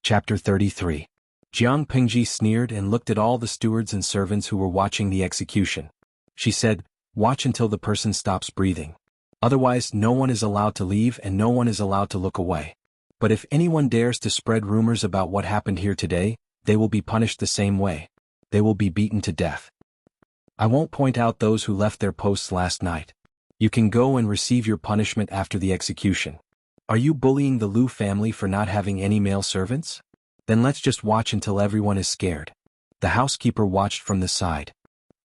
Chapter 33. Jiang Pingji sneered and looked at all the stewards and servants who were watching the execution. She said, "Watch until the person stops breathing. Otherwise, no one is allowed to leave and no one is allowed to look away. But if anyone dares to spread rumors about what happened here today, they will be punished the same way. They will be beaten to death. I won't point out those who left their posts last night. You can go and receive your punishment after the execution. Are you bullying the Lu family for not having any male servants? Then let's just watch until everyone is scared." The housekeeper watched from the side.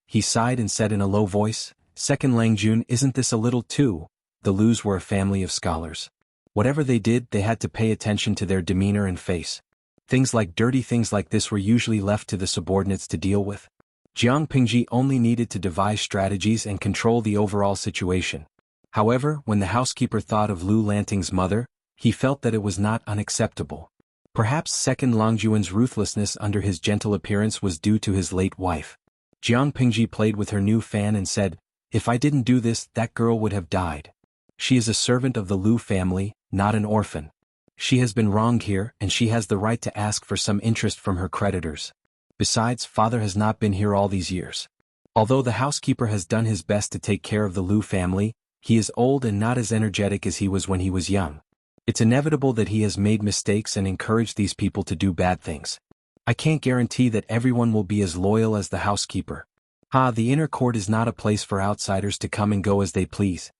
He sighed and said in a low voice, "Second Langjun, isn't this a little too?" The Lus were a family of scholars. Whatever they did, they had to pay attention to their demeanor and face. Dirty things like this were usually left to the subordinates to deal with. Jiang Pingji only needed to devise strategies and control the overall situation. However, when the housekeeper thought of Lu Lanting's mother, he felt that it was not unacceptable. Perhaps Second Longjuan's ruthlessness under his gentle appearance was due to his late wife. Jiang Pingji played with her new fan and said, "If I didn't do this, that girl would have died. She is a servant of the Lu family, not an orphan. She has been wronged here and she has the right to ask for some interest from her creditors. Besides, father has not been here all these years. Although the housekeeper has done his best to take care of the Lu family, he is old and not as energetic as he was when he was young. It's inevitable that he has made mistakes and encouraged these people to do bad things. I can't guarantee that everyone will be as loyal as the housekeeper. The inner court is not a place for outsiders to come and go as they please."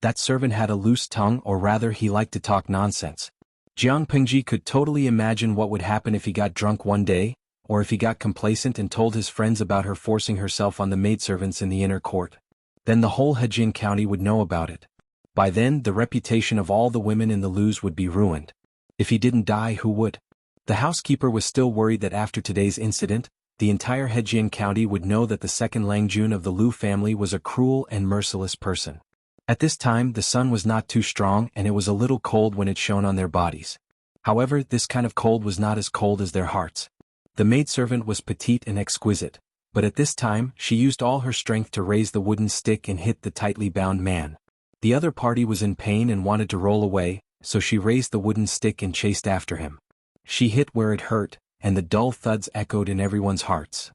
That servant had a loose tongue, or rather he liked to talk nonsense. Jiang Pingji could totally imagine what would happen if he got drunk one day, or if he got complacent and told his friends about her forcing herself on the maidservants in the inner court. Then the whole Hejin county would know about it. By then, the reputation of all the women in the Lus would be ruined. If he didn't die, who would? The housekeeper was still worried that after today's incident, the entire Hejin county would know that the second Langjun of the Lu family was a cruel and merciless person. At this time, the sun was not too strong and it was a little cold when it shone on their bodies. However, this kind of cold was not as cold as their hearts. The maidservant was petite and exquisite, but at this time, she used all her strength to raise the wooden stick and hit the tightly bound man. The other party was in pain and wanted to roll away, so she raised the wooden stick and chased after him. She hit where it hurt, and the dull thuds echoed in everyone's hearts.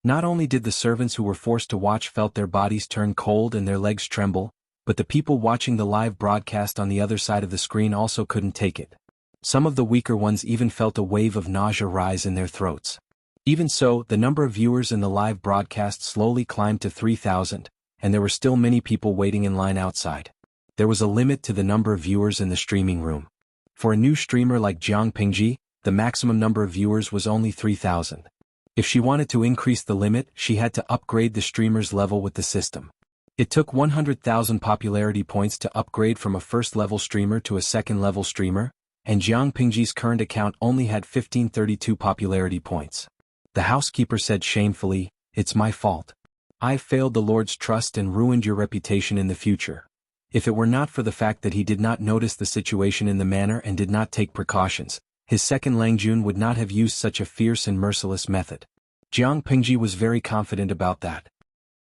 Not only did the servants who were forced to watch felt their bodies turn cold and their legs tremble, but the people watching the live broadcast on the other side of the screen also couldn't take it. Some of the weaker ones even felt a wave of nausea rise in their throats. Even so, the number of viewers in the live broadcast slowly climbed to 3,000, and there were still many people waiting in line outside. There was a limit to the number of viewers in the streaming room. For a new streamer like Jiang Pingji, the maximum number of viewers was only 3,000. If she wanted to increase the limit, she had to upgrade the streamer's level with the system. It took 100,000 popularity points to upgrade from a first-level streamer to a second-level streamer, and Jiang Pingji's current account only had 1532 popularity points. The housekeeper said shamefully, "It's my fault. I failed the Lord's trust and ruined your reputation in the future. If it were not for the fact that he did not notice the situation in the manner and did not take precautions, his second Langjun would not have used such a fierce and merciless method." Jiang Pingji was very confident about that.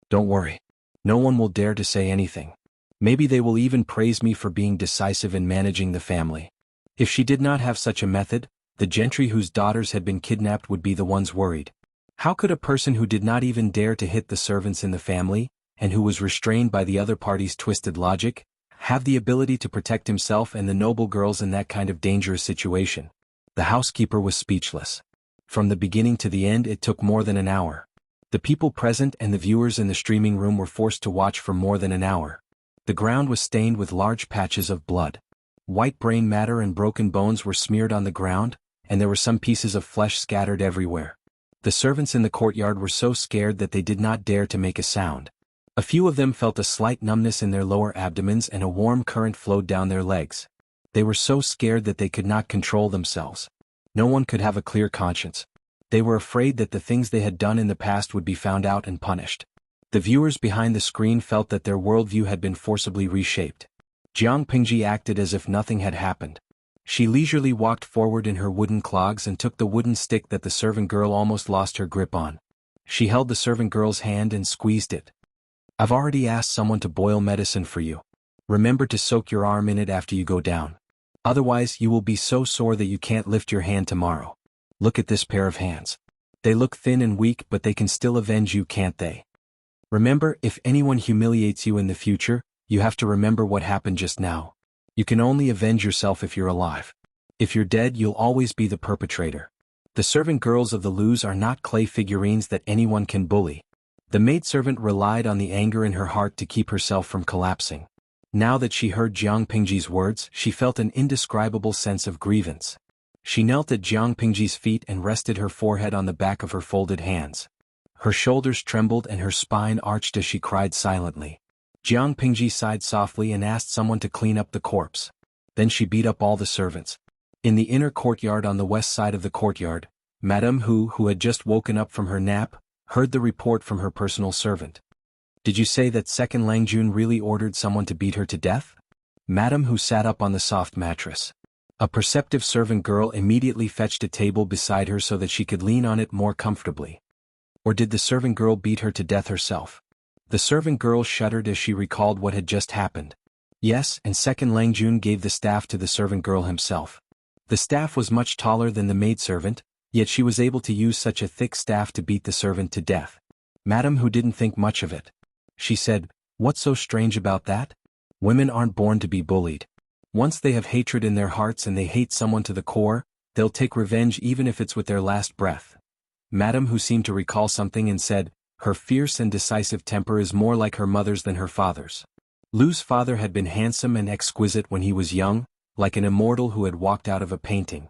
"Don't worry. No one will dare to say anything. Maybe they will even praise me for being decisive in managing the family." If she did not have such a method, the gentry whose daughters had been kidnapped would be the ones worried. How could a person who did not even dare to hit the servants in the family, and who was restrained by the other party's twisted logic, have the ability to protect himself and the noble girls in that kind of dangerous situation? The housekeeper was speechless. From the beginning to the end it took more than an hour. The people present and the viewers in the streaming room were forced to watch for more than an hour. The ground was stained with large patches of blood. White brain matter and broken bones were smeared on the ground, and there were some pieces of flesh scattered everywhere. The servants in the courtyard were so scared that they did not dare to make a sound. A few of them felt a slight numbness in their lower abdomens and a warm current flowed down their legs. They were so scared that they could not control themselves. No one could have a clear conscience. They were afraid that the things they had done in the past would be found out and punished. The viewers behind the screen felt that their worldview had been forcibly reshaped. Jiang Pingji acted as if nothing had happened. She leisurely walked forward in her wooden clogs and took the wooden stick that the servant girl almost lost her grip on. She held the servant girl's hand and squeezed it. "I've already asked someone to boil medicine for you. Remember to soak your arm in it after you go down. Otherwise you will be so sore that you can't lift your hand tomorrow. Look at this pair of hands. They look thin and weak, but they can still avenge you, can't they? Remember, if anyone humiliates you in the future, you have to remember what happened just now. You can only avenge yourself if you're alive. If you're dead, you'll always be the perpetrator. The servant girls of the Lus are not clay figurines that anyone can bully. The maidservant relied on the anger in her heart to keep herself from collapsing. Now that she heard Jiang Pingji's words, she felt an indescribable sense of grievance. She knelt at Jiang Pingji's feet and rested her forehead on the back of her folded hands. Her shoulders trembled and her spine arched as she cried silently. Jiang Pingji sighed softly and asked someone to clean up the corpse. Then she beat up all the servants. In the inner courtyard on the west side of the courtyard, Madame Hu, who had just woken up from her nap, heard the report from her personal servant. Did you say that Second Langjun really ordered someone to beat her to death? Madame Hu sat up on the soft mattress. A perceptive servant girl immediately fetched a table beside her so that she could lean on it more comfortably. Or did the servant girl beat her to death herself? The servant girl shuddered as she recalled what had just happened. Yes, and Second Langjun gave the staff to the servant girl himself. The staff was much taller than the maidservant, yet she was able to use such a thick staff to beat the servant to death. Madame Hu didn't think much of it. She said, "What's so strange about that? Women aren't born to be bullied. Once they have hatred in their hearts and they hate someone to the core, they'll take revenge even if it's with their last breath." Madame Hu seemed to recall something and said, "Her fierce and decisive temper is more like her mother's than her father's." Lu's father had been handsome and exquisite when he was young, like an immortal who had walked out of a painting.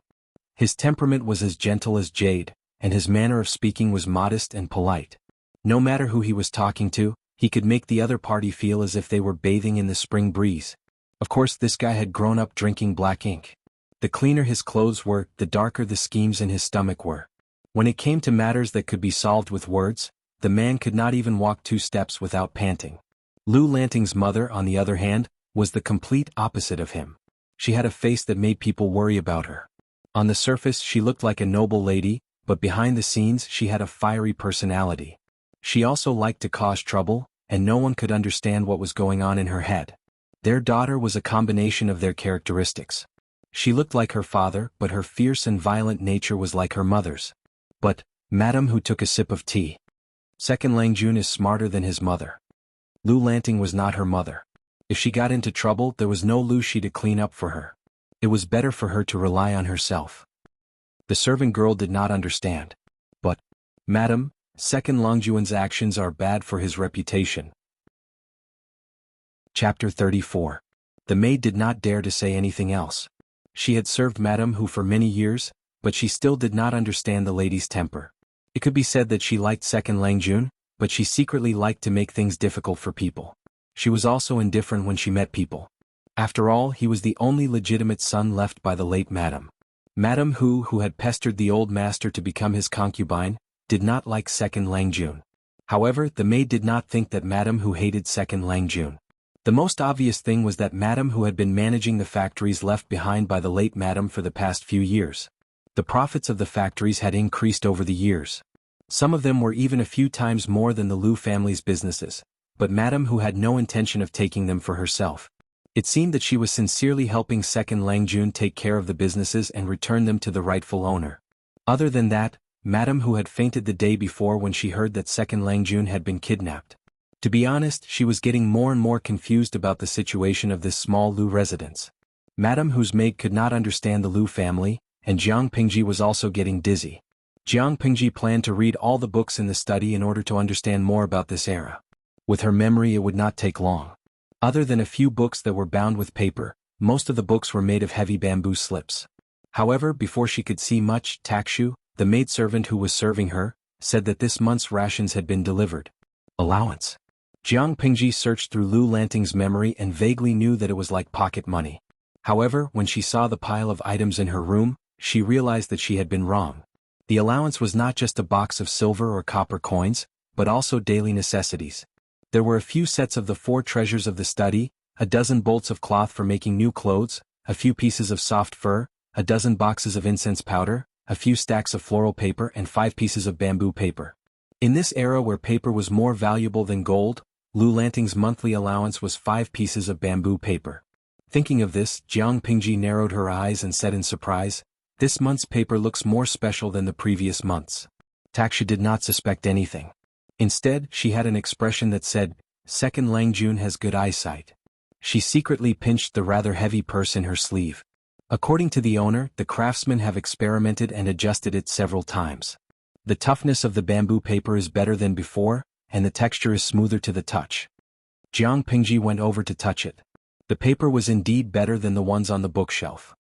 His temperament was as gentle as jade, and his manner of speaking was modest and polite. No matter who he was talking to, he could make the other party feel as if they were bathing in the spring breeze. Of course, this guy had grown up drinking black ink. The cleaner his clothes were, the darker the schemes in his stomach were. When it came to matters that could be solved with words, the man could not even walk 2 steps without panting. Lu Lanting's mother, on the other hand, was the complete opposite of him. She had a face that made people worry about her. On the surface she looked like a noble lady, but behind the scenes she had a fiery personality. She also liked to cause trouble, and no one could understand what was going on in her head. Their daughter was a combination of their characteristics. She looked like her father, but her fierce and violent nature was like her mother's. But, Madame Hu took a sip of tea. Second Langjun is smarter than his mother. Lu Lanting was not her mother. If she got into trouble, there was no Lu Shi to clean up for her. It was better for her to rely on herself. The servant girl did not understand. But, Madam, Second Langjun's actions are bad for his reputation. Chapter 34. The maid did not dare to say anything else. She had served Madame Hu for many years, but she still did not understand the lady's temper. It could be said that she liked Second Langjun, but she secretly liked to make things difficult for people. She was also indifferent when she met people. After all, he was the only legitimate son left by the late Madame. Madame Hu, who had pestered the old master to become his concubine, did not like Second Langjun. However, the maid did not think that Madame Hu hated Second Langjun. The most obvious thing was that Madame Hu had been managing the factories left behind by the late Madame for the past few years. The profits of the factories had increased over the years. Some of them were even a few times more than the Lu family's businesses, but Madame Hu had no intention of taking them for herself. It seemed that she was sincerely helping Second Langjun take care of the businesses and return them to the rightful owner. Other than that, Madame Hu had fainted the day before when she heard that Second Langjun had been kidnapped. To be honest, she was getting more and more confused about the situation of this small Lu residence. Madame Hu's maid could not understand the Lu family, and Jiang Pingji was also getting dizzy. Jiang Pingji planned to read all the books in the study in order to understand more about this era. With her memory it would not take long. Other than a few books that were bound with paper, most of the books were made of heavy bamboo slips. However, before she could see much, Takshu, the maidservant who was serving her, said that this month's rations had been delivered. Allowance. Jiang Pingji searched through Lu Lanting's memory and vaguely knew that it was like pocket money. However, when she saw the pile of items in her room, she realized that she had been wrong. The allowance was not just a box of silver or copper coins, but also daily necessities. There were a few sets of the 4 treasures of the study, a dozen bolts of cloth for making new clothes, a few pieces of soft fur, a dozen boxes of incense powder, a few stacks of floral paper and 5 pieces of bamboo paper. In this era where paper was more valuable than gold, Lu Lanting's monthly allowance was 5 pieces of bamboo paper. Thinking of this, Jiang Pingji narrowed her eyes and said in surprise, "This month's paper looks more special than the previous months." Taksha did not suspect anything. Instead, she had an expression that said, "Second Langjun has good eyesight." She secretly pinched the rather heavy purse in her sleeve. According to the owner, the craftsmen have experimented and adjusted it several times. The toughness of the bamboo paper is better than before, and the texture is smoother to the touch. Jiang Pingji went over to touch it. The paper was indeed better than the ones on the bookshelf.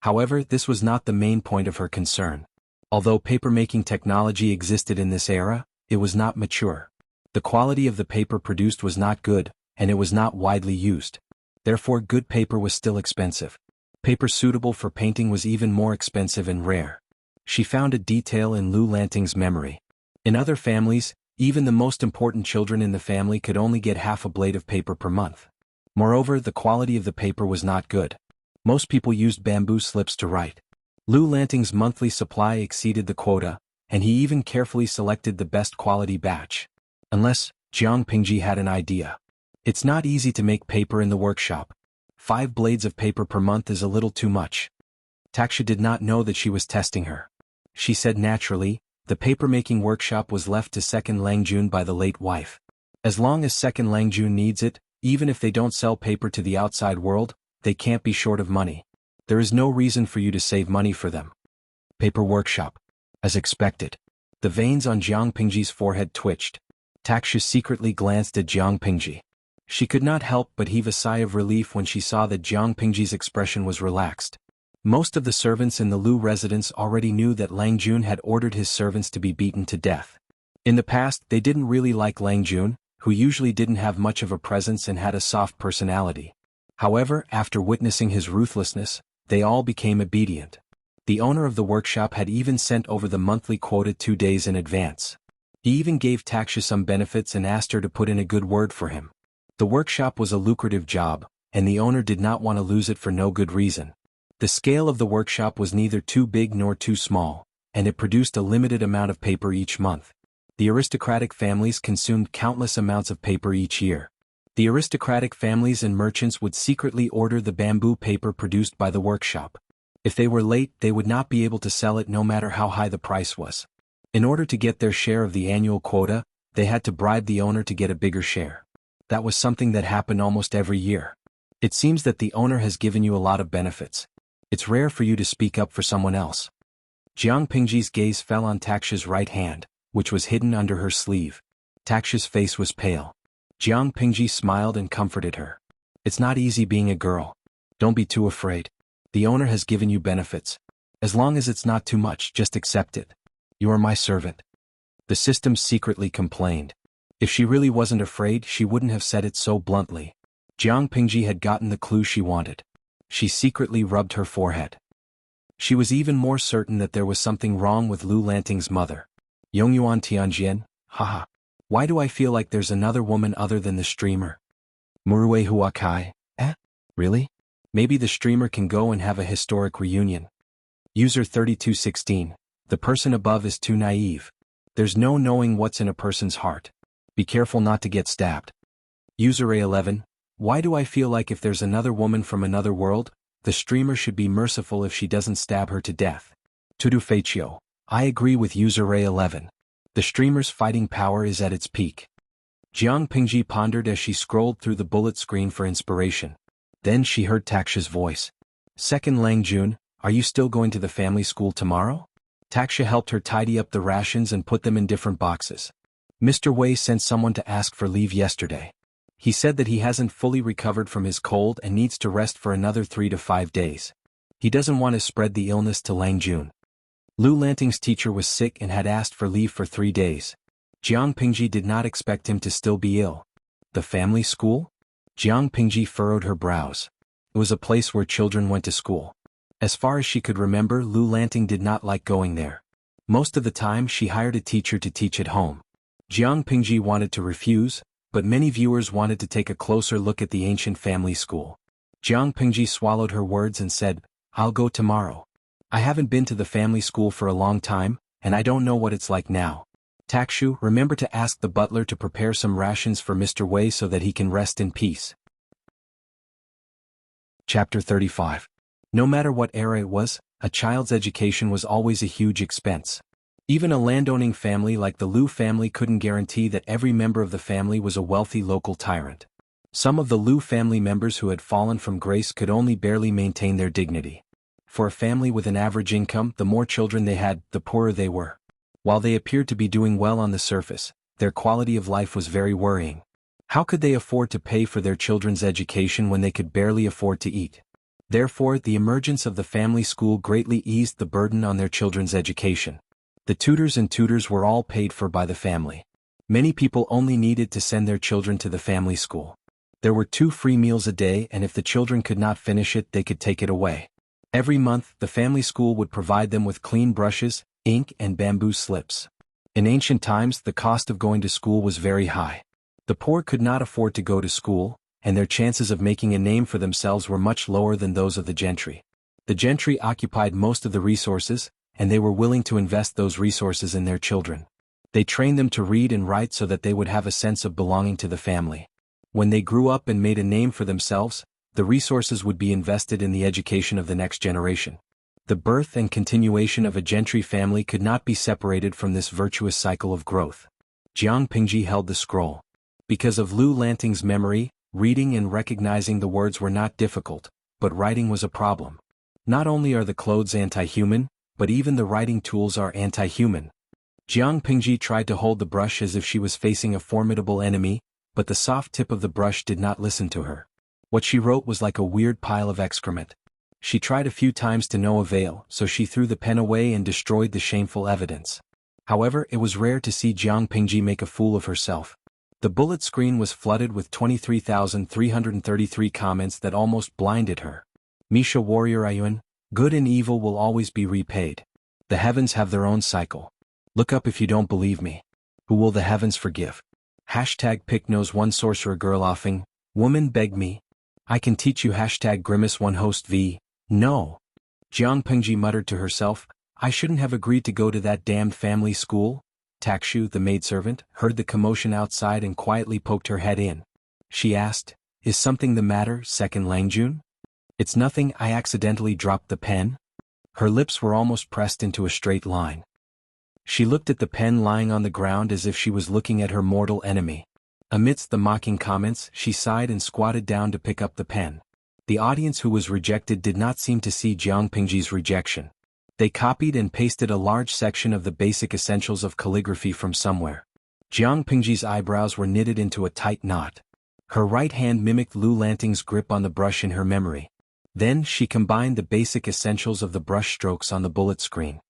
However, this was not the main point of her concern. Although paper-making technology existed in this era, it was not mature. The quality of the paper produced was not good, and it was not widely used. Therefore, good paper was still expensive. Paper suitable for painting was even more expensive and rare. She found a detail in Lu Lanting's memory. In other families, even the most important children in the family could only get half a blade of paper per month. Moreover, the quality of the paper was not good. Most people used bamboo slips to write. Lu Lanting's monthly supply exceeded the quota, and he even carefully selected the best quality batch. Unless, Jiang Pingji had an idea. It's not easy to make paper in the workshop. 5 blades of paper per month is a little too much. Taksha did not know that she was testing her. She said naturally, the paper-making workshop was left to Second Langjun by the late wife. As long as Second Langjun needs it, even if they don't sell paper to the outside world, they can't be short of money. There is no reason for you to save money for them. Paper workshop. As expected. The veins on Jiang Pingji's forehead twitched. Taksha secretly glanced at Jiang Pingji. She could not help but heave a sigh of relief when she saw that Jiang Pingji's expression was relaxed. Most of the servants in the Lu residence already knew that Langjun had ordered his servants to be beaten to death. In the past, they didn't really like Langjun, who usually didn't have much of a presence and had a soft personality. However, after witnessing his ruthlessness, they all became obedient. The owner of the workshop had even sent over the monthly quota 2 days in advance. He even gave Taksha some benefits and asked her to put in a good word for him. The workshop was a lucrative job, and the owner did not want to lose it for no good reason. The scale of the workshop was neither too big nor too small, and it produced a limited amount of paper each month. The aristocratic families consumed countless amounts of paper each year. The aristocratic families and merchants would secretly order the bamboo paper produced by the workshop. If they were late, they would not be able to sell it no matter how high the price was. In order to get their share of the annual quota, they had to bribe the owner to get a bigger share. That was something that happened almost every year. It seems that the owner has given you a lot of benefits. It's rare for you to speak up for someone else. Jiang Pingji's gaze fell on Taksha's right hand, which was hidden under her sleeve. Taksha's face was pale. Jiang Pingji smiled and comforted her. It's not easy being a girl. Don't be too afraid. The owner has given you benefits. As long as it's not too much, just accept it. You are my servant. The system secretly complained. If she really wasn't afraid, she wouldn't have said it so bluntly. Jiang Pingji had gotten the clue she wanted. She secretly rubbed her forehead. She was even more certain that there was something wrong with Lu Lanting's mother. Yongyuan Tianjian, haha. Why do I feel like there's another woman other than the streamer? Murue Huakai, really? Maybe the streamer can go and have a historic reunion. User 3216, the person above is too naive. There's no knowing what's in a person's heart. Be careful not to get stabbed. User A11, why do I feel like if there's another woman from another world, the streamer should be merciful if she doesn't stab her to death? Tudu Feichio, I agree with user A11. The streamer's fighting power is at its peak. Jiang Pingji pondered as she scrolled through the bullet screen for inspiration. Then she heard Taksha's voice. Second Langjun, are you still going to the family school tomorrow? Taksha helped her tidy up the rations and put them in different boxes. Mr. Wei sent someone to ask for leave yesterday. He said that he hasn't fully recovered from his cold and needs to rest for another 3 to 5 days. He doesn't want to spread the illness to Langjun. Lu Lanting's teacher was sick and had asked for leave for 3 days. Jiang Pingji did not expect him to still be ill. The family school? Jiang Pingji furrowed her brows. It was a place where children went to school. As far as she could remember, Lu Lanting did not like going there. Most of the time she hired a teacher to teach at home. Jiang Pingji wanted to refuse, but many viewers wanted to take a closer look at the ancient family school. Jiang Pingji swallowed her words and said, I'll go tomorrow. I haven't been to the family school for a long time, and I don't know what it's like now. Takshu, remember to ask the butler to prepare some rations for Mr. Wei so that he can rest in peace. Chapter 35. No matter what era it was, a child's education was always a huge expense. Even a landowning family like the Liu family couldn't guarantee that every member of the family was a wealthy local tyrant. Some of the Liu family members who had fallen from grace could only barely maintain their dignity. For a family with an average income, the more children they had, the poorer they were. While they appeared to be doing well on the surface, their quality of life was very worrying. How could they afford to pay for their children's education when they could barely afford to eat? Therefore, the emergence of the family school greatly eased the burden on their children's education. The tutors were all paid for by the family. Many people only needed to send their children to the family school. There were 2 free meals a day, and if the children could not finish it, they could take it away. Every month, the family school would provide them with clean brushes, ink, and bamboo slips. In ancient times, the cost of going to school was very high. The poor could not afford to go to school, and their chances of making a name for themselves were much lower than those of the gentry. The gentry occupied most of the resources, and they were willing to invest those resources in their children. They trained them to read and write so that they would have a sense of belonging to the family. When they grew up and made a name for themselves, the resources would be invested in the education of the next generation. The birth and continuation of a gentry family could not be separated from this virtuous cycle of growth. Jiang Pingji held the scroll. Because of Liu Lanting's memory, reading and recognizing the words were not difficult, but writing was a problem. Not only are the clothes anti-human, but even the writing tools are anti-human. Jiang Pingji tried to hold the brush as if she was facing a formidable enemy, but the soft tip of the brush did not listen to her. What she wrote was like a weird pile of excrement. She tried a few times to no avail, so she threw the pen away and destroyed the shameful evidence. However, it was rare to see Jiang Pingji make a fool of herself. The bullet screen was flooded with 23,333 comments that almost blinded her. Misha Warrior Ayuan, good and evil will always be repaid. The heavens have their own cycle. Look up if you don't believe me. Who will the heavens forgive? Hashtag pick knows one sorcerer girl offing, woman beg me. I can teach you hashtag grimace one host v. No. Jiang Pingji muttered to herself, I shouldn't have agreed to go to that damned family school. Takshu, the maidservant, heard the commotion outside and quietly poked her head in. She asked, Is something the matter, second Langjun? It's nothing, I accidentally dropped the pen. Her lips were almost pressed into a straight line. She looked at the pen lying on the ground as if she was looking at her mortal enemy. Amidst the mocking comments, she sighed and squatted down to pick up the pen. The audience who was rejected did not seem to see Jiang Pingji's rejection. They copied and pasted a large section of the basic essentials of calligraphy from somewhere. Jiang Pingji's eyebrows were knitted into a tight knot. Her right hand mimicked Liu Lanting's grip on the brush in her memory. Then she combined the basic essentials of the brush strokes on the bullet screen.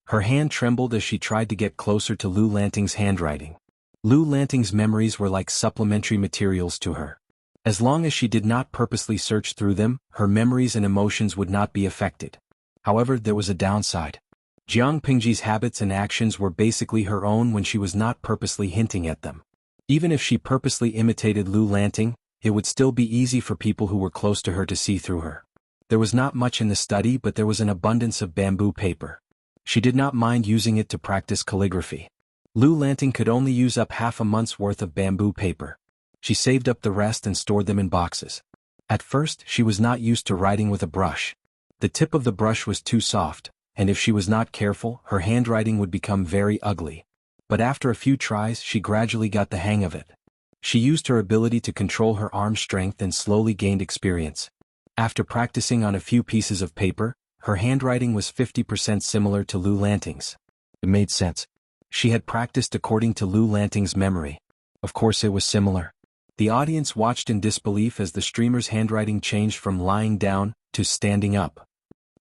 Her hand trembled as she tried to get closer to Liu Lanting's handwriting. Liu Lanting's memories were like supplementary materials to her. As long as she did not purposely search through them, her memories and emotions would not be affected. However, there was a downside. Jiang Pingji's habits and actions were basically her own when she was not purposely hinting at them. Even if she purposely imitated Liu Lanting, it would still be easy for people who were close to her to see through her. There was not much in the study, but there was an abundance of bamboo paper. She did not mind using it to practice calligraphy. Liu Lanting could only use up half a month's worth of bamboo paper. She saved up the rest and stored them in boxes. At first, she was not used to writing with a brush. The tip of the brush was too soft, and if she was not careful, her handwriting would become very ugly. But after a few tries, she gradually got the hang of it. She used her ability to control her arm strength and slowly gained experience. After practicing on a few pieces of paper, her handwriting was 50% similar to Liu Lanting's. It made sense. She had practiced according to Liu Lanting's memory. Of course it was similar. The audience watched in disbelief as the streamer's handwriting changed from lying down to standing up.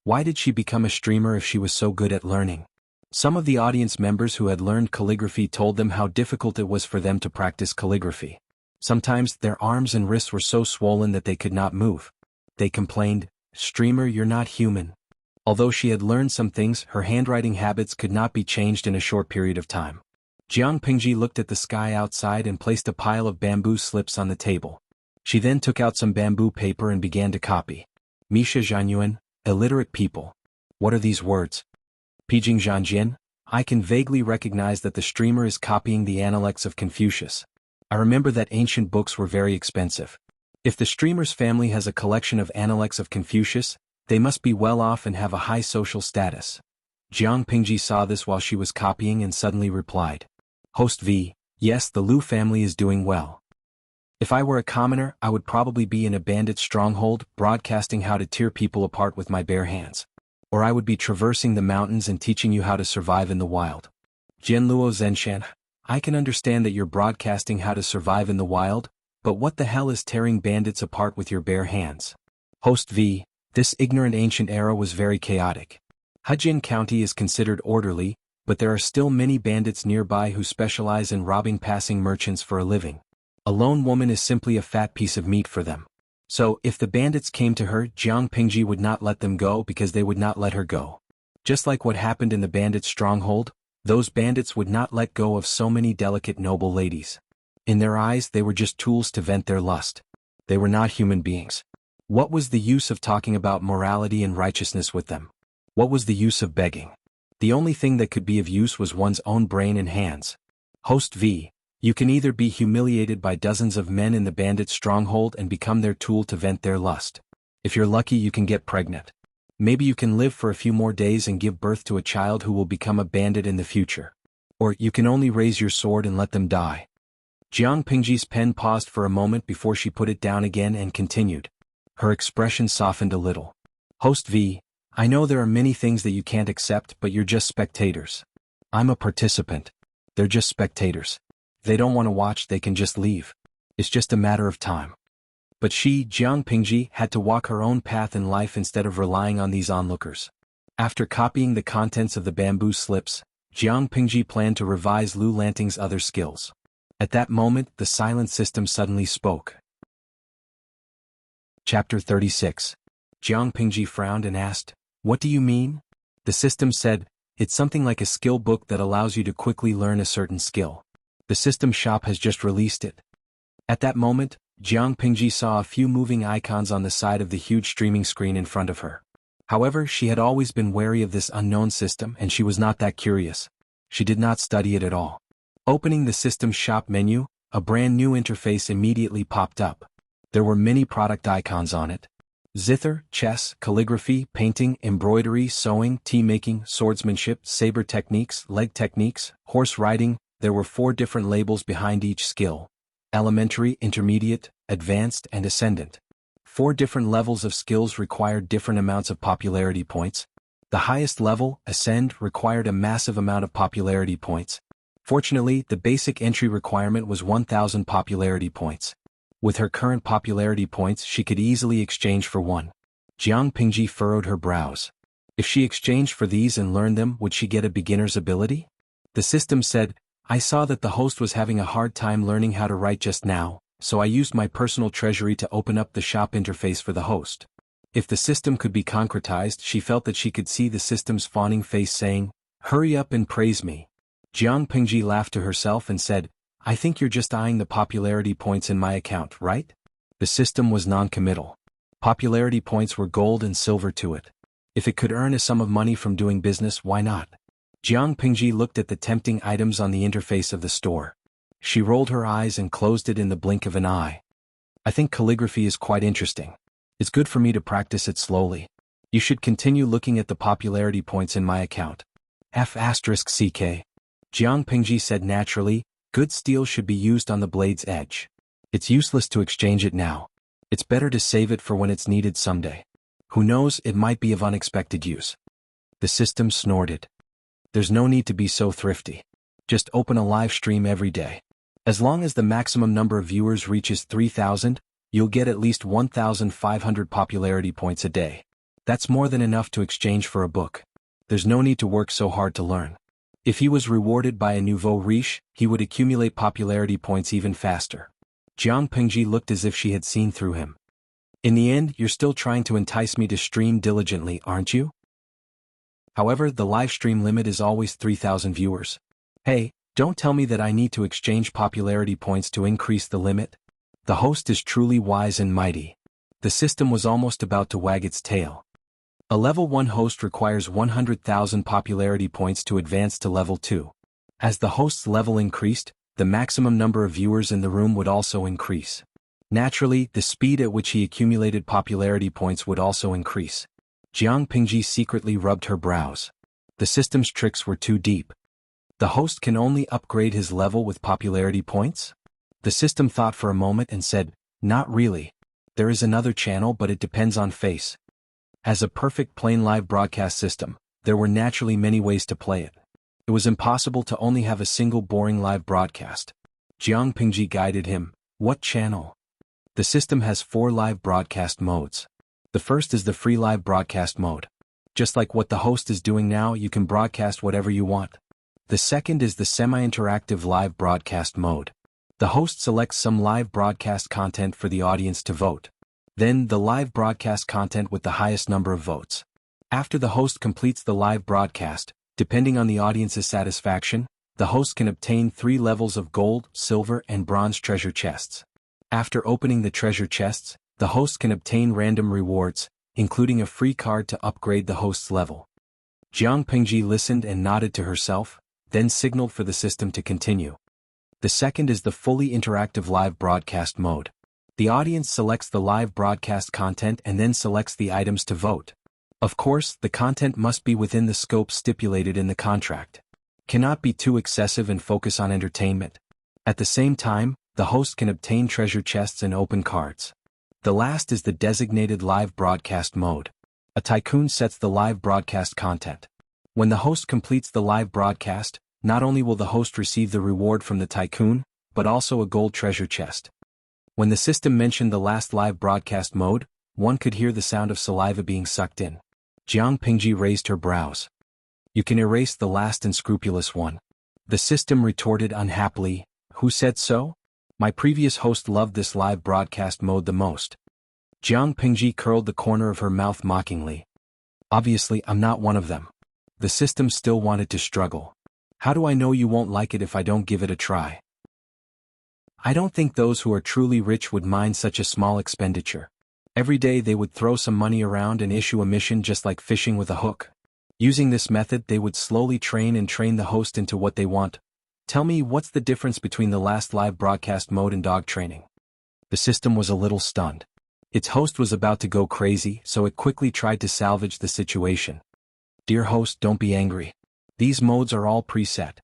Why did she become a streamer if she was so good at learning? Some of the audience members who had learned calligraphy told them how difficult it was for them to practice calligraphy. Sometimes their arms and wrists were so swollen that they could not move. They complained, "Streamer, you're not human." Although she had learned some things, her handwriting habits could not be changed in a short period of time. Jiang Pingji looked at the sky outside and placed a pile of bamboo slips on the table. She then took out some bamboo paper and began to copy. Misha Zhanyuan, illiterate people. What are these words? Pijing Zhanjian, I can vaguely recognize that the streamer is copying the Analects of Confucius. I remember that ancient books were very expensive. If the streamer's family has a collection of Analects of Confucius, they must be well off and have a high social status. Jiang Pingji saw this while she was copying and suddenly replied. Host V, yes, the Liu family is doing well. If I were a commoner, I would probably be in a bandit stronghold, broadcasting how to tear people apart with my bare hands. Or I would be traversing the mountains and teaching you how to survive in the wild. Jian Luo Zenshan, I can understand that you're broadcasting how to survive in the wild, but what the hell is tearing bandits apart with your bare hands? Host V, this ignorant ancient era was very chaotic. Hejin County is considered orderly, but there are still many bandits nearby who specialize in robbing passing merchants for a living. A lone woman is simply a fat piece of meat for them. So, if the bandits came to her, Jiang Pingji would not let them go because they would not let her go. Just like what happened in the bandits' stronghold, those bandits would not let go of so many delicate noble ladies. In their eyes they were just tools to vent their lust. They were not human beings. What was the use of talking about morality and righteousness with them? What was the use of begging? The only thing that could be of use was one's own brain and hands. Host V, you can either be humiliated by dozens of men in the bandit stronghold and become their tool to vent their lust. If you're lucky, you can get pregnant. Maybe you can live for a few more days and give birth to a child who will become a bandit in the future. Or you can only raise your sword and let them die. Jiang Pingji's pen paused for a moment before she put it down again and continued. Her expression softened a little. Host V, I know there are many things that you can't accept, but you're just spectators. I'm a participant. They're just spectators. If they don't want to watch, they can just leave. It's just a matter of time. But she, Jiang Pingji, had to walk her own path in life instead of relying on these onlookers. After copying the contents of the bamboo slips, Jiang Pingji planned to revise Lu Lanting's other skills. At that moment, the silent system suddenly spoke. Chapter 36. Jiang Pingji frowned and asked, What do you mean? The system said, It's something like a skill book that allows you to quickly learn a certain skill. The system shop has just released it. At that moment, Jiang Pingji saw a few moving icons on the side of the huge streaming screen in front of her. However, she had always been wary of this unknown system and she was not that curious. She did not study it at all. Opening the system shop menu, a brand new interface immediately popped up. There were many product icons on it. Zither, chess, calligraphy, painting, embroidery, sewing, tea-making, swordsmanship, saber techniques, leg techniques, horse riding. There were 4 different labels behind each skill: elementary, intermediate, advanced, and ascendant. 4 different levels of skills required different amounts of popularity points. The highest level, Ascend, required a massive amount of popularity points. Fortunately, the basic entry requirement was 1,000 popularity points. With her current popularity points, she could easily exchange for one. Jiang Pingji furrowed her brows. If she exchanged for these and learned them, would she get a beginner's ability? The system said, I saw that the host was having a hard time learning how to write just now, so I used my personal treasury to open up the shop interface for the host. If the system could be concretized, she felt that she could see the system's fawning face saying, Hurry up and praise me. Jiang Pingji laughed to herself and said, I think you're just eyeing the popularity points in my account, right? The system was non-committal. Popularity points were gold and silver to it. If it could earn a sum of money from doing business, why not? Jiang Pingji looked at the tempting items on the interface of the store. She rolled her eyes and closed it in the blink of an eye. I think calligraphy is quite interesting. It's good for me to practice it slowly. You should continue looking at the popularity points in my account. F***CK. Jiang Pingji said naturally, good steel should be used on the blade's edge. It's useless to exchange it now. It's better to save it for when it's needed someday. Who knows, it might be of unexpected use. The system snorted. There's no need to be so thrifty. Just open a live stream every day. As long as the maximum number of viewers reaches 3,000, you'll get at least 1,500 popularity points a day. That's more than enough to exchange for a book. There's no need to work so hard to learn. If he was rewarded by a nouveau riche, he would accumulate popularity points even faster. Jiang Pingji looked as if she had seen through him. In the end, you're still trying to entice me to stream diligently, aren't you? However, the live stream limit is always 3,000 viewers. Hey, don't tell me that I need to exchange popularity points to increase the limit. The host is truly wise and mighty. The system was almost about to wag its tail. A level 1 host requires 100,000 popularity points to advance to level 2. As the host's level increased, the maximum number of viewers in the room would also increase. Naturally, the speed at which he accumulated popularity points would also increase. Jiang Pingji secretly rubbed her brows. The system's tricks were too deep. The host can only upgrade his level with popularity points? The system thought for a moment and said, not really. There is another channel, but it depends on face. As a perfect plain live broadcast system, there were naturally many ways to play it. It was impossible to only have a single boring live broadcast. Jiang Pingji guided him. What channel? The system has 4 live broadcast modes. The first is the free live broadcast mode. Just like what the host is doing now, you can broadcast whatever you want. The second is the semi-interactive live broadcast mode. The host selects some live broadcast content for the audience to vote. Then, the live broadcast content with the highest number of votes. After the host completes the live broadcast, depending on the audience's satisfaction, the host can obtain 3 levels of gold, silver, and bronze treasure chests. After opening the treasure chests, the host can obtain random rewards, including a free card to upgrade the host's level. Jiang Pingji listened and nodded to herself, then signaled for the system to continue. The second is the fully interactive live broadcast mode. The audience selects the live broadcast content and then selects the items to vote. Of course, the content must be within the scope stipulated in the contract. Cannot be too excessive and focus on entertainment. At the same time, the host can obtain treasure chests and open cards. The last is the designated live broadcast mode. A tycoon sets the live broadcast content. When the host completes the live broadcast, not only will the host receive the reward from the tycoon, but also a gold treasure chest. When the system mentioned the last live broadcast mode, one could hear the sound of saliva being sucked in. Jiang Pingji raised her brows. You can erase the last unscrupulous one. The system retorted unhappily, who said so? My previous host loved this live broadcast mode the most. Jiang Pingji curled the corner of her mouth mockingly. Obviously, I'm not one of them. The system still wanted to struggle. How do I know you won't like it if I don't give it a try? I don't think those who are truly rich would mind such a small expenditure. Every day they would throw some money around and issue a mission just like fishing with a hook. Using this method, they would slowly train the host into what they want. Tell me, what's the difference between the last live broadcast mode and dog training? The system was a little stunned. Its host was about to go crazy, so it quickly tried to salvage the situation. Dear host, don't be angry. These modes are all preset.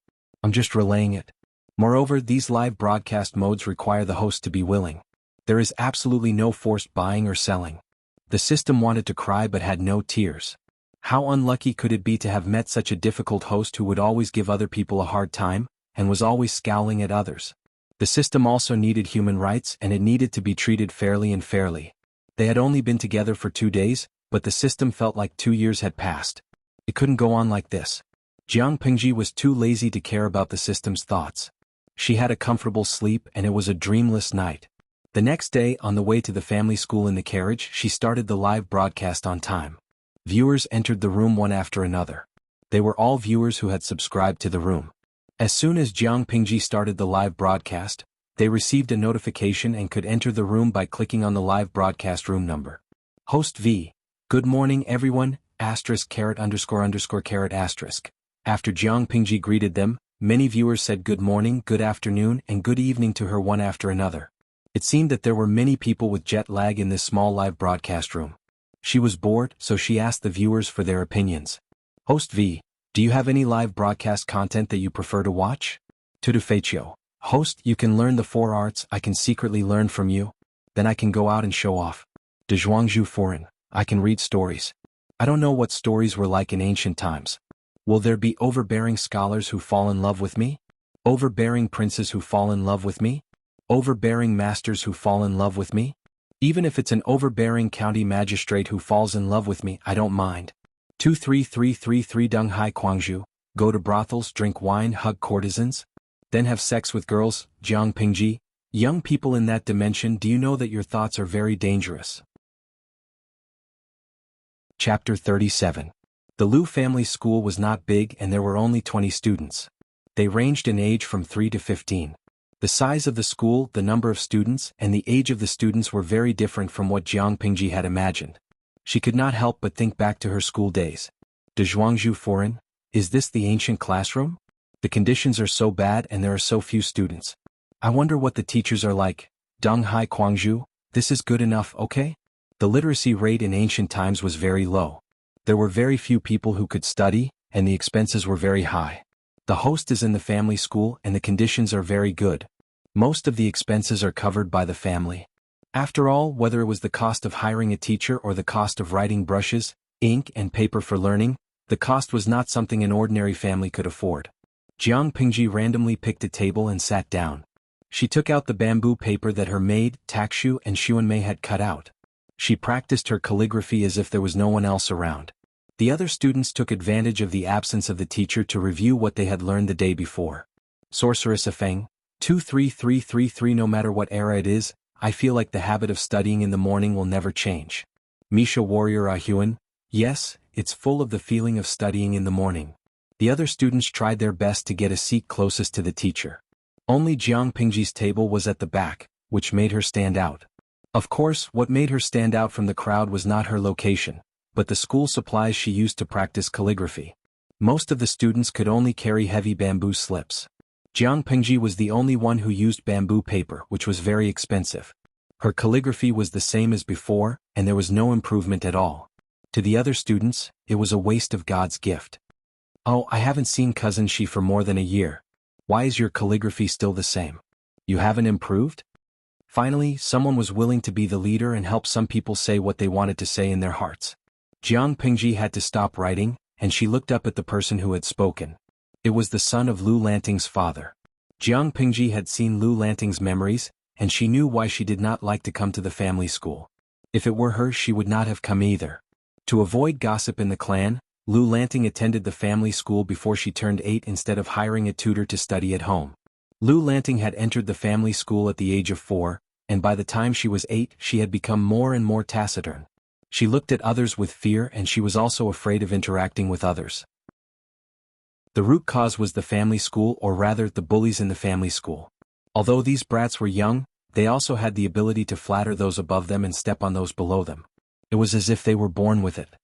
I'm just relaying it. Moreover, these live broadcast modes require the host to be willing. There is absolutely no forced buying or selling. The system wanted to cry but had no tears. How unlucky could it be to have met such a difficult host who would always give other people a hard time, and was always scowling at others. The system also needed human rights, and it needed to be treated fairly and fairly. They had only been together for 2 days, but the system felt like 2 years had passed. It couldn't go on like this. Jiang Pingji was too lazy to care about the system's thoughts. She had a comfortable sleep and it was a dreamless night. The next day, on the way to the family school in the carriage, she started the live broadcast on time. Viewers entered the room one after another. They were all viewers who had subscribed to the room. As soon as Jiang Pingji started the live broadcast, they received a notification and could enter the room by clicking on the live broadcast room number. Host V. Good morning everyone, *********. After Jiang Pingji greeted them, many viewers said good morning, good afternoon, and good evening to her one after another. It seemed that there were many people with jet lag in this small live broadcast room. She was bored, so she asked the viewers for their opinions. Host V. Do you have any live broadcast content that you prefer to watch? Tudufecho. Host, you can learn the 4 arts, I can secretly learn from you. Then I can go out and show off. De Zhuangzhu Foreign. I can read stories. I don't know what stories were like in ancient times. Will there be overbearing scholars who fall in love with me? Overbearing princes who fall in love with me? Overbearing masters who fall in love with me? Even if it's an overbearing county magistrate who falls in love with me, I don't mind. 23333 Dung Hai Guangzhu. Go to brothels, drink wine, hug courtesans? Then have sex with girls, Jiang Pingji? Young people in that dimension, do you know that your thoughts are very dangerous? Chapter 37. The Liu family school was not big and there were only 20 students. They ranged in age from 3 to 15. The size of the school, the number of students, and the age of the students were very different from what Jiang Pingji had imagined. She could not help but think back to her school days. De Zhuangzhu Foreign? Is this the ancient classroom? The conditions are so bad and there are so few students. I wonder what the teachers are like. Deng Hai Kuangzhu, this is good enough, okay? The literacy rate in ancient times was very low. There were very few people who could study, and the expenses were very high. The host is in the family school and the conditions are very good. Most of the expenses are covered by the family. After all, whether it was the cost of hiring a teacher or the cost of writing brushes, ink and paper for learning, the cost was not something an ordinary family could afford. Jiang Pingji randomly picked a table and sat down. She took out the bamboo paper that her maid, Takshu and Xuanmei had cut out. She practiced her calligraphy as if there was no one else around. The other students took advantage of the absence of the teacher to review what they had learned the day before. Sorceress Afeng, 23333. No matter what era it is, I feel like the habit of studying in the morning will never change. Misha Warrior Ahuan, yes, it's full of the feeling of studying in the morning. The other students tried their best to get a seat closest to the teacher. Only Jiang Pingji's table was at the back, which made her stand out. Of course, what made her stand out from the crowd was not her location, but the school supplies she used to practice calligraphy. Most of the students could only carry heavy bamboo slips. Jiang Pingji was the only one who used bamboo paper, which was very expensive. Her calligraphy was the same as before, and there was no improvement at all. To the other students, it was a waste of God's gift. Oh, I haven't seen Cousin Shi for more than a year. Why is your calligraphy still the same? You haven't improved? Finally, someone was willing to be the leader and help some people say what they wanted to say in their hearts. Jiang Pingji had to stop writing, and she looked up at the person who had spoken. It was the son of Lu Lanting's father. Jiang Pingji had seen Lu Lanting's memories, and she knew why she did not like to come to the family school. If it were her, she would not have come either. To avoid gossip in the clan, Lu Lanting attended the family school before she turned 8 instead of hiring a tutor to study at home. Lu Lanting had entered the family school at the age of 4, and by the time she was 8, she had become more and more taciturn. She looked at others with fear and she was also afraid of interacting with others. The root cause was the family school, or rather the bullies in the family school. Although these brats were young, they also had the ability to flatter those above them and step on those below them. It was as if they were born with it.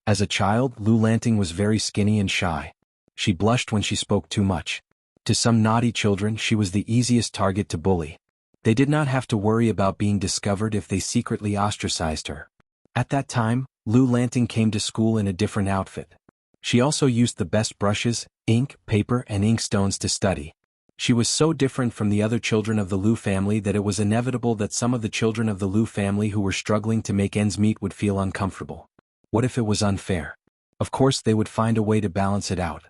As a child, Lu Lanting was very skinny and shy. She blushed when she spoke too much. To some naughty children, she was the easiest target to bully. They did not have to worry about being discovered if they secretly ostracized her. At that time, Lu Lanting came to school in a different outfit. She also used the best brushes, ink, paper and inkstones to study. She was so different from the other children of the Lu family that it was inevitable that some of the children of the Lu family who were struggling to make ends meet would feel uncomfortable. What if it was unfair? Of course they would find a way to balance it out.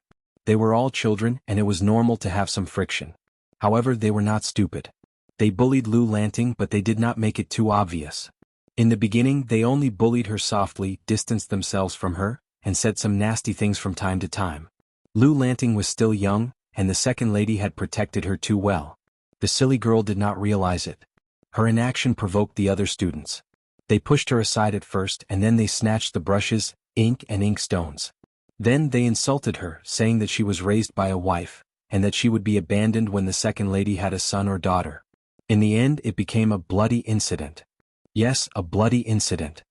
They were all children and it was normal to have some friction. However, they were not stupid. They bullied Lu Lanting, but they did not make it too obvious. In the beginning, they only bullied her softly, distanced themselves from her, and said some nasty things from time to time. Lu Lanting was still young, and the second lady had protected her too well. The silly girl did not realize it. Her inaction provoked the other students. They pushed her aside at first and then they snatched the brushes, ink and inkstones. Then they insulted her, saying that she was raised by a wife, and that she would be abandoned when the second lady had a son or daughter. In the end, it became a bloody incident. Yes, a bloody incident.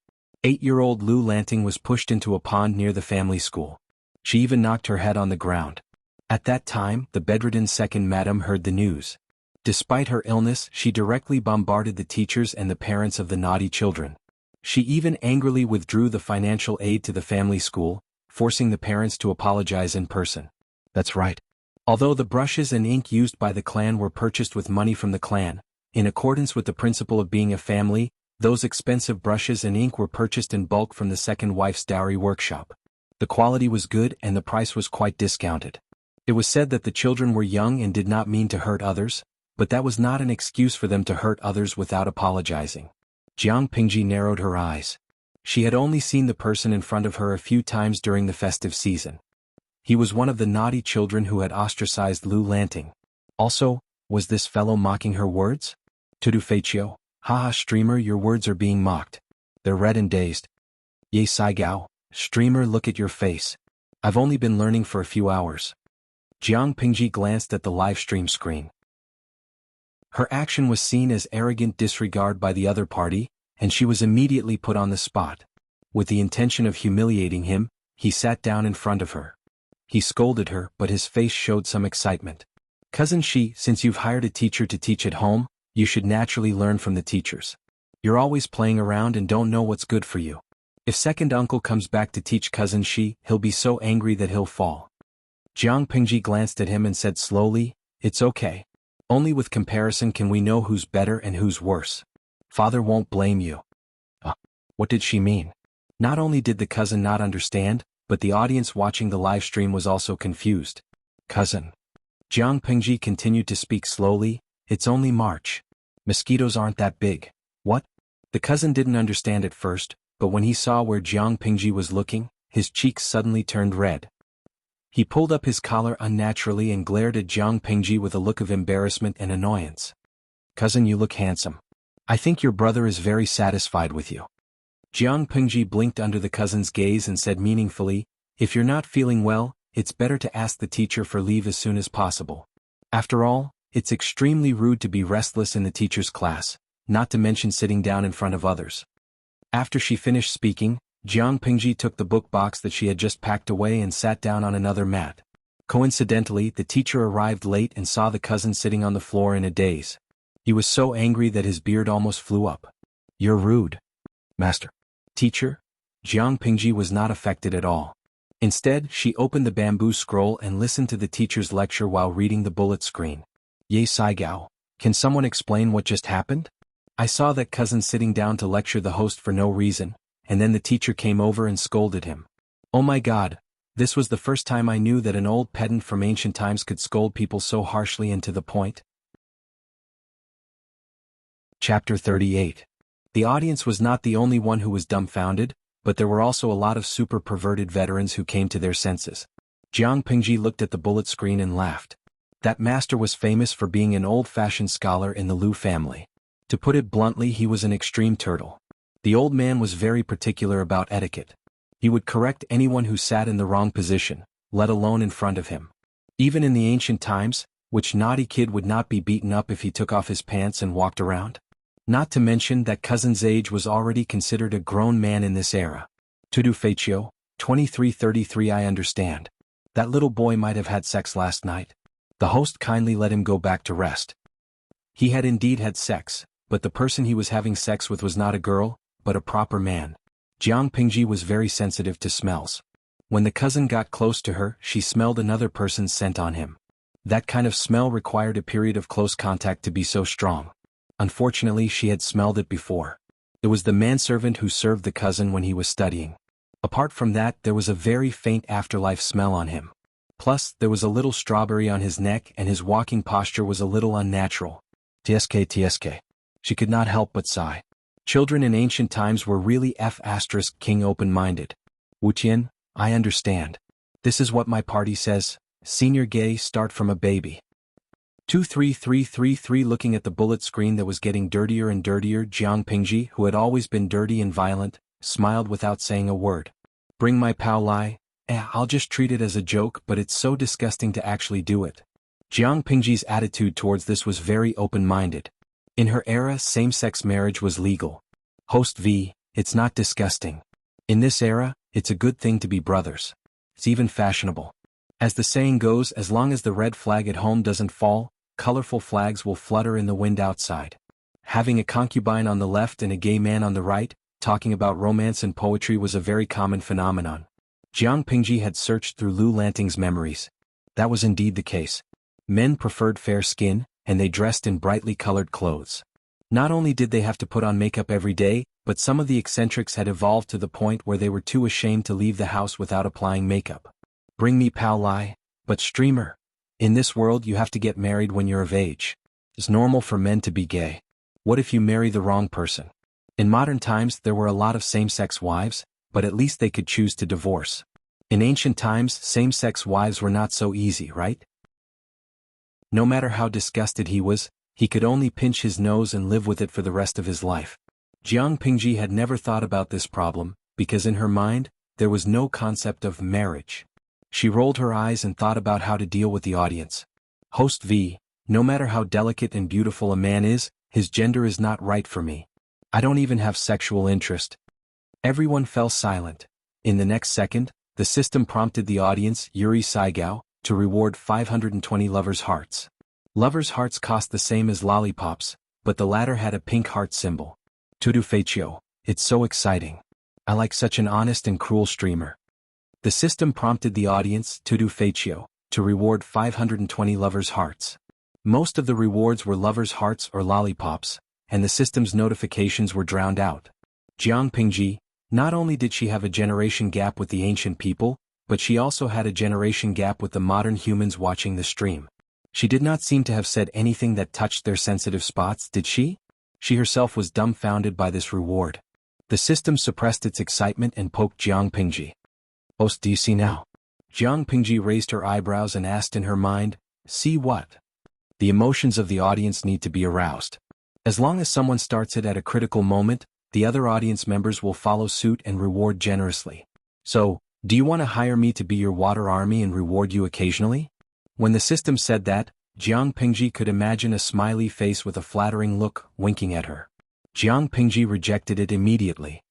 8-year-old Lu Lanting was pushed into a pond near the family school. She even knocked her head on the ground. At that time, the bedridden second madam heard the news. Despite her illness, she directly bombarded the teachers and the parents of the naughty children. She even angrily withdrew the financial aid to the family school, forcing the parents to apologize in person. That's right. Although the brushes and ink used by the clan were purchased with money from the clan, in accordance with the principle of being a family, those expensive brushes and ink were purchased in bulk from the second wife's dowry workshop. The quality was good and the price was quite discounted. It was said that the children were young and did not mean to hurt others, but that was not an excuse for them to hurt others without apologizing. Jiang Pingji narrowed her eyes. She had only seen the person in front of her a few times during the festive season. He was one of the naughty children who had ostracized Lu Lanting. Also, was this fellow mocking her words? Tudu Feichio, haha streamer, your words are being mocked. They're red and dazed. Ye Saigao, streamer, look at your face. I've only been learning for a few hours. Jiang Pingji glanced at the live stream screen. Her action was seen as arrogant disregard by the other party, and she was immediately put on the spot. With the intention of humiliating him, he sat down in front of her. He scolded her, but his face showed some excitement. Cousin Shi, since you've hired a teacher to teach at home, You should naturally learn from the teachers. You're always playing around and don't know what's good for you. If second uncle comes back to teach cousin Shi, he'll be so angry that he'll fall. Jiang Pingji glanced at him and said slowly, "It's okay. Only with comparison can we know who's better and who's worse. Father won't blame you." What did she mean? Not only did the cousin not understand, but the audience watching the live stream was also confused. "Cousin." Jiang Pingji continued to speak slowly, "It's only March. Mosquitoes aren't that big." What? The cousin didn't understand at first, but when he saw where Jiang Pingji was looking, his cheeks suddenly turned red. He pulled up his collar unnaturally and glared at Jiang Pingji with a look of embarrassment and annoyance. "Cousin, you look handsome. I think your brother is very satisfied with you." Jiang Pingji blinked under the cousin's gaze and said meaningfully, "If you're not feeling well, it's better to ask the teacher for leave as soon as possible. After all, it's extremely rude to be restless in the teacher's class, not to mention sitting down in front of others." After she finished speaking, Jiang Pingji took the book box that she had just packed away and sat down on another mat. Coincidentally, the teacher arrived late and saw the cousin sitting on the floor in a daze. He was so angry that his beard almost flew up. "You're rude, master." "Teacher?" Jiang Pingji was not affected at all. Instead, she opened the bamboo scroll and listened to the teacher's lecture while reading the bullet screen. "Ye Saigao, can someone explain what just happened? I saw that cousin sitting down to lecture the host for no reason, and then the teacher came over and scolded him. Oh my god, this was the first time I knew that an old pedant from ancient times could scold people so harshly and to the point." Chapter 38. The audience was not the only one who was dumbfounded, but there were also a lot of super perverted veterans who came to their senses. Jiang Pingji looked at the bullet screen and laughed. That master was famous for being an old-fashioned scholar in the Liu family. To put it bluntly, he was an extreme turtle. The old man was very particular about etiquette. He would correct anyone who sat in the wrong position, let alone in front of him. Even in the ancient times, which naughty kid would not be beaten up if he took off his pants and walked around? Not to mention that cousin's age was already considered a grown man in this era. Tudu Feichio, 2333. I understand. That little boy might have had sex last night. The host kindly let him go back to rest. He had indeed had sex, but the person he was having sex with was not a girl, but a proper man. Jiang Pingji was very sensitive to smells. When the cousin got close to her, she smelled another person's scent on him. That kind of smell required a period of close contact to be so strong. Unfortunately, she had smelled it before. It was the manservant who served the cousin when he was studying. Apart from that, there was a very faint afterlife smell on him. Plus, there was a little strawberry on his neck and his walking posture was a little unnatural. TSK. She could not help but sigh. Children in ancient times were really King open-minded. Wuxian, I understand. This is what my party says. Senior gay start from a baby. 23333. Looking at the bullet screen that was getting dirtier and dirtier, Jiang Pingji, who had always been dirty and violent, smiled without saying a word. Bring my Pao Lai. I'll just treat it as a joke, but it's so disgusting to actually do it. Jiang Pingji's attitude towards this was very open-minded. In her era, same-sex marriage was legal. Host V, it's not disgusting. In this era, it's a good thing to be brothers. It's even fashionable. As the saying goes, as long as the red flag at home doesn't fall, colorful flags will flutter in the wind outside. Having a concubine on the left and a gay man on the right, talking about romance and poetry was a very common phenomenon. Jiang Pingji had searched through Lu Lanting's memories. That was indeed the case. Men preferred fair skin, and they dressed in brightly colored clothes. Not only did they have to put on makeup every day, but some of the eccentrics had evolved to the point where they were too ashamed to leave the house without applying makeup. Bring me Pao Lai, but streamer. In this world you have to get married when you're of age. It's normal for men to be gay. What if you marry the wrong person? In modern times there were a lot of same-sex wives, but at least they could choose to divorce. In ancient times, same-sex wives were not so easy, right? No matter how disgusted he was, he could only pinch his nose and live with it for the rest of his life. Jiang Pingji had never thought about this problem, because in her mind, there was no concept of marriage. She rolled her eyes and thought about how to deal with the audience. Host V, no matter how delicate and beautiful a man is, his gender is not right for me. I don't even have sexual interest. Everyone fell silent. In the next second, the system prompted the audience, Yuri Saigao, to reward 520 lovers' hearts. Lovers' hearts cost the same as lollipops, but the latter had a pink heart symbol. Tudu Feichio, it's so exciting. I like such an honest and cruel streamer. The system prompted the audience, Tudu Feichio, to reward 520 lovers' hearts. Most of the rewards were lovers' hearts or lollipops, and the system's notifications were drowned out. Jiang Pingji, not only did she have a generation gap with the ancient people, but she also had a generation gap with the modern humans watching the stream. She did not seem to have said anything that touched their sensitive spots, did she? She herself was dumbfounded by this reward. The system suppressed its excitement and poked Jiang Pingji. "Oh, do you see now?" Jiang Pingji raised her eyebrows and asked in her mind, "See what?" The emotions of the audience need to be aroused. As long as someone starts it at a critical moment, the other audience members will follow suit and reward generously. So, do you want to hire me to be your water army and reward you occasionally? When the system said that, Jiang Pingji could imagine a smiley face with a flattering look winking at her. Jiang Pingji rejected it immediately.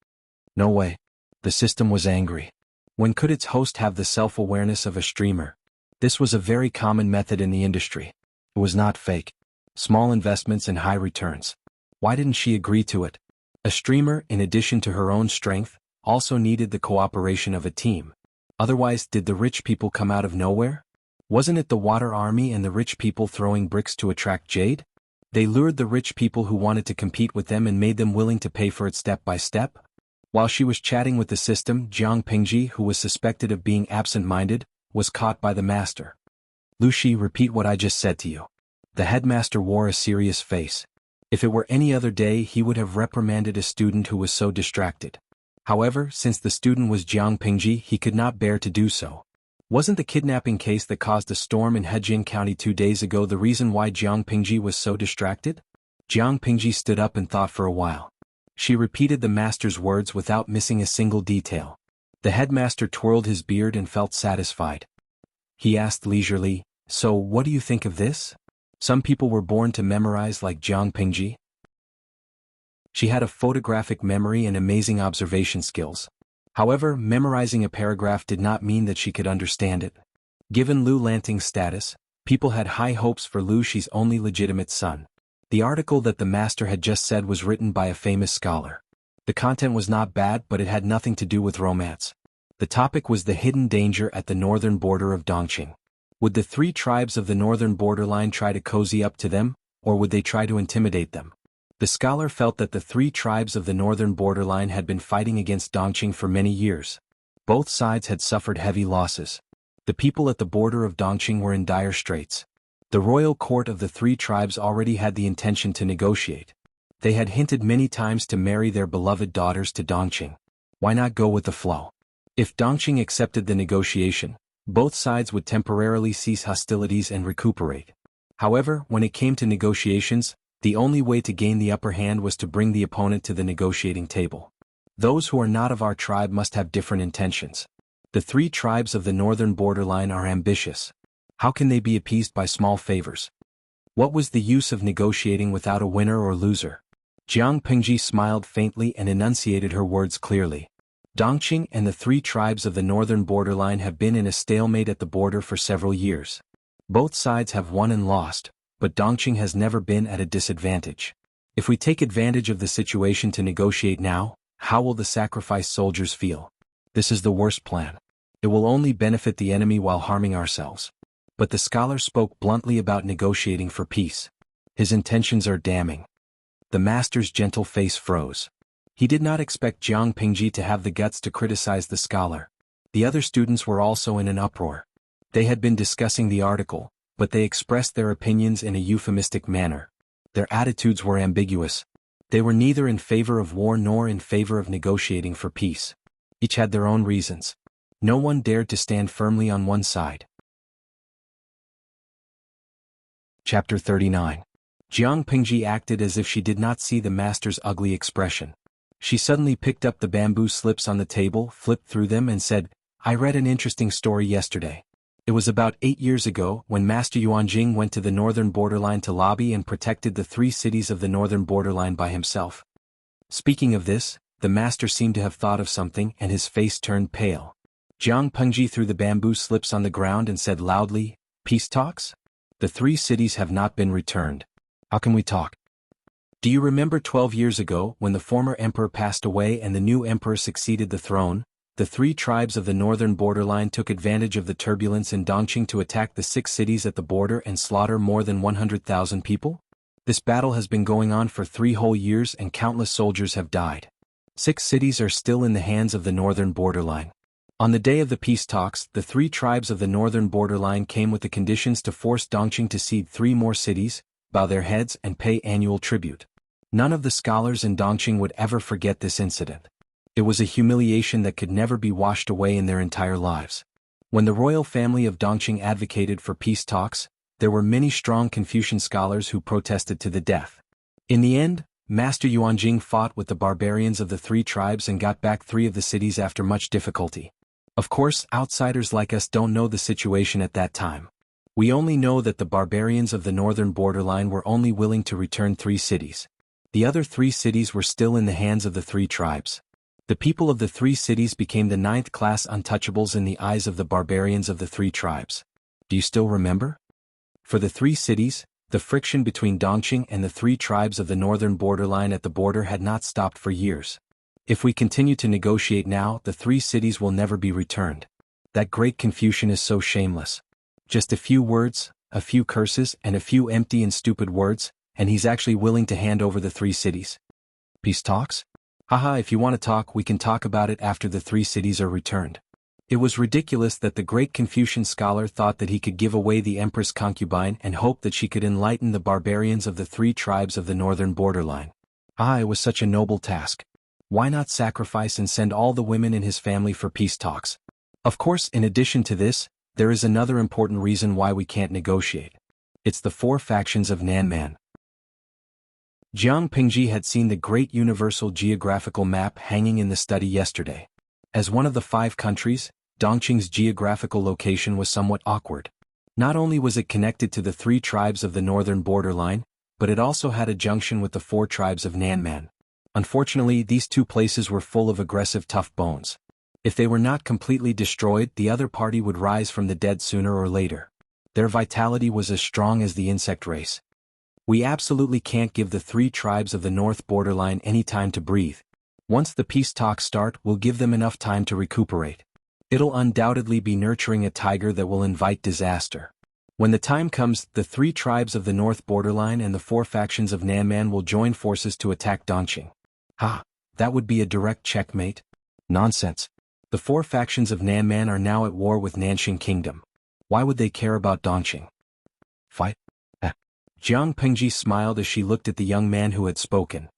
No way. The system was angry. When could its host have the self-awareness of a streamer? This was a very common method in the industry. It was not fake. Small investments and high returns. Why didn't she agree to it? A streamer, in addition to her own strength, also needed the cooperation of a team. Otherwise, did the rich people come out of nowhere? Wasn't it the water army and the rich people throwing bricks to attract jade? They lured the rich people who wanted to compete with them and made them willing to pay for it step by step? While she was chatting with the system, Jiang Pingji, who was suspected of being absent-minded, was caught by the master. "Lu Shi, repeat what I just said to you." The headmaster wore a serious face. If it were any other day, he would have reprimanded a student who was so distracted. However, since the student was Jiang Pingji, he could not bear to do so. Wasn't the kidnapping case that caused a storm in Hejing County 2 days ago the reason why Jiang Pingji was so distracted? Jiang Pingji stood up and thought for a while. She repeated the master's words without missing a single detail. The headmaster twirled his beard and felt satisfied. He asked leisurely, "So what do you think of this? Some people were born to memorize like Jiang Pingji." She had a photographic memory and amazing observation skills. However, memorizing a paragraph did not mean that she could understand it. Given Lu Lanting's status, people had high hopes for Lu Shi's only legitimate son. The article that the master had just said was written by a famous scholar. The content was not bad, but it had nothing to do with romance. The topic was the hidden danger at the northern border of Dongqing. Would the 3 tribes of the northern borderline try to cozy up to them, or would they try to intimidate them? The scholar felt that the 3 tribes of the northern borderline had been fighting against Dongqing for many years. Both sides had suffered heavy losses. The people at the border of Dongqing were in dire straits. The royal court of the 3 tribes already had the intention to negotiate. They had hinted many times to marry their beloved daughters to Dongqing. Why not go with the flow? If Dongqing accepted the negotiation, both sides would temporarily cease hostilities and recuperate. However, when it came to negotiations, the only way to gain the upper hand was to bring the opponent to the negotiating table. Those who are not of our tribe must have different intentions. The 3 tribes of the northern borderline are ambitious. How can they be appeased by small favors? What was the use of negotiating without a winner or loser? Jiang Pingji smiled faintly and enunciated her words clearly. Dongqing and the 3 tribes of the northern borderline have been in a stalemate at the border for several years. Both sides have won and lost, but Dongqing has never been at a disadvantage. If we take advantage of the situation to negotiate now, how will the sacrificed soldiers feel? This is the worst plan. It will only benefit the enemy while harming ourselves. But the scholar spoke bluntly about negotiating for peace. His intentions are damning. The master's gentle face froze. He did not expect Jiang Pingji to have the guts to criticize the scholar. The other students were also in an uproar. They had been discussing the article, but they expressed their opinions in a euphemistic manner. Their attitudes were ambiguous. They were neither in favor of war nor in favor of negotiating for peace. Each had their own reasons. No one dared to stand firmly on one side. Chapter 39. Jiang Pingji acted as if she did not see the master's ugly expression. She suddenly picked up the bamboo slips on the table, flipped through them and said, "I read an interesting story yesterday. It was about 8 years ago when Master Yuanjing went to the northern borderline to lobby and protected the 3 cities of the northern borderline by himself." Speaking of this, the master seemed to have thought of something and his face turned pale. Jiang Pingji threw the bamboo slips on the ground and said loudly, "Peace talks? The 3 cities have not been returned. How can we talk?" Do you remember 12 years ago when the former emperor passed away and the new emperor succeeded the throne? The three tribes of the northern borderline took advantage of the turbulence in Dongqing to attack the 6 cities at the border and slaughter more than 100,000 people? This battle has been going on for 3 whole years and countless soldiers have died. 6 cities are still in the hands of the northern borderline. On the day of the peace talks, the 3 tribes of the northern borderline came with the conditions to force Dongqing to cede 3 more cities, bow their heads and pay annual tribute. None of the scholars in Dongqing would ever forget this incident. It was a humiliation that could never be washed away in their entire lives. When the royal family of Dongqing advocated for peace talks, there were many strong Confucian scholars who protested to the death. In the end, Master Yuanjing fought with the barbarians of the 3 tribes and got back 3 of the cities after much difficulty. Of course, outsiders like us don't know the situation at that time. We only know that the barbarians of the northern borderline were only willing to return 3 cities. The other 3 cities were still in the hands of the 3 tribes. The people of the 3 cities became the 9th-class untouchables in the eyes of the barbarians of the 3 tribes. Do you still remember? For the 3 cities, the friction between Dongqing and the 3 tribes of the northern borderline at the border had not stopped for years. If we continue to negotiate now, the 3 cities will never be returned. That great Confucian is so shameless. Just a few words, a few curses, and a few empty and stupid words, and he's actually willing to hand over the 3 cities. Peace talks? Haha, if you want to talk, we can talk about it after the 3 cities are returned. It was ridiculous that the great Confucian scholar thought that he could give away the Empress concubine and hope that she could enlighten the barbarians of the 3 tribes of the northern borderline. It was such a noble task. Why not sacrifice and send all the women in his family for peace talks? Of course, in addition to this, there is another important reason why we can't negotiate. It's the 4 factions of Nanman. Jiang Pingji had seen the great universal geographical map hanging in the study yesterday. As one of the 5 countries, Dongqing's geographical location was somewhat awkward. Not only was it connected to the 3 tribes of the northern borderline, but it also had a junction with the 4 tribes of Nanman. Unfortunately, these 2 places were full of aggressive tough bones. If they were not completely destroyed, the other party would rise from the dead sooner or later. Their vitality was as strong as the insect race. We absolutely can't give the 3 tribes of the north borderline any time to breathe. Once the peace talks start, we'll give them enough time to recuperate. It'll undoubtedly be nurturing a tiger that will invite disaster. When the time comes, the 3 tribes of the north borderline and the 4 factions of Nanman will join forces to attack Dongqing. That would be a direct checkmate? Nonsense. The 4 factions of Nanman are now at war with Nanxing Kingdom. Why would they care about Dongqing? Fight? Jiang Pingji smiled as she looked at the young man who had spoken.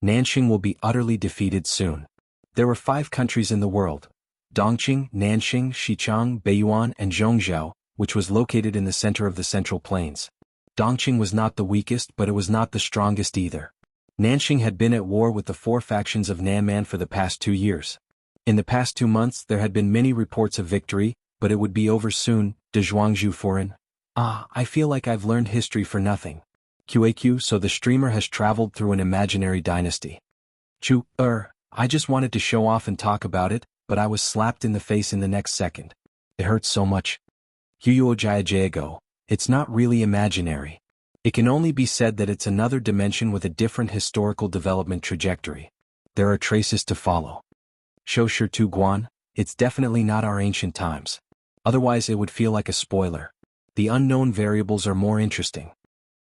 Nanxing will be utterly defeated soon. There were 5 countries in the world: Dongqing, Nanxing, Xichang, Beiyuan, and Zhongzhou, which was located in the center of the Central Plains. Dongqing was not the weakest, but it was not the strongest either. Nanxing had been at war with the 4 factions of Nanman for the past 2 years. In the past 2 months there had been many reports of victory, but it would be over soon. De Zhuangzhu foreign. I feel like I've learned history for nothing. QAQ, so the streamer has traveled through an imaginary dynasty. I just wanted to show off and talk about it, but I was slapped in the face in the next second. It hurts so much. Huyuojiajago, it's not really imaginary. It can only be said that it's another dimension with a different historical development trajectory. There are traces to follow. Shoushi Tu Guan, it's definitely not our ancient times. Otherwise it would feel like a spoiler. The unknown variables are more interesting.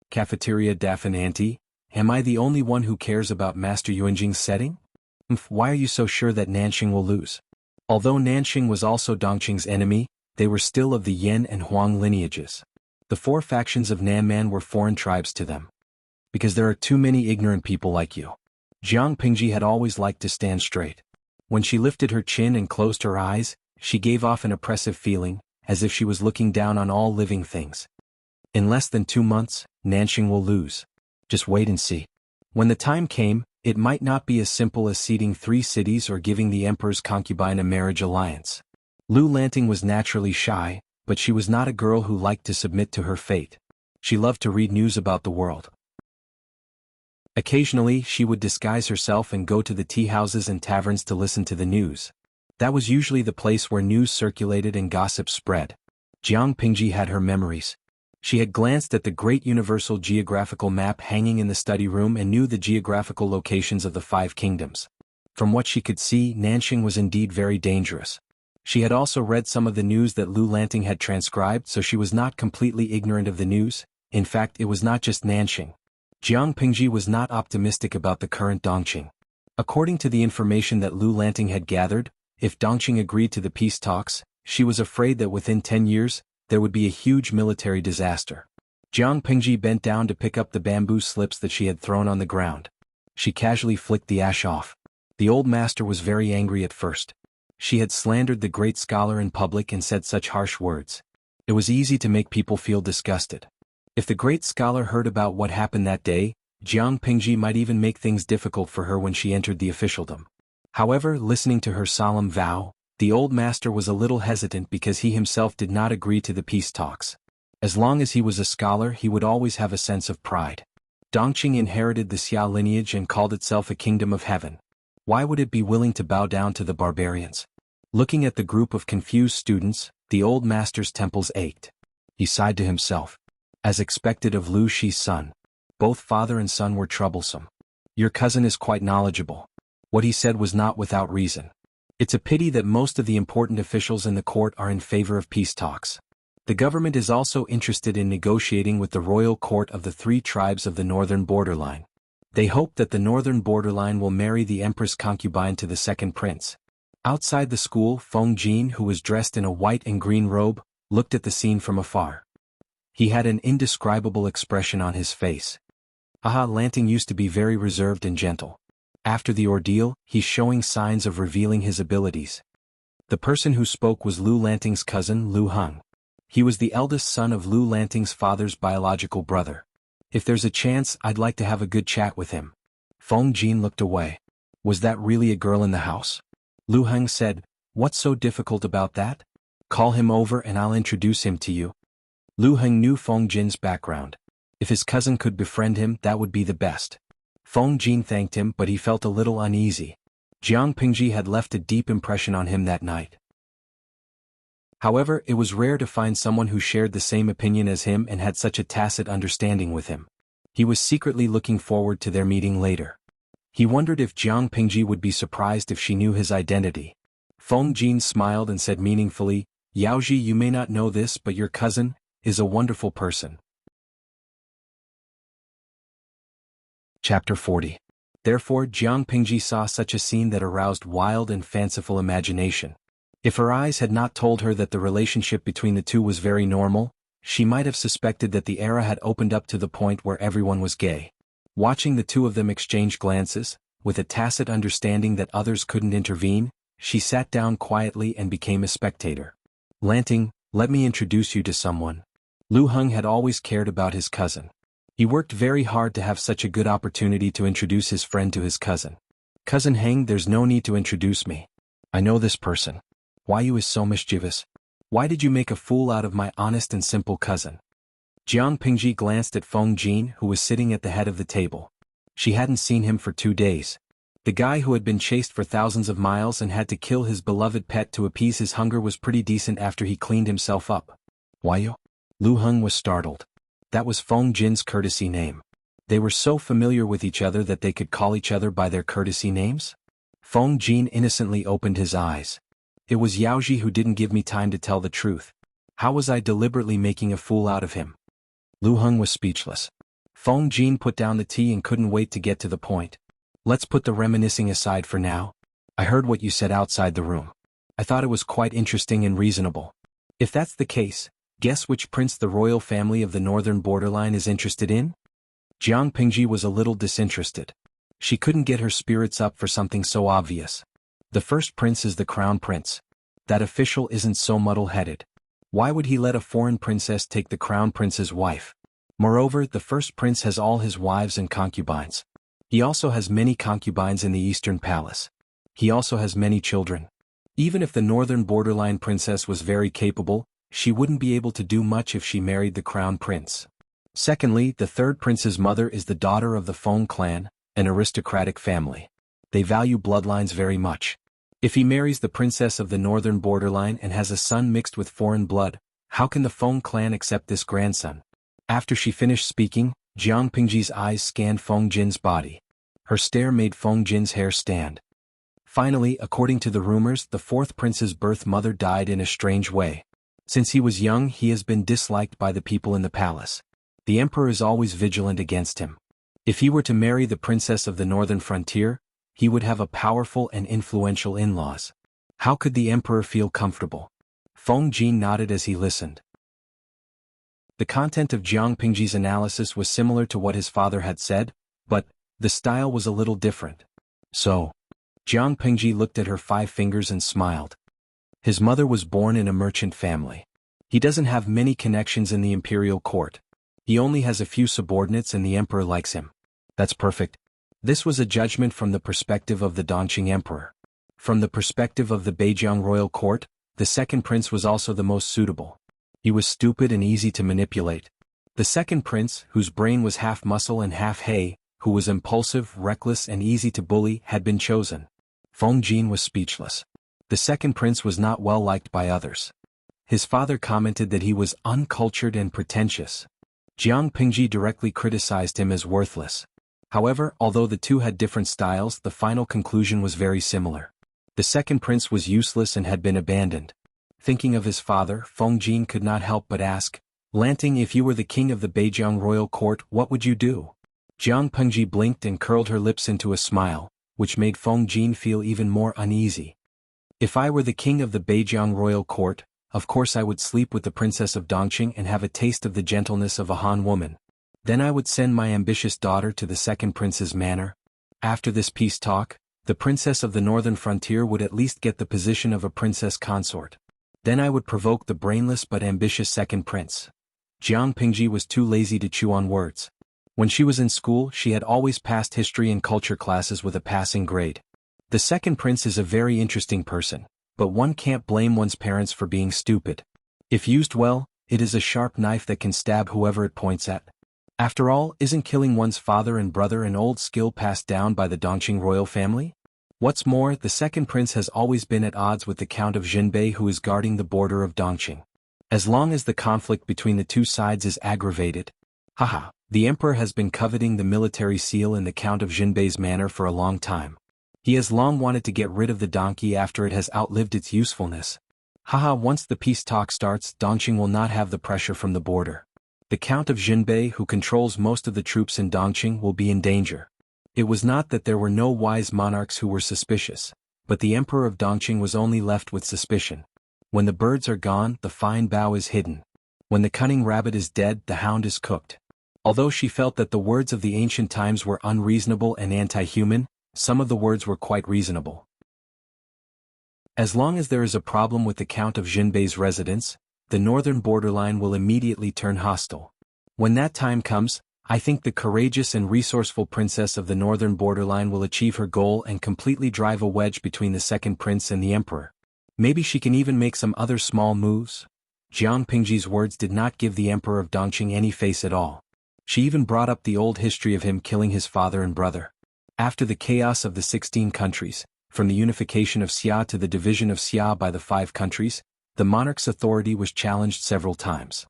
Cafeteria Dafinanti, am I the only one who cares about Master Yuanjing's setting? Why are you so sure that Nanxing will lose? Although Nanxing was also Dongqing's enemy, they were still of the Yan and Huang lineages. The 4 factions of Nanman were foreign tribes to them. Because there are too many ignorant people like you. Jiang Pingji had always liked to stand straight. When she lifted her chin and closed her eyes, she gave off an oppressive feeling, as if she was looking down on all living things. In less than 2 months, Nanxing will lose. Just wait and see. When the time came, it might not be as simple as ceding 3 cities or giving the emperor's concubine a marriage alliance. Lu Lanting was naturally shy, but she was not a girl who liked to submit to her fate. She loved to read news about the world. Occasionally, she would disguise herself and go to the tea houses and taverns to listen to the news. That was usually the place where news circulated and gossip spread. Jiang Pingji had her memories. She had glanced at the great universal geographical map hanging in the study room and knew the geographical locations of the 5 kingdoms. From what she could see, Nanxing was indeed very dangerous. She had also read some of the news that Lu Lanting had transcribed, so she was not completely ignorant of the news. In fact, it was not just Nanxing. Jiang Pingji was not optimistic about the current Dongqing. According to the information that Lu Lanting had gathered, if Dongqing agreed to the peace talks, she was afraid that within 10 years, there would be a huge military disaster. Jiang Pingji bent down to pick up the bamboo slips that she had thrown on the ground. She casually flicked the ash off. The old master was very angry at first. She had slandered the great scholar in public and said such harsh words. It was easy to make people feel disgusted. If the great scholar heard about what happened that day, Jiang Pingji might even make things difficult for her when she entered the officialdom. However, listening to her solemn vow, the old master was a little hesitant because he himself did not agree to the peace talks. As long as he was a scholar, he would always have a sense of pride. Dongqing inherited the Xia lineage and called itself a kingdom of heaven. Why would it be willing to bow down to the barbarians? Looking at the group of confused students, the old master's temples ached. He sighed to himself. As expected of Lu Shi's son, both father and son were troublesome. Your cousin is quite knowledgeable. What he said was not without reason. It's a pity that most of the important officials in the court are in favor of peace talks. The government is also interested in negotiating with the royal court of the 3 tribes of the northern borderline. They hope that the northern borderline will marry the Empress concubine to the second prince. Outside the school, Feng Jin, who was dressed in a white and green robe, looked at the scene from afar. He had an indescribable expression on his face. Lanting used to be very reserved and gentle. After the ordeal, he's showing signs of revealing his abilities. The person who spoke was Lu Lanting's cousin, Lu Heng. He was the eldest son of Lu Lanting's father's biological brother. If there's a chance, I'd like to have a good chat with him. Feng Jin looked away. Was that really a girl in the house? Lu Heng said, what's so difficult about that? Call him over and I'll introduce him to you. Lu Heng knew Feng Jin's background. If his cousin could befriend him, that would be the best. Feng Jin thanked him, but he felt a little uneasy. Jiang Pingji had left a deep impression on him that night. However, it was rare to find someone who shared the same opinion as him and had such a tacit understanding with him. He was secretly looking forward to their meeting later. He wondered if Jiang Pingji would be surprised if she knew his identity. Feng Jin smiled and said meaningfully, Yaoji, you may not know this, but your cousin is a wonderful person. Chapter 40. Therefore, Jiang Pingji saw such a scene that aroused wild and fanciful imagination. If her eyes had not told her that the relationship between the two was very normal, she might have suspected that the era had opened up to the point where everyone was gay. Watching the two of them exchange glances, with a tacit understanding that others couldn't intervene, she sat down quietly and became a spectator. Lanting, let me introduce you to someone. Lu Heng had always cared about his cousin. He worked very hard to have such a good opportunity to introduce his friend to his cousin. Cousin Heng, there's no need to introduce me. I know this person. Why you is so mischievous? Why did you make a fool out of my honest and simple cousin? Jiang Pingji glanced at Feng Jin, who was sitting at the head of the table. She hadn't seen him for 2 days. The guy who had been chased for thousands of miles and had to kill his beloved pet to appease his hunger was pretty decent after he cleaned himself up. Why you? Lu Heng was startled. That was Feng Jin's courtesy name. They were so familiar with each other that they could call each other by their courtesy names? Feng Jin innocently opened his eyes. It was Yaoji who didn't give me time to tell the truth. How was I deliberately making a fool out of him? Lu Heng was speechless. Feng Jin put down the tea and couldn't wait to get to the point. Let's put the reminiscing aside for now. I heard what you said outside the room. I thought it was quite interesting and reasonable. If that's the case, guess which prince the royal family of the northern borderline is interested in? Jiang Pingji was a little disinterested. She couldn't get her spirits up for something so obvious. The first prince is the crown prince. That official isn't so muddle-headed. Why would he let a foreign princess take the crown prince's wife? Moreover, the first prince has all his wives and concubines. He also has many concubines in the eastern palace. He also has many children. Even if the northern borderline princess was very capable, she wouldn't be able to do much if she married the crown prince. Secondly, the third prince's mother is the daughter of the Feng clan, an aristocratic family. They value bloodlines very much. If he marries the princess of the northern borderline and has a son mixed with foreign blood, how can the Feng clan accept this grandson? After she finished speaking, Jiang Pingji's eyes scanned Feng Jin's body. Her stare made Feng Jin's hair stand. Finally, according to the rumors, the fourth prince's birth mother died in a strange way. Since he was young, he has been disliked by the people in the palace. The emperor is always vigilant against him. If he were to marry the princess of the northern frontier, he would have a powerful and influential in-laws. How could the emperor feel comfortable? Feng Jin nodded as he listened. The content of Jiang Pingji's analysis was similar to what his father had said, but the style was a little different. So, Jiang Pingji looked at her 5 fingers and smiled. His mother was born in a merchant family. He doesn't have many connections in the imperial court. He only has a few subordinates and the emperor likes him. That's perfect. This was a judgment from the perspective of the Dongqing emperor. From the perspective of the Beijiang royal court, the second prince was also the most suitable. He was stupid and easy to manipulate. The second prince, whose brain was half muscle and half hay, who was impulsive, reckless and easy to bully, had been chosen. Feng Jin was speechless. The second prince was not well liked by others. His father commented that he was uncultured and pretentious. Jiang Pingji directly criticized him as worthless. However, although the two had different styles, the final conclusion was very similar. The second prince was useless and had been abandoned. Thinking of his father, Feng Jin could not help but ask, "Lanting, if you were the king of the Beijiang royal court, what would you do?" Jiang Pingji blinked and curled her lips into a smile, which made Feng Jin feel even more uneasy. "If I were the king of the Beijiang royal court, of course I would sleep with the princess of Dongqing and have a taste of the gentleness of a Han woman. Then I would send my ambitious daughter to the second prince's manor. After this peace talk, the princess of the northern frontier would at least get the position of a princess consort. Then I would provoke the brainless but ambitious second prince." Jiang Pingji was too lazy to chew on words. When she was in school, she had always passed history and culture classes with a passing grade. The second prince is a very interesting person, but one can't blame one's parents for being stupid. If used well, it is a sharp knife that can stab whoever it points at. After all, isn't killing one's father and brother an old skill passed down by the Dongqing royal family? What's more, the second prince has always been at odds with the Count of Jinbei, who is guarding the border of Dongqing. As long as the conflict between the two sides is aggravated. Haha, the emperor has been coveting the military seal in the Count of Jinbei's manor for a long time. He has long wanted to get rid of the donkey after it has outlived its usefulness. Haha, once the peace talk starts, Dongqing will not have the pressure from the border. The Count of Jinbei, who controls most of the troops in Dongqing, will be in danger. It was not that there were no wise monarchs who were suspicious, but the emperor of Dongqing was only left with suspicion. When the birds are gone, the fine bough is hidden. When the cunning rabbit is dead, the hound is cooked. Although she felt that the words of the ancient times were unreasonable and anti-human, some of the words were quite reasonable. As long as there is a problem with the Count of Jinbei's residence, the northern borderline will immediately turn hostile. When that time comes, I think the courageous and resourceful princess of the northern borderline will achieve her goal and completely drive a wedge between the second prince and the emperor. Maybe she can even make some other small moves. Jiang Pingji's words did not give the emperor of Dongqing any face at all. She even brought up the old history of him killing his father and brother. After the chaos of the 16 countries, from the unification of Xia to the division of Xia by the 5 countries, the monarch's authority was challenged several times.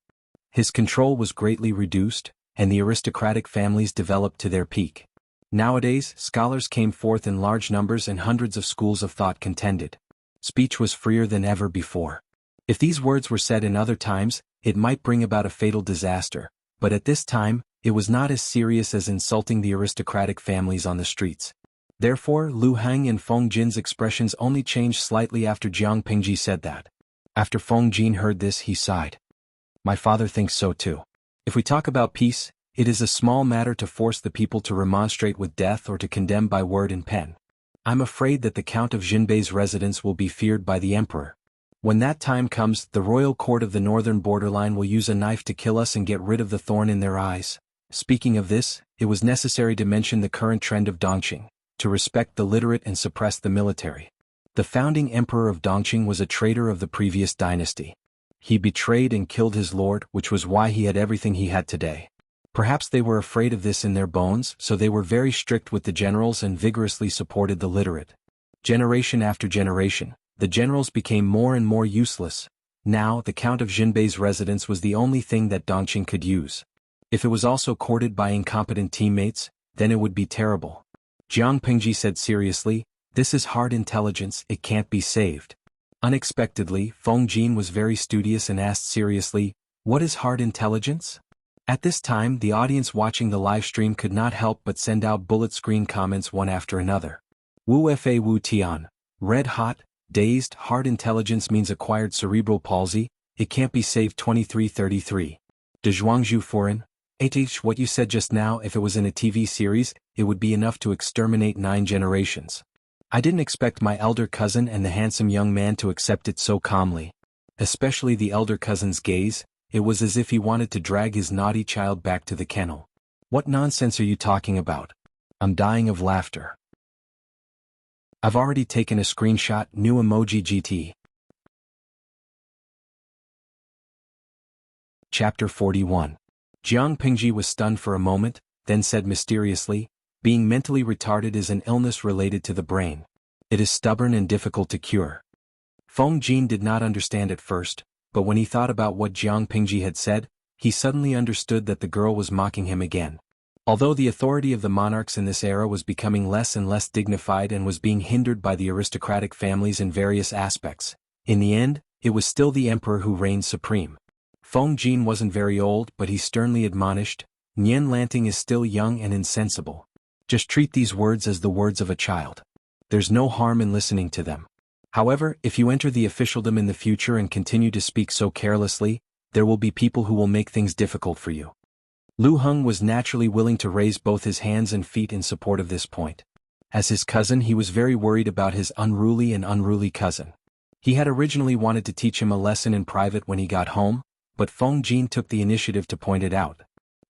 His control was greatly reduced, and the aristocratic families developed to their peak. Nowadays, scholars came forth in large numbers and hundreds of schools of thought contended. Speech was freer than ever before. If these words were said in other times, it might bring about a fatal disaster, but at this time, it was not as serious as insulting the aristocratic families on the streets. Therefore, Lu Hang and Feng Jin's expressions only changed slightly after Jiang Pingji said that. After Feng Jin heard this, he sighed. "My father thinks so too. If we talk about peace, it is a small matter to force the people to remonstrate with death or to condemn by word and pen. I'm afraid that the Count of Jinbei's residence will be feared by the emperor. When that time comes, the royal court of the northern borderline will use a knife to kill us and get rid of the thorn in their eyes." Speaking of this, it was necessary to mention the current trend of Dongqing, to respect the literate and suppress the military. The founding emperor of Dongqing was a traitor of the previous dynasty. He betrayed and killed his lord, which was why he had everything he had today. Perhaps they were afraid of this in their bones, so they were very strict with the generals and vigorously supported the literate. Generation after generation, the generals became more and more useless. Now, the Count of Jinbei's residence was the only thing that Dongqing could use. If it was also courted by incompetent teammates, then it would be terrible. Jiang Pingji said seriously, "This is hard intelligence, it can't be saved." Unexpectedly, Feng Jin was very studious and asked seriously, "What is hard intelligence?" At this time, the audience watching the live stream could not help but send out bullet screen comments one after another. Wu Fa Wu Tian. Red hot, dazed, hard intelligence means acquired cerebral palsy, it can't be saved 2333. De Zhuangzhu Foreign. What you said just now, if it was in a TV series, it would be enough to exterminate 9 generations. I didn't expect my elder cousin and the handsome young man to accept it so calmly. Especially the elder cousin's gaze, it was as if he wanted to drag his naughty child back to the kennel. What nonsense are you talking about? I'm dying of laughter. I've already taken a screenshot, new emoji GT. Chapter 41. Jiang Pingji was stunned for a moment, then said mysteriously, "Being mentally retarded is an illness related to the brain. It is stubborn and difficult to cure." Feng Jin did not understand at first, but when he thought about what Jiang Pingji had said, he suddenly understood that the girl was mocking him again. Although the authority of the monarchs in this era was becoming less and less dignified and was being hindered by the aristocratic families in various aspects, in the end, it was still the emperor who reigned supreme. Feng Jin wasn't very old, but he sternly admonished, "Nian Lanting is still young and insensible. Just treat these words as the words of a child. There's no harm in listening to them. However, if you enter the officialdom in the future and continue to speak so carelessly, there will be people who will make things difficult for you." Lu Heng was naturally willing to raise both his hands and feet in support of this point. As his cousin, he was very worried about his unruly cousin. He had originally wanted to teach him a lesson in private when he got home, but Feng Jin took the initiative to point it out.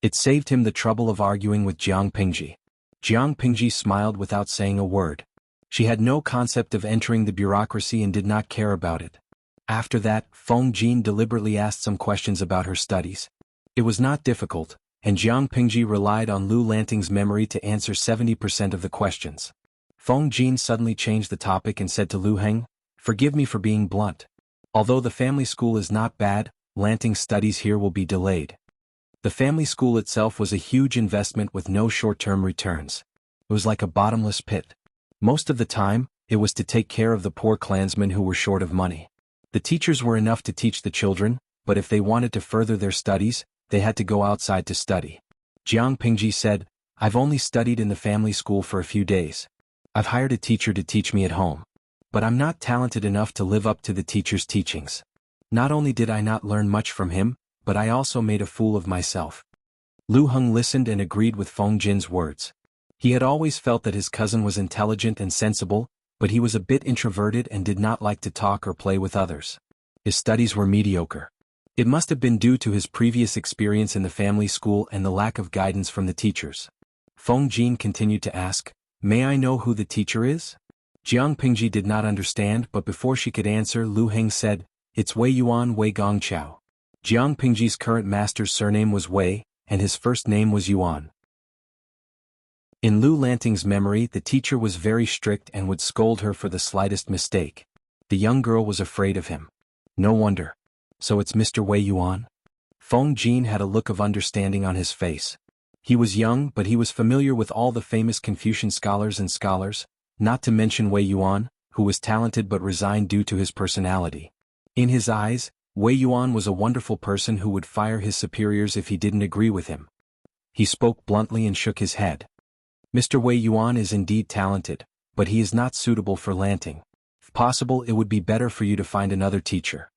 It saved him the trouble of arguing with Jiang Pingji. Jiang Pingji smiled without saying a word. She had no concept of entering the bureaucracy and did not care about it. After that, Feng Jin deliberately asked some questions about her studies. It was not difficult, and Jiang Pingji relied on Lu Lanting's memory to answer 70% of the questions. Feng Jin suddenly changed the topic and said to Lu Heng, "Forgive me for being blunt. Although the family school is not bad, Lanting's studies here will be delayed." The family school itself was a huge investment with no short-term returns. It was like a bottomless pit. Most of the time, it was to take care of the poor clansmen who were short of money. The teachers were enough to teach the children, but if they wanted to further their studies, they had to go outside to study. Jiang Pingji said, "I've only studied in the family school for a few days. I've hired a teacher to teach me at home. But I'm not talented enough to live up to the teacher's teachings. Not only did I not learn much from him, but I also made a fool of myself." Lu Heng listened and agreed with Feng Jin's words. He had always felt that his cousin was intelligent and sensible, but he was a bit introverted and did not like to talk or play with others. His studies were mediocre. It must have been due to his previous experience in the family school and the lack of guidance from the teachers. Feng Jin continued to ask, "May I know who the teacher is?" Jiang Pingji did not understand, but before she could answer, Lu Heng said, "It's Wei Yuan Wei Gongqiao." Jiang Pingji's current master's surname was Wei, and his first name was Yuan. In Lu Lanting's memory, the teacher was very strict and would scold her for the slightest mistake. The young girl was afraid of him. No wonder. So it's Mr. Wei Yuan? Feng Jin had a look of understanding on his face. He was young, but he was familiar with all the famous Confucian scholars, not to mention Wei Yuan, who was talented but resigned due to his personality. In his eyes, Wei Yuan was a wonderful person who would fire his superiors if he didn't agree with him. He spoke bluntly and shook his head. "Mr. Wei Yuan is indeed talented, but he is not suitable for Lanting. If possible, it would be better for you to find another teacher."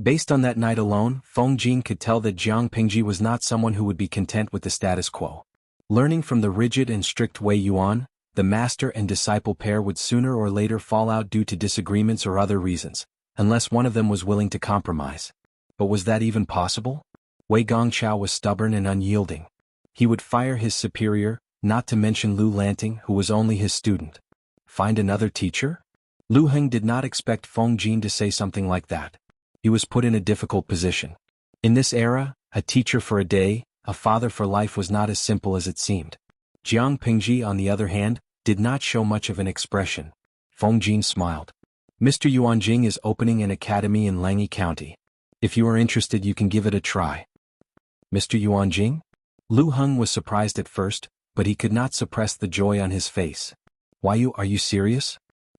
Based on that night alone, Feng Jin could tell that Jiang Pingji was not someone who would be content with the status quo. Learning from the rigid and strict Wei Yuan, the master and disciple pair would sooner or later fall out due to disagreements or other reasons, unless one of them was willing to compromise. But was that even possible? Wei Gongqiao was stubborn and unyielding. He would fire his superior, not to mention Lu Lanting, who was only his student. Find another teacher? Lu Heng did not expect Feng Jin to say something like that. He was put in a difficult position. In this era, a teacher for a day, a father for life was not as simple as it seemed. Jiang Pingji, on the other hand, did not show much of an expression. Feng Jin smiled. "Mr. Yuanjing is opening an academy in Langyi County. If you are interested, you can give it a try." "Mr. Yuanjing?" Lu Heng was surprised at first, but he could not suppress the joy on his face. Are you serious?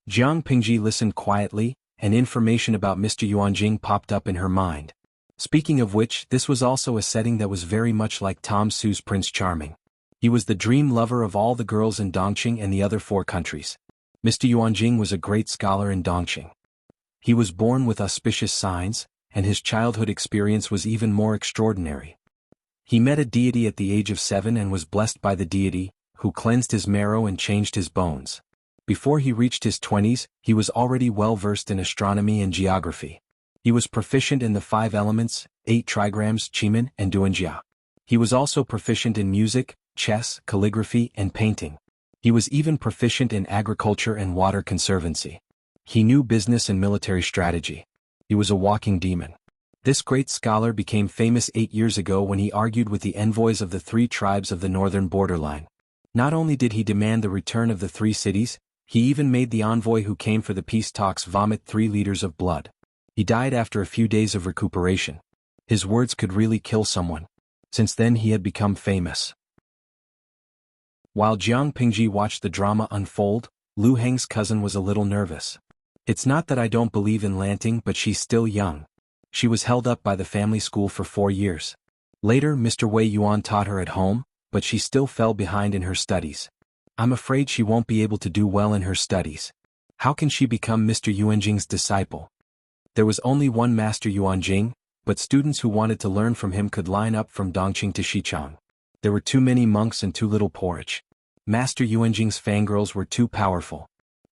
Jiang Pingji listened quietly, and information about Mr. Yuanjing popped up in her mind. Speaking of which, this was also a setting that was very much like Tom Su's Prince Charming. He was the dream lover of all the girls in Dongqing and the other 4 countries. Mr. Yuanjing was a great scholar in Dongqing. He was born with auspicious signs, and his childhood experience was even more extraordinary. He met a deity at the age of 7 and was blessed by the deity, who cleansed his marrow and changed his bones. Before he reached his 20s, he was already well versed in astronomy and geography. He was proficient in the 5 elements, 8 trigrams, Qimen, and Duanjia. He was also proficient in music, chess, calligraphy, and painting. He was even proficient in agriculture and water conservancy. He knew business and military strategy. He was a walking demon. This great scholar became famous 8 years ago when he argued with the envoys of the 3 tribes of the northern borderline. Not only did he demand the return of the 3 cities, he even made the envoy who came for the peace talks vomit 3 liters of blood. He died after a few days of recuperation. His words could really kill someone. Since then he had become famous. While Jiang Pingji watched the drama unfold, Lu Heng's cousin was a little nervous. It's not that I don't believe in Lanting, but she's still young. She was held up by the family school for 4 years. Later Mr. Wei Yuan taught her at home, but she still fell behind in her studies. I'm afraid she won't be able to do well in her studies. How can she become Mr. Yuanjing's disciple? There was only one Master Yuanjing, but students who wanted to learn from him could line up from Dongqing to Xichang. There were too many monks and too little porridge. Master Yuanjing's fangirls were too powerful.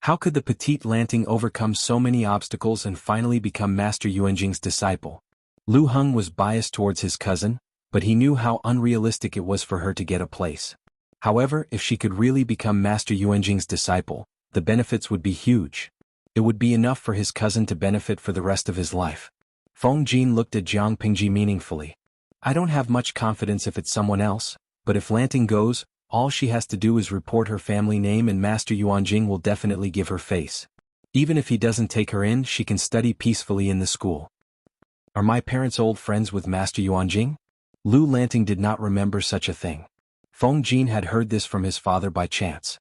How could the petite Lanting overcome so many obstacles and finally become Master Yuanjing's disciple? Lu Heng was biased towards his cousin, but he knew how unrealistic it was for her to get a place. However, if she could really become Master Yuanjing's disciple, the benefits would be huge. It would be enough for his cousin to benefit for the rest of his life. Feng Jin looked at Jiang Pingji meaningfully. I don't have much confidence if it's someone else, but if Lanting goes, all she has to do is report her family name and Master Yuanjing will definitely give her face. Even if he doesn't take her in, she can study peacefully in the school. Are my parents old friends with Master Yuanjing? Lu Lanting did not remember such a thing. Feng Jin had heard this from his father by chance.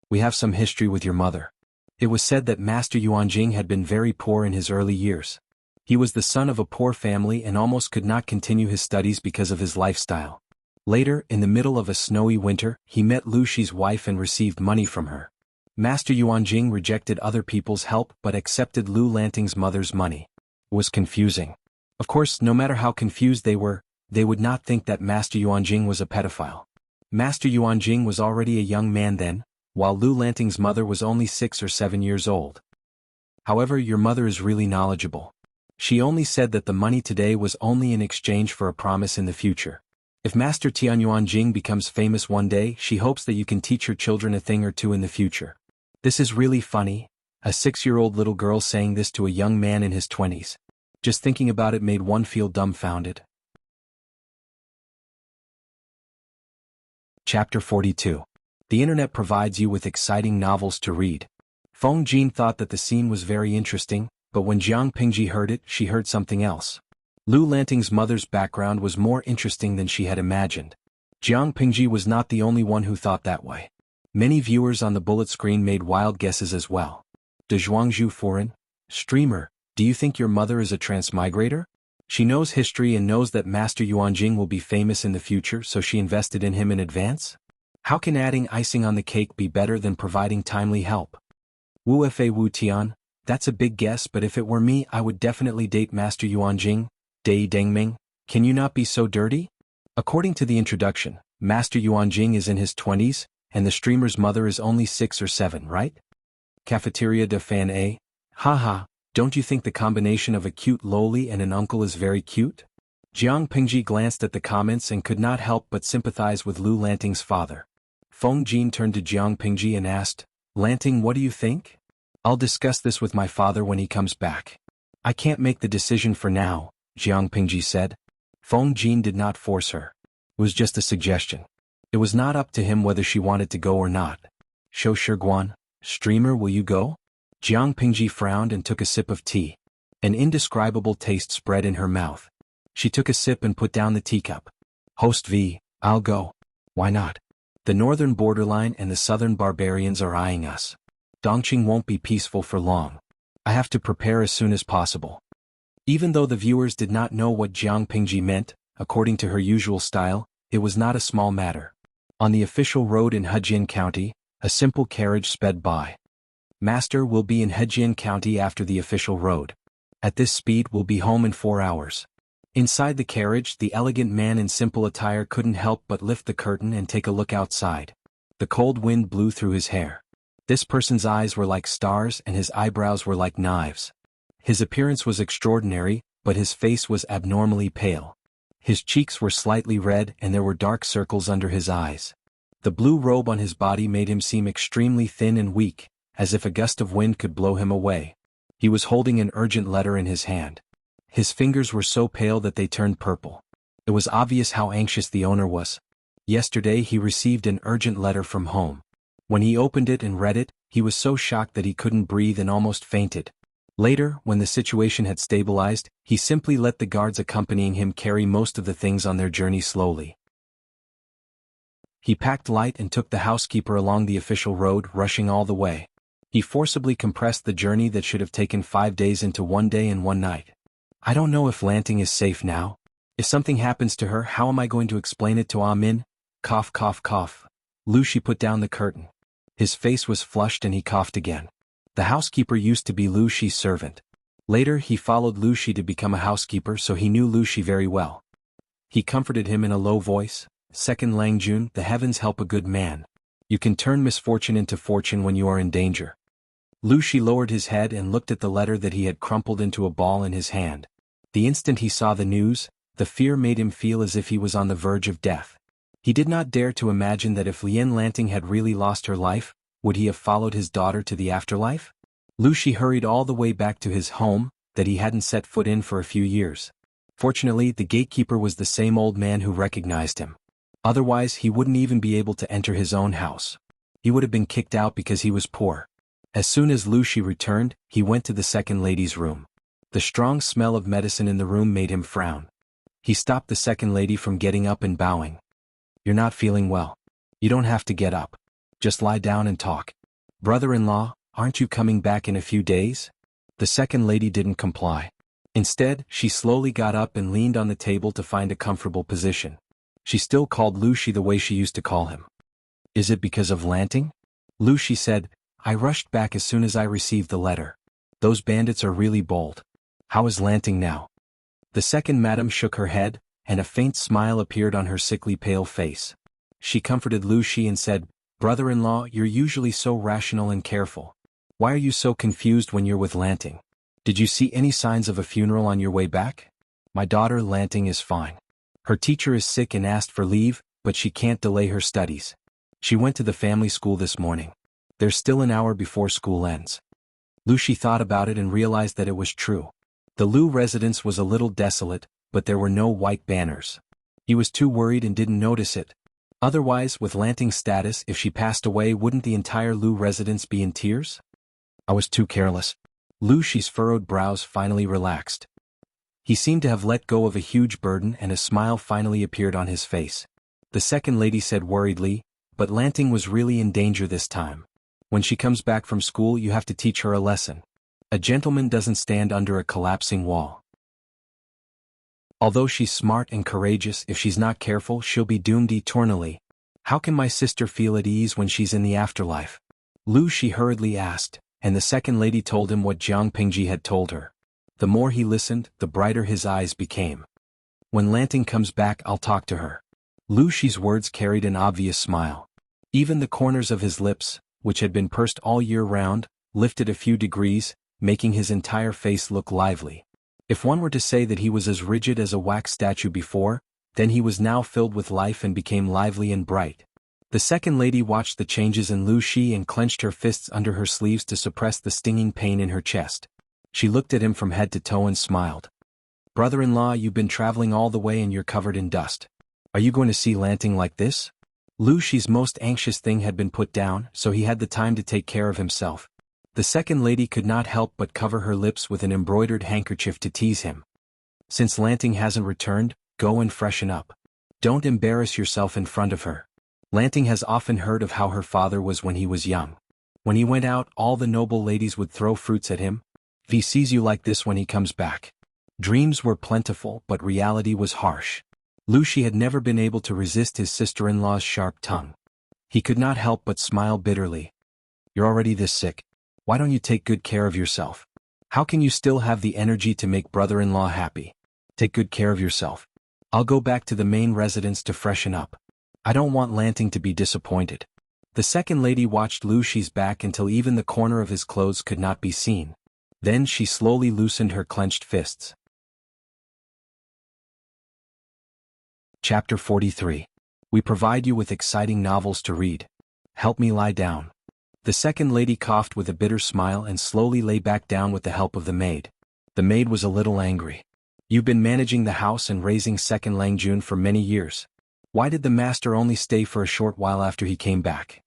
We have some history with your mother. It was said that Master Yuanjing had been very poor in his early years. He was the son of a poor family and almost could not continue his studies because of his lifestyle. Later, in the middle of a snowy winter, he met Lu Shi's wife and received money from her. Master Yuanjing rejected other people's help but accepted Lu Lanting's mother's money. It was confusing. Of course, no matter how confused they were, they would not think that Master Yuanjing was a pedophile. Master Yuanjing was already a young man then, while Lu Lanting's mother was only 6 or 7 years old. However, your mother is really knowledgeable. She only said that the money today was only in exchange for a promise in the future. If Master Tian Yuanjing becomes famous one day, she hopes that you can teach her children a thing or two in the future. This is really funny, a 6-year-old little girl saying this to a young man in his 20s. Just thinking about it made one feel dumbfounded. Chapter 42. The internet provides you with exciting novels to read. Feng Jin thought that the scene was very interesting, but when Jiang Pingji heard it, she heard something else. Lu Lanting's mother's background was more interesting than she had imagined. Jiang Pingji was not the only one who thought that way. Many viewers on the bullet screen made wild guesses as well. De Zhuangzhu foreign streamer, do you think your mother is a transmigrator? She knows history and knows that Master Yuanjing will be famous in the future, so she invested in him in advance? How can adding icing on the cake be better than providing timely help? Wu Fei Wu Tian, that's a big guess, but if it were me I would definitely date Master Yuanjing. Dai Dengming, can you not be so dirty? According to the introduction, Master Yuanjing is in his 20s, and the streamer's mother is only 6 or 7, right? Cafeteria de Fan A. Haha, don't you think the combination of a cute loli and an uncle is very cute? Jiang Pingji glanced at the comments and could not help but sympathize with Lu Lanting's father. Feng Jin turned to Jiang Pingji and asked, Lanting, what do you think? I'll discuss this with my father when he comes back. I can't make the decision for now, Jiang Pingji said. Feng Jin did not force her. It was just a suggestion. It was not up to him whether she wanted to go or not. Shou Shiguan, streamer, will you go? Jiang Pingji frowned and took a sip of tea. An indescribable taste spread in her mouth. She took a sip and put down the teacup. Host V, I'll go. Why not? The northern borderline and the southern barbarians are eyeing us. Dongqing won't be peaceful for long. I have to prepare as soon as possible. Even though the viewers did not know what Jiang Pingji meant, according to her usual style, it was not a small matter. On the official road in Hejian County, a simple carriage sped by. Master will be in Hejian County after the official road. At this speed we'll be home in 4 hours. Inside the carriage, the elegant man in simple attire couldn't help but lift the curtain and take a look outside. The cold wind blew through his hair. This person's eyes were like stars and his eyebrows were like knives. His appearance was extraordinary, but his face was abnormally pale. His cheeks were slightly red and there were dark circles under his eyes. The blue robe on his body made him seem extremely thin and weak, as if a gust of wind could blow him away. He was holding an urgent letter in his hand. His fingers were so pale that they turned purple. It was obvious how anxious the owner was. Yesterday he received an urgent letter from home. When he opened it and read it, he was so shocked that he couldn't breathe and almost fainted. Later, when the situation had stabilized, he simply let the guards accompanying him carry most of the things on their journey slowly. He packed light and took the housekeeper along the official road, rushing all the way. He forcibly compressed the journey that should have taken 5 days into 1 day and 1 night. I don't know if Lanting is safe now. If something happens to her, how am I going to explain it to Ah Min? Cough, cough, cough. Lu Shi put down the curtain. His face was flushed and he coughed again. The housekeeper used to be Lu Shi's servant. Later he followed Lu Shi to become a housekeeper, so he knew Lu Shi very well. He comforted him in a low voice. Second Lang Jun, the heavens help a good man. You can turn misfortune into fortune when you are in danger. Lu Shi lowered his head and looked at the letter that he had crumpled into a ball in his hand. The instant he saw the news, the fear made him feel as if he was on the verge of death. He did not dare to imagine that if Lien Lanting had really lost her life, would he have followed his daughter to the afterlife? Lu Shi hurried all the way back to his home, that he hadn't set foot in for a few years. Fortunately, the gatekeeper was the same old man who recognized him. Otherwise, he wouldn't even be able to enter his own house. He would have been kicked out because he was poor. As soon as Lu Shi returned, he went to the second lady's room. The strong smell of medicine in the room made him frown. He stopped the second lady from getting up and bowing. You're not feeling well. You don't have to get up. Just lie down and talk. Brother-in-law, aren't you coming back in a few days? The second lady didn't comply. Instead, she slowly got up and leaned on the table to find a comfortable position. She still called Lu Shi the way she used to call him. Is it because of Lanting? Lu Shi said, I rushed back as soon as I received the letter. Those bandits are really bold. How is Lanting now? The second madam shook her head, and a faint smile appeared on her sickly pale face. She comforted Lu Shi and said, Brother-in-law, you're usually so rational and careful. Why are you so confused when you're with Lanting? Did you see any signs of a funeral on your way back? My daughter Lanting is fine. Her teacher is sick and asked for leave, but she can't delay her studies. She went to the family school this morning. There's still an hour before school ends. Lu Shi thought about it and realized that it was true. The Lu residence was a little desolate, but there were no white banners. He was too worried and didn't notice it. Otherwise, with Lanting's status, if she passed away, wouldn't the entire Lu residence be in tears? I was too careless. Lu Shi's furrowed brows finally relaxed. He seemed to have let go of a huge burden and a smile finally appeared on his face. The second lady said worriedly, but Lanting was really in danger this time. When she comes back from school, you have to teach her a lesson. A gentleman doesn't stand under a collapsing wall. Although she's smart and courageous, if she's not careful, she'll be doomed eternally. How can my sister feel at ease when she's in the afterlife? Lu Shi hurriedly asked, and the second lady told him what Jiang Pingji had told her. The more he listened, the brighter his eyes became. When Lanting comes back, I'll talk to her. Lu Shi's words carried an obvious smile. Even the corners of his lips, which had been pursed all year round, lifted a few degrees, making his entire face look lively. If one were to say that he was as rigid as a wax statue before, then he was now filled with life and became lively and bright. The second lady watched the changes in Lu Shi and clenched her fists under her sleeves to suppress the stinging pain in her chest. She looked at him from head to toe and smiled. Brother-in-law, you've been traveling all the way and you're covered in dust. Are you going to see Lanting like this? Lu Shi's most anxious thing had been put down, so he had the time to take care of himself. The second lady could not help but cover her lips with an embroidered handkerchief to tease him. Since Lanting hasn't returned, go and freshen up. Don't embarrass yourself in front of her. Lanting has often heard of how her father was when he was young. When he went out, all the noble ladies would throw fruits at him. He sees you like this when he comes back. Dreams were plentiful, but reality was harsh. Lucy had never been able to resist his sister-in-law's sharp tongue. He could not help but smile bitterly. You're already this sick. Why don't you take good care of yourself? How can you still have the energy to make brother-in-law happy? Take good care of yourself. I'll go back to the main residence to freshen up. I don't want Lanting to be disappointed. The second lady watched Lucy's back until even the corner of his clothes could not be seen. Then she slowly loosened her clenched fists. Chapter 43. We provide you with exciting novels to read. Help me lie down. The second lady coughed with a bitter smile and slowly lay back down with the help of the maid. The maid was a little angry. You've been managing the house and raising second Langjun for many years. Why did the master only stay for a short while after he came back?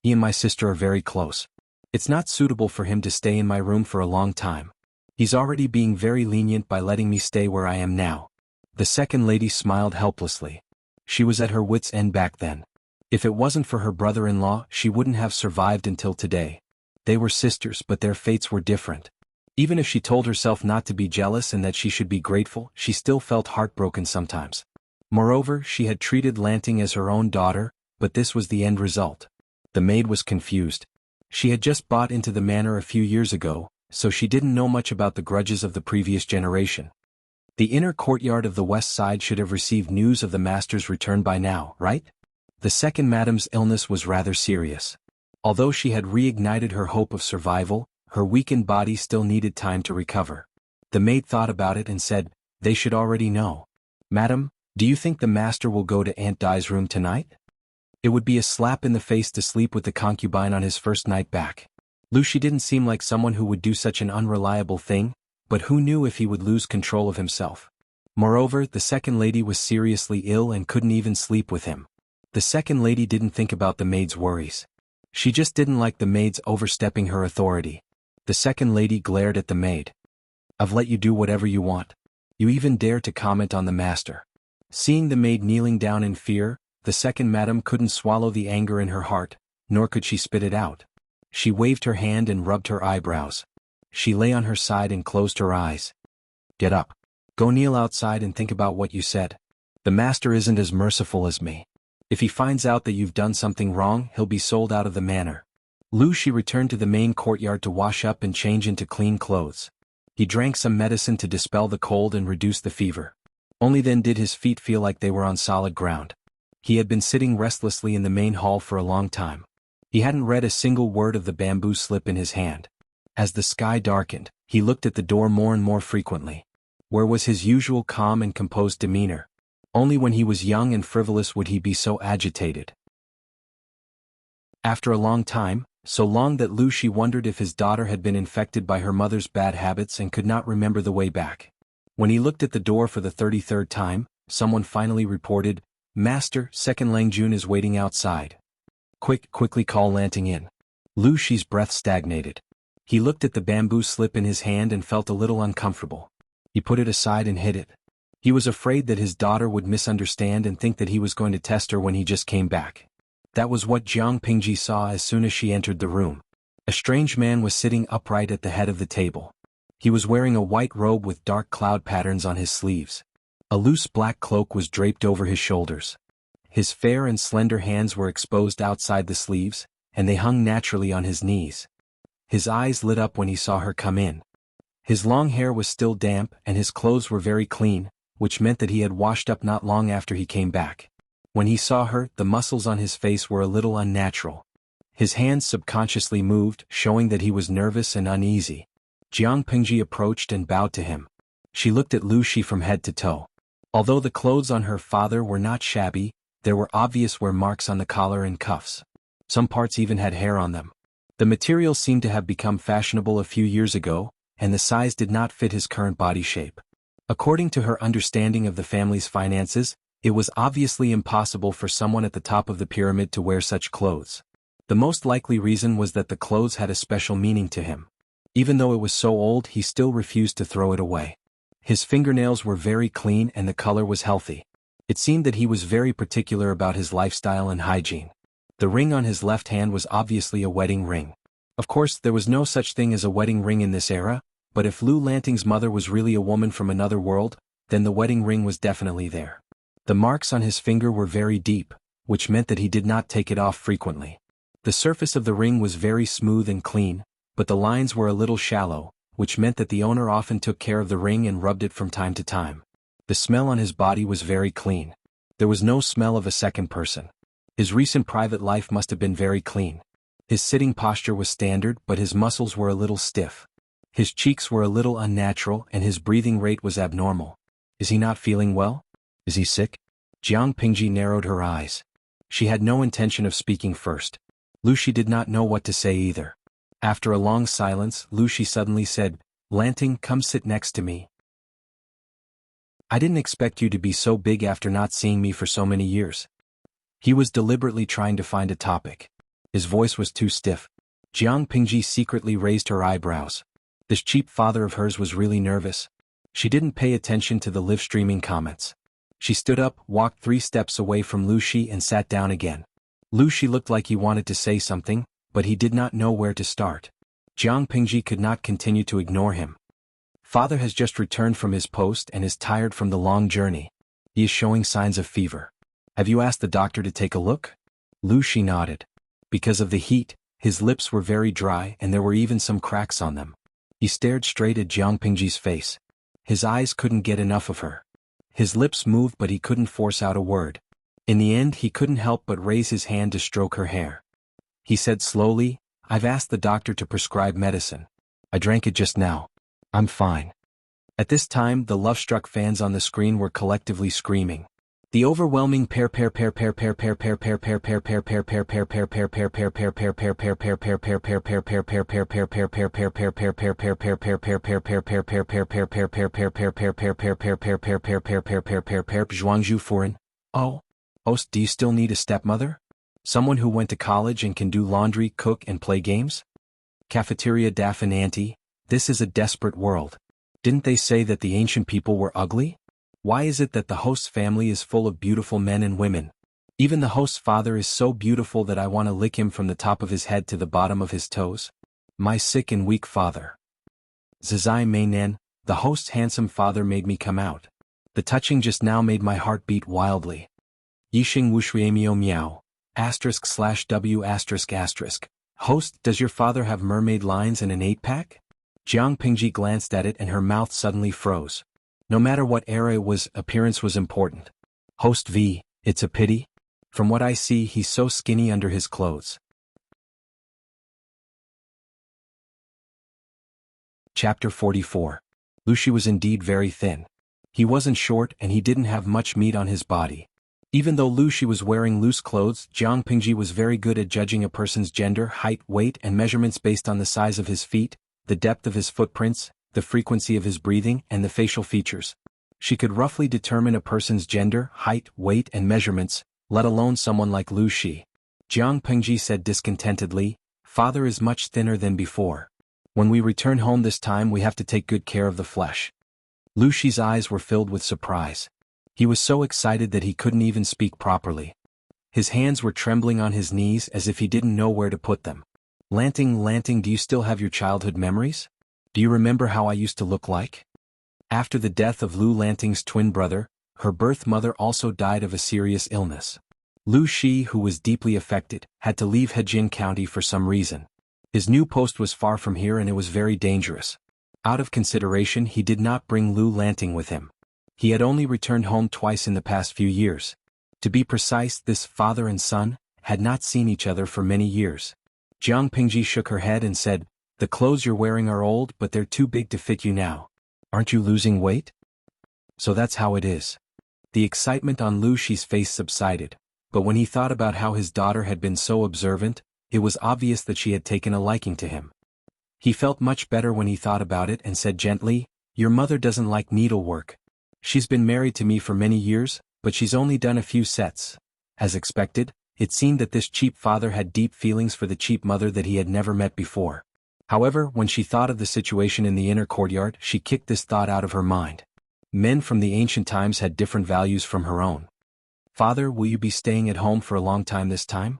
He and my sister are very close. It's not suitable for him to stay in my room for a long time. He's already being very lenient by letting me stay where I am now. The second lady smiled helplessly. She was at her wits' end back then. If it wasn't for her brother-in-law, she wouldn't have survived until today. They were sisters, but their fates were different. Even if she told herself not to be jealous and that she should be grateful, she still felt heartbroken sometimes. Moreover, she had treated Lanting as her own daughter, but this was the end result. The maid was confused. She had just bought into the manor a few years ago, so she didn't know much about the grudges of the previous generation. The inner courtyard of the west side should have received news of the master's return by now, right? The second madam's illness was rather serious. Although she had reignited her hope of survival, her weakened body still needed time to recover. The maid thought about it and said, they should already know. Madam, do you think the master will go to Aunt Di's room tonight? It would be a slap in the face to sleep with the concubine on his first night back. Lucy didn't seem like someone who would do such an unreliable thing, but who knew if he would lose control of himself. Moreover, the second lady was seriously ill and couldn't even sleep with him. The second lady didn't think about the maid's worries. She just didn't like the maid's overstepping her authority. The second lady glared at the maid. I've let you do whatever you want. You even dare to comment on the master. Seeing the maid kneeling down in fear, the second madam couldn't swallow the anger in her heart, nor could she spit it out. She waved her hand and rubbed her eyebrows. She lay on her side and closed her eyes. Get up. Go kneel outside and think about what you said. The master isn't as merciful as me. If he finds out that you've done something wrong, he'll be sold out of the manor. Lucy returned to the main courtyard to wash up and change into clean clothes. He drank some medicine to dispel the cold and reduce the fever. Only then did his feet feel like they were on solid ground. He had been sitting restlessly in the main hall for a long time. He hadn't read a single word of the bamboo slip in his hand. As the sky darkened, he looked at the door more and more frequently. Where was his usual calm and composed demeanor? Only when he was young and frivolous would he be so agitated. After a long time, so long that Lucy wondered if his daughter had been infected by her mother's bad habits and could not remember the way back. When he looked at the door for the 33rd time, someone finally reported, Master, second Langjun is waiting outside. Quickly call Lanting in. Lucy's breath stagnated. He looked at the bamboo slip in his hand and felt a little uncomfortable. He put it aside and hid it. He was afraid that his daughter would misunderstand and think that he was going to test her when he just came back. That was what Jiang Pingji saw as soon as she entered the room. A strange man was sitting upright at the head of the table. He was wearing a white robe with dark cloud patterns on his sleeves. A loose black cloak was draped over his shoulders. His fair and slender hands were exposed outside the sleeves, and they hung naturally on his knees. His eyes lit up when he saw her come in. His long hair was still damp and his clothes were very clean, which meant that he had washed up not long after he came back. When he saw her, the muscles on his face were a little unnatural. His hands subconsciously moved, showing that he was nervous and uneasy. Jiang Pingji approached and bowed to him. She looked at Lucy from head to toe. Although the clothes on her father were not shabby, there were obvious wear marks on the collar and cuffs. Some parts even had hair on them. The material seemed to have become fashionable a few years ago, and the size did not fit his current body shape. According to her understanding of the family's finances, it was obviously impossible for someone at the top of the pyramid to wear such clothes. The most likely reason was that the clothes had a special meaning to him. Even though it was so old, he still refused to throw it away. His fingernails were very clean and the color was healthy. It seemed that he was very particular about his lifestyle and hygiene. The ring on his left hand was obviously a wedding ring. Of course, there was no such thing as a wedding ring in this era, but if Lu Lanting's mother was really a woman from another world, then the wedding ring was definitely there. The marks on his finger were very deep, which meant that he did not take it off frequently. The surface of the ring was very smooth and clean, but the lines were a little shallow, which meant that the owner often took care of the ring and rubbed it from time to time. The smell on his body was very clean. There was no smell of a second person. His recent private life must have been very clean. His sitting posture was standard, but his muscles were a little stiff. His cheeks were a little unnatural and his breathing rate was abnormal. Is he not feeling well? Is he sick? Jiang Pingji narrowed her eyes. She had no intention of speaking first. Lu Shi did not know what to say either. After a long silence, Lu Shi suddenly said, "Lanting, come sit next to me. I didn't expect you to be so big after not seeing me for so many years." He was deliberately trying to find a topic. His voice was too stiff. Jiang Pingji secretly raised her eyebrows. This cheap father of hers was really nervous. She didn't pay attention to the live-streaming comments. She stood up, walked 3 steps away from Lu Shi and sat down again. Lu Shi looked like he wanted to say something, but he did not know where to start. Jiang Pingji could not continue to ignore him. Father has just returned from his post and is tired from the long journey. He is showing signs of fever. Have you asked the doctor to take a look? Lu Shi nodded. Because of the heat, his lips were very dry and there were even some cracks on them. He stared straight at Jiang Pingji's face. His eyes couldn't get enough of her. His lips moved but he couldn't force out a word. In the end he couldn't help but raise his hand to stroke her hair. He said slowly, "I've asked the doctor to prescribe medicine. I drank it just now. I'm fine." At this time the love-struck fans on the screen were collectively screaming. The overwhelming Zhuangzhu foreign. Oh, Ost, do you still need a stepmother? Someone who went to college and can do laundry, cook and play games? Cafeteria Daffin Auntie, this is a desperate world. Didn't they say that the ancient people were ugly? Why is it that the host's family is full of beautiful men and women? Even the host's father is so beautiful that I want to lick him from the top of his head to the bottom of his toes. My sick and weak father. Zizai Meinan, the host's handsome father made me come out. The touching just now made my heart beat wildly. Yixing Wushuemio Miao. */w***. Host, does your father have mermaid lines and an 8-pack? Jiang Pingji glanced at it and her mouth suddenly froze. No matter what era it was, appearance was important. Host V, it's a pity. From what I see, he's so skinny under his clothes. Chapter 44. Lu Shi was indeed very thin. He wasn't short and he didn't have much meat on his body. Even though Lu Shi was wearing loose clothes, Jiang Pingji was very good at judging a person's gender, height, weight, and measurements based on the size of his feet, the depth of his footprints, the frequency of his breathing, and the facial features. She could roughly determine a person's gender, height, weight, and measurements, let alone someone like Lu Shi. Jiang Pingji said discontentedly, "Father is much thinner than before. When we return home this time we have to take good care of the flesh." Lu Shi's eyes were filled with surprise. He was so excited that he couldn't even speak properly. His hands were trembling on his knees as if he didn't know where to put them. Lanting, do you still have your childhood memories? Do you remember how I used to look like?" After the death of Lu Lanting's twin brother, her birth mother also died of a serious illness. Lu Shi, who was deeply affected, had to leave Hejin County for some reason. His new post was far from here and it was very dangerous. Out of consideration he did not bring Lu Lanting with him. He had only returned home twice in the past few years. To be precise, this father and son had not seen each other for many years. Jiang Pingji shook her head and said, "The clothes you're wearing are old but they're too big to fit you now. Aren't you losing weight?" So that's how it is. The excitement on Lu Shi's face subsided, but when he thought about how his daughter had been so observant, it was obvious that she had taken a liking to him. He felt much better when he thought about it and said gently, "Your mother doesn't like needlework. She's been married to me for many years, but she's only done a few sets." As expected, it seemed that this cheap father had deep feelings for the cheap mother that he had never met before. However, when she thought of the situation in the inner courtyard, she kicked this thought out of her mind. Men from the ancient times had different values from her own. "Father, will you be staying at home for a long time this time?"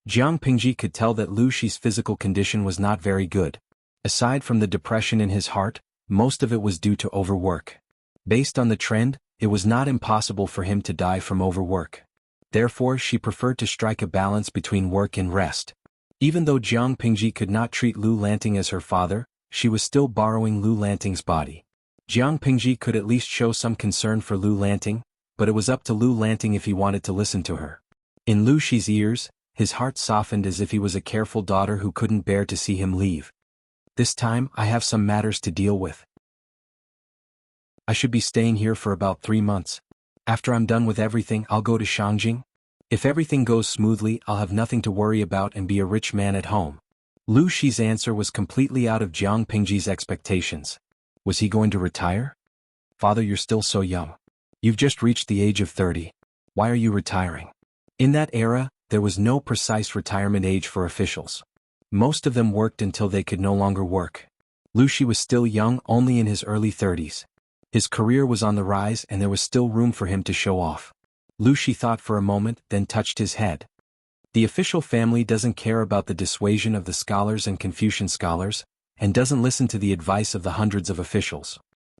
Jiang Pingji could tell that Lu Shi's physical condition was not very good. Aside from the depression in his heart, most of it was due to overwork. Based on the trend, it was not impossible for him to die from overwork. Therefore, she preferred to strike a balance between work and rest. Even though Jiang Pingji could not treat Lu Lanting as her father, she was still borrowing Lu Lanting's body. Jiang Pingji could at least show some concern for Lu Lanting, but it was up to Lu Lanting if he wanted to listen to her. In Lu Shi's ears, his heart softened as if he was a careful daughter who couldn't bear to see him leave. "This time, I have some matters to deal with. I should be staying here for about 3 months. After I'm done with everything, I'll go to Shangjing. If everything goes smoothly, I'll have nothing to worry about and be a rich man at home." Lu Shi's answer was completely out of Jiang Pingji's expectations. Was he going to retire? "Father, you're still so young. You've just reached the age of 30. Why are you retiring?" In that era, there was no precise retirement age for officials. Most of them worked until they could no longer work. Lu Shi was still young, only in his early 30s. His career was on the rise and there was still room for him to show off. Lu Shi thought for a moment, then touched his head. The official family doesn't care about the dissuasion of the scholars and Confucian scholars, and doesn't listen to the advice of the hundreds of officials.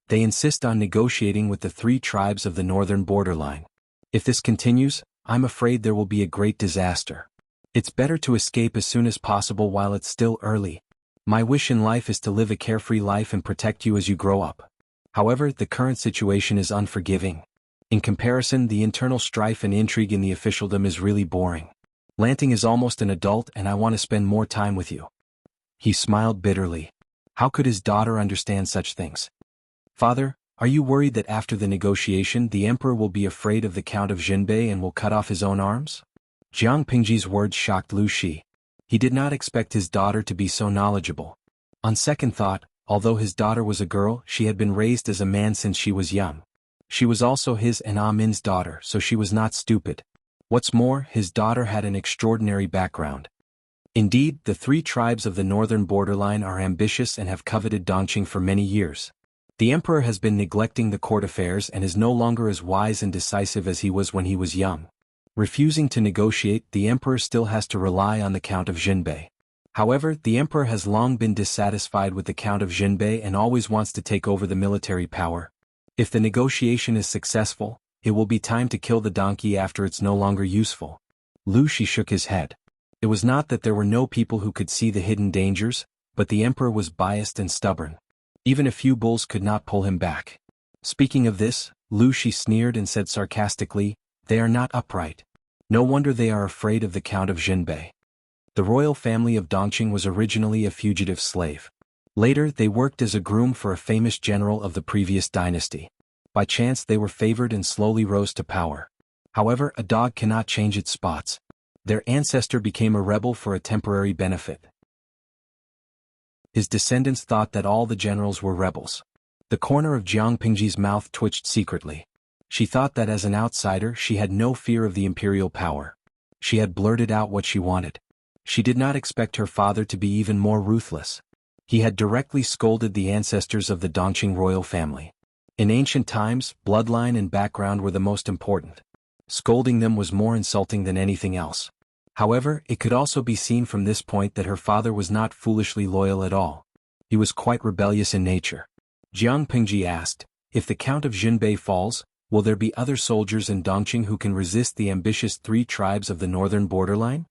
They insist on negotiating with the 3 tribes of the northern borderline. If this continues, I'm afraid there will be a great disaster. It's better to escape as soon as possible while it's still early. My wish in life is to live a carefree life and protect you as you grow up. However, the current situation is unforgiving. In comparison, the internal strife and intrigue in the officialdom is really boring. Lanting is almost an adult and I want to spend more time with you." He smiled bitterly. How could his daughter understand such things? "Father, are you worried that after the negotiation the emperor will be afraid of the Count of Jinbei and will cut off his own arms?" Jiang Pingji's words shocked Lu Shi. He did not expect his daughter to be so knowledgeable. On second thought, although his daughter was a girl, she had been raised as a man since she was young. She was also his and Ah Min's daughter, so she was not stupid. What's more, his daughter had an extraordinary background. Indeed, the 3 tribes of the northern borderline are ambitious and have coveted Dongqing for many years. The emperor has been neglecting the court affairs and is no longer as wise and decisive as he was when he was young. Refusing to negotiate, the emperor still has to rely on the Count of Jinbei. However, the emperor has long been dissatisfied with the Count of Jinbei and always wants to take over the military power. If the negotiation is successful, it will be time to kill the donkey after it's no longer useful. Lu Shi shook his head. It was not that there were no people who could see the hidden dangers, but the emperor was biased and stubborn. Even a few bulls could not pull him back. Speaking of this, Lu Shi sneered and said sarcastically, "They are not upright. No wonder they are afraid of the Count of Jinbei." The royal family of Dongqing was originally a fugitive slave. Later, they worked as a groom for a famous general of the previous dynasty. By chance they were favored and slowly rose to power. However, a dog cannot change its spots. Their ancestor became a rebel for a temporary benefit. His descendants thought that all the generals were rebels. The corner of Jiang Pingji's mouth twitched secretly. She thought that as an outsider she had no fear of the imperial power. She had blurted out what she wanted. She did not expect her father to be even more ruthless. He had directly scolded the ancestors of the Dongqing royal family. In ancient times, bloodline and background were the most important. Scolding them was more insulting than anything else. However, it could also be seen from this point that her father was not foolishly loyal at all. He was quite rebellious in nature. Jiang Pingji asked, "If the Count of Jinbei falls, will there be other soldiers in Dongqing who can resist the ambitious 3 tribes of the northern borderline?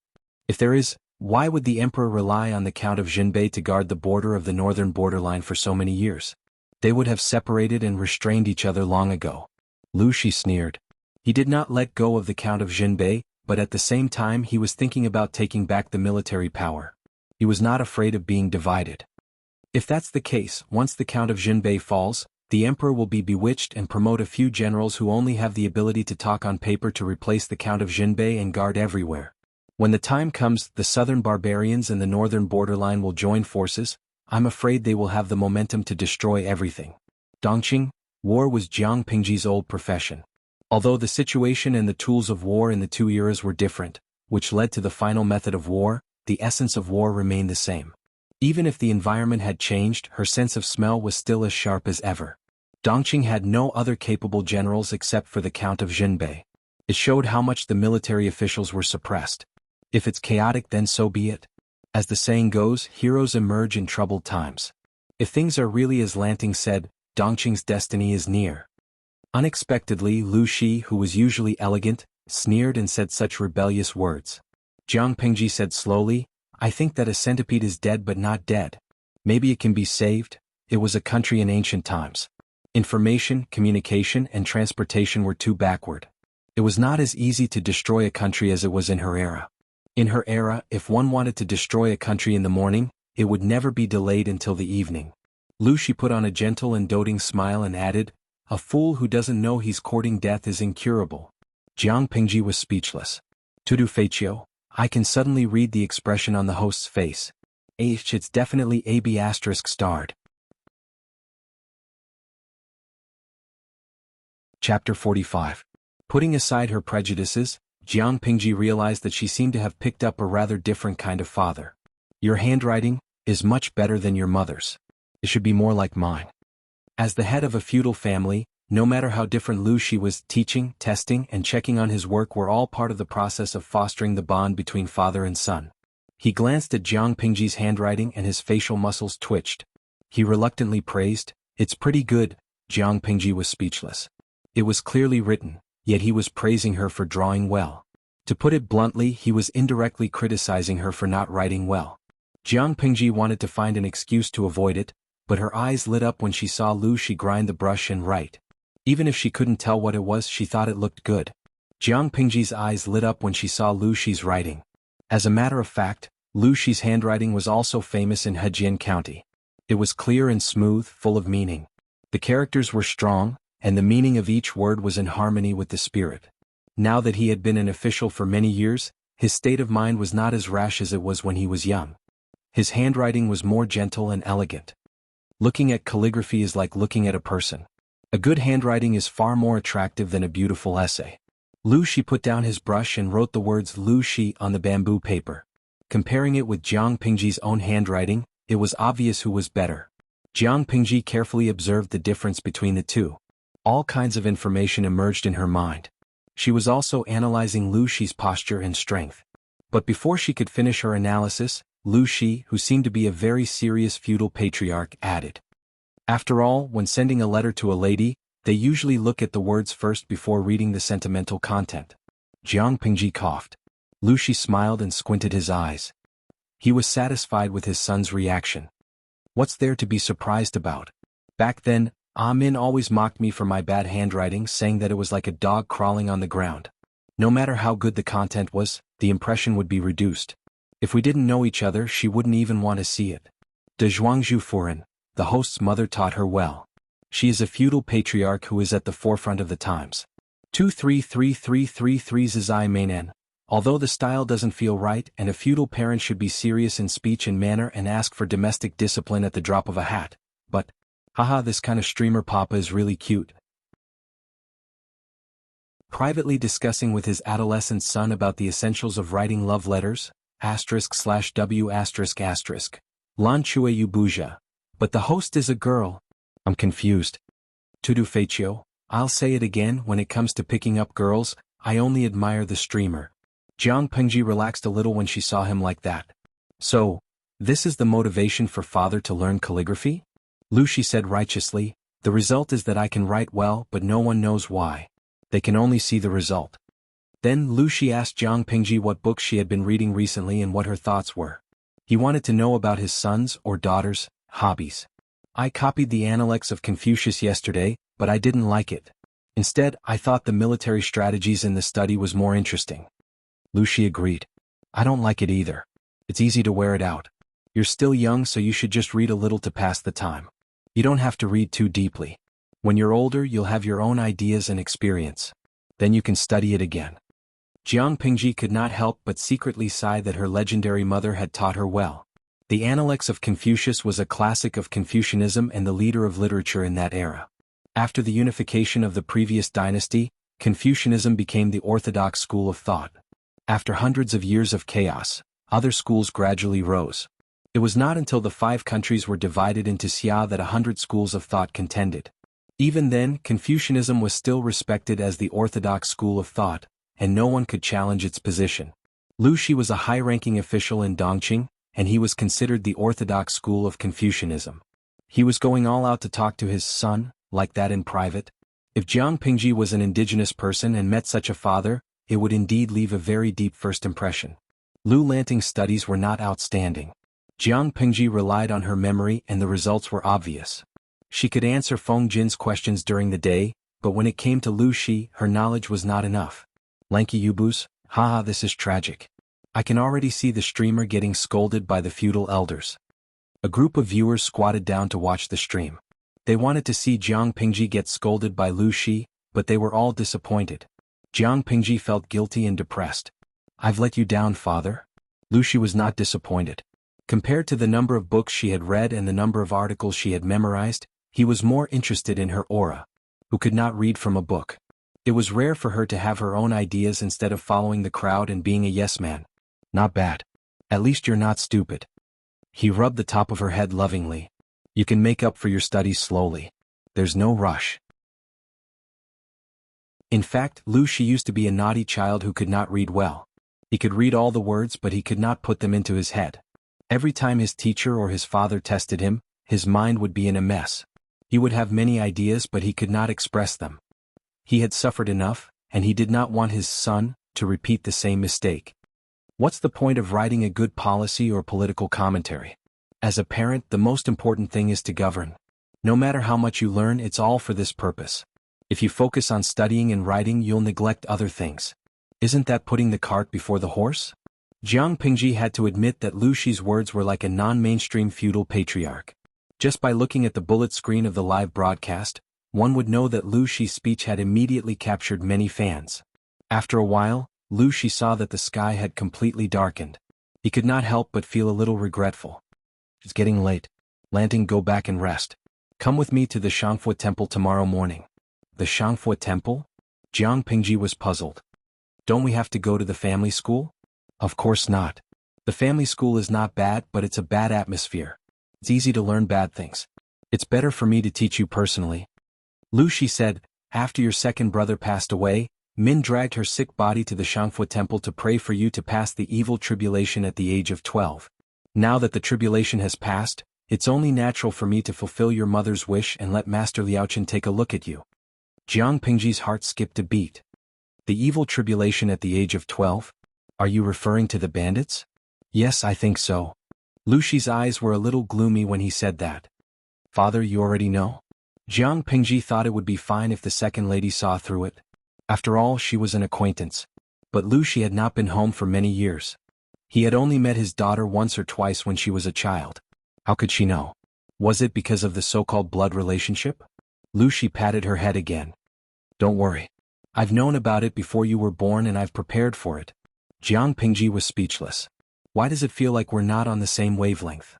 If there is, why would the emperor rely on the Count of Jinbei to guard the border of the northern borderline for so many years? They would have separated and restrained each other long ago." Lu Shi sneered. He did not let go of the Count of Jinbei, but at the same time he was thinking about taking back the military power. He was not afraid of being divided. If that's the case, once the Count of Jinbei falls, the emperor will be bewitched and promote a few generals who only have the ability to talk on paper to replace the Count of Jinbei and guard everywhere. When the time comes, the southern barbarians and the northern borderline will join forces. I'm afraid they will have the momentum to destroy everything. Dongqing, war was Jiang Pingji's old profession. Although the situation and the tools of war in the 2 eras were different, which led to the final method of war, the essence of war remained the same. Even if the environment had changed, her sense of smell was still as sharp as ever. Dongqing had no other capable generals except for the Count of Jinbei. It showed how much the military officials were suppressed. If it's chaotic, then so be it. As the saying goes, heroes emerge in troubled times. If things are really as Lanting said, Dongqing's destiny is near. Unexpectedly, Lu Shi, who was usually elegant, sneered and said such rebellious words. Jiang Pingji said slowly, I think that a centipede is dead but not dead. Maybe it can be saved. It was a country in ancient times. Information, communication, and transportation were too backward. It was not as easy to destroy a country as it was in her era. In her era, if one wanted to destroy a country in the morning, it would never be delayed until the evening. Lu Shi put on a gentle and doting smile and added, a fool who doesn't know he's courting death is incurable. Jiang Pingji was speechless. Tudu Feiqiu, I can suddenly read the expression on the host's face. It's definitely AB asterisk starred. Chapter 45. Putting aside her prejudices, Jiang Pingji realized that she seemed to have picked up a rather different kind of father. Your handwriting is much better than your mother's. It should be more like mine. As the head of a feudal family, no matter how different Lu Shi was, teaching, testing, and checking on his work were all part of the process of fostering the bond between father and son. He glanced at Jiang Pingji's handwriting and his facial muscles twitched. He reluctantly praised, it's pretty good. Jiang Pingji was speechless. It was clearly written, yet he was praising her for drawing well. To put it bluntly, he was indirectly criticizing her for not writing well. Jiang Pingji wanted to find an excuse to avoid it, but her eyes lit up when she saw Lu Shi grind the brush and write. Even if she couldn't tell what it was, she thought it looked good. Jiang Pingji's eyes lit up when she saw Lu Shi's writing. As a matter of fact, Lu Shi's handwriting was also famous in Hejian County. It was clear and smooth, full of meaning. The characters were strong, and the meaning of each word was in harmony with the spirit. Now that he had been an official for many years, his state of mind was not as rash as it was when he was young. His handwriting was more gentle and elegant. Looking at calligraphy is like looking at a person. A good handwriting is far more attractive than a beautiful essay. Lu Shi put down his brush and wrote the words Lu Shi on the bamboo paper. Comparing it with Jiang Pingji's own handwriting, it was obvious who was better. Jiang Pingji carefully observed the difference between the two. All kinds of information emerged in her mind. She was also analyzing Lu Shi's posture and strength. But before she could finish her analysis, Lu Shi, who seemed to be a very serious feudal patriarch, added. After all, when sending a letter to a lady, they usually look at the words first before reading the sentimental content. Jiang Pingji coughed. Lu Shi smiled and squinted his eyes. He was satisfied with his son's reaction. What's there to be surprised about? Back then, Min always mocked me for my bad handwriting, saying that it was like a dog crawling on the ground. No matter how good the content was, the impression would be reduced. If we didn't know each other, she wouldn't even want to see it. De Zhuangzhu Furen, the host's mother, taught her well. She is a feudal patriarch who is at the forefront of the times. 233333 Zizai Mainen. Although the style doesn't feel right and a feudal parent should be serious in speech and manner and ask for domestic discipline at the drop of a hat, but, haha, this kind of streamer papa is really cute. Privately discussing with his adolescent son about the essentials of writing love letters, */w***. Lan Chue Yu Buja. But the host is a girl. I'm confused. Tudu Feiqiu, I'll say it again, when it comes to picking up girls, I only admire the streamer. Jiang Pingji relaxed a little when she saw him like that. So, this is the motivation for father to learn calligraphy? Lu Shi said righteously, the result is that I can write well, but no one knows why. They can only see the result. Then Lu Shi asked Jiang Pingji what books she had been reading recently and what her thoughts were. He wanted to know about his sons or daughters' hobbies. I copied the Analects of Confucius yesterday, but I didn't like it. Instead, I thought the military strategies in the study was more interesting. Lu Shi agreed. I don't like it either. It's easy to wear it out. You're still young, so you should just read a little to pass the time. You don't have to read too deeply. When you're older, you'll have your own ideas and experience. Then you can study it again. Jiang Pingji could not help but secretly sigh that her legendary mother had taught her well. The Analects of Confucius was a classic of Confucianism and the leader of literature in that era. After the unification of the previous dynasty, Confucianism became the orthodox school of thought. After hundreds of years of chaos, other schools gradually rose. It was not until the 5 countries were divided into xia that 100 schools of thought contended. Even then, Confucianism was still respected as the orthodox school of thought, and no one could challenge its position. Lu Shi was a high-ranking official in Dongqing, and he was considered the orthodox school of Confucianism. He was going all out to talk to his son, like that in private. If Jiang Pingji was an indigenous person and met such a father, it would indeed leave a very deep first impression. Lu Lanting's studies were not outstanding. Jiang Pingji relied on her memory and the results were obvious. She could answer Feng Jin's questions during the day, but when it came to Lu Shi, her knowledge was not enough. Lanky Yubus, haha, this is tragic. I can already see the streamer getting scolded by the feudal elders. A group of viewers squatted down to watch the stream. They wanted to see Jiang Pingji get scolded by Lu Shi, but they were all disappointed. Jiang Pingji felt guilty and depressed. I've let you down, father? Lu Shi was not disappointed. Compared to the number of books she had read and the number of articles she had memorized, he was more interested in her aura, who could not read from a book. It was rare for her to have her own ideas instead of following the crowd and being a yes man. Not bad. At least you're not stupid. He rubbed the top of her head lovingly. You can make up for your studies slowly. There's no rush. In fact, Lu Shi used to be a naughty child who could not read well. He could read all the words but he could not put them into his head. Every time his teacher or his father tested him, his mind would be in a mess. He would have many ideas but he could not express them. He had suffered enough, and he did not want his son to repeat the same mistake. What's the point of writing a good policy or political commentary? As a parent, the most important thing is to govern. No matter how much you learn, it's all for this purpose. If you focus on studying and writing, you'll neglect other things. Isn't that putting the cart before the horse? Jiang Pingji had to admit that Lu Shi's words were like a non-mainstream feudal patriarch. Just by looking at the bullet screen of the live broadcast, one would know that Lu Shi's speech had immediately captured many fans. After a while, Lu Shi saw that the sky had completely darkened. He could not help but feel a little regretful. It's getting late. Lanting, go back and rest. Come with me to the Shangfu Temple tomorrow morning. The Shangfu Temple? Jiang Pingji was puzzled. Don't we have to go to the family school? Of course not. The family school is not bad, but it's a bad atmosphere. It's easy to learn bad things. It's better for me to teach you personally. Lu Shi said, after your second brother passed away, Min dragged her sick body to the Shangfu Temple to pray for you to pass the evil tribulation at the age of 12. Now that the tribulation has passed, it's only natural for me to fulfill your mother's wish and let Master Liaochen take a look at you. Jiang Pingji's heart skipped a beat. The evil tribulation at the age of 12? Are you referring to the bandits? Yes, I think so. Lu Shi's eyes were a little gloomy when he said that. Father, you already know? Jiang Pingji thought it would be fine if the second lady saw through it. After all, she was an acquaintance. But Lu Shi had not been home for many years. He had only met his daughter once or twice when she was a child. How could she know? Was it because of the so-called blood relationship? Lu Shi patted her head again. Don't worry. I've known about it before you were born and I've prepared for it. Jiang Pingji was speechless. Why does it feel like we're not on the same wavelength?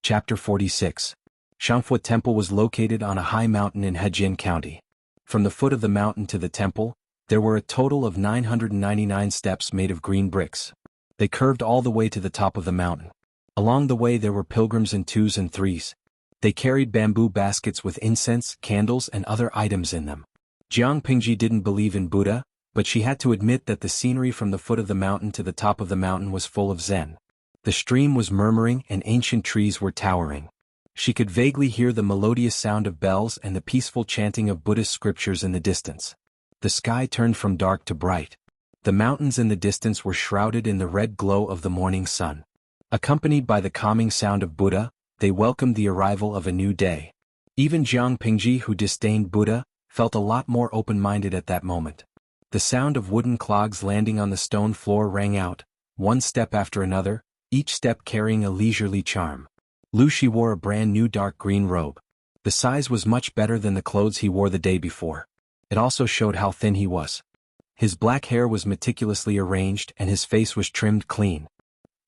Chapter 46. Shangfu Temple was located on a high mountain in Hejin County. From the foot of the mountain to the temple, there were a total of 999 steps made of green bricks. They curved all the way to the top of the mountain. Along the way there were pilgrims in twos and threes. They carried bamboo baskets with incense, candles, and other items in them. Jiang Pingji didn't believe in Buddha, but she had to admit that the scenery from the foot of the mountain to the top of the mountain was full of Zen. The stream was murmuring and ancient trees were towering. She could vaguely hear the melodious sound of bells and the peaceful chanting of Buddhist scriptures in the distance. The sky turned from dark to bright. The mountains in the distance were shrouded in the red glow of the morning sun. Accompanied by the calming sound of Buddha, they welcomed the arrival of a new day. Even Jiang Pingji, who disdained Buddha, felt a lot more open-minded at that moment. The sound of wooden clogs landing on the stone floor rang out, one step after another, each step carrying a leisurely charm. Lu Shi wore a brand new dark green robe. The size was much better than the clothes he wore the day before. It also showed how thin he was. His black hair was meticulously arranged and his face was trimmed clean.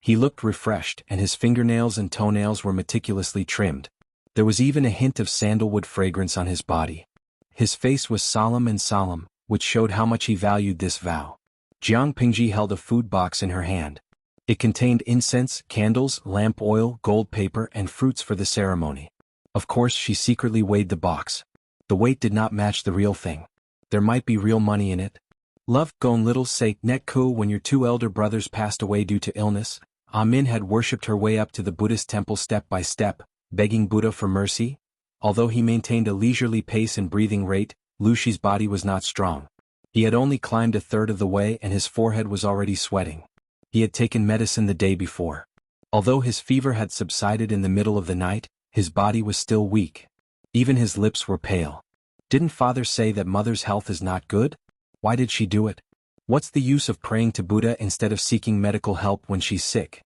He looked refreshed and his fingernails and toenails were meticulously trimmed. There was even a hint of sandalwood fragrance on his body. His face was solemn, which showed how much he valued this vow. Jiang Pingji held a food box in her hand. It contained incense, candles, lamp oil, gold paper, and fruits for the ceremony. Of course, she secretly weighed the box. The weight did not match the real thing. There might be real money in it. Love, gon little say, net ku. When your two elder brothers passed away due to illness, Amin had worshipped her way up to the Buddhist temple step by step, begging Buddha for mercy. Although he maintained a leisurely pace and breathing rate, Luxi's body was not strong. He had only climbed a third of the way and his forehead was already sweating. He had taken medicine the day before. Although his fever had subsided in the middle of the night, his body was still weak. Even his lips were pale. Didn't father say that mother's health is not good? Why did she do it? What's the use of praying to Buddha instead of seeking medical help when she's sick?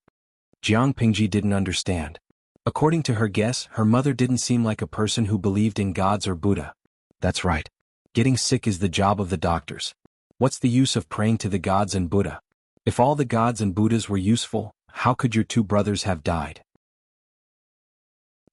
Jiang Pingji didn't understand. According to her guess, her mother didn't seem like a person who believed in gods or Buddha. That's right. Getting sick is the job of the doctors. What's the use of praying to the gods and Buddha? If all the gods and Buddhas were useful, how could your two brothers have died?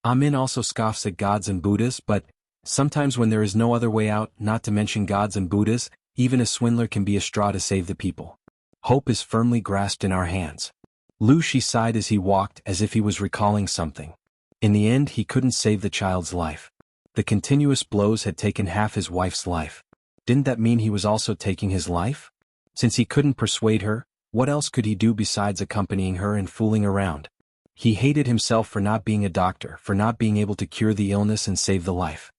Amin also scoffs at gods and Buddhas, but sometimes when there is no other way out, not to mention gods and Buddhas, even a swindler can be a straw to save the people. Hope is firmly grasped in our hands. Lu Shi sighed as he walked as if he was recalling something. In the end he couldn't save the child's life. The continuous blows had taken half his wife's life. Didn't that mean he was also taking his life? Since he couldn't persuade her, what else could he do besides accompanying her and fooling around? He hated himself for not being a doctor, for not being able to cure the illness and save the life.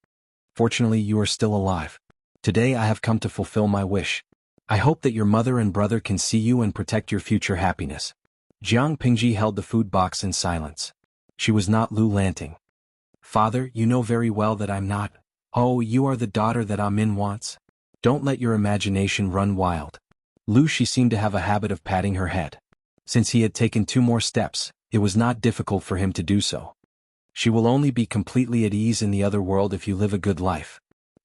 Fortunately, you are still alive. Today I have come to fulfill my wish. I hope that your mother and brother can see you and protect your future happiness. Jiang Pingji held the food box in silence. She was not Lu Lanting. Father, you know very well that I'm not. Oh, you are the daughter that Amin wants. Don't let your imagination run wild. Lu Shi seemed to have a habit of patting her head. Since he had taken 2 more steps, it was not difficult for him to do so. She will only be completely at ease in the other world if you live a good life.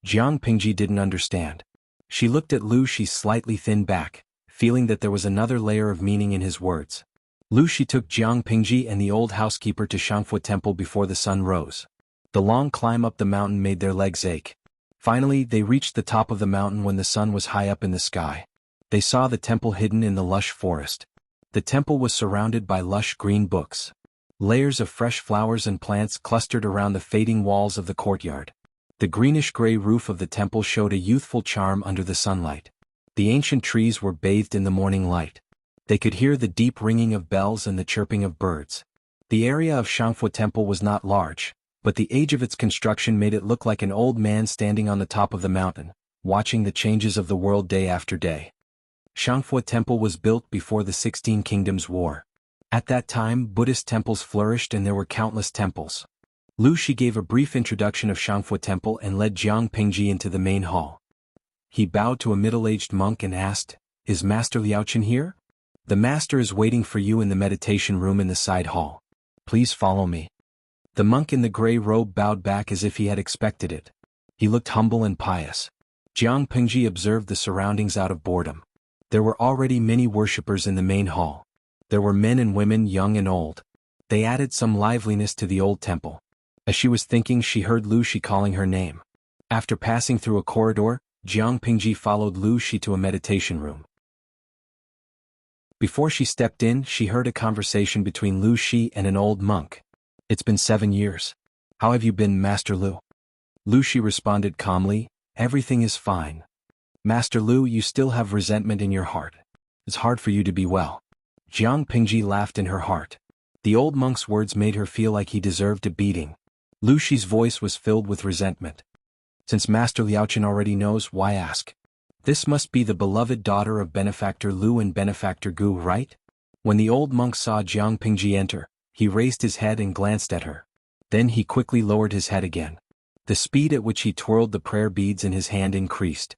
Jiang Pingji didn't understand. She looked at Lu Shi's slightly thin back, feeling that there was another layer of meaning in his words. Lu Shi took Jiang Pingji and the old housekeeper to Shangfu Temple before the sun rose. The long climb up the mountain made their legs ache. Finally, they reached the top of the mountain when the sun was high up in the sky. They saw the temple hidden in the lush forest. The temple was surrounded by lush green books. Layers of fresh flowers and plants clustered around the fading walls of the courtyard. The greenish-gray roof of the temple showed a youthful charm under the sunlight. The ancient trees were bathed in the morning light. They could hear the deep ringing of bells and the chirping of birds. The area of Shangfu Temple was not large, but the age of its construction made it look like an old man standing on the top of the mountain, watching the changes of the world day after day. Shangfu Temple was built before the 16 Kingdoms War. At that time, Buddhist temples flourished and there were countless temples. Lu Shi gave a brief introduction of Shangfu Temple and led Jiang Pingji into the main hall. He bowed to a middle-aged monk and asked, "Is Master Liaochen here?" "The master is waiting for you in the meditation room in the side hall. Please follow me." The monk in the gray robe bowed back as if he had expected it. He looked humble and pious. Jiang Pingji observed the surroundings out of boredom. There were already many worshippers in the main hall. There were men and women, young and old. They added some liveliness to the old temple. As she was thinking, she heard Lu Shi calling her name. After passing through a corridor, Jiang Pingji followed Lu Shi to a meditation room. Before she stepped in, she heard a conversation between Lu Shi and an old monk. "It's been 7 years. How have you been, Master Lu?" Lu Shi responded calmly, "Everything is fine. Master Lu, you still have resentment in your heart. It's hard for you to be well." Jiang Pingji laughed in her heart. The old monk's words made her feel like he deserved a beating. Lu Shi's voice was filled with resentment. "Since Master Liaochen already knows, why ask? This must be the beloved daughter of Benefactor Lu and Benefactor Gu, right?" When the old monk saw Jiang Pingji enter, he raised his head and glanced at her. Then he quickly lowered his head again. The speed at which he twirled the prayer beads in his hand increased.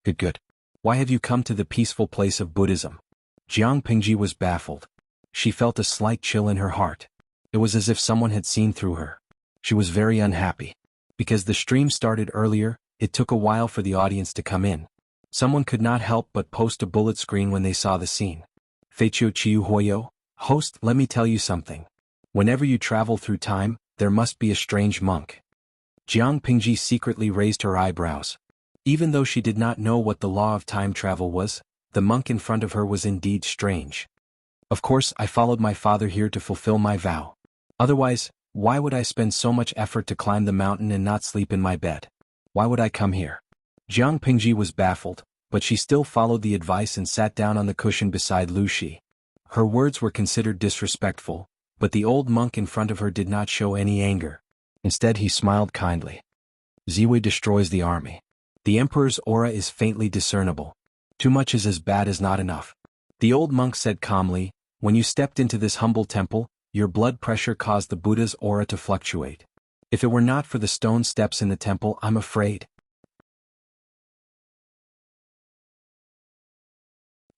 Good. Why have you come to the peaceful place of Buddhism?" Jiang Pingji was baffled. She felt a slight chill in her heart. It was as if someone had seen through her. She was very unhappy. Because the stream started earlier, it took a while for the audience to come in. Someone could not help but post a bullet screen when they saw the scene. "Feiqiu Chiu Huoyo, host, let me tell you something. Whenever you travel through time, there must be a strange monk." Jiang Pingji secretly raised her eyebrows. Even though she did not know what the law of time travel was, the monk in front of her was indeed strange. "Of course, I followed my father here to fulfill my vow. Otherwise, why would I spend so much effort to climb the mountain and not sleep in my bed? Why would I come here? Jiang Pingji was baffled, but she still followed the advice and sat down on the cushion beside Lu Shi. Her words were considered disrespectful, but the old monk in front of her did not show any anger. Instead he smiled kindly. Ziwei destroys the army. The emperor's aura is faintly discernible. Too much is as bad as not enough. The old monk said calmly, when you stepped into this humble temple, your blood pressure caused the Buddha's aura to fluctuate. If it were not for the stone steps in the temple, I'm afraid.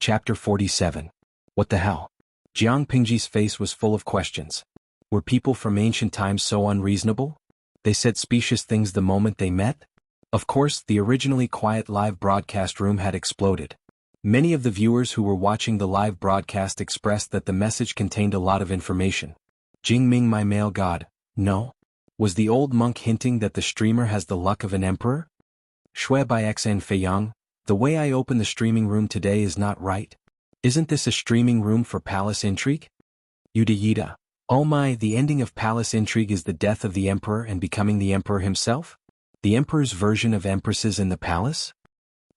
Chapter 47. What the hell? Jiang Pingji's face was full of questions. Were people from ancient times so unreasonable? They said specious things the moment they met? Of course, the originally quiet live broadcast room had exploded. Many of the viewers who were watching the live broadcast expressed that the message contained a lot of information. Jingming, my male god, no? Was the old monk hinting that the streamer has the luck of an emperor? Shui by Xn Feiyang, the way I open the streaming room today is not right. Isn't this a streaming room for palace intrigue? Yuda Yida. Oh my, the ending of palace intrigue is the death of the emperor and becoming the emperor himself? The emperor's version of empresses in the palace?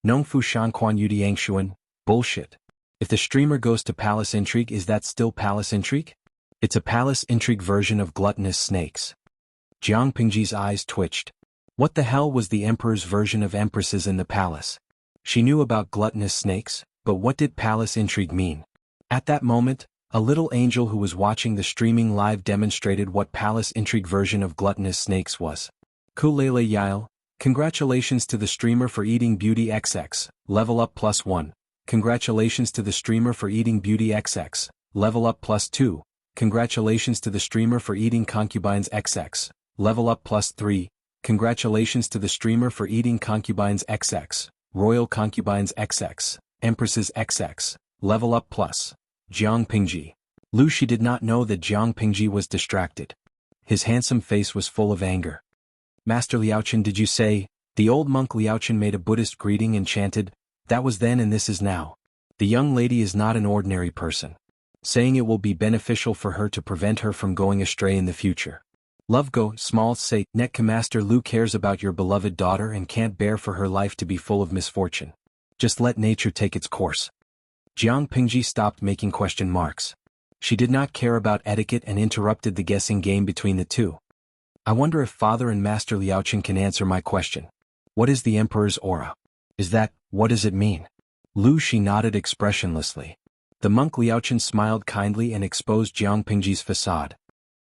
Nongfu Shanquan Yuda Yangshuan, bullshit. If the streamer goes to palace intrigue, is that still palace intrigue? It's a palace intrigue version of gluttonous snakes. Jiang Pingji's eyes twitched. What the hell was the emperor's version of empresses in the palace? She knew about gluttonous snakes, but what did palace intrigue mean? At that moment, a little angel who was watching the streaming live demonstrated what palace intrigue version of gluttonous snakes was. Kulele Yael, congratulations to the streamer for eating Beauty XX, level up +1. Congratulations to the streamer for eating Beauty XX, level up +2. Congratulations to the streamer for eating Concubines XX, level up +3. Congratulations to the streamer for eating Concubines XX, Royal Concubines XX, Empresses XX, level up plus. Jiang Pingji. Lu Shi did not know that Jiang Pingji was distracted. His handsome face was full of anger. Master Liaochen, did you say? The old monk Liaochen made a Buddhist greeting and chanted, that was then and this is now. The young lady is not an ordinary person. Saying it will be beneficial for her to prevent her from going astray in the future. Love go, small say, Netka Master Lu cares about your beloved daughter and can't bear for her life to be full of misfortune. Just let nature take its course. Jiang Pingji stopped making question marks. She did not care about etiquette and interrupted the guessing game between the two. I wonder if Father and Master Liaochen can answer my question. What is the Emperor's aura? What does it mean? Lu Shi nodded expressionlessly. The monk Liaochen smiled kindly and exposed Jiang Pingji's facade.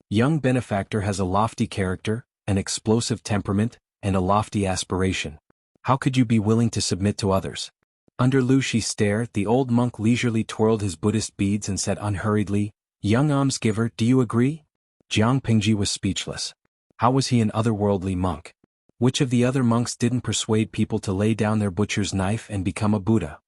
Young benefactor has a lofty character, an explosive temperament, and a lofty aspiration. How could you be willing to submit to others? Under Lu Shi's stare, the old monk leisurely twirled his Buddhist beads and said unhurriedly, Young almsgiver, do you agree? Jiang Pingji was speechless. How was he an otherworldly monk? Which of the other monks didn't persuade people to lay down their butcher's knife and become a Buddha?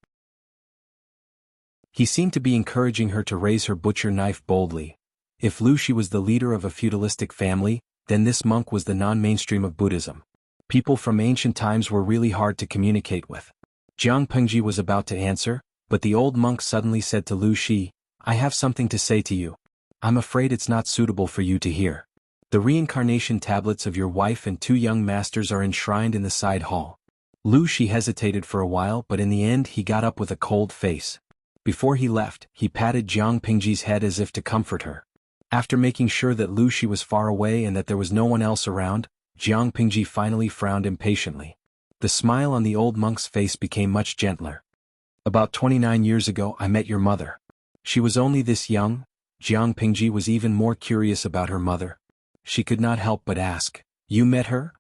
He seemed to be encouraging her to raise her butcher knife boldly. If Lu Shi was the leader of a feudalistic family, then this monk was the non-mainstream of Buddhism. People from ancient times were really hard to communicate with. Jiang Pingji was about to answer, but the old monk suddenly said to Lu Shi, I have something to say to you. I'm afraid it's not suitable for you to hear. The reincarnation tablets of your wife and two young masters are enshrined in the side hall. Lu Shi hesitated for a while, but in the end he got up with a cold face. Before he left, he patted Jiang Pingji's head as if to comfort her. After making sure that Lu Shi was far away and that there was no one else around, Jiang Pingji finally frowned impatiently. The smile on the old monk's face became much gentler. About 29 years ago I met your mother. She was only this young. Jiang Pingji was even more curious about her mother. She could not help but ask, You met her?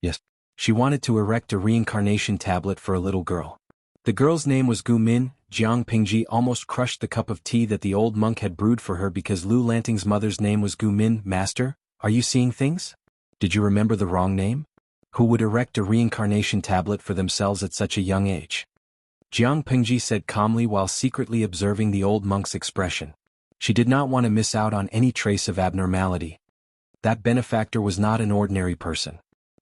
Yes. She wanted to erect a reincarnation tablet for a little girl. The girl's name was Gu Min. Jiang Pingji almost crushed the cup of tea that the old monk had brewed for her because Lu Lanting's mother's name was Gu Min. Master, are you seeing things? Did you remember the wrong name? Who would erect a reincarnation tablet for themselves at such a young age? Jiang Pingji said calmly while secretly observing the old monk's expression. She did not want to miss out on any trace of abnormality. That benefactor was not an ordinary person.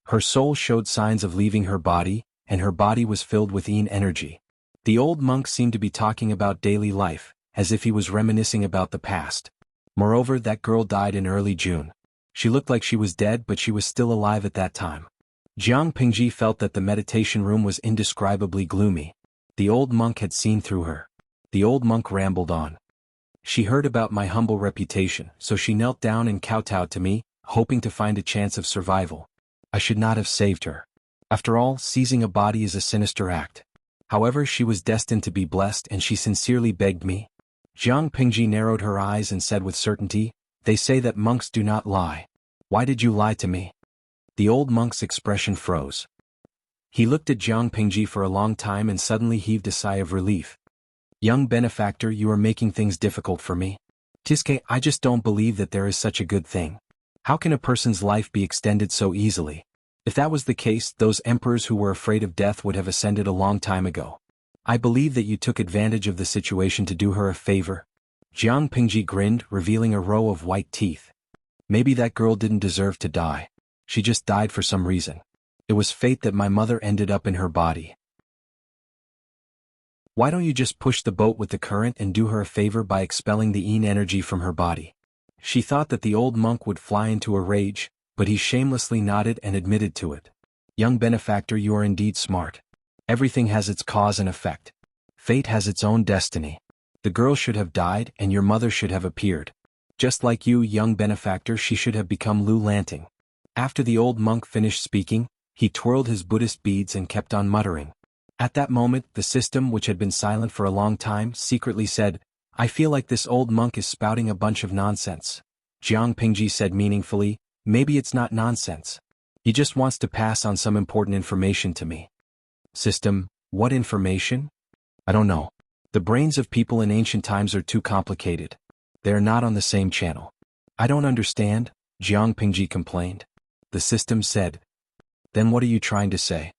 Her soul showed signs of leaving her body, and her body was filled with yin energy. The old monk seemed to be talking about daily life, as if he was reminiscing about the past. Moreover, that girl died in early June. She looked like she was dead, but she was still alive at that time. Jiang Pingji felt that the meditation room was indescribably gloomy. The old monk had seen through her. The old monk rambled on. She heard about my humble reputation, so she knelt down and kowtowed to me, hoping to find a chance of survival. I should not have saved her. After all, seizing a body is a sinister act. However, she was destined to be blessed and she sincerely begged me. Jiang Pingji narrowed her eyes and said with certainty, "They say that monks do not lie. Why did you lie to me?" The old monk's expression froze. He looked at Jiang Pingji for a long time and suddenly heaved a sigh of relief. "Young benefactor, you are making things difficult for me. Tiske, I just don't believe that there is such a good thing. How can a person's life be extended so easily? If that was the case, those emperors who were afraid of death would have ascended a long time ago. I believe that you took advantage of the situation to do her a favor." Jiang Pingji grinned, revealing a row of white teeth. "Maybe that girl didn't deserve to die. She just died for some reason. It was fate that my mother ended up in her body. Why don't you just push the boat with the current and do her a favor by expelling the yin energy from her body?" She thought that the old monk would fly into a rage, but he shamelessly nodded and admitted to it. "Young benefactor, you are indeed smart. Everything has its cause and effect. Fate has its own destiny. The girl should have died and your mother should have appeared. Just like you, young benefactor, she should have become Lu Lanting." After the old monk finished speaking, he twirled his Buddhist beads and kept on muttering. At that moment, the system, which had been silent for a long time, secretly said, "I feel like this old monk is spouting a bunch of nonsense." Jiang Pingji said meaningfully, "Maybe it's not nonsense. He just wants to pass on some important information to me." System, what information? I don't know. The brains of people in ancient times are too complicated. They are not on the same channel. I don't understand, Jiang Pingji complained. The system said, "Then what are you trying to say?"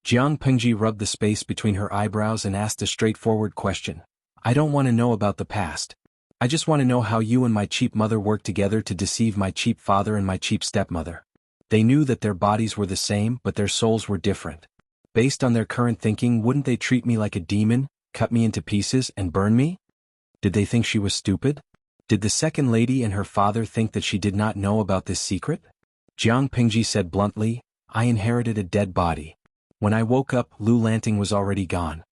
Jiang Pingji rubbed the space between her eyebrows and asked a straightforward question. "I don't want to know about the past. I just want to know how you and my cheap mother worked together to deceive my cheap father and my cheap stepmother. They knew that their bodies were the same but their souls were different. Based on their current thinking, wouldn't they treat me like a demon, cut me into pieces and burn me? Did they think she was stupid? Did the second lady and her father think that she did not know about this secret?" Jiang Pingji said bluntly, "I inherited a dead body. When I woke up, Lu Lanting was already gone."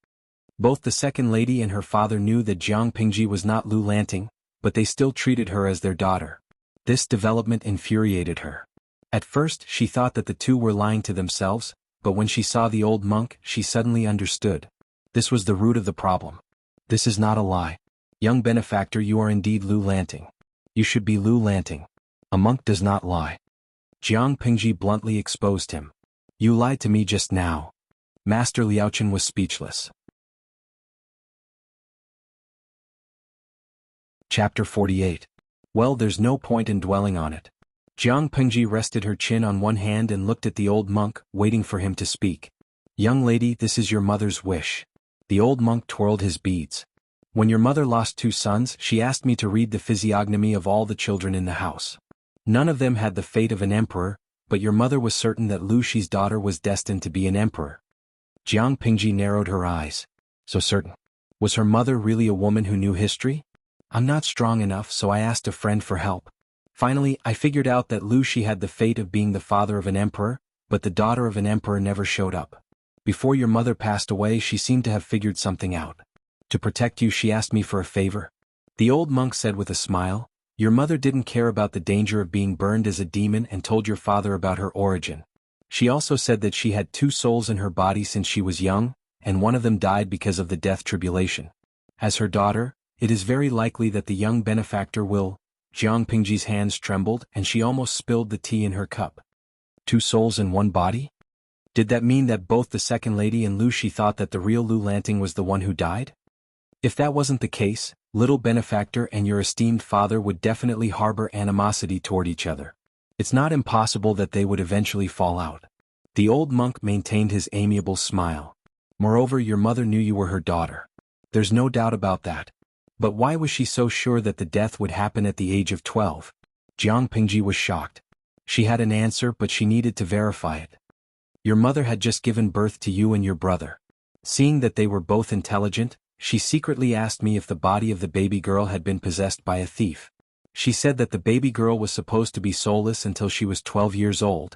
Both the second lady and her father knew that Jiang Pingji was not Lu Lanting, but they still treated her as their daughter. This development infuriated her. At first, she thought that the two were lying to themselves, but when she saw the old monk, she suddenly understood. This was the root of the problem. This is not a lie. Young benefactor, you are indeed Lu Lanting. You should be Lu Lanting. A monk does not lie. Jiang Pingji bluntly exposed him. "You lied to me just now." Master Liaochen was speechless. Chapter 48. Well, there's no point in dwelling on it. Jiang Pingji rested her chin on one hand and looked at the old monk, waiting for him to speak. "Young lady, this is your mother's wish." The old monk twirled his beads. "When your mother lost 2 sons, she asked me to read the physiognomy of all the children in the house. None of them had the fate of an emperor, but your mother was certain that Lu Shi's daughter was destined to be an emperor." Jiang Pingji narrowed her eyes. "So certain? Was her mother really a woman who knew history? I'm not strong enough, so I asked a friend for help. Finally, I figured out that Lu Shi had the fate of being the father of an emperor, but the daughter of an emperor never showed up. Before your mother passed away, she seemed to have figured something out. To protect you, she asked me for a favor." The old monk said with a smile, "Your mother didn't care about the danger of being burned as a demon and told your father about her origin. She also said that she had 2 souls in her body since she was young, and one of them died because of the death tribulation. As her daughter, it is very likely that the young benefactor will—" Jiang Pingji's hands trembled and she almost spilled the tea in her cup. 2 souls in one body? Did that mean that both the second lady and Lu Shi thought that the real Lu Lanting was the one who died? If that wasn't the case, little benefactor and your esteemed father would definitely harbor animosity toward each other. It's not impossible that they would eventually fall out." The old monk maintained his amiable smile. "Moreover, your mother knew you were her daughter. There's no doubt about that. But why was she so sure that the death would happen at the age of 12? Jiang Pingji was shocked. She had an answer, but she needed to verify it. "Your mother had just given birth to you and your brother. Seeing that they were both intelligent, she secretly asked me if the body of the baby girl had been possessed by a thief. She said that the baby girl was supposed to be soulless until she was 12 years old.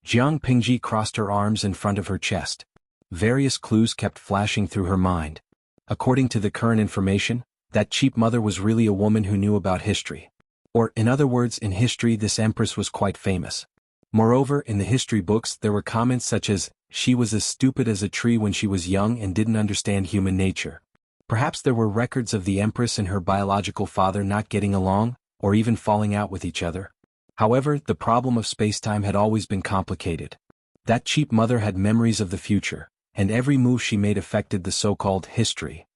Jiang Pingji crossed her arms in front of her chest. Various clues kept flashing through her mind. According to the current information, that cheap mother was really a woman who knew about history. Or, in other words, in history this empress was quite famous. Moreover, in the history books there were comments such as, she was as stupid as a tree when she was young and didn't understand human nature. Perhaps there were records of the empress and her biological father not getting along, or even falling out with each other. However, the problem of spacetime had always been complicated. That cheap mother had memories of the future, and every move she made affected the so-called history.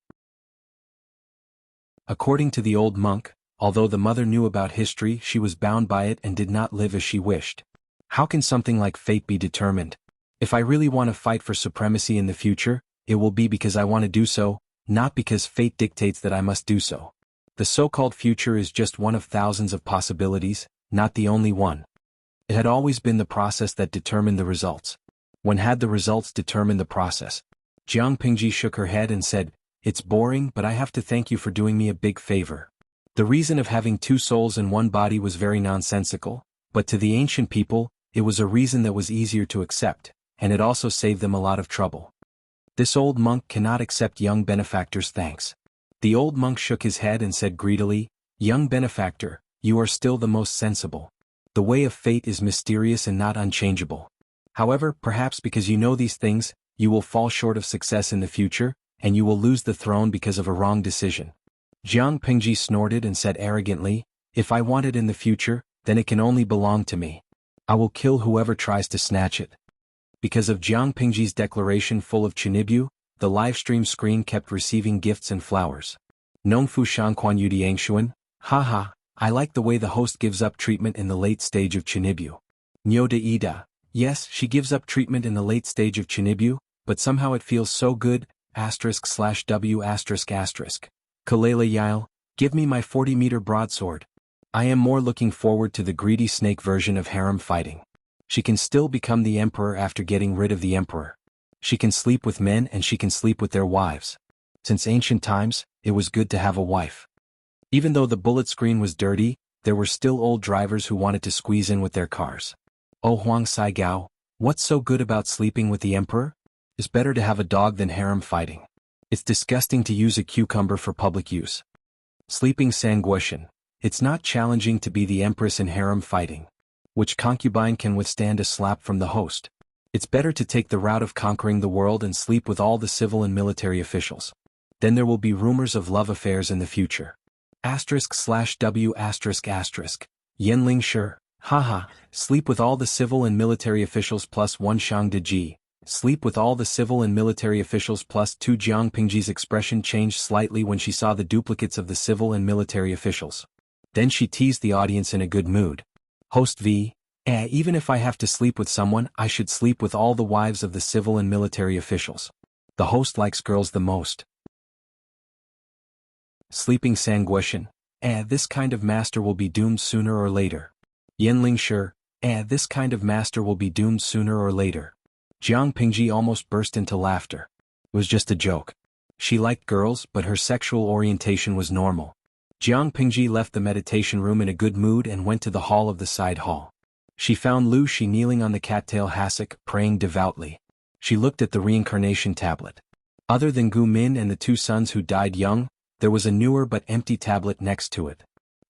According to the old monk, although the mother knew about history, she was bound by it and did not live as she wished. How can something like fate be determined? If I really want to fight for supremacy in the future, it will be because I want to do so, not because fate dictates that I must do so. The so-called future is just one of thousands of possibilities, not the only one. It had always been the process that determined the results. When had the results determined the process? Jiang Pingji shook her head and said, "It's boring, but I have to thank you for doing me a big favor." The reason of having two souls in one body was very nonsensical, but to the ancient people, it was a reason that was easier to accept, and it also saved them a lot of trouble. This old monk cannot accept young benefactor's thanks. The old monk shook his head and said greedily, "Young benefactor, you are still the most sensible. The way of fate is mysterious and not unchangeable. However, perhaps because you know these things, you will fall short of success in the future, and you will lose the throne because of a wrong decision." Jiang Pingji snorted and said arrogantly, "If I want it in the future, then it can only belong to me. I will kill whoever tries to snatch it." Because of Jiang Pingji's declaration full of chinibyu, the livestream screen kept receiving gifts and flowers. Nongfu Shangquan Yudiangshuan, haha, I like the way the host gives up treatment in the late stage of chinibyu. Nyoda Ida, yes, she gives up treatment in the late stage of chinibyu, but somehow it feels so good, */w***. Kalele Yael, give me my 40-meter broadsword. I am more looking forward to the greedy snake version of harem fighting. She can still become the emperor after getting rid of the emperor. She can sleep with men and she can sleep with their wives. Since ancient times, it was good to have a wife. Even though the bullet screen was dirty, there were still old drivers who wanted to squeeze in with their cars. Oh Huang Sai Gao, what's so good about sleeping with the emperor? It's better to have a dog than harem fighting. It's disgusting to use a cucumber for public use. Sleeping Sanguishan, it's not challenging to be the empress in harem fighting. Which concubine can withstand a slap from the host? It's better to take the route of conquering the world and sleep with all the civil and military officials. Then there will be rumors of love affairs in the future. */w***. Yenling Shi, haha, sleep with all the civil and military officials plus one Shang Deji. Sleep with all the civil and military officials plus two. Jiang Pingji's expression changed slightly when she saw the duplicates of the civil and military officials. Then she teased the audience in a good mood. Host V, even if I have to sleep with someone, I should sleep with all the wives of the civil and military officials. The host likes girls the most. Sleeping Sanguishan, this kind of master will be doomed sooner or later. Yenling Shi, this kind of master will be doomed sooner or later. Jiang Pingji almost burst into laughter. It was just a joke. She liked girls, but her sexual orientation was normal. Jiang Pingji left the meditation room in a good mood and went to the hall of the side hall. She found Lu Shi kneeling on the cattail hassock, praying devoutly. She looked at the reincarnation tablet. Other than Gu Min and the two sons who died young, there was a newer but empty tablet next to it.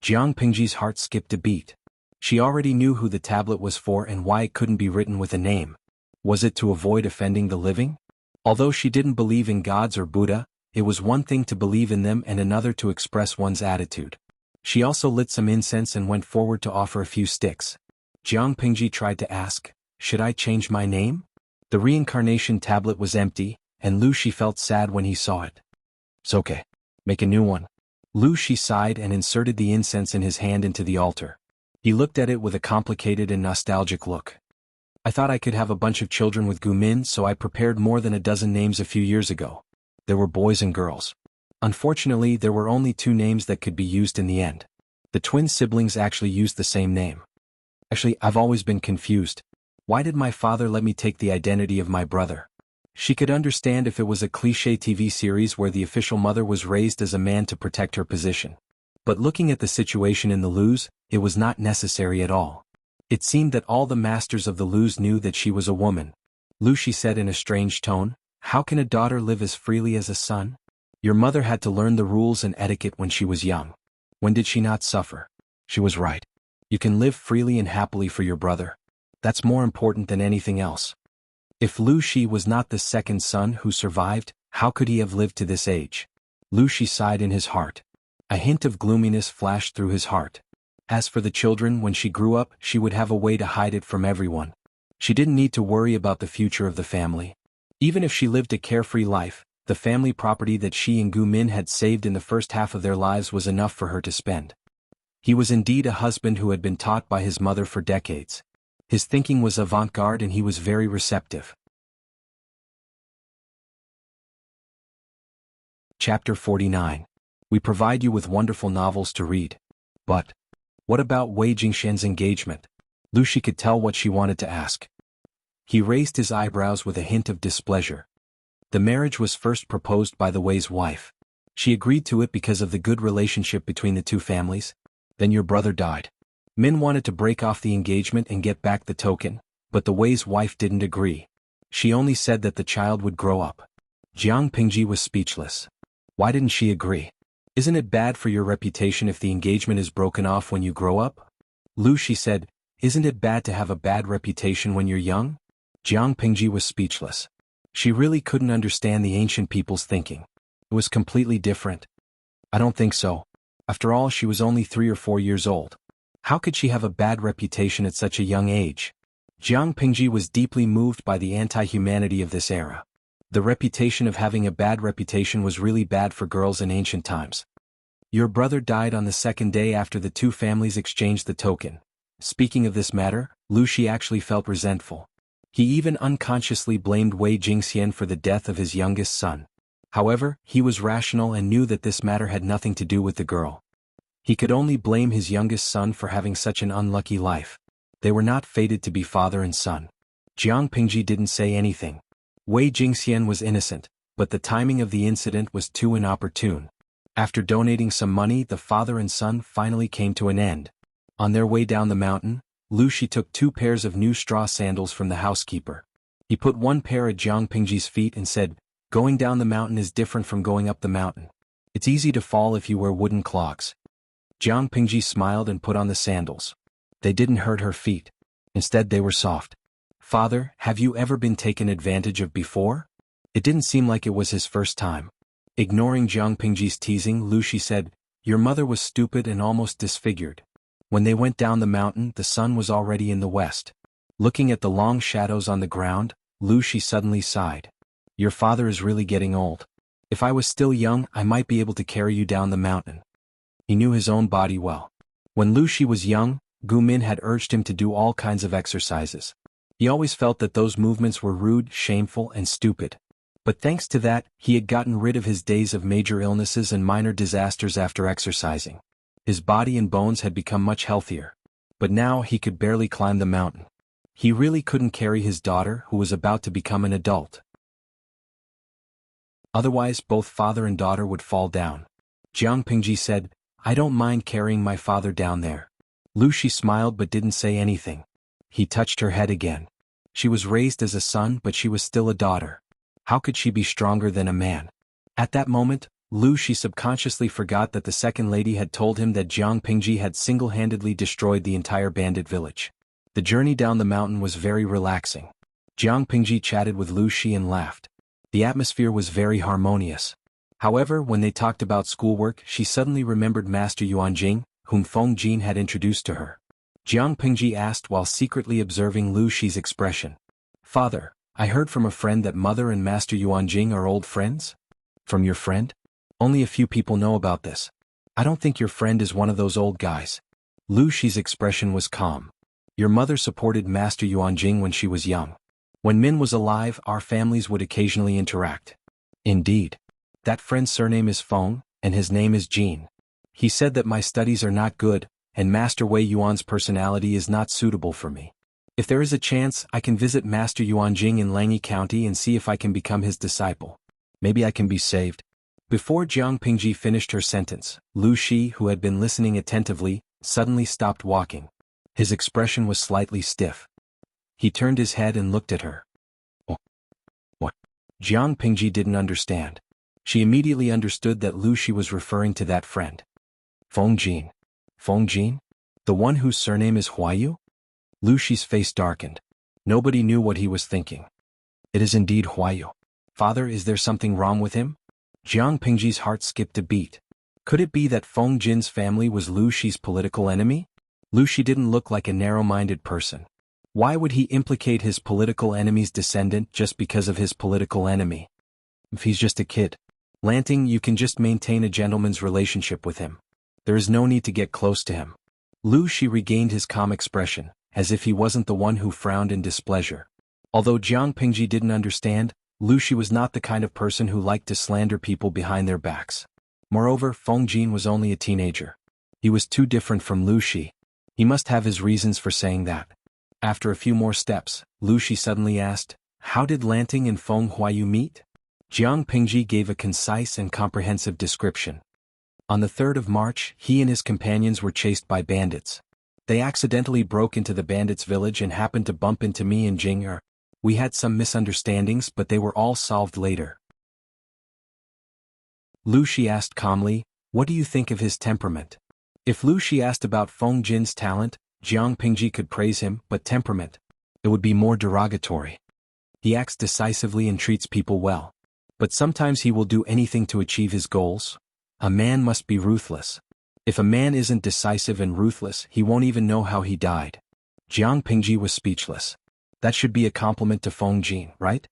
Jiang Pingji's heart skipped a beat. She already knew who the tablet was for and why it couldn't be written with a name. Was it to avoid offending the living? Although she didn't believe in gods or Buddha, it was one thing to believe in them and another to express one's attitude. She also lit some incense and went forward to offer a few sticks. Jiang Pingji tried to ask, "Should I change my name?" The reincarnation tablet was empty, and Lu Shi felt sad when he saw it. "It's okay. Make a new one." Lu Shi sighed and inserted the incense in his hand into the altar. He looked at it with a complicated and nostalgic look. "I thought I could have a bunch of children with Gu Min, so I prepared more than a dozen names a few years ago. There were boys and girls. Unfortunately, there were only two names that could be used in the end. The twin siblings actually used the same name. Actually, I've always been confused. Why did my father let me take the identity of my brother?" She could understand if it was a cliché TV series where the official mother was raised as a man to protect her position. But looking at the situation in the Lus, it was not necessary at all. It seemed that all the masters of the Lus knew that she was a woman. Lu, she said in a strange tone, how can a daughter live as freely as a son? Your mother had to learn the rules and etiquette when she was young. When did she not suffer? She was right. You can live freely and happily for your brother. That's more important than anything else. If Lu Shi was not the second son who survived, how could he have lived to this age? Lu Shi sighed in his heart. A hint of gloominess flashed through his heart. As for the children, when she grew up, she would have a way to hide it from everyone. She didn't need to worry about the future of the family. Even if she lived a carefree life, the family property that she and Gu Min had saved in the first half of their lives was enough for her to spend. He was indeed a husband who had been taught by his mother for decades. His thinking was avant-garde and he was very receptive. Chapter 49. We provide you with wonderful novels to read. But what about Wei Jingxian's engagement? Lu Shi could tell what she wanted to ask. He raised his eyebrows with a hint of displeasure. The marriage was first proposed by the Wei's wife. She agreed to it because of the good relationship between the two families. Then your brother died. Min wanted to break off the engagement and get back the token, but the Wei's wife didn't agree. She only said that the child would grow up. Jiang Pingji was speechless. Why didn't she agree? Isn't it bad for your reputation if the engagement is broken off when you grow up? Lu, she said, isn't it bad to have a bad reputation when you're young? Jiang Pingji was speechless. She really couldn't understand the ancient people's thinking. It was completely different. I don't think so. After all, she was only 3 or 4 years old. How could she have a bad reputation at such a young age? Jiang Pingji was deeply moved by the anti-humanity of this era. The reputation of having a bad reputation was really bad for girls in ancient times. Your brother died on the second day after the two families exchanged the token. Speaking of this matter, Lu Shi actually felt resentful. He even unconsciously blamed Wei Jingxian for the death of his youngest son. However, he was rational and knew that this matter had nothing to do with the girl. He could only blame his youngest son for having such an unlucky life. They were not fated to be father and son. Jiang Pingji didn't say anything. Wei Jingxian was innocent, but the timing of the incident was too inopportune. After donating some money, the father and son finally came to an end. On their way down the mountain, Lu Shi took 2 pairs of new straw sandals from the housekeeper. He put one pair at Jiang Pingji's feet and said, going down the mountain is different from going up the mountain. It's easy to fall if you wear wooden clogs. Jiang Pingji smiled and put on the sandals. They didn't hurt her feet. Instead, they were soft. Father, have you ever been taken advantage of before? It didn't seem like it was his first time. Ignoring Jiang Pingji's teasing, Lu Shi said, your mother was stupid and almost disfigured. When they went down the mountain, the sun was already in the west. Looking at the long shadows on the ground, Lu Shi suddenly sighed. Your father is really getting old. If I was still young, I might be able to carry you down the mountain. He knew his own body well. When Lu Shi was young, Gu Min had urged him to do all kinds of exercises. He always felt that those movements were rude, shameful, and stupid. But thanks to that, he had gotten rid of his days of major illnesses and minor disasters after exercising. His body and bones had become much healthier. But now he could barely climb the mountain. He really couldn't carry his daughter, who was about to become an adult. Otherwise, both father and daughter would fall down. Jiang Pingji said, I don't mind carrying my father down there. Lu Shi smiled but didn't say anything. He touched her head again. She was raised as a son, but she was still a daughter. How could she be stronger than a man? At that moment, Lu Shi subconsciously forgot that the second lady had told him that Jiang Pingji had single-handedly destroyed the entire bandit village. The journey down the mountain was very relaxing. Jiang Pingji chatted with Lu Shi and laughed. The atmosphere was very harmonious. However, when they talked about schoolwork, she suddenly remembered Master Yuanjing, whom Feng Jin had introduced to her. Jiang Pingji asked while secretly observing Lu Shi's expression. Father, I heard from a friend that Mother and Master Yuanjing are old friends? From your friend? Only a few people know about this. I don't think your friend is one of those old guys. Lu Shi's expression was calm. Your mother supported Master Yuanjing when she was young. When Min was alive, our families would occasionally interact. Indeed. That friend's surname is Feng, and his name is Jin. He said that my studies are not good, and Master Wei Yuan's personality is not suitable for me. If there is a chance, I can visit Master Yuanjing in Langyi County and see if I can become his disciple. Maybe I can be saved. Before Jiang Pingji finished her sentence, Lu Shi, who had been listening attentively, suddenly stopped walking. His expression was slightly stiff. He turned his head and looked at her. Oh, what? Jiang Pingji didn't understand. She immediately understood that Lu Shi was referring to that friend. Feng Jin. Feng Jin? The one whose surname is Huayu? Lu Shi's face darkened. Nobody knew what he was thinking. It is indeed Huayu. Father, is there something wrong with him? Jiang Pingji's heart skipped a beat. Could it be that Feng Jin's family was Lu Shi's political enemy? Lu Shi didn't look like a narrow-minded person. Why would he implicate his political enemy's descendant just because of his political enemy? If he's just a kid. Lanting, you can just maintain a gentleman's relationship with him. There is no need to get close to him. Lu Shi regained his calm expression, as if he wasn't the one who frowned in displeasure. Although Jiang Pingji didn't understand, Lu Shi was not the kind of person who liked to slander people behind their backs. Moreover, Feng Jin was only a teenager. He was too different from Lu Shi. He must have his reasons for saying that. After a few more steps, Lu Shi suddenly asked, "How did Lanting and Feng Huayu meet?" Jiang Pingji gave a concise and comprehensive description. On the 3rd of March, he and his companions were chased by bandits. They accidentally broke into the bandits' village and happened to bump into me and Jing. We had some misunderstandings, but they were all solved later. Lu Shi asked calmly, "What do you think of his temperament?" If Lu Shi asked about Feng Jin's talent, Jiang Pingji could praise him, but temperament, it would be more derogatory. He acts decisively and treats people well. But sometimes he will do anything to achieve his goals. A man must be ruthless. If a man isn't decisive and ruthless, he won't even know how he died. Jiang Pingji was speechless. That should be a compliment to Feng Jin, right?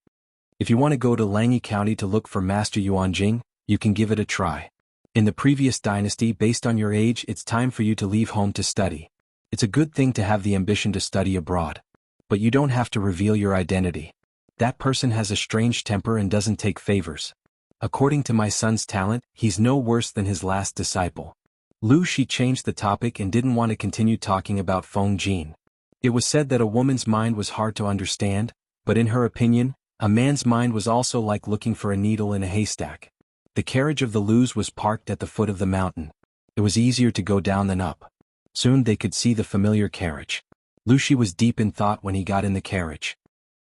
If you want to go to Langyi County to look for Master Yuan Jing, you can give it a try. In the previous dynasty, based on your age, it's time for you to leave home to study. It's a good thing to have the ambition to study abroad. But you don't have to reveal your identity. That person has a strange temper and doesn't take favors. According to my son's talent, he's no worse than his last disciple. Lu Shi changed the topic and didn't want to continue talking about Feng Jin. It was said that a woman's mind was hard to understand, but in her opinion, a man's mind was also like looking for a needle in a haystack. The carriage of the Lus was parked at the foot of the mountain. It was easier to go down than up. Soon they could see the familiar carriage. Lu Shi was deep in thought when he got in the carriage.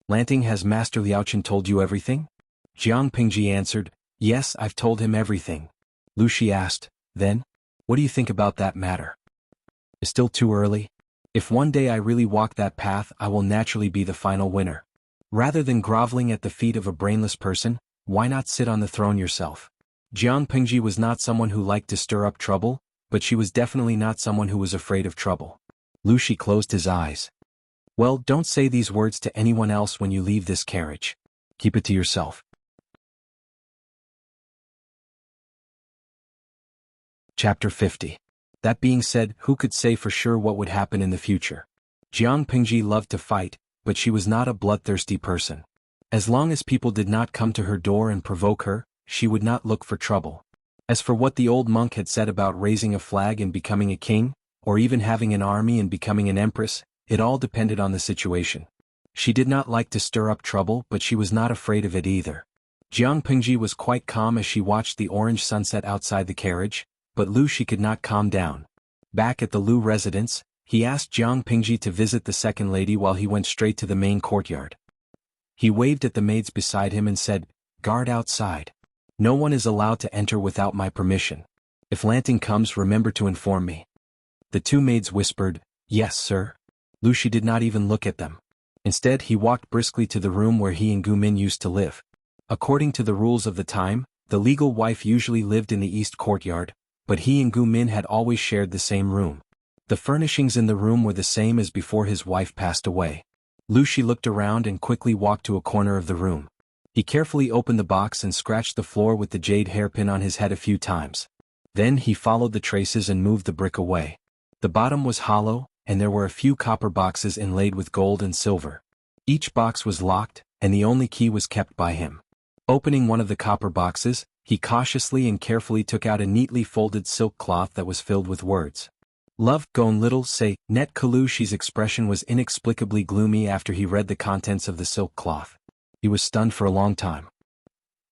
"Lanting, has Master Liaochen told you everything?" Jiang Pingji answered, "Yes, I've told him everything." Lu Shi asked, "Then? What do you think about that matter?" "It's still too early. If one day I really walk that path, I will naturally be the final winner. Rather than groveling at the feet of a brainless person, why not sit on the throne yourself?" Jiang Pingji was not someone who liked to stir up trouble, but she was definitely not someone who was afraid of trouble. Lu Shi closed his eyes. "Well, don't say these words to anyone else when you leave this carriage. Keep it to yourself." Chapter 50. That being said, who could say for sure what would happen in the future? Jiang Pingji loved to fight, but she was not a bloodthirsty person. As long as people did not come to her door and provoke her, she would not look for trouble. As for what the old monk had said about raising a flag and becoming a king, or even having an army and becoming an empress, it all depended on the situation. She did not like to stir up trouble, but she was not afraid of it either. Jiang Pingji was quite calm as she watched the orange sunset outside the carriage, but Lu Shi could not calm down. Back at the Lu residence, he asked Jiang Pingji to visit the second lady while he went straight to the main courtyard. He waved at the maids beside him and said, "Guard outside. No one is allowed to enter without my permission. If Lanting comes, remember to inform me." The two maids whispered, "Yes, sir." Lu Shi did not even look at them. Instead, he walked briskly to the room where he and Gu Min used to live. According to the rules of the time, the legal wife usually lived in the east courtyard, but he and Gu Min had always shared the same room. The furnishings in the room were the same as before his wife passed away. Lu Shi looked around and quickly walked to a corner of the room. He carefully opened the box and scratched the floor with the jade hairpin on his head a few times. Then he followed the traces and moved the brick away. The bottom was hollow, and there were a few copper boxes inlaid with gold and silver. Each box was locked, and the only key was kept by him. Opening one of the copper boxes, he cautiously and carefully took out a neatly folded silk cloth that was filled with words. "Love, Gon little say." Net Lu Shi's expression was inexplicably gloomy after he read the contents of the silk cloth. He was stunned for a long time.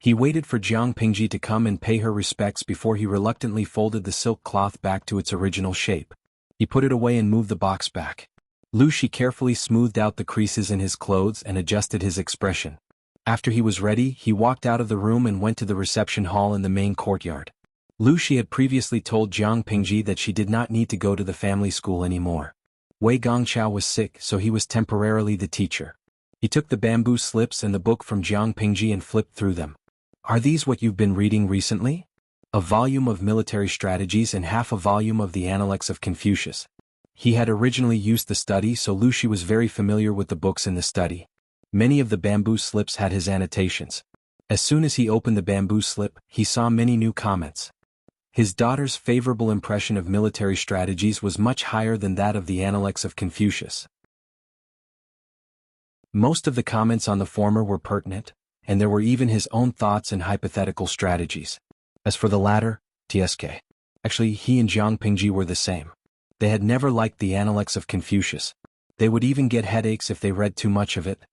He waited for Jiang Pingji to come and pay her respects before he reluctantly folded the silk cloth back to its original shape. He put it away and moved the box back. Lu Shi carefully smoothed out the creases in his clothes and adjusted his expression. After he was ready, he walked out of the room and went to the reception hall in the main courtyard. Lu Shi had previously told Jiang Pingji that she did not need to go to the family school anymore. Wei Gongqiao was sick, so he was temporarily the teacher. He took the bamboo slips and the book from Jiang Pingji and flipped through them. "Are these what you've been reading recently?" A volume of military strategies and half a volume of the Analects of Confucius. He had originally used the study, so Lu Shi was very familiar with the books in the study. Many of the bamboo slips had his annotations. As soon as he opened the bamboo slip, he saw many new comments. His daughter's favorable impression of military strategies was much higher than that of the Analects of Confucius. Most of the comments on the former were pertinent, and there were even his own thoughts and hypothetical strategies. As for the latter, TSK. Actually, he and Jiang Pingji were the same. They had never liked the Analects of Confucius. They would even get headaches if they read too much of it.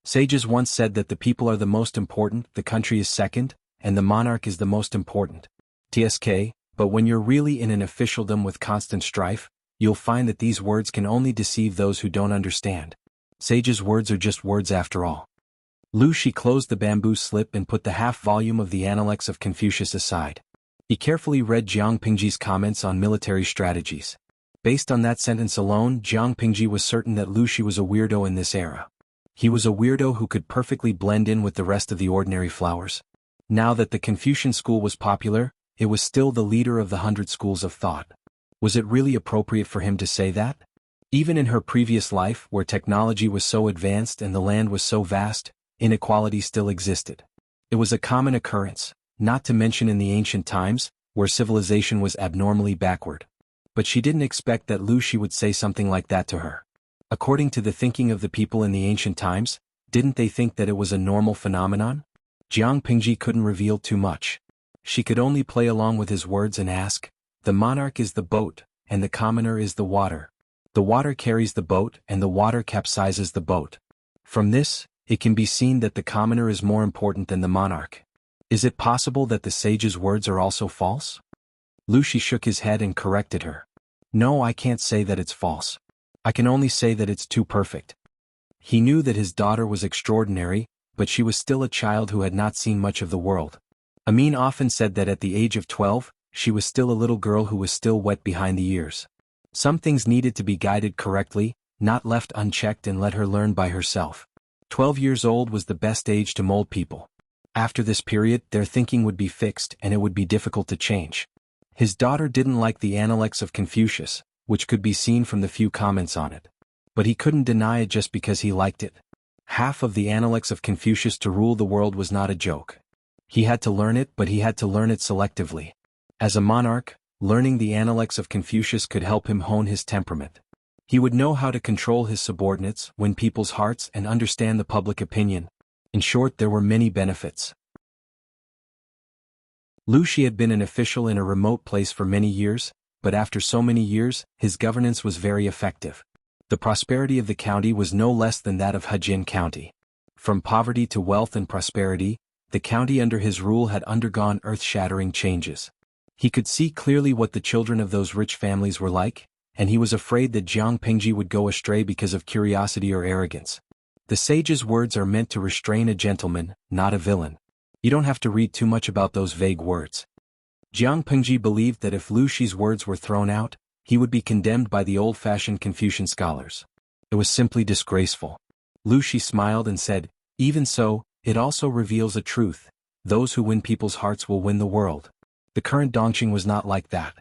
Sages once said that the people are the most important, the country is second, and the monarch is the most important. TSK, but when you're really in an officialdom with constant strife, you'll find that these words can only deceive those who don't understand. Sages' words are just words after all. Lu Shi closed the bamboo slip and put the half-volume of the Analects of Confucius aside. He carefully read Jiang Pingji's comments on military strategies. Based on that sentence alone, Jiang Pingji was certain that Lu Shi was a weirdo in this era. He was a weirdo who could perfectly blend in with the rest of the ordinary flowers. Now that the Confucian school was popular, it was still the leader of the 100 schools of thought. Was it really appropriate for him to say that? Even in her previous life, where technology was so advanced and the land was so vast, inequality still existed. It was a common occurrence, not to mention in the ancient times, where civilization was abnormally backward. But she didn't expect that Lu Shi would say something like that to her. According to the thinking of the people in the ancient times, didn't they think that it was a normal phenomenon? Jiang Pingji couldn't reveal too much. She could only play along with his words and ask, "The monarch is the boat, and the commoner is the water. The water carries the boat and the water capsizes the boat." From this, it can be seen that the commoner is more important than the monarch. Is it possible that the sage's words are also false? Lu Shi shook his head and corrected her. "No, I can't say that it's false. I can only say that it's too perfect." He knew that his daughter was extraordinary, but she was still a child who had not seen much of the world. Amin often said that at the age of 12, she was still a little girl who was still wet behind the ears. Some things needed to be guided correctly, not left unchecked, and let her learn by herself. 12 years old was the best age to mold people. After this period, their thinking would be fixed and it would be difficult to change. His daughter didn't like the Analects of Confucius, which could be seen from the few comments on it. But he couldn't deny it just because he liked it. Half of the Analects of Confucius to rule the world was not a joke. He had to learn it, but he had to learn it selectively. As a monarch, learning the Analects of Confucius could help him hone his temperament. He would know how to control his subordinates, win people's hearts, and understand the public opinion. In short, there were many benefits. Lu Shi had been an official in a remote place for many years, but after so many years, his governance was very effective. The prosperity of the county was no less than that of Hejin County. From poverty to wealth and prosperity, the county under his rule had undergone earth-shattering changes. He could see clearly what the children of those rich families were like, and he was afraid that Jiang Pingji would go astray because of curiosity or arrogance. The sage's words are meant to restrain a gentleman, not a villain. You don't have to read too much about those vague words. Jiang Pingji believed that if Lu Shi's words were thrown out, he would be condemned by the old-fashioned Confucian scholars. It was simply disgraceful. Lu Shi smiled and said, "Even so, it also reveals a truth. Those who win people's hearts will win the world." The current Dongqing was not like that.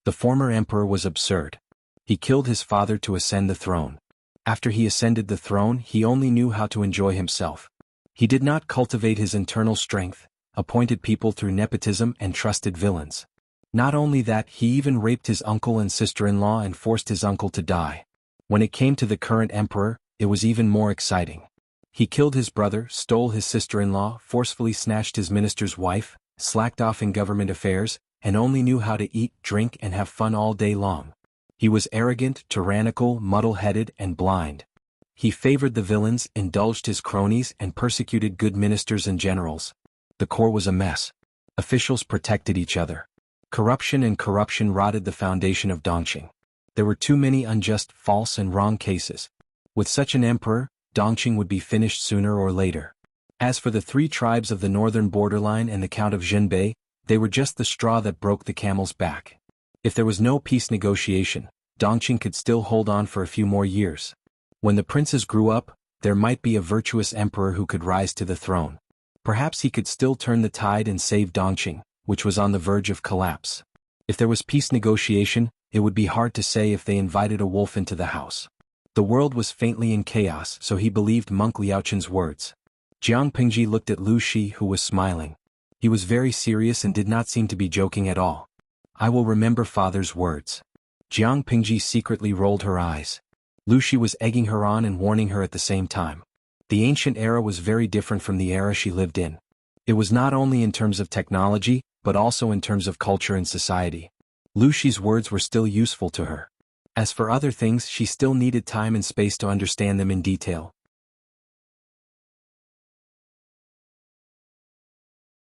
The former emperor was absurd. He killed his father to ascend the throne. After he ascended the throne, he only knew how to enjoy himself. He did not cultivate his internal strength, appointed people through nepotism and trusted villains. Not only that, he even raped his uncle and sister-in-law and forced his uncle to die. When it came to the current emperor, it was even more exciting. He killed his brother, stole his sister-in-law, forcefully snatched his minister's wife, slacked off in government affairs, and only knew how to eat, drink, and have fun all day long. He was arrogant, tyrannical, muddle-headed, and blind. He favored the villains, indulged his cronies, and persecuted good ministers and generals. The core was a mess. Officials protected each other. Corruption rotted the foundation of Dongqing. There were too many unjust, false and wrong cases. With such an emperor, Dongqing would be finished sooner or later. As for the 3 tribes of the northern borderline and the Count of Zhenbei, they were just the straw that broke the camel's back. If there was no peace negotiation, Dongqing could still hold on for a few more years. When the princes grew up, there might be a virtuous emperor who could rise to the throne. Perhaps he could still turn the tide and save Dongqing, which was on the verge of collapse. If there was peace negotiation, it would be hard to say if they invited a wolf into the house. The world was faintly in chaos, so he believed monk Liaoqin's words. Jiang Pingji looked at Lu Shi, who was smiling. He was very serious and did not seem to be joking at all. I will remember father's words. Jiang Pingji secretly rolled her eyes. Lu Shi was egging her on and warning her at the same time. The ancient era was very different from the era she lived in. It was not only in terms of technology, but also in terms of culture and society. Lu Shi's words were still useful to her. As for other things, she still needed time and space to understand them in detail.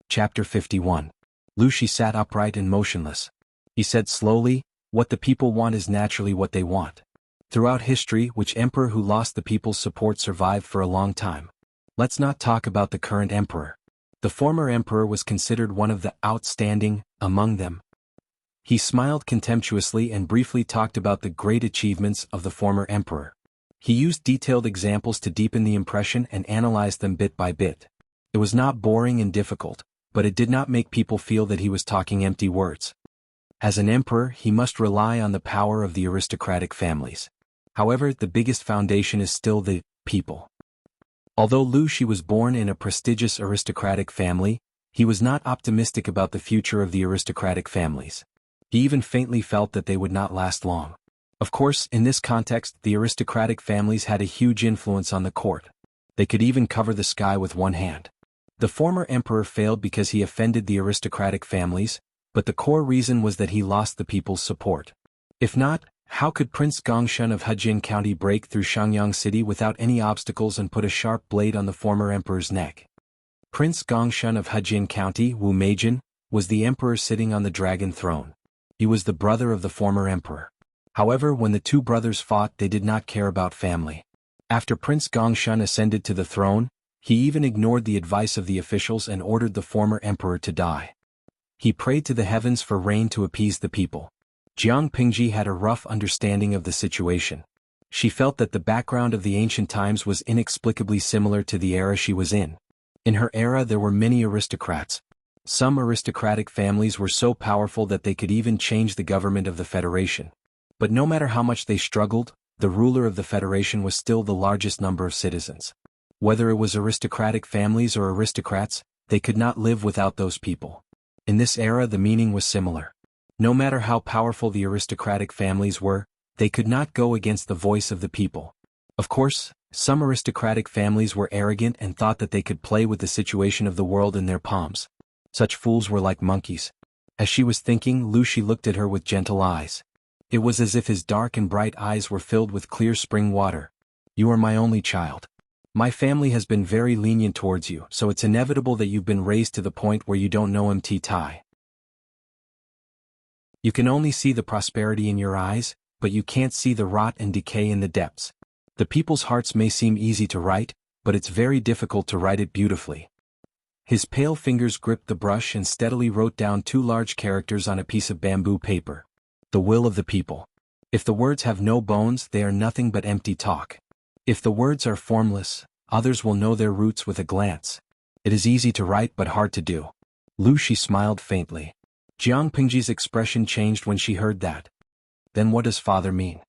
Chapter 51. Lu Shi sat upright and motionless. He said slowly, "What the people want is naturally what they want." Throughout history, which emperor who lost the people's support survived for a long time? Let's not talk about the current emperor. The former emperor was considered one of the outstanding among them. He smiled contemptuously and briefly talked about the great achievements of the former emperor. He used detailed examples to deepen the impression and analyzed them bit by bit. It was not boring and difficult, but it did not make people feel that he was talking empty words. As an emperor, he must rely on the power of the aristocratic families. However, the biggest foundation is still the people. Although Lu Shi was born in a prestigious aristocratic family, he was not optimistic about the future of the aristocratic families. He even faintly felt that they would not last long. Of course, in this context, the aristocratic families had a huge influence on the court. They could even cover the sky with one hand. The former emperor failed because he offended the aristocratic families, but the core reason was that he lost the people's support. If not, how could Prince Gongshun of Hejian County break through Shangyang City without any obstacles and put a sharp blade on the former emperor's neck? Prince Gongshun of Hejian County, Wu Meijin, was the emperor sitting on the dragon throne. He was the brother of the former emperor. However, when the 2 brothers fought, they did not care about family. After Prince Gongshun ascended to the throne, he even ignored the advice of the officials and ordered the former emperor to die. He prayed to the heavens for rain to appease the people. Jiang Pingji had a rough understanding of the situation. She felt that the background of the ancient times was inexplicably similar to the era she was in. In her era there were many aristocrats. Some aristocratic families were so powerful that they could even change the government of the Federation. But no matter how much they struggled, the ruler of the Federation was still the largest number of citizens. Whether it was aristocratic families or aristocrats, they could not live without those people. In this era the meaning was similar. No matter how powerful the aristocratic families were, they could not go against the voice of the people. Of course, some aristocratic families were arrogant and thought that they could play with the situation of the world in their palms. Such fools were like monkeys. As she was thinking, Lu Shi looked at her with gentle eyes. It was as if his dark and bright eyes were filled with clear spring water. "You are my only child. My family has been very lenient towards you, so it's inevitable that you've been raised to the point where you don't know Mt Tai. You can only see the prosperity in your eyes, but you can't see the rot and decay in the depths. The people's hearts may seem easy to write, but it's very difficult to write it beautifully." His pale fingers gripped the brush and steadily wrote down 2 large characters on a piece of bamboo paper. The will of the people. If the words have no bones, they are nothing but empty talk. If the words are formless, others will know their roots with a glance. It is easy to write but hard to do. Lu Shi smiled faintly. Jiang Pingji's expression changed when she heard that. Then what does father mean?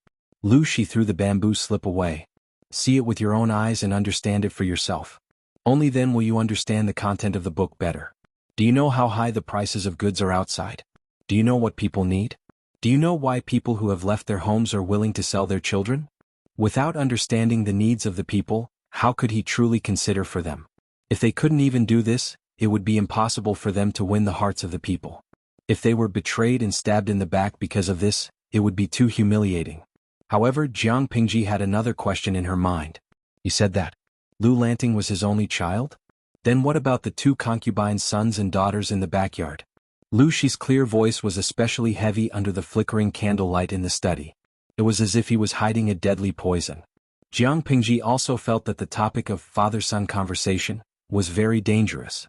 Lu Shi threw the bamboo slip away. See it with your own eyes and understand it for yourself. Only then will you understand the content of the book better. Do you know how high the prices of goods are outside? Do you know what people need? Do you know why people who have left their homes are willing to sell their children? Without understanding the needs of the people, how could he truly consider for them? If they couldn't even do this, it would be impossible for them to win the hearts of the people. If they were betrayed and stabbed in the back because of this, it would be too humiliating. However, Jiang Pingji had another question in her mind. He said that Lu Lanting was his only child? Then what about the 2 concubine sons and daughters in the backyard? Lu Shi's clear voice was especially heavy under the flickering candlelight in the study. It was as if he was hiding a deadly poison. Jiang Pingji also felt that the topic of father-son conversation was very dangerous.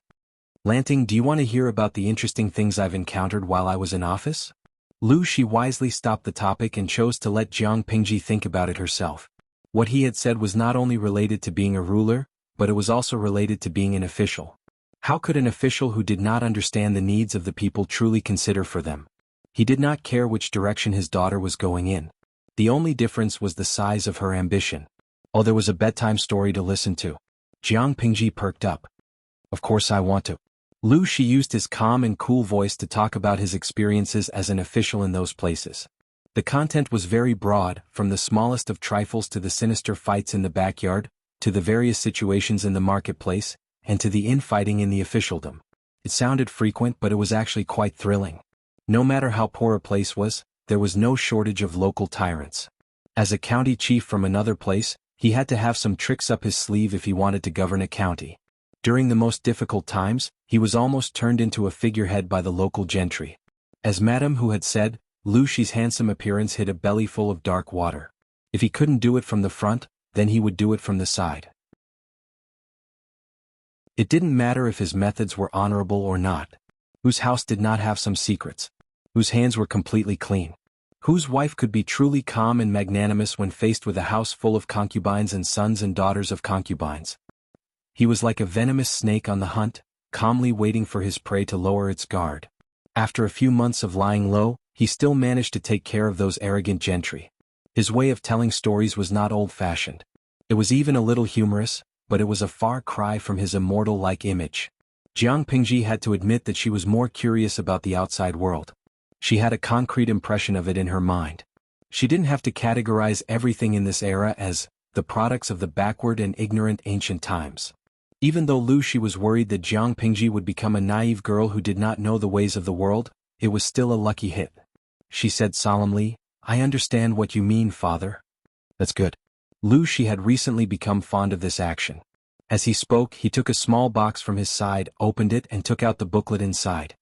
Lanting, do you want to hear about the interesting things I've encountered while I was in office? Lu Shi wisely stopped the topic and chose to let Jiang Pingji think about it herself. What he had said was not only related to being a ruler, but it was also related to being an official. How could an official who did not understand the needs of the people truly consider for them? He did not care which direction his daughter was going in. The only difference was the size of her ambition. Oh, there was a bedtime story to listen to. Jiang Pingji perked up. Of course I want to. Lu Shi used his calm and cool voice to talk about his experiences as an official in those places. The content was very broad, from the smallest of trifles to the sinister fights in the backyard, to the various situations in the marketplace, and to the infighting in the officialdom. It sounded frequent, but it was actually quite thrilling. No matter how poor a place was, there was no shortage of local tyrants. As a county chief from another place, he had to have some tricks up his sleeve if he wanted to govern a county. During the most difficult times, he was almost turned into a figurehead by the local gentry. As Madame Hu had said, Lu Shi's handsome appearance hid a belly full of dark water. If he couldn't do it from the front, then he would do it from the side. It didn't matter if his methods were honorable or not. Whose house did not have some secrets? Whose hands were completely clean? Whose wife could be truly calm and magnanimous when faced with a house full of concubines and sons and daughters of concubines? He was like a venomous snake on the hunt, calmly waiting for his prey to lower its guard. After a few months of lying low, he still managed to take care of those arrogant gentry. His way of telling stories was not old-fashioned. It was even a little humorous, but it was a far cry from his immortal-like image. Jiang Pingji had to admit that she was more curious about the outside world. She had a concrete impression of it in her mind. She didn't have to categorize everything in this era as the products of the backward and ignorant ancient times. Even though Lu Shi was worried that Jiang Pingji would become a naive girl who did not know the ways of the world, it was still a lucky hit. She said solemnly, I understand what you mean, father. That's good. Lu Shi had recently become fond of this action. As he spoke, he took a small box from his side, opened it and took out the booklet inside.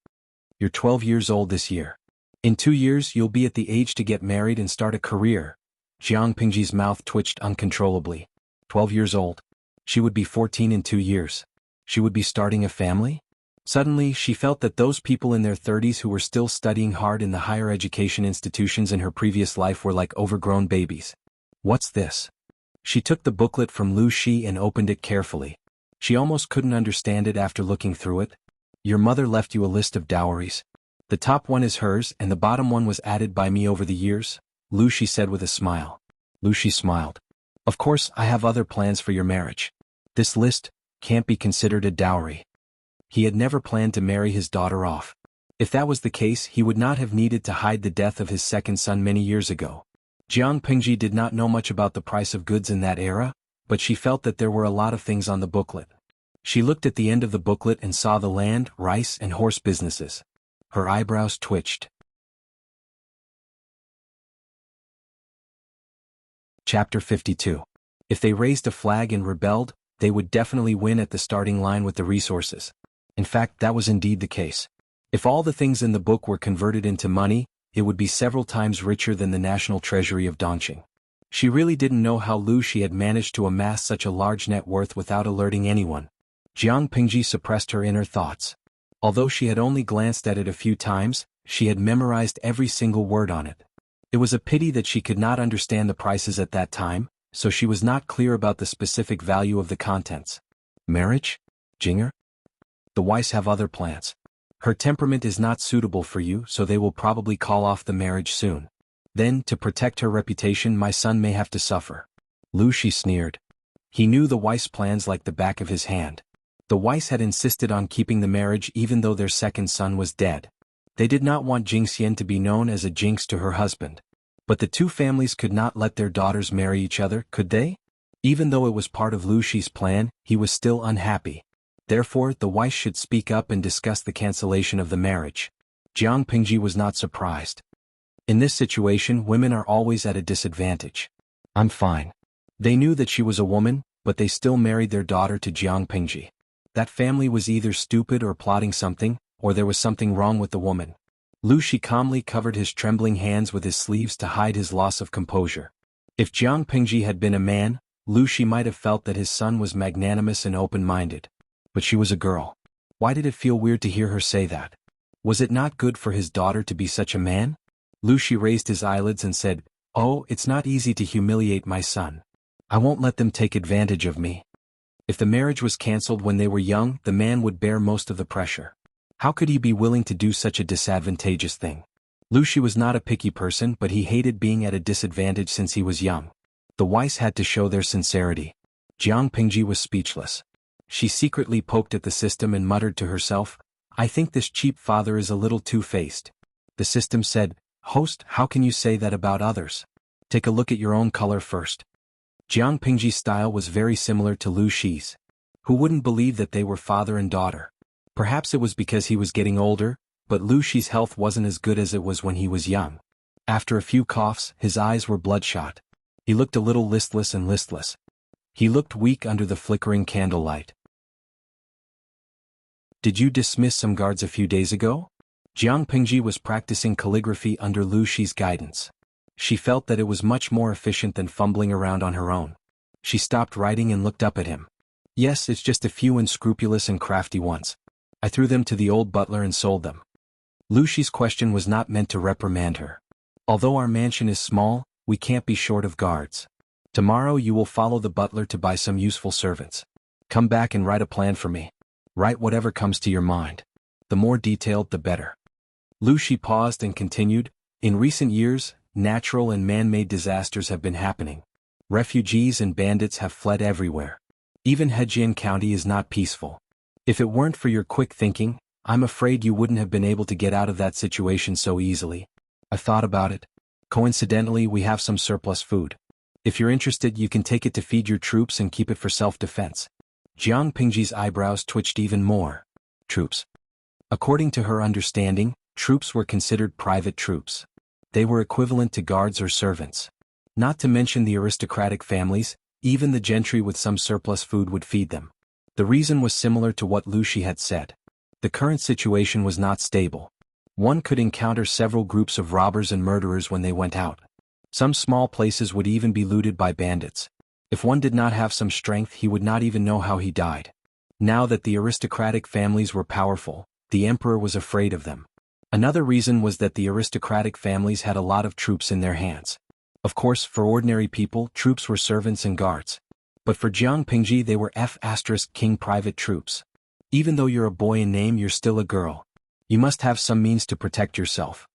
You're 12 years old this year. In 2 years you'll be at the age to get married and start a career. Jiang Pingji's mouth twitched uncontrollably. 12 years old. She would be 14 in 2 years. She would be starting a family? Suddenly, she felt that those people in their 30s who were still studying hard in the higher education institutions in her previous life were like overgrown babies. What's this? She took the booklet from Lu Shi and opened it carefully. She almost couldn't understand it after looking through it. Your mother left you a list of dowries. The top one is hers and the bottom one was added by me over the years, Lu Shi said with a smile. Lu Shi smiled. Of course, I have other plans for your marriage. This list can't be considered a dowry. He had never planned to marry his daughter off. If that was the case, he would not have needed to hide the death of his second son many years ago. Jiang Pingji did not know much about the price of goods in that era, but she felt that there were a lot of things on the booklet. She looked at the end of the booklet and saw the land, rice, and horse businesses. Her eyebrows twitched. Chapter 52. If they raised a flag and rebelled, they would definitely win at the starting line with the resources. In fact, that was indeed the case. If all the things in the book were converted into money, it would be several times richer than the national treasury of Dongqing. She really didn't know how Lu Shi had managed to amass such a large net worth without alerting anyone. Jiang Pingji suppressed her inner thoughts. Although she had only glanced at it a few times, she had memorized every single word on it. It was a pity that she could not understand the prices at that time, so she was not clear about the specific value of the contents. Marriage? Jinger? The Weiss have other plans. Her temperament is not suitable for you, so they will probably call off the marriage soon. Then, to protect her reputation, my son may have to suffer. Lu Shi sneered. He knew the Weiss plans like the back of his hand. The Weiss had insisted on keeping the marriage even though their second son was dead. They did not want Jingxian to be known as a jinx to her husband. But the two families could not let their daughters marry each other, could they? Even though it was part of Lu Shi's plan, he was still unhappy. Therefore, the Weiss should speak up and discuss the cancellation of the marriage. Jiang Pingji was not surprised. In this situation, women are always at a disadvantage. I'm fine. They knew that she was a woman, but they still married their daughter to Jiang Pingji. That family was either stupid or plotting something, or there was something wrong with the woman. Lu Shi calmly covered his trembling hands with his sleeves to hide his loss of composure. If Jiang Pingji had been a man, Lu Shi might have felt that his son was magnanimous and open-minded. But she was a girl. Why did it feel weird to hear her say that? Was it not good for his daughter to be such a man? Lu Shi raised his eyelids and said, "Oh, it's not easy to humiliate my son. I won't let them take advantage of me." If the marriage was cancelled when they were young, the man would bear most of the pressure. How could he be willing to do such a disadvantageous thing? Lu Shi was not a picky person, but he hated being at a disadvantage since he was young. The wise had to show their sincerity. Jiang Pingji was speechless. She secretly poked at the system and muttered to herself, "I think this cheap father is a little two-faced." The system said, "Host, how can you say that about others? Take a look at your own color first." Jiang Pingji's style was very similar to Lu Shi's. Who wouldn't believe that they were father and daughter? Perhaps it was because he was getting older, but Lu Shi's health wasn't as good as it was when he was young. After a few coughs, his eyes were bloodshot. He looked a little listless. He looked weak under the flickering candlelight. "Did you dismiss some guards a few days ago?" Jiang Pingji was practicing calligraphy under Lu Shi's guidance. She felt that it was much more efficient than fumbling around on her own. She stopped writing and looked up at him. "Yes, it's just a few unscrupulous and crafty ones. I threw them to the old butler and sold them." Lu Shi's question was not meant to reprimand her. "Although our mansion is small, we can't be short of guards. Tomorrow you will follow the butler to buy some useful servants. Come back and write a plan for me. Write whatever comes to your mind. The more detailed, the better." Lu Shi paused and continued, "In recent years, natural and man-made disasters have been happening. Refugees and bandits have fled everywhere. Even Hejian County is not peaceful. If it weren't for your quick thinking, I'm afraid you wouldn't have been able to get out of that situation so easily. I've thought about it. Coincidentally, we have some surplus food. If you're interested, you can take it to feed your troops and keep it for self-defense." Jiang Pingji's eyebrows twitched even more. Troops. According to her understanding, troops were considered private troops. They were equivalent to guards or servants. Not to mention the aristocratic families, even the gentry with some surplus food would feed them. The reason was similar to what Lu Shi had said. The current situation was not stable. One could encounter several groups of robbers and murderers when they went out. Some small places would even be looted by bandits. If one did not have some strength, he would not even know how he died. Now that the aristocratic families were powerful, the emperor was afraid of them. Another reason was that the aristocratic families had a lot of troops in their hands. Of course, for ordinary people, troops were servants and guards. But for Jiang Pingji, they were King private troops. Even though you're a boy in name, you're still a girl. You must have some means to protect yourself.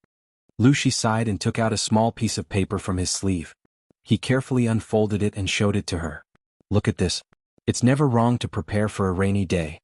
Lu Shi sighed and took out a small piece of paper from his sleeve. He carefully unfolded it and showed it to her. "Look at this. It's never wrong to prepare for a rainy day."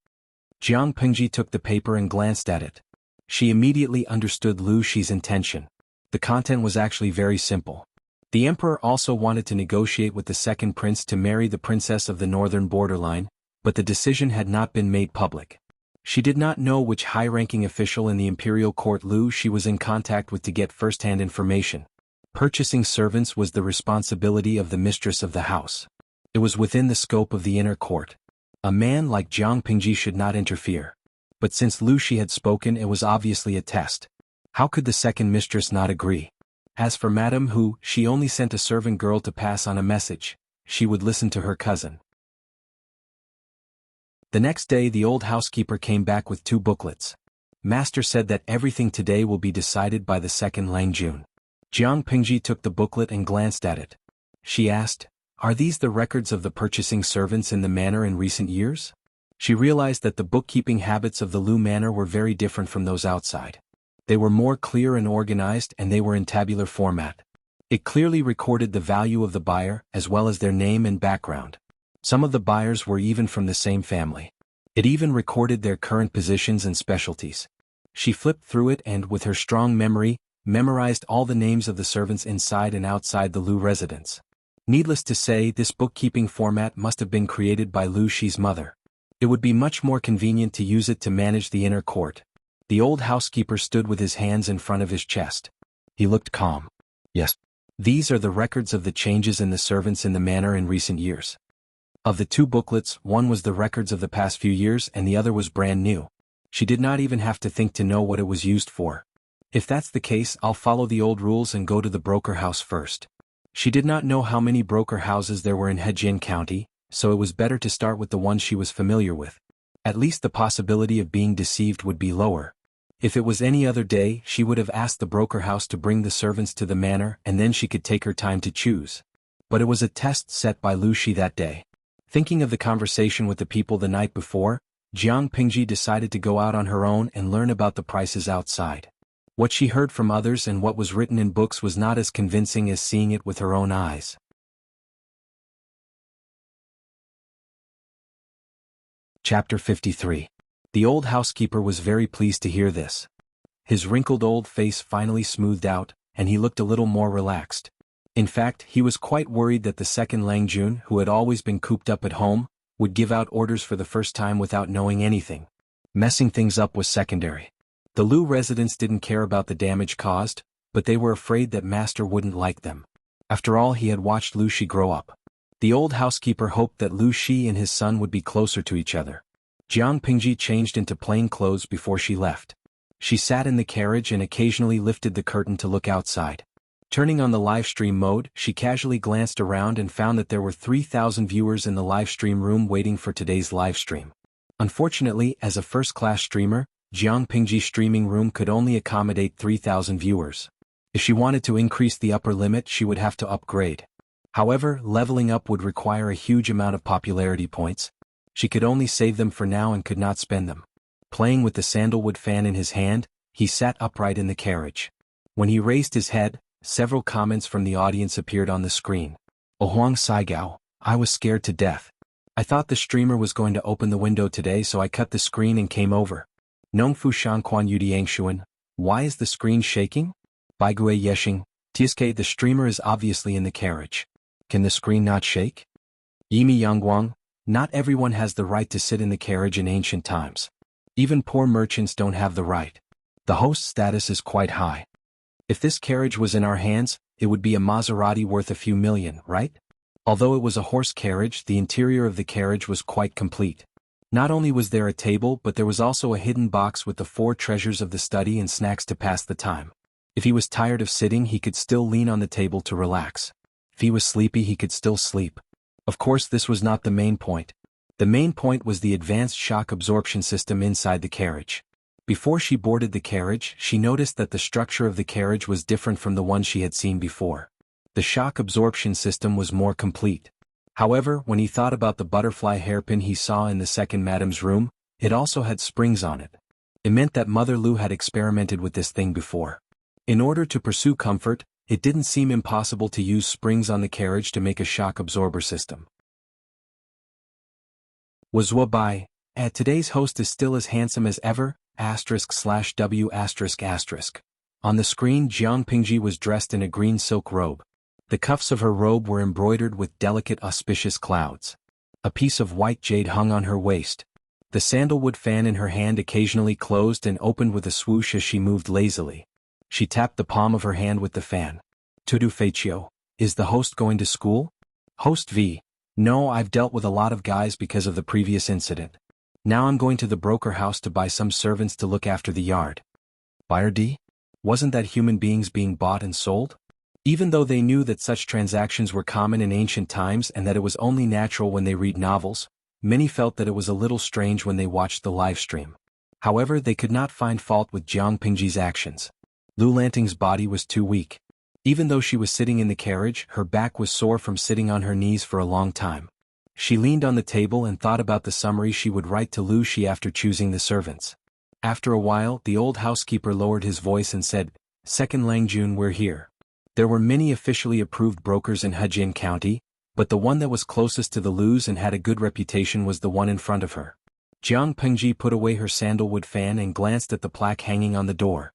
Jiang Pingji took the paper and glanced at it. She immediately understood Lu Shi's intention. The content was actually very simple. The emperor also wanted to negotiate with the second prince to marry the princess of the northern borderline, but the decision had not been made public. She did not know which high-ranking official in the imperial court Lu Shi was in contact with to get first-hand information. Purchasing servants was the responsibility of the mistress of the house. It was within the scope of the inner court. A man like Jiang Pingji should not interfere. But since Lu Shi had spoken, it was obviously a test. How could the second mistress not agree? As for Madame Hu, she only sent a servant girl to pass on a message. She would listen to her cousin. The next day the old housekeeper came back with 2 booklets. Master said that everything today will be decided by the second Lang June. Jiang Pingji took the booklet and glanced at it. She asked, "Are these the records of the purchasing servants in the manor in recent years?" She realized that the bookkeeping habits of the Lu manor were very different from those outside. They were more clear and organized, and they were in tabular format. It clearly recorded the value of the buyer, as well as their name and background. Some of the buyers were even from the same family. It even recorded their current positions and specialties. She flipped through it and, with her strong memory, memorized all the names of the servants inside and outside the Lu residence. Needless to say, this bookkeeping format must have been created by Lu Shi's mother. It would be much more convenient to use it to manage the inner court. The old housekeeper stood with his hands in front of his chest. He looked calm. "Yes. These are the records of the changes in the servants in the manor in recent years." Of the 2 booklets, one was the records of the past few years and the other was brand new. She did not even have to think to know what it was used for. If that's the case, I'll follow the old rules and go to the broker house first. She did not know how many broker houses there were in Hejin County, so it was better to start with the one she was familiar with. At least the possibility of being deceived would be lower. If it was any other day, she would have asked the broker house to bring the servants to the manor and then she could take her time to choose. But it was a test set by Lu Shi that day. Thinking of the conversation with the people the night before, Jiang Pingji decided to go out on her own and learn about the prices outside. What she heard from others and what was written in books was not as convincing as seeing it with her own eyes. Chapter 53. The old housekeeper was very pleased to hear this. His wrinkled old face finally smoothed out, and he looked a little more relaxed. In fact, he was quite worried that the second Lang Jun, who had always been cooped up at home, would give out orders for the first time without knowing anything. Messing things up was secondary. The Lu residents didn't care about the damage caused, but they were afraid that Master wouldn't like them. After all, he had watched Lu Shi grow up. The old housekeeper hoped that Lu Shi and his son would be closer to each other. Jiang Pingji changed into plain clothes before she left. She sat in the carriage and occasionally lifted the curtain to look outside. Turning on the live stream mode, she casually glanced around and found that there were 3,000 viewers in the live stream room waiting for today's live stream. Unfortunately, as a first-class streamer, Jiang Pingji's streaming room could only accommodate 3,000 viewers. If she wanted to increase the upper limit, she would have to upgrade. However, leveling up would require a huge amount of popularity points. She could only save them for now and could not spend them. Playing with the sandalwood fan in his hand, he sat upright in the carriage. When he raised his head, several comments from the audience appeared on the screen. "Oh Huang Saigao, I was scared to death. I thought the streamer was going to open the window today, so I cut the screen and came over. Nongfu Shanquan Yudiangshuan, why is the screen shaking? Baigui Yeshing, Tsk, the streamer is obviously in the carriage. Can the screen not shake? Yimi Yangguang, not everyone has the right to sit in the carriage in ancient times. Even poor merchants don't have the right. The host's status is quite high. If this carriage was in our hands, it would be a Maserati worth a few million, right?" Although it was a horse carriage, the interior of the carriage was quite complete. Not only was there a table, but there was also a hidden box with the 4 treasures of the study and snacks to pass the time. If he was tired of sitting, he could still lean on the table to relax. If he was sleepy, he could still sleep. Of course, this was not the main point. The main point was the advanced shock absorption system inside the carriage. Before she boarded the carriage, she noticed that the structure of the carriage was different from the one she had seen before. The shock absorption system was more complete. However, when he thought about the butterfly hairpin he saw in the second madam's room, it also had springs on it. It meant that Mother Lu had experimented with this thing before. In order to pursue comfort, it didn't seem impossible to use springs on the carriage to make a shock absorber system. Wazwa Bai, today's host is still as handsome as ever, */w***. On the screen, Jiang Pingji was dressed in a green silk robe. The cuffs of her robe were embroidered with delicate auspicious clouds. A piece of white jade hung on her waist. The sandalwood fan in her hand occasionally closed and opened with a swoosh as she moved lazily. She tapped the palm of her hand with the fan. "Tudu Feichio, is the host going to school?" Host V. "No, I've dealt with a lot of guys because of the previous incident. Now I'm going to the broker house to buy some servants to look after the yard." Buyer D? Wasn't that human beings being bought and sold? Even though they knew that such transactions were common in ancient times and that it was only natural when they read novels, many felt that it was a little strange when they watched the live stream. However, they could not find fault with Jiang Pingji's actions. Lu Lanting's body was too weak. Even though she was sitting in the carriage, her back was sore from sitting on her knees for a long time. She leaned on the table and thought about the summary she would write to Lu Shi after choosing the servants. After a while, the old housekeeper lowered his voice and said, "Second Lang Jun, we're here." There were many officially approved brokers in Hejin County, but the one that was closest to the Lus and had a good reputation was the one in front of her. Jiang Pingji put away her sandalwood fan and glanced at the plaque hanging on the door.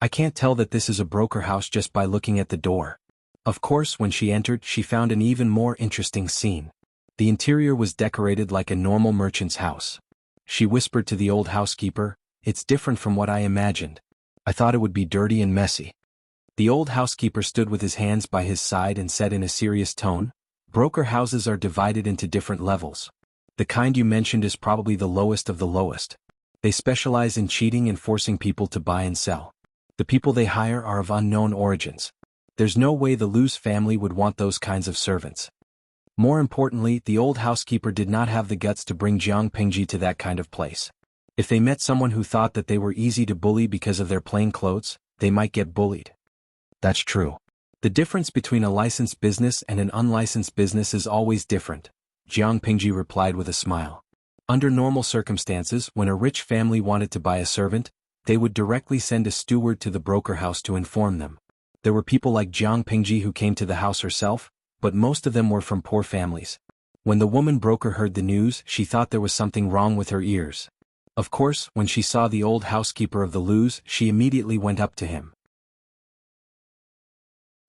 "I can't tell that this is a broker house just by looking at the door." Of course, when she entered, she found an even more interesting scene. The interior was decorated like a normal merchant's house. She whispered to the old housekeeper, "It's different from what I imagined. I thought it would be dirty and messy." The old housekeeper stood with his hands by his side and said in a serious tone, "Broker houses are divided into different levels. The kind you mentioned is probably the lowest of the lowest. They specialize in cheating and forcing people to buy and sell. The people they hire are of unknown origins. There's no way the Lu's family would want those kinds of servants. More importantly, the old housekeeper did not have the guts to bring Jiang Pingji to that kind of place. If they met someone who thought that they were easy to bully because of their plain clothes, they might get bullied. That's true. The difference between a licensed business and an unlicensed business is always different, Jiang Pingji replied with a smile. Under normal circumstances, when a rich family wanted to buy a servant, they would directly send a steward to the broker house to inform them. There were people like Jiang Pingji who came to the house herself, but most of them were from poor families. When the woman broker heard the news, she thought there was something wrong with her ears. Of course, when she saw the old housekeeper of the Lu's, she immediately went up to him.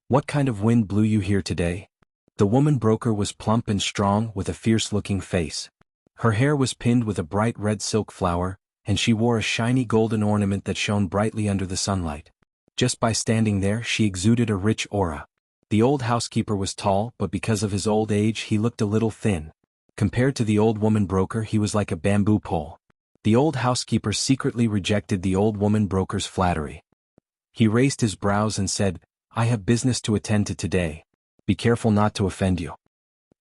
What kind of wind blew you here today? The woman broker was plump and strong with a fierce-looking face. Her hair was pinned with a bright red silk flower, and she wore a shiny golden ornament that shone brightly under the sunlight. Just by standing there, she exuded a rich aura. The old housekeeper was tall, but because of his old age he looked a little thin. Compared to the old woman broker, he was like a bamboo pole. The old housekeeper secretly rejected the old woman broker's flattery. He raised his brows and said, I have business to attend to today. Be careful not to offend you.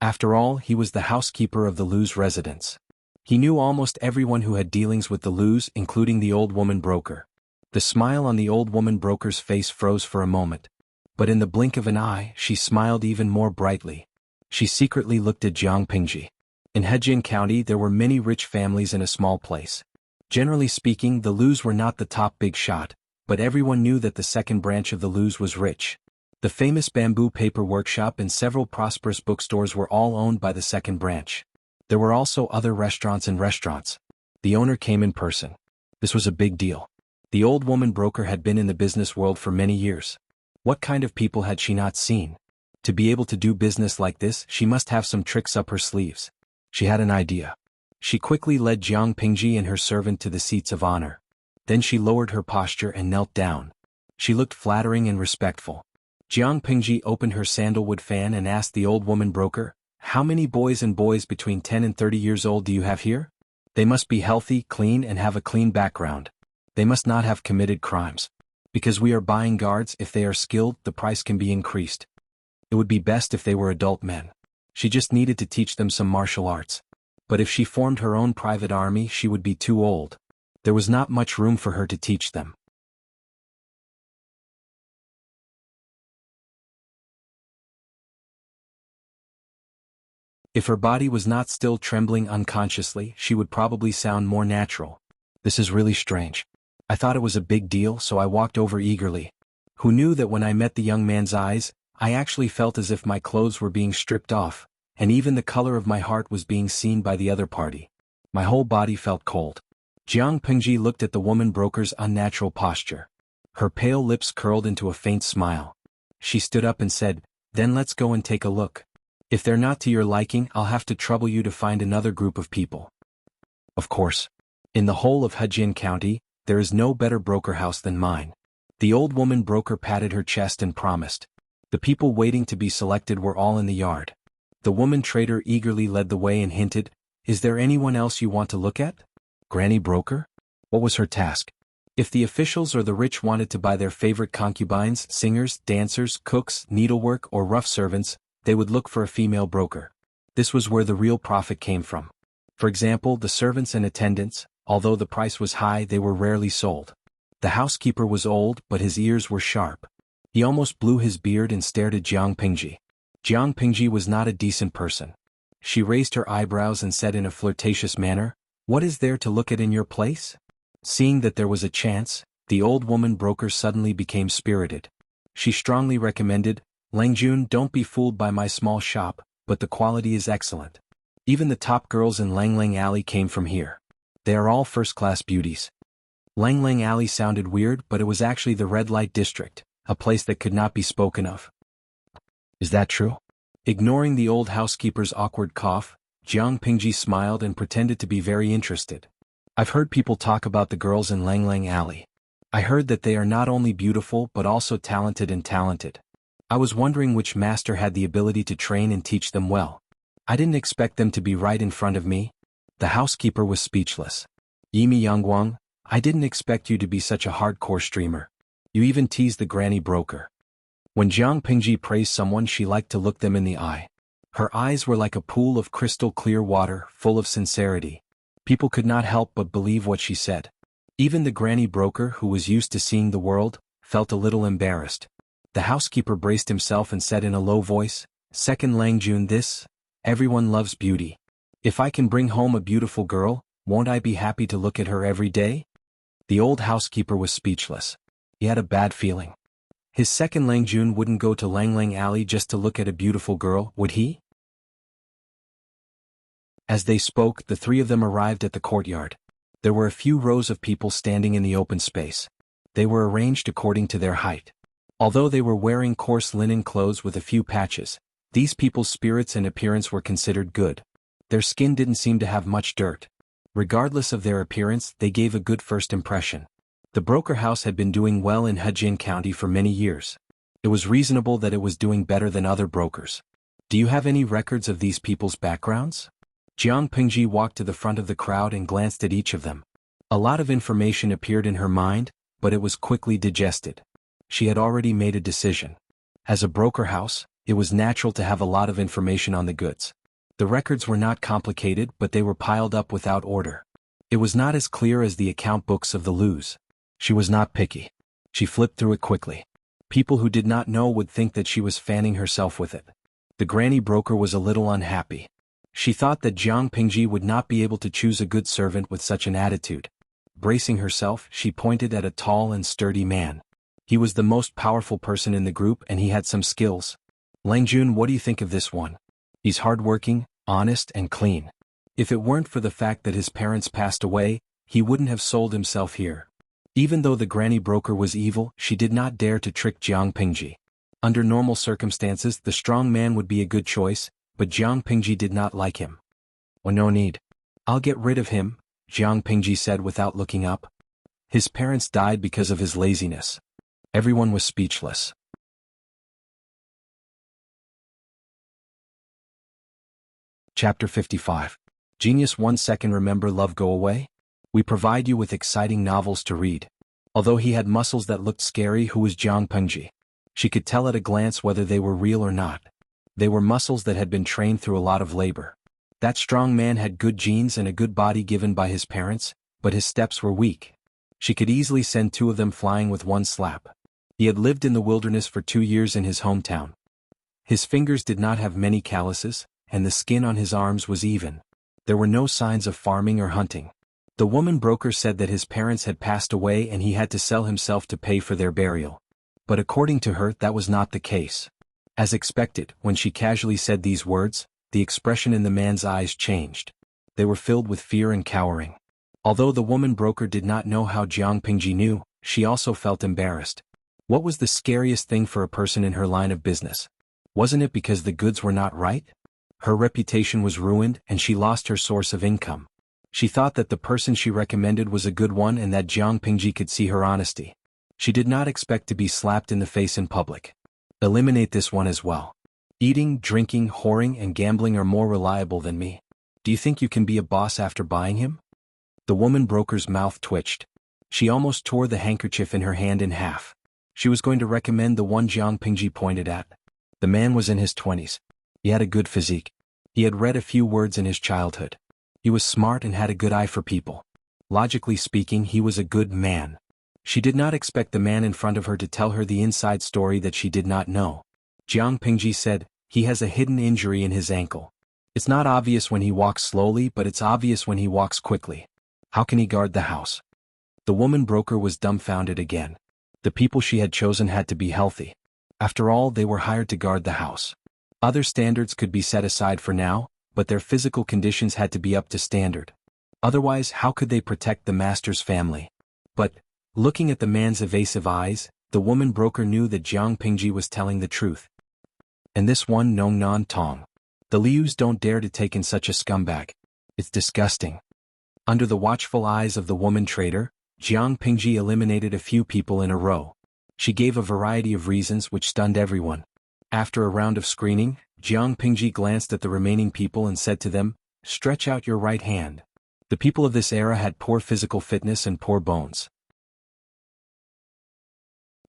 After all, he was the housekeeper of the Lu's residence. He knew almost everyone who had dealings with the Lu's, including the old woman broker. The smile on the old woman broker's face froze for a moment. But in the blink of an eye, she smiled even more brightly. She secretly looked at Jiang Pingji. In Hejian County there were many rich families in a small place. Generally speaking, the Lu's were not the top big shot, but everyone knew that the second branch of the Lu's was rich. The famous bamboo paper workshop and several prosperous bookstores were all owned by the second branch. There were also other restaurants and restaurants. The owner came in person. This was a big deal. The old woman broker had been in the business world for many years. What kind of people had she not seen? To be able to do business like this, she must have some tricks up her sleeves. She had an idea. She quickly led Jiang Pingji and her servant to the seats of honor. Then she lowered her posture and knelt down. She looked flattering and respectful. Jiang Pingji opened her sandalwood fan and asked the old woman broker, How many boys between 10 and 30 years old do you have here? They must be healthy, clean and have a clean background. They must not have committed crimes. Because we are buying guards, if they are skilled, the price can be increased. It would be best if they were adult men. She just needed to teach them some martial arts. But if she formed her own private army, she would be too old. There was not much room for her to teach them. If her body was not still trembling unconsciously, she would probably sound more natural. This is really strange. I thought it was a big deal, so I walked over eagerly. Who knew that when I met the young man's eyes, I actually felt as if my clothes were being stripped off, and even the color of my heart was being seen by the other party. My whole body felt cold. Jiang Pingji looked at the woman broker's unnatural posture. Her pale lips curled into a faint smile. She stood up and said, Then let's go and take a look. If they're not to your liking, I'll have to trouble you to find another group of people. Of course. In the whole of Hejian County, there is no better broker house than mine. The old woman broker patted her chest and promised. The people waiting to be selected were all in the yard. The woman trader eagerly led the way and hinted, Is there anyone else you want to look at? Granny broker? What was her task? If the officials or the rich wanted to buy their favorite concubines, singers, dancers, cooks, needlework, or rough servants, they would look for a female broker. This was where the real profit came from. For example, the servants and attendants, although the price was high, they were rarely sold. The housekeeper was old, but his ears were sharp. He almost blew his beard and stared at Jiang Pingji. Jiang Pingji was not a decent person. She raised her eyebrows and said in a flirtatious manner, What is there to look at in your place? Seeing that there was a chance, the old woman broker suddenly became spirited. She strongly recommended, Langjun, don't be fooled by my small shop, but the quality is excellent. Even the top girls in Langlang Alley came from here. They are all first-class beauties. Langlang Alley sounded weird, but it was actually the red light district, a place that could not be spoken of. Is that true? Ignoring the old housekeeper's awkward cough, Jiang Pingji smiled and pretended to be very interested. I've heard people talk about the girls in Langlang Alley. I heard that they are not only beautiful but also talented. I was wondering which master had the ability to train and teach them well. I didn't expect them to be right in front of me. The housekeeper was speechless. Yimi Yangguang, I didn't expect you to be such a hardcore streamer. You even teased the granny broker. When Jiang Pingji praised someone, she liked to look them in the eye. Her eyes were like a pool of crystal clear water, full of sincerity. People could not help but believe what she said. Even the granny broker, who was used to seeing the world, felt a little embarrassed. The housekeeper braced himself and said in a low voice, "Second Langjun, this, everyone loves beauty. If I can bring home a beautiful girl, won't I be happy to look at her every day?" The old housekeeper was speechless. He had a bad feeling. His second Langjun wouldn't go to Langlang Alley just to look at a beautiful girl, would he? As they spoke, the three of them arrived at the courtyard. There were a few rows of people standing in the open space. They were arranged according to their height. Although they were wearing coarse linen clothes with a few patches, these people's spirits and appearance were considered good. Their skin didn't seem to have much dirt. Regardless of their appearance, they gave a good first impression. The broker house had been doing well in Hejin County for many years. It was reasonable that it was doing better than other brokers. Do you have any records of these people's backgrounds? Jiang Pingji walked to the front of the crowd and glanced at each of them. A lot of information appeared in her mind, but it was quickly digested. She had already made a decision. As a broker house, it was natural to have a lot of information on the goods. The records were not complicated, but they were piled up without order. It was not as clear as the account books of the Lus. She was not picky. She flipped through it quickly. People who did not know would think that she was fanning herself with it. The granny broker was a little unhappy. She thought that Jiang Pingji would not be able to choose a good servant with such an attitude. Bracing herself, she pointed at a tall and sturdy man. He was the most powerful person in the group and he had some skills. "Langjun, what do you think of this one? He's hardworking, honest and clean. If it weren't for the fact that his parents passed away, he wouldn't have sold himself here." Even though the granny broker was evil, she did not dare to trick Jiang Pingji. Under normal circumstances, the strong man would be a good choice, but Jiang Pingji did not like him. "Well, no need. I'll get rid of him," Jiang Pingji said without looking up. His parents died because of his laziness. Everyone was speechless. Chapter 55. Genius 1 second. Remember Love Go Away? We provide you with exciting novels to read. Although he had muscles that looked scary, who was Jiang Pingji? She could tell at a glance whether they were real or not. They were muscles that had been trained through a lot of labor. That strong man had good genes and a good body given by his parents, but his steps were weak. She could easily send two of them flying with one slap. He had lived in the wilderness for 2 years in his hometown. His fingers did not have many calluses, and the skin on his arms was even. There were no signs of farming or hunting. The woman broker said that his parents had passed away and he had to sell himself to pay for their burial. But according to her, that was not the case. As expected, when she casually said these words, the expression in the man's eyes changed. They were filled with fear and cowering. Although the woman broker did not know how Jiang Pingji knew, she also felt embarrassed. What was the scariest thing for a person in her line of business? Wasn't it because the goods were not right? Her reputation was ruined and she lost her source of income. She thought that the person she recommended was a good one and that Jiang Pingji could see her honesty. She did not expect to be slapped in the face in public. Eliminate this one as well. Eating, drinking, whoring and gambling are more reliable than me. Do you think you can be a boss after buying him? The woman broker's mouth twitched. She almost tore the handkerchief in her hand in half. She was going to recommend the one Jiang Pingji pointed at. The man was in his 20s. He had a good physique. He had read a few words in his childhood. He was smart and had a good eye for people. Logically speaking, he was a good man. She did not expect the man in front of her to tell her the inside story that she did not know. Jiang Pingji said, "He has a hidden injury in his ankle. It's not obvious when he walks slowly, but it's obvious when he walks quickly. How can he guard the house?" The woman broker was dumbfounded again. The people she had chosen had to be healthy. After all, they were hired to guard the house. Other standards could be set aside for now, but their physical conditions had to be up to standard. Otherwise, how could they protect the master's family? But, looking at the man's evasive eyes, the woman broker knew that Jiang Pingji was telling the truth. And this one Nong Non Tong. The Lius don't dare to take in such a scumbag. It's disgusting. Under the watchful eyes of the woman trader, Jiang Pingji eliminated a few people in a row. She gave a variety of reasons which stunned everyone. After a round of screening, Jiang Pingji glanced at the remaining people and said to them, "Stretch out your right hand." The people of this era had poor physical fitness and poor bones.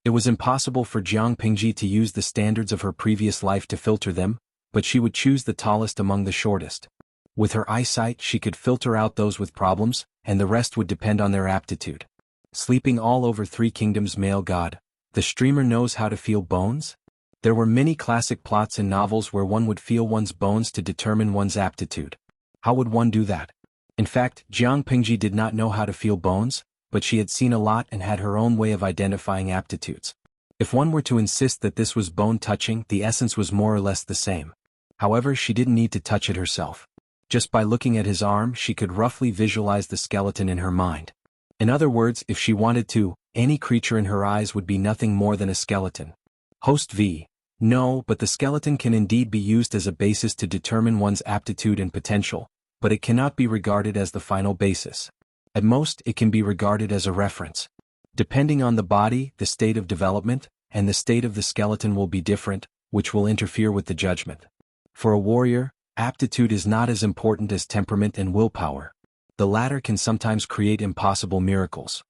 It was impossible for Jiang Pingji to use the standards of her previous life to filter them, but she would choose the tallest among the shortest. With her eyesight she could filter out those with problems, and the rest would depend on their aptitude. Sleeping all over Three Kingdoms male god. The streamer knows how to feel bones? There were many classic plots in novels where one would feel one's bones to determine one's aptitude. How would one do that? In fact, Jiang Pingji did not know how to feel bones, but she had seen a lot and had her own way of identifying aptitudes. If one were to insist that this was bone-touching, the essence was more or less the same. However, she didn't need to touch it herself. Just by looking at his arm she could roughly visualize the skeleton in her mind. In other words, if she wanted to, any creature in her eyes would be nothing more than a skeleton. Host V. No, but the skeleton can indeed be used as a basis to determine one's aptitude and potential, but it cannot be regarded as the final basis. At most, it can be regarded as a reference. Depending on the body, the state of development, and the state of the skeleton will be different, which will interfere with the judgment. For a warrior, aptitude is not as important as temperament and willpower. The latter can sometimes create impossible miracles.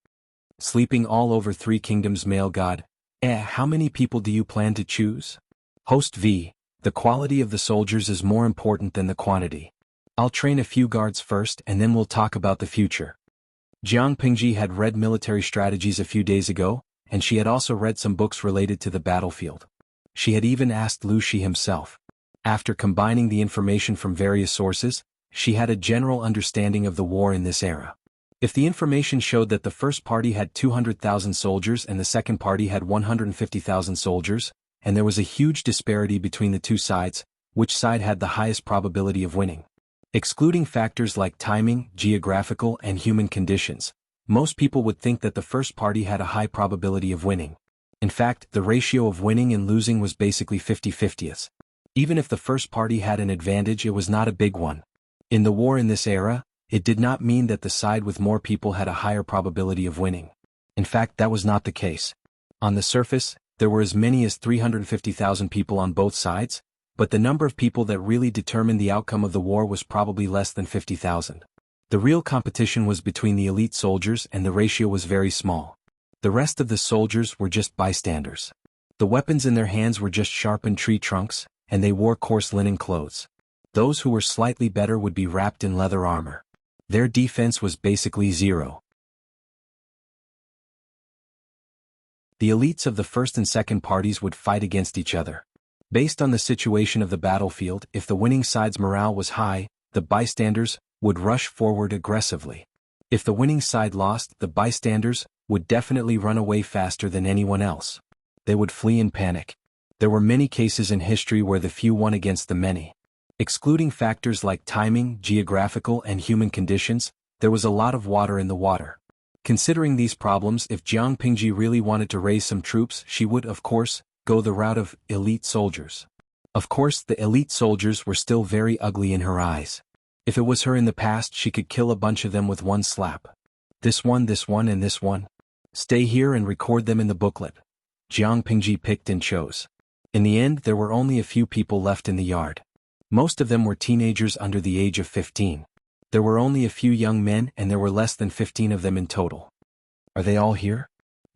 Sleeping all over Three Kingdoms male god. How many people do you plan to choose? Host V. The quality of the soldiers is more important than the quantity. I'll train a few guards first and then we'll talk about the future. Jiang Pingji had read military strategies a few days ago, and she had also read some books related to the battlefield. She had even asked Lu Shi himself. After combining the information from various sources, she had a general understanding of the war in this era. If the information showed that the first party had 200,000 soldiers and the second party had 150,000 soldiers, and there was a huge disparity between the two sides, which side had the highest probability of winning? Excluding factors like timing, geographical, and human conditions, most people would think that the first party had a high probability of winning. In fact, the ratio of winning and losing was basically 50-50. Even if the first party had an advantage, it was not a big one. In the war in this era, it did not mean that the side with more people had a higher probability of winning. In fact, that was not the case. On the surface, there were as many as 350,000 people on both sides, but the number of people that really determined the outcome of the war was probably less than 50,000. The real competition was between the elite soldiers and the ratio was very small. The rest of the soldiers were just bystanders. The weapons in their hands were just sharpened tree trunks, and they wore coarse linen clothes. Those who were slightly better would be wrapped in leather armor. Their defense was basically zero. The elites of the first and second parties would fight against each other. Based on the situation of the battlefield, if the winning side's morale was high, the bystanders would rush forward aggressively. If the winning side lost, the bystanders would definitely run away faster than anyone else. They would flee in panic. There were many cases in history where the few won against the many. Excluding factors like timing, geographical, and human conditions, there was a lot of water in the water. Considering these problems, if Jiang Pingji really wanted to raise some troops, she would, of course, go the route of elite soldiers. Of course, the elite soldiers were still very ugly in her eyes. If it was her in the past, she could kill a bunch of them with one slap. This one, and this one. Stay here and record them in the booklet. Jiang Pingji picked and chose. In the end, there were only a few people left in the yard. Most of them were teenagers under the age of 15. There were only a few young men and there were less than 15 of them in total. Are they all here?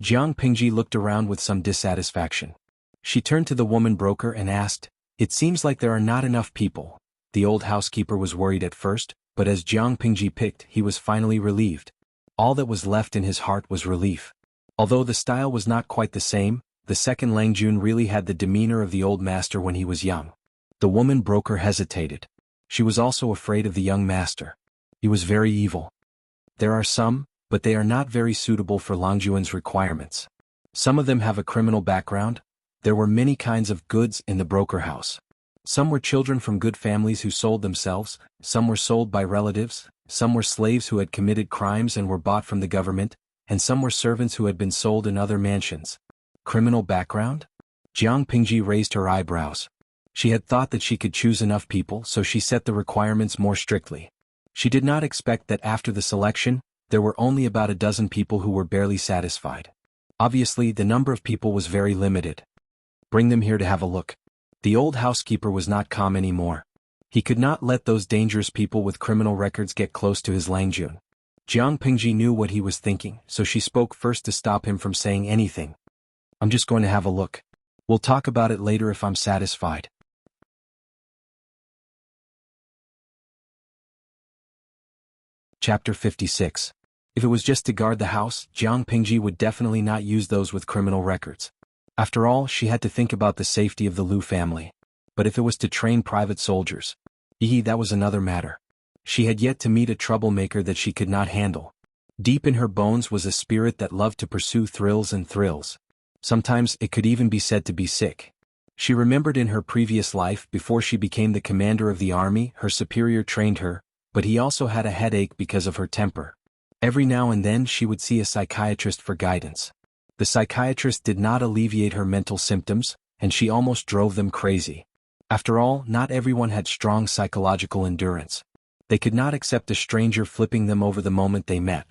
Jiang Pingji looked around with some dissatisfaction. She turned to the woman broker and asked, "It seems like there are not enough people." The old housekeeper was worried at first, but as Jiang Pingji picked, he was finally relieved. All that was left in his heart was relief. Although the style was not quite the same, the second Langjun really had the demeanor of the old master when he was young. The woman broker hesitated. She was also afraid of the young master. He was very evil. There are some, but they are not very suitable for Langjuan's requirements. Some of them have a criminal background. There were many kinds of goods in the broker house. Some were children from good families who sold themselves, some were sold by relatives, some were slaves who had committed crimes and were bought from the government, and some were servants who had been sold in other mansions. Criminal background? Jiang Pingji raised her eyebrows. She had thought that she could choose enough people, so she set the requirements more strictly. She did not expect that after the selection, there were only about a dozen people who were barely satisfied. Obviously, the number of people was very limited. Bring them here to have a look. The old housekeeper was not calm anymore. He could not let those dangerous people with criminal records get close to his Langjun. Jiang Pingji knew what he was thinking, so she spoke first to stop him from saying anything. I'm just going to have a look. We'll talk about it later if I'm satisfied. Chapter 56. If it was just to guard the house, Jiang Pingji would definitely not use those with criminal records. After all, she had to think about the safety of the Liu family. But if it was to train private soldiers, that was another matter. She had yet to meet a troublemaker that she could not handle. Deep in her bones was a spirit that loved to pursue thrills and thrills. Sometimes it could even be said to be sick. She remembered in her previous life, before she became the commander of the army, her superior trained her, but he also had a headache because of her temper. Every now and then she would see a psychiatrist for guidance. The psychiatrist did not alleviate her mental symptoms, and she almost drove them crazy. After all, not everyone had strong psychological endurance. They could not accept a stranger flipping them over the moment they met.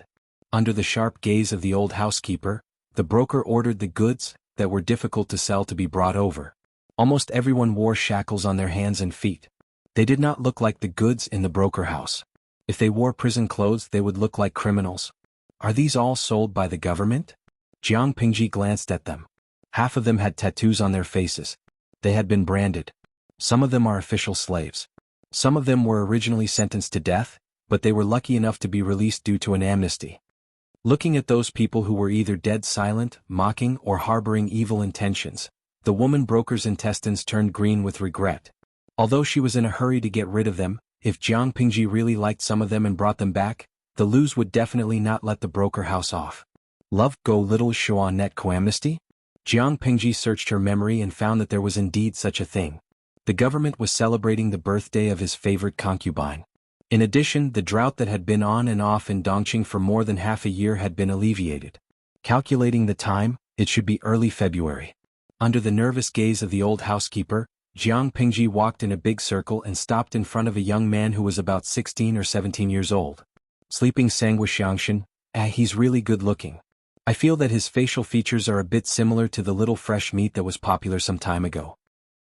Under the sharp gaze of the old housekeeper, the broker ordered the goods that were difficult to sell to be brought over. Almost everyone wore shackles on their hands and feet. They did not look like the goods in the broker house. If they wore prison clothes, they would look like criminals. Are these all sold by the government? Jiang Pingji glanced at them. Half of them had tattoos on their faces. They had been branded. Some of them are official slaves. Some of them were originally sentenced to death, but they were lucky enough to be released due to an amnesty. Looking at those people who were either dead silent, mocking, or harboring evil intentions, the woman broker's intestines turned green with regret. Although she was in a hurry to get rid of them, if Jiang Pingji really liked some of them and brought them back, the Lus would definitely not let the broker house off. Love go little Shuan net coamnesty? Jiang Pingji searched her memory and found that there was indeed such a thing. The government was celebrating the birthday of his favorite concubine. In addition, the drought that had been on and off in Dongqing for more than half a year had been alleviated. Calculating the time, it should be early February. Under the nervous gaze of the old housekeeper, Jiang Pingji walked in a big circle and stopped in front of a young man who was about 16 or 17 years old. Sleeping Sanguishangshan, he's really good looking. I feel that his facial features are a bit similar to the little fresh meat that was popular some time ago.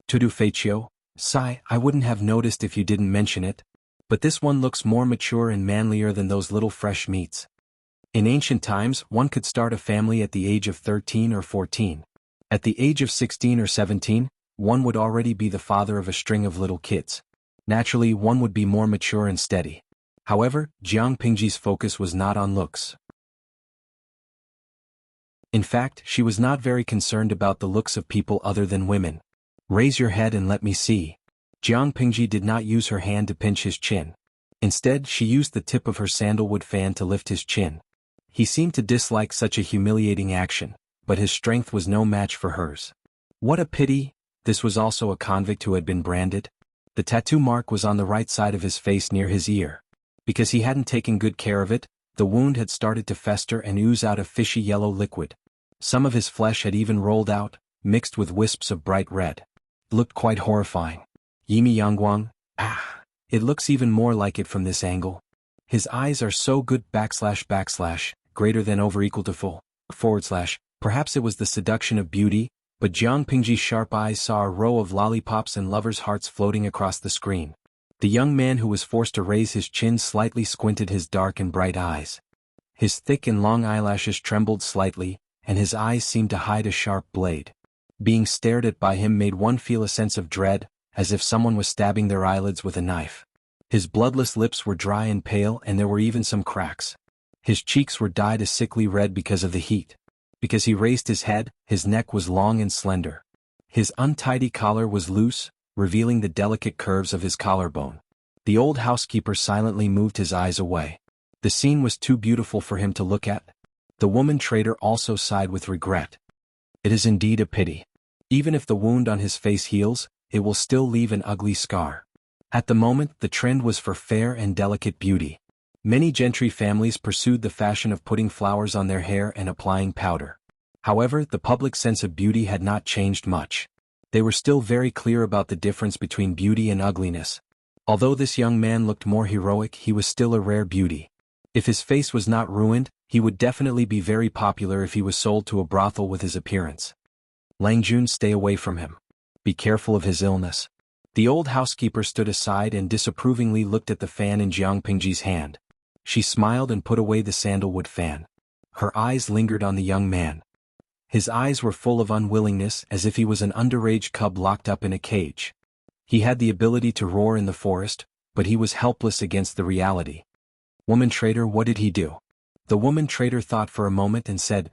Tudu Feichio, Sai, I wouldn't have noticed if you didn't mention it, but this one looks more mature and manlier than those little fresh meats. In ancient times, one could start a family at the age of 13 or 14. At the age of 16 or 17, one would already be the father of a string of little kids. Naturally, one would be more mature and steady. However, Jiang Pingji's focus was not on looks. In fact, she was not very concerned about the looks of people other than women. Raise your head and let me see. Jiang Pingji did not use her hand to pinch his chin. Instead, she used the tip of her sandalwood fan to lift his chin. He seemed to dislike such a humiliating action, but his strength was no match for hers. What a pity, this was also a convict who had been branded. The tattoo mark was on the right side of his face near his ear. Because he hadn't taken good care of it, the wound had started to fester and ooze out a fishy yellow liquid. Some of his flesh had even rolled out, mixed with wisps of bright red. It looked quite horrifying. Yimi Yangguang, it looks even more like it from this angle. His eyes are so good // greater than over equal to full, // perhaps it was the seduction of beauty, but Jiang Pingji's sharp eyes saw a row of lollipops and lovers' hearts floating across the screen. The young man who was forced to raise his chin slightly squinted his dark and bright eyes. His thick and long eyelashes trembled slightly, and his eyes seemed to hide a sharp blade. Being stared at by him made one feel a sense of dread, as if someone was stabbing their eyelids with a knife. His bloodless lips were dry and pale, and there were even some cracks. His cheeks were dyed a sickly red because of the heat. Because he raised his head, his neck was long and slender. His untidy collar was loose, revealing the delicate curves of his collarbone. The old housekeeper silently moved his eyes away. The scene was too beautiful for him to look at. The woman trader also sighed with regret. It is indeed a pity. Even if the wound on his face heals, it will still leave an ugly scar. At the moment, the trend was for fair and delicate beauty. Many gentry families pursued the fashion of putting flowers on their hair and applying powder. However, the public sense of beauty had not changed much. They were still very clear about the difference between beauty and ugliness. Although this young man looked more heroic, he was still a rare beauty. If his face was not ruined, he would definitely be very popular if he was sold to a brothel with his appearance. Lang Jun, stay away from him. Be careful of his illness. The old housekeeper stood aside and disapprovingly looked at the fan in Jiang Pingji's hand. She smiled and put away the sandalwood fan. Her eyes lingered on the young man. His eyes were full of unwillingness, as if he was an underage cub locked up in a cage. He had the ability to roar in the forest, but he was helpless against the reality. Woman trader, what did he do? The woman trader thought for a moment and said,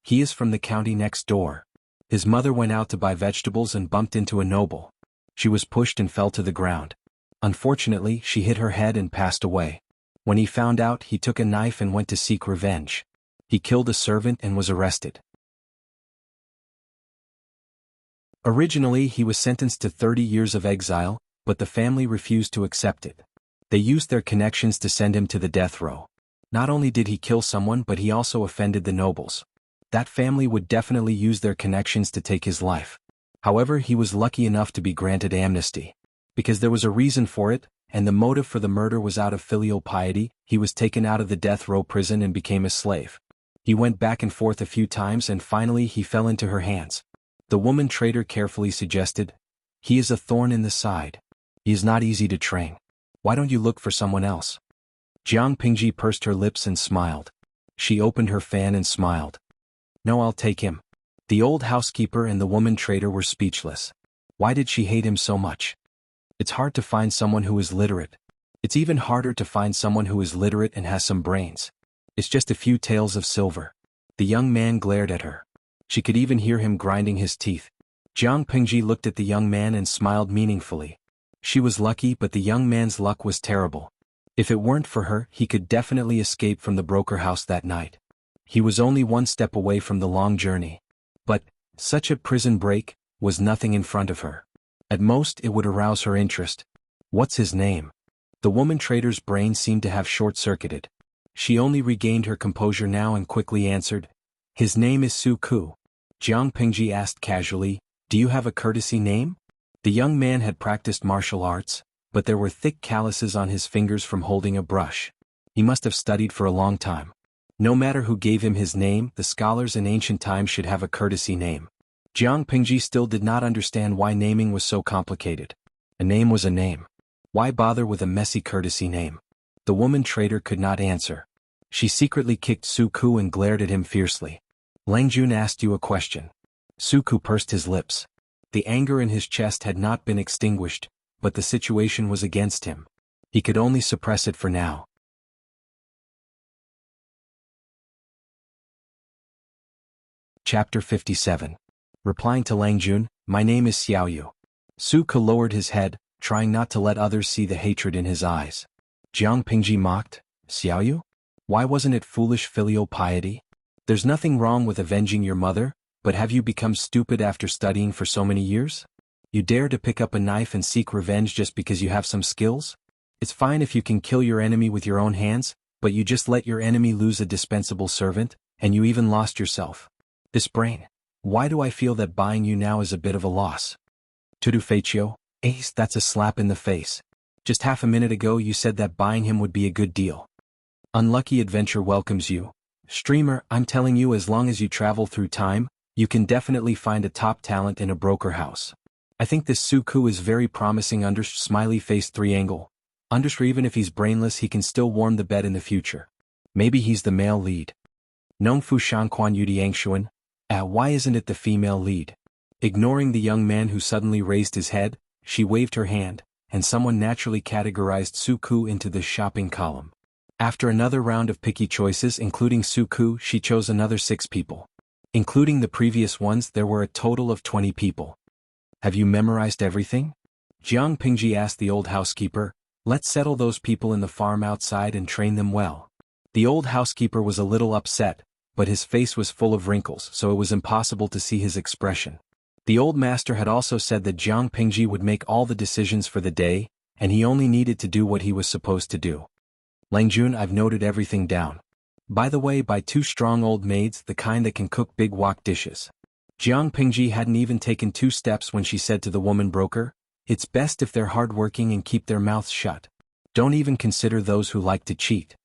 "He is from the county next door. His mother went out to buy vegetables and bumped into a noble. She was pushed and fell to the ground. Unfortunately, she hit her head and passed away. When he found out, he took a knife and went to seek revenge. He killed a servant and was arrested. Originally, he was sentenced to 30 years of exile, but the family refused to accept it. They used their connections to send him to the death row. Not only did he kill someone, but he also offended the nobles. That family would definitely use their connections to take his life. However, he was lucky enough to be granted amnesty. Because there was a reason for it, and the motive for the murder was out of filial piety, he was taken out of the death row prison and became a slave. He went back and forth a few times and finally he fell into her hands. The woman trader carefully suggested, "He is a thorn in the side. He is not easy to train. Why don't you look for someone else?" Jiang Pingji pursed her lips and smiled. She opened her fan and smiled. "No, I'll take him." The old housekeeper and the woman trader were speechless. Why did she hate him so much? It's hard to find someone who is literate. It's even harder to find someone who is literate and has some brains. It's just a few taels of silver. The young man glared at her. She could even hear him grinding his teeth. Jiang Pingji looked at the young man and smiled meaningfully. She was lucky, but the young man's luck was terrible. If it weren't for her, he could definitely escape from the broker house that night. He was only one step away from the long journey. But, such a prison break, was nothing in front of her. At most, it would arouse her interest. What's his name? The woman trader's brain seemed to have short-circuited. She only regained her composure now and quickly answered, "His name is Su Ku." Jiang Pingji asked casually, "Do you have a courtesy name?" The young man had practiced martial arts, but there were thick calluses on his fingers from holding a brush. He must have studied for a long time. No matter who gave him his name, the scholars in ancient times should have a courtesy name. Jiang Pingji still did not understand why naming was so complicated. A name was a name. Why bother with a messy courtesy name? The woman trader could not answer. She secretly kicked Su Ku and glared at him fiercely. "Lang Jun asked you a question." Su Ku pursed his lips. The anger in his chest had not been extinguished, but the situation was against him. He could only suppress it for now. Chapter 57. Replying to Lang Jun, "My name is Xiaoyu." Su Ke lowered his head, trying not to let others see the hatred in his eyes. Jiang Pingji mocked, "Xiaoyu? Why wasn't it foolish filial piety? There's nothing wrong with avenging your mother, but have you become stupid after studying for so many years? You dare to pick up a knife and seek revenge just because you have some skills? It's fine if you can kill your enemy with your own hands, but you just let your enemy lose a dispensable servant, and you even lost yourself. This brain. Why do I feel that buying you now is a bit of a loss? Tudu Feichio, Ace, that's a slap in the face. Just half a minute ago you said that buying him would be a good deal. Unlucky adventure welcomes you. Streamer, I'm telling you, as long as you travel through time, you can definitely find a top talent in a broker house. I think this Su Ku is very promising under smiley face triangle. Underscore, even if he's brainless he can still warm the bed in the future. Maybe he's the male lead. Nongfu Shanquan Yudiangshuan. Why isn't it the female lead? Ignoring the young man who suddenly raised his head, she waved her hand, and someone naturally categorized Su Ku into the shopping column. After another round of picky choices including Su Ku, she chose another 6 people. Including the previous ones, there were a total of 20 people. Have you memorized everything? Jiang Pingji asked the old housekeeper. Let's settle those people in the farm outside and train them well. The old housekeeper was a little upset, but his face was full of wrinkles, so it was impossible to see his expression. The old master had also said that Jiang Pingji would make all the decisions for the day, and he only needed to do what he was supposed to do. Lang Jun, I've noted everything down. By the way, buy 2 strong old maids, the kind that can cook big wok dishes. Jiang Pingji hadn't even taken 2 steps when she said to the woman broker, "It's best if they're hardworking and keep their mouths shut. Don't even consider those who like to cheat."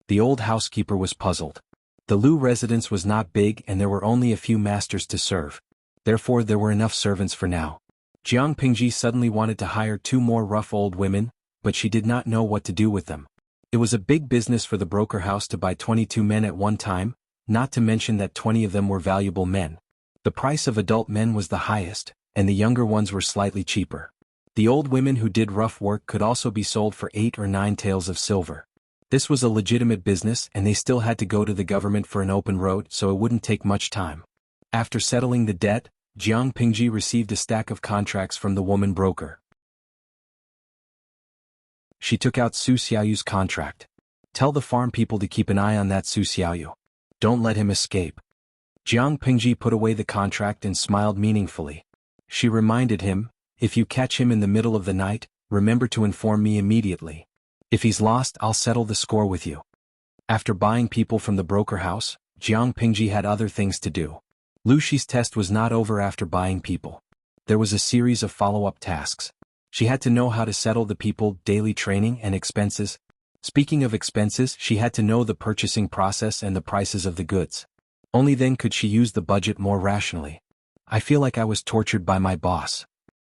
The old housekeeper was puzzled. The Lu residence was not big and there were only a few masters to serve. Therefore there were enough servants for now. Jiang Pingji suddenly wanted to hire 2 more rough old women, but she did not know what to do with them. It was a big business for the broker house to buy 22 men at one time, not to mention that 20 of them were valuable men. The price of adult men was the highest, and the younger ones were slightly cheaper. The old women who did rough work could also be sold for 8 or 9 taels of silver. This was a legitimate business, and they still had to go to the government for an open road, so it wouldn't take much time. After settling the debt, Jiang Pingji received a stack of contracts from the woman broker. She took out Su Xiaoyu's contract. Tell the farm people to keep an eye on that Su Xiaoyu. Don't let him escape. Jiang Pingji put away the contract and smiled meaningfully. She reminded him, if you catch him in the middle of the night, remember to inform me immediately. If he's lost, I'll settle the score with you. After buying people from the broker house, Jiang Pingji had other things to do. Lu Shi's test was not over after buying people. There was a series of follow-up tasks. She had to know how to settle the people, daily training and expenses. Speaking of expenses, she had to know the purchasing process and the prices of the goods. Only then could she use the budget more rationally. I feel like I was tortured by my boss.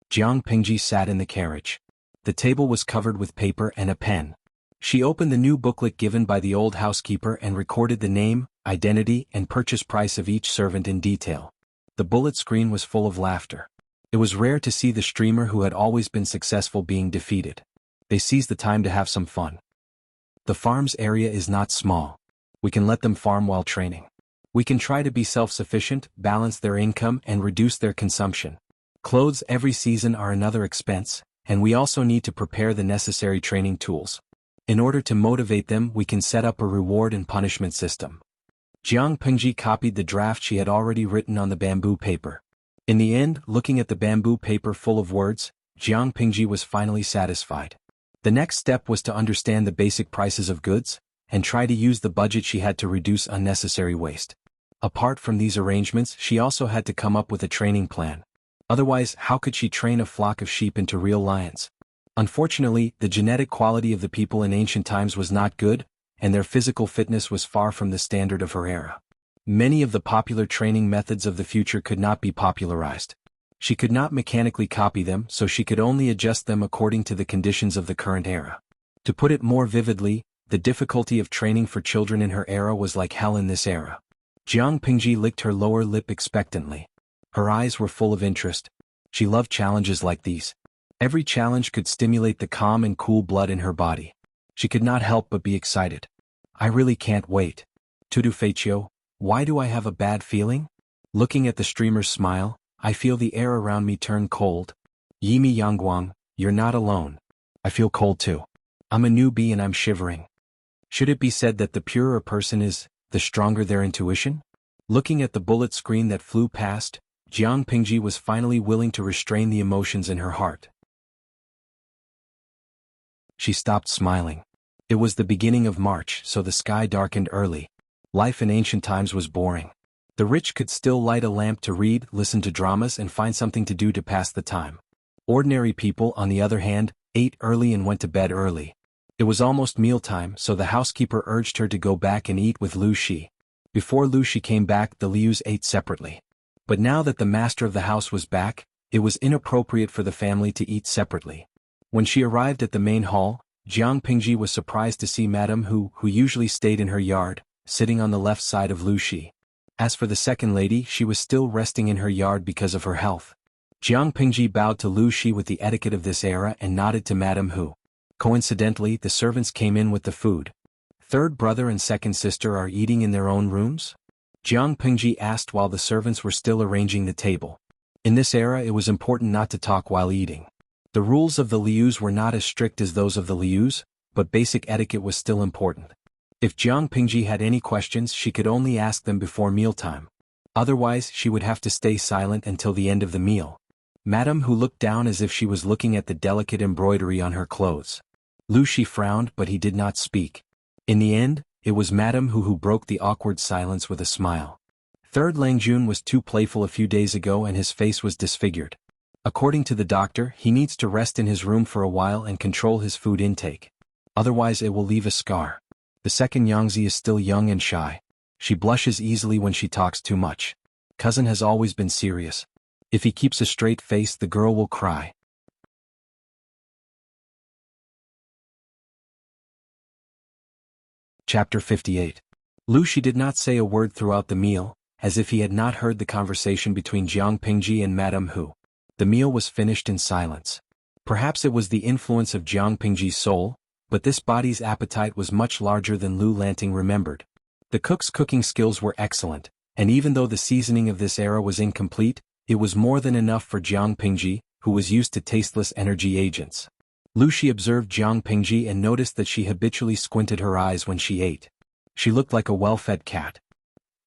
Jiang Pingji sat in the carriage. The table was covered with paper and a pen. She opened the new booklet given by the old housekeeper and recorded the name, identity, and purchase price of each servant in detail. The bullet screen was full of laughter. It was rare to see the streamer who had always been successful being defeated. They seized the time to have some fun. The farm's area is not small. We can let them farm while training. We can try to be self-sufficient, balance their income, and reduce their consumption. Clothes every season are another expense, and we also need to prepare the necessary training tools. In order to motivate them, we can set up a reward and punishment system. Jiang Pingji copied the draft she had already written on the bamboo paper. In the end, looking at the bamboo paper full of words, Jiang Pingji was finally satisfied. The next step was to understand the basic prices of goods, and try to use the budget she had to reduce unnecessary waste. Apart from these arrangements, she also had to come up with a training plan. Otherwise, how could she train a flock of sheep into real lions? Unfortunately, the genetic quality of the people in ancient times was not good, and their physical fitness was far from the standard of her era. Many of the popular training methods of the future could not be popularized. She could not mechanically copy them, so she could only adjust them according to the conditions of the current era. To put it more vividly, the difficulty of training for children in her era was like hell in this era. Jiang Pingji licked her lower lip expectantly. Her eyes were full of interest. She loved challenges like these. Every challenge could stimulate the calm and cool blood in her body. She could not help but be excited. I really can't wait. Tudu Feichio, why do I have a bad feeling? Looking at the streamer's smile, I feel the air around me turn cold. Yimi Yangguang, you're not alone. I feel cold too. I'm a newbie and I'm shivering. Should it be said that the purer a person is, the stronger their intuition? Looking at the bullet screen that flew past, Jiang Pingji was finally willing to restrain the emotions in her heart. She stopped smiling. It was the beginning of March, so the sky darkened early. Life in ancient times was boring. The rich could still light a lamp to read, listen to dramas, and find something to do to pass the time. Ordinary people, on the other hand, ate early and went to bed early. It was almost mealtime, so the housekeeper urged her to go back and eat with Lu Shi. Before Lu Shi came back, the Lius ate separately. But now that the master of the house was back, it was inappropriate for the family to eat separately. When she arrived at the main hall, Jiang Pingji was surprised to see Madame who usually stayed in her yard, sitting on the left side of Lu Shi. As for the second lady, she was still resting in her yard because of her health. Jiang Pingji bowed to Lu Shi with the etiquette of this era and nodded to Madame Hu. Coincidentally, the servants came in with the food. Third brother and second sister are eating in their own rooms? Jiang Pingji asked while the servants were still arranging the table. In this era, it was important not to talk while eating. The rules of the Lius were not as strict as those of the Lius, but basic etiquette was still important. If Jiang Pingji had any questions, she could only ask them before mealtime. Otherwise, she would have to stay silent until the end of the meal. Madame Hu looked down as if she was looking at the delicate embroidery on her clothes. Lu Shi frowned, but he did not speak. In the end, it was Madame Hu who broke the awkward silence with a smile. Third Langjun was too playful a few days ago and his face was disfigured. According to the doctor, he needs to rest in his room for a while and control his food intake. Otherwise it will leave a scar. The second Yangzi is still young and shy. She blushes easily when she talks too much. Cousin has always been serious. If he keeps a straight face, the girl will cry. Chapter 58. Lu Shi did not say a word throughout the meal, as if he had not heard the conversation between Jiang Pingji and Madame Hu. The meal was finished in silence. Perhaps it was the influence of Jiang Pingji's soul, but this body's appetite was much larger than Lu Lanting remembered. The cook's cooking skills were excellent, and even though the seasoning of this era was incomplete, it was more than enough for Jiang Pingji, who was used to tasteless energy agents. Lu Shi observed Jiang Pingji and noticed that she habitually squinted her eyes when she ate. She looked like a well-fed cat.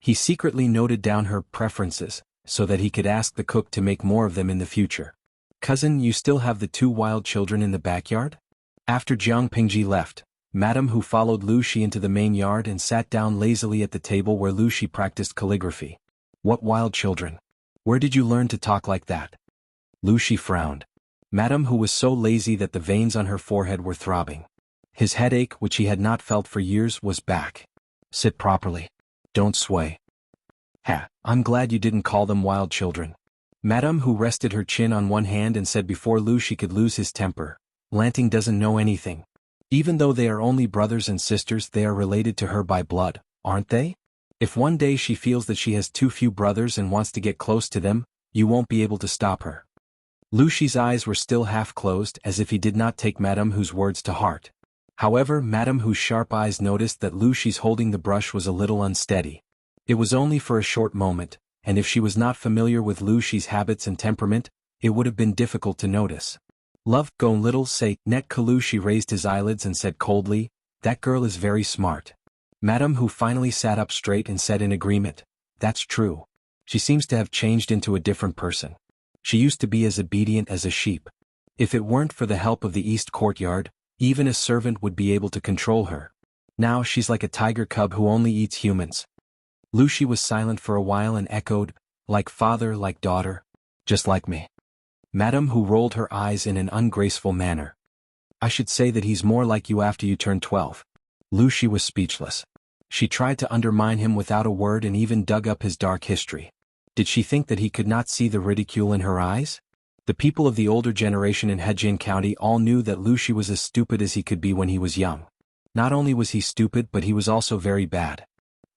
He secretly noted down her preferences, so that he could ask the cook to make more of them in the future. "Cousin, you still have the 2 wild children in the backyard?" After Jiang Pingji left, Madame Hu followed Lu Shi into the main yard and sat down lazily at the table where Lu Shi practiced calligraphy. "What wild children? Where did you learn to talk like that?" Lu Shi frowned. Madame Hu was so lazy that the veins on her forehead were throbbing. His headache, which he had not felt for years, was back. "Sit properly. Don't sway." "Ha, I'm glad you didn't call them wild children." Madame Hu rested her chin on one hand and said before Lu Shi could lose his temper, "Lanting doesn't know anything. Even though they are only brothers and sisters, they are related to her by blood, aren't they? If one day she feels that she has too few brothers and wants to get close to them, you won't be able to stop her." Lu Shi's eyes were still half closed, as if he did not take Madame Hu's words to heart. However, Madame Hu's sharp eyes noticed that Lu Shi's holding the brush was a little unsteady. It was only for a short moment, and if she was not familiar with Lu Shi's habits and temperament, it would have been difficult to notice. "Love, go little say, net." Lu Shi raised his eyelids and said coldly, "That girl is very smart." Madame Hu finally sat up straight and said in agreement, "That's true. She seems to have changed into a different person. She used to be as obedient as a sheep. If it weren't for the help of the East Courtyard, even a servant would be able to control her. Now she's like a tiger cub who only eats humans." Lu Shi was silent for a while and echoed, "Like father, like daughter. Just like me." Madame Hu rolled her eyes in an ungraceful manner. "I should say that he's more like you after you turn 12. Lu Shi was speechless. She tried to undermine him without a word and even dug up his dark history. Did she think that he could not see the ridicule in her eyes? The people of the older generation in Hejin County all knew that Lu Shi was as stupid as he could be when he was young. Not only was he stupid, but he was also very bad.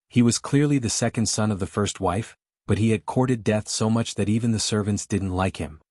He was clearly the second son of the first wife, but he had courted death so much that even the servants didn't like him.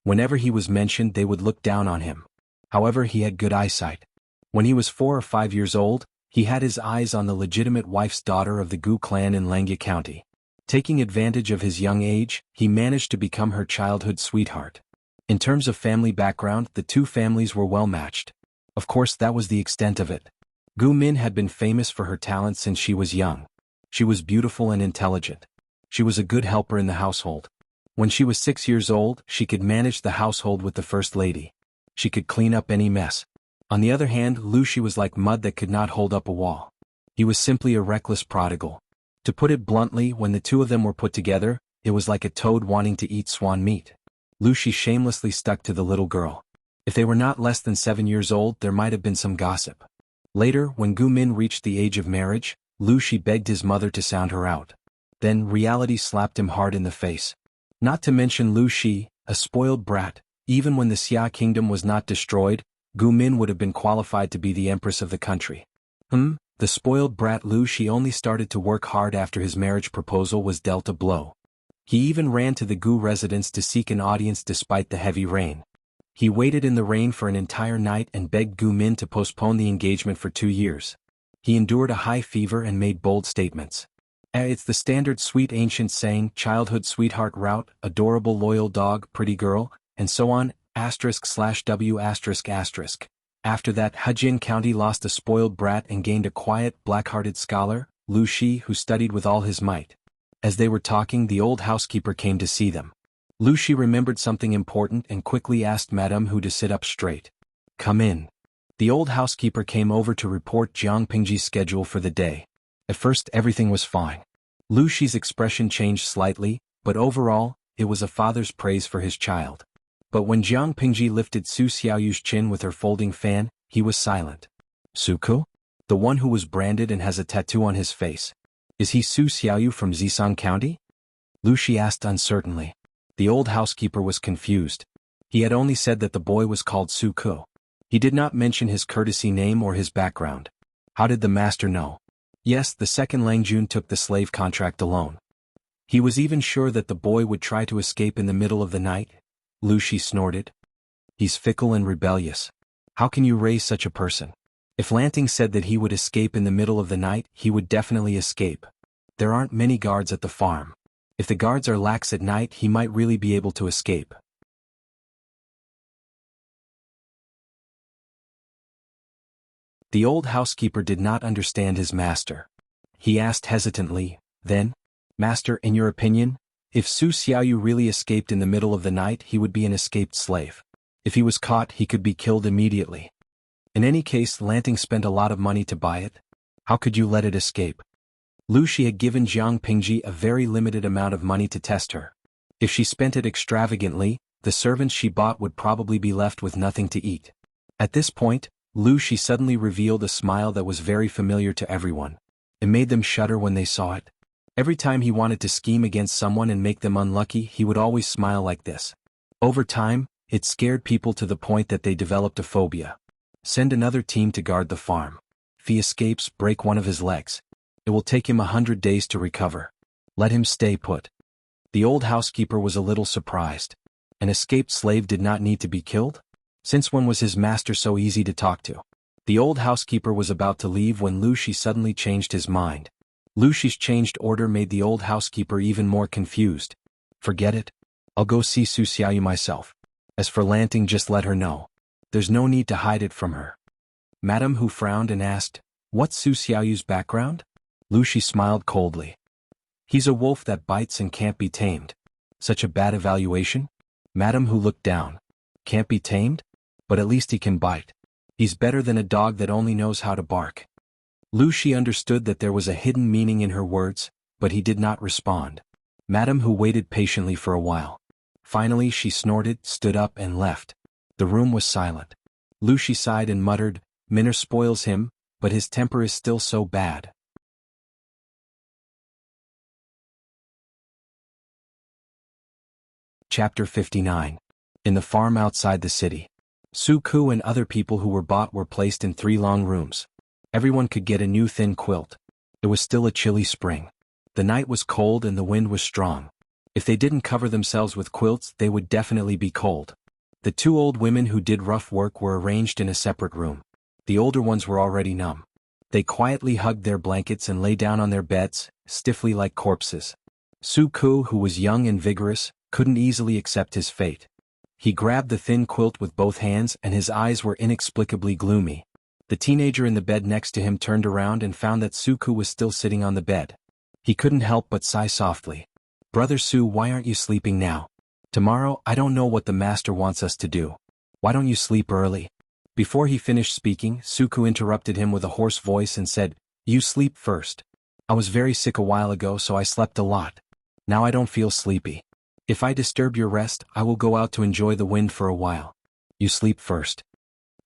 Whenever he was mentioned, they would look down on him. However, he had good eyesight. When he was 4 or 5 years old, he had his eyes on the legitimate wife's daughter of the Gu clan in Langya County. Taking advantage of his young age, he managed to become her childhood sweetheart. In terms of family background, the two families were well matched. Of course, that was the extent of it. Gu Min had been famous for her talent since she was young. She was beautiful and intelligent. She was a good helper in the household. When she was 6 years old, she could manage the household with the first lady. She could clean up any mess. On the other hand, Lu Shi was like mud that could not hold up a wall. He was simply a reckless prodigal. To put it bluntly, when the two of them were put together, it was like a toad wanting to eat swan meat. Lu Shi shamelessly stuck to the little girl. If they were not less than 7 years old, there might have been some gossip. Later, when Gu Min reached the age of marriage, Lu Shi begged his mother to sound her out. Then reality slapped him hard in the face. Not to mention Lu Shi, a spoiled brat. Even when the Xia kingdom was not destroyed, Gu Min would have been qualified to be the empress of the country. The spoiled brat Lu Shi only started to work hard after his marriage proposal was dealt a blow. He even ran to the Gu residence to seek an audience despite the heavy rain. He waited in the rain for an entire night and begged Gu Min to postpone the engagement for 2 years. He endured a high fever and made bold statements. It's the standard sweet ancient saying, childhood sweetheart route, adorable loyal dog, pretty girl, and so on, */w***. After that, Hejin County lost a spoiled brat and gained a quiet, black-hearted scholar, Lu Shi, who studied with all his might. As they were talking, the old housekeeper came to see them. Lu Shi remembered something important and quickly asked Madame Hu to sit up straight. "Come in." The old housekeeper came over to report Jiang Pingji's schedule for the day. At first, everything was fine. Lu Shi's expression changed slightly, but overall, it was a father's praise for his child. But when Jiang Pingji lifted Su Xiaoyu's chin with her folding fan, he was silent. "Suku? The one who was branded and has a tattoo on his face. Is he Su Xiaoyu from Zishan County?" Lu Shi asked uncertainly. The old housekeeper was confused. He had only said that the boy was called Suku. He did not mention his courtesy name or his background. How did the master know? Yes, the second Lang Jun took the slave contract alone. He was even sure that the boy would try to escape in the middle of the night. Lu Shi snorted. He's fickle and rebellious. How can you raise such a person? If Lanting said that he would escape in the middle of the night, he would definitely escape. There aren't many guards at the farm. If the guards are lax at night, he might really be able to escape. The old housekeeper did not understand his master. He asked hesitantly, then, Master, in your opinion, if Su Xiaoyu really escaped in the middle of the night, he would be an escaped slave. If he was caught, he could be killed immediately. In any case, Lanting spent a lot of money to buy it. How could you let it escape? Lu Shi had given Jiang Pingji a very limited amount of money to test her. If she spent it extravagantly, the servants she bought would probably be left with nothing to eat. At this point, Lu Shi suddenly revealed a smile that was very familiar to everyone. It made them shudder when they saw it. Every time he wanted to scheme against someone and make them unlucky, he would always smile like this. Over time, it scared people to the point that they developed a phobia. Send another team to guard the farm. If he escapes, break one of his legs. It will take him 100 days to recover. Let him stay put. The old housekeeper was a little surprised. An escaped slave did not need to be killed? Since when was his master so easy to talk to? The old housekeeper was about to leave when Lu Shi suddenly changed his mind. Lu Shi's changed order made the old housekeeper even more confused. Forget it. I'll go see Su Xiaoyu myself. As for Lanting, just let her know. There's no need to hide it from her. Madame Hu frowned and asked, what's Su Xiaoyu's background? Lu Shi smiled coldly. He's a wolf that bites and can't be tamed. Such a bad evaluation? Madame Hu looked down. Can't be tamed? But at least he can bite. He's better than a dog that only knows how to bark. Lu Shi understood that there was a hidden meaning in her words, but he did not respond. Madame Hu waited patiently for a while. Finally she snorted, stood up and left. The room was silent. Lu Shi sighed and muttered, Minner spoils him, but his temper is still so bad. Chapter 59. In the farm outside the city. Su Ku and other people who were bought were placed in 3 long rooms. Everyone could get a new thin quilt. It was still a chilly spring. The night was cold and the wind was strong. If they didn't cover themselves with quilts, they would definitely be cold. The 2 old women who did rough work were arranged in a separate room. The older ones were already numb. They quietly hugged their blankets and lay down on their beds, stiffly like corpses. Su Ku, who was young and vigorous, couldn't easily accept his fate. He grabbed the thin quilt with both hands and his eyes were inexplicably gloomy. The teenager in the bed next to him turned around and found that Su Ku was still sitting on the bed. He couldn't help but sigh softly. Brother Su, why aren't you sleeping now? Tomorrow, I don't know what the master wants us to do. Why don't you sleep early? Before he finished speaking, Su Ku interrupted him with a hoarse voice and said, You sleep first. I was very sick a while ago, so I slept a lot. Now I don't feel sleepy. If I disturb your rest, I will go out to enjoy the wind for a while. You sleep first.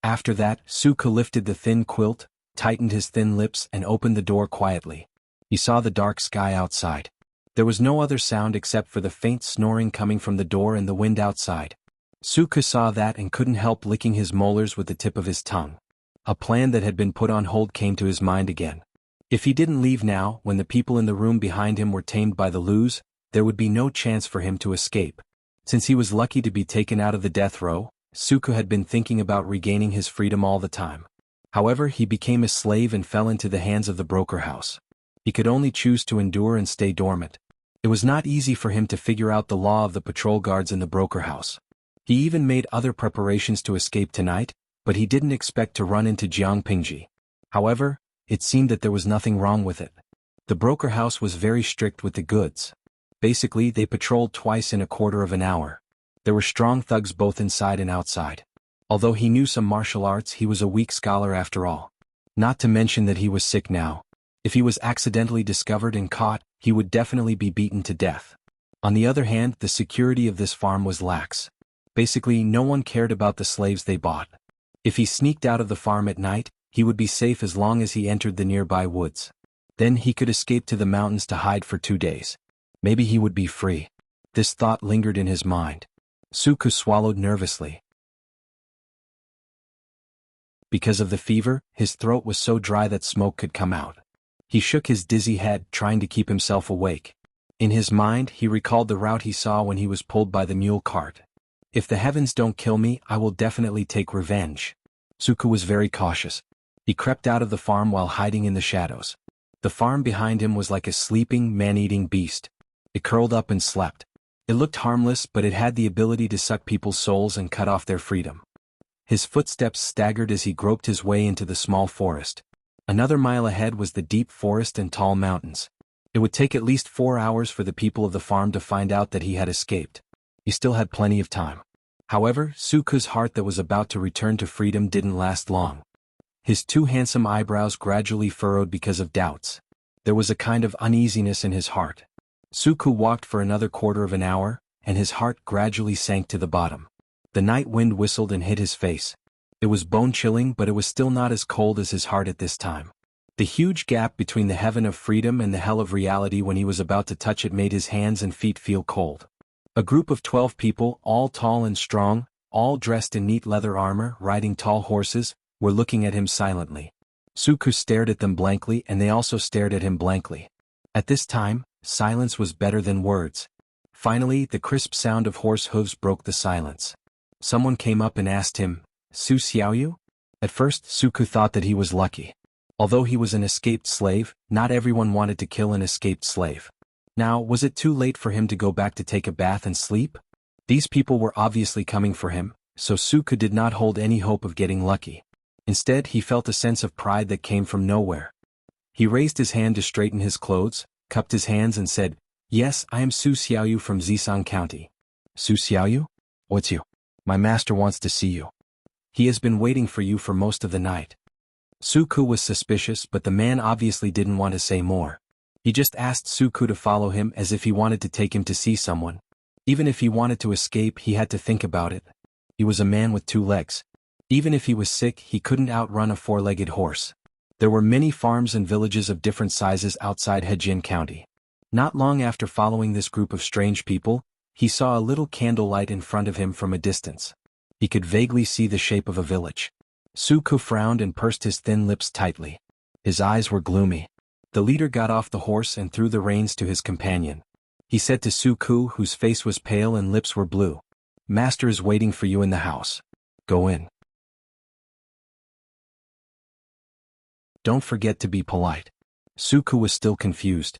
After that, Su Ku lifted the thin quilt, tightened his thin lips and opened the door quietly. He saw the dark sky outside. There was no other sound except for the faint snoring coming from the door and the wind outside. Su Ku saw that and couldn't help licking his molars with the tip of his tongue. A plan that had been put on hold came to his mind again. If he didn't leave now, when the people in the room behind him were tamed by the Lus, there would be no chance for him to escape. Since he was lucky to be taken out of the death row, Su Ku had been thinking about regaining his freedom all the time. However, he became a slave and fell into the hands of the broker house. He could only choose to endure and stay dormant. It was not easy for him to figure out the law of the patrol guards in the broker house. He even made other preparations to escape tonight, but he didn't expect to run into Jiang Pingji. However, it seemed that there was nothing wrong with it. The broker house was very strict with the goods. Basically, they patrolled twice in a quarter of an hour. There were strong thugs both inside and outside. Although he knew some martial arts, he was a weak scholar after all. Not to mention that he was sick now. If he was accidentally discovered and caught, he would definitely be beaten to death. On the other hand, the security of this farm was lax. Basically, no one cared about the slaves they bought. If he sneaked out of the farm at night, he would be safe as long as he entered the nearby woods. Then he could escape to the mountains to hide for 2 days. Maybe he would be free. This thought lingered in his mind. Su Ku swallowed nervously. Because of the fever, his throat was so dry that smoke could come out. He shook his dizzy head, trying to keep himself awake. In his mind, he recalled the route he saw when he was pulled by the mule cart. If the heavens don't kill me, I will definitely take revenge. Suku was very cautious. He crept out of the farm while hiding in the shadows. The farm behind him was like a sleeping, man-eating beast. It curled up and slept. It looked harmless, but it had the ability to suck people's souls and cut off their freedom. His footsteps staggered as he groped his way into the small forest. Another mile ahead was the deep forest and tall mountains. It would take at least 4 hours for the people of the farm to find out that he had escaped. He still had plenty of time. However, Suku's heart that was about to return to freedom didn't last long. His 2 handsome eyebrows gradually furrowed because of doubts. There was a kind of uneasiness in his heart. Suku walked for another quarter of an hour, and his heart gradually sank to the bottom. The night wind whistled and hit his face. It was bone-chilling, but it was still not as cold as his heart at this time. The huge gap between the heaven of freedom and the hell of reality when he was about to touch it made his hands and feet feel cold. A group of 12 people, all tall and strong, all dressed in neat leather armor, riding tall horses, were looking at him silently. Suku stared at them blankly, and they also stared at him blankly. At this time, silence was better than words. Finally, the crisp sound of horse hooves broke the silence. Someone came up and asked him, "Su Xiaoyu?" At first, Suku thought that he was lucky. Although he was an escaped slave, not everyone wanted to kill an escaped slave. Now, was it too late for him to go back to take a bath and sleep? These people were obviously coming for him, so Suku did not hold any hope of getting lucky. Instead, he felt a sense of pride that came from nowhere. He raised his hand to straighten his clothes, cupped his hands and said, "Yes, I am Su Xiaoyu from Zisang County." "Su Xiaoyu? What's you? My master wants to see you. He has been waiting for you for most of the night." Suku was suspicious, but the man obviously didn't want to say more. He just asked Suku to follow him as if he wanted to take him to see someone. Even if he wanted to escape, he had to think about it. He was a man with 2 legs. Even if he was sick, he couldn't outrun a 4-legged horse. There were many farms and villages of different sizes outside Hejin County. Not long after following this group of strange people, he saw a little candlelight in front of him from a distance. He could vaguely see the shape of a village. Suku frowned and pursed his thin lips tightly. His eyes were gloomy. The leader got off the horse and threw the reins to his companion. He said to Suku, whose face was pale and lips were blue, "Master is waiting for you in the house. Go in. Don't forget to be polite." Suku was still confused.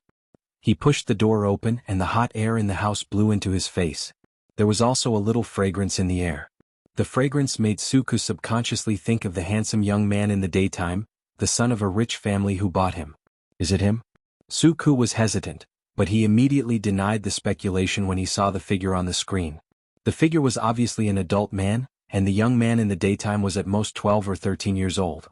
He pushed the door open and the hot air in the house blew into his face. There was also a little fragrance in the air. The fragrance made Suku subconsciously think of the handsome young man in the daytime, the son of a rich family who bought him. Is it him? Suku was hesitant, but he immediately denied the speculation when he saw the figure on the screen. The figure was obviously an adult man, and the young man in the daytime was at most 12 or 13 years old.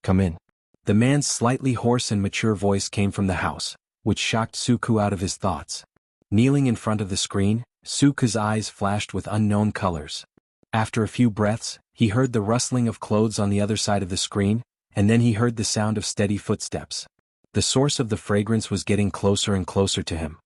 "Come in." The man's slightly hoarse and mature voice came from the house, which shocked Suku out of his thoughts. Kneeling in front of the screen, Suku's eyes flashed with unknown colors. After a few breaths, he heard the rustling of clothes on the other side of the screen, and then he heard the sound of steady footsteps. The source of the fragrance was getting closer and closer to him.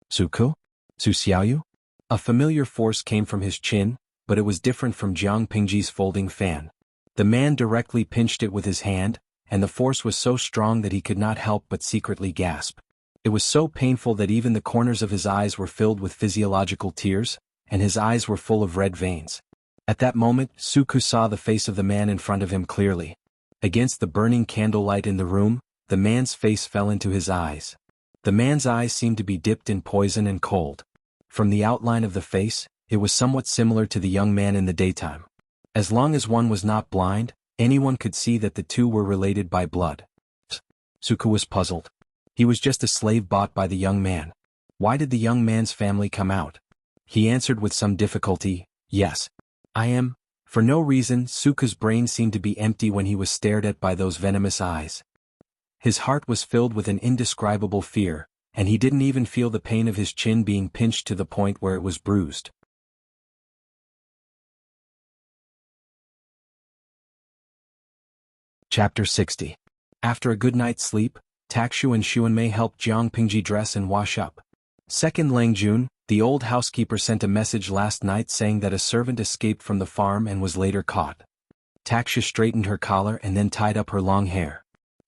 "Suku? Su Xiaoyu?" A familiar force came from his chin, but it was different from Jiang Pingji's folding fan. The man directly pinched it with his hand, and the force was so strong that he could not help but secretly gasp. It was so painful that even the corners of his eyes were filled with physiological tears, and his eyes were full of red veins. At that moment, Suku saw the face of the man in front of him clearly. Against the burning candlelight in the room, the man's face fell into his eyes. The man's eyes seemed to be dipped in poison and cold. From the outline of the face, it was somewhat similar to the young man in the daytime. As long as one was not blind, anyone could see that the two were related by blood. Suku was puzzled. He was just a slave bought by the young man. Why did the young man's family come out? He answered with some difficulty, "Yes. I am." For no reason, Suku's brain seemed to be empty when he was stared at by those venomous eyes. His heart was filled with an indescribable fear, and he didn't even feel the pain of his chin being pinched to the point where it was bruised. Chapter 60. After a good night's sleep, Takshu and Xuanmei helped Jiang Pingji dress and wash up. Second Langjun, the old housekeeper, sent a message last night saying that a servant escaped from the farm and was later caught. Takshu straightened her collar and then tied up her long hair.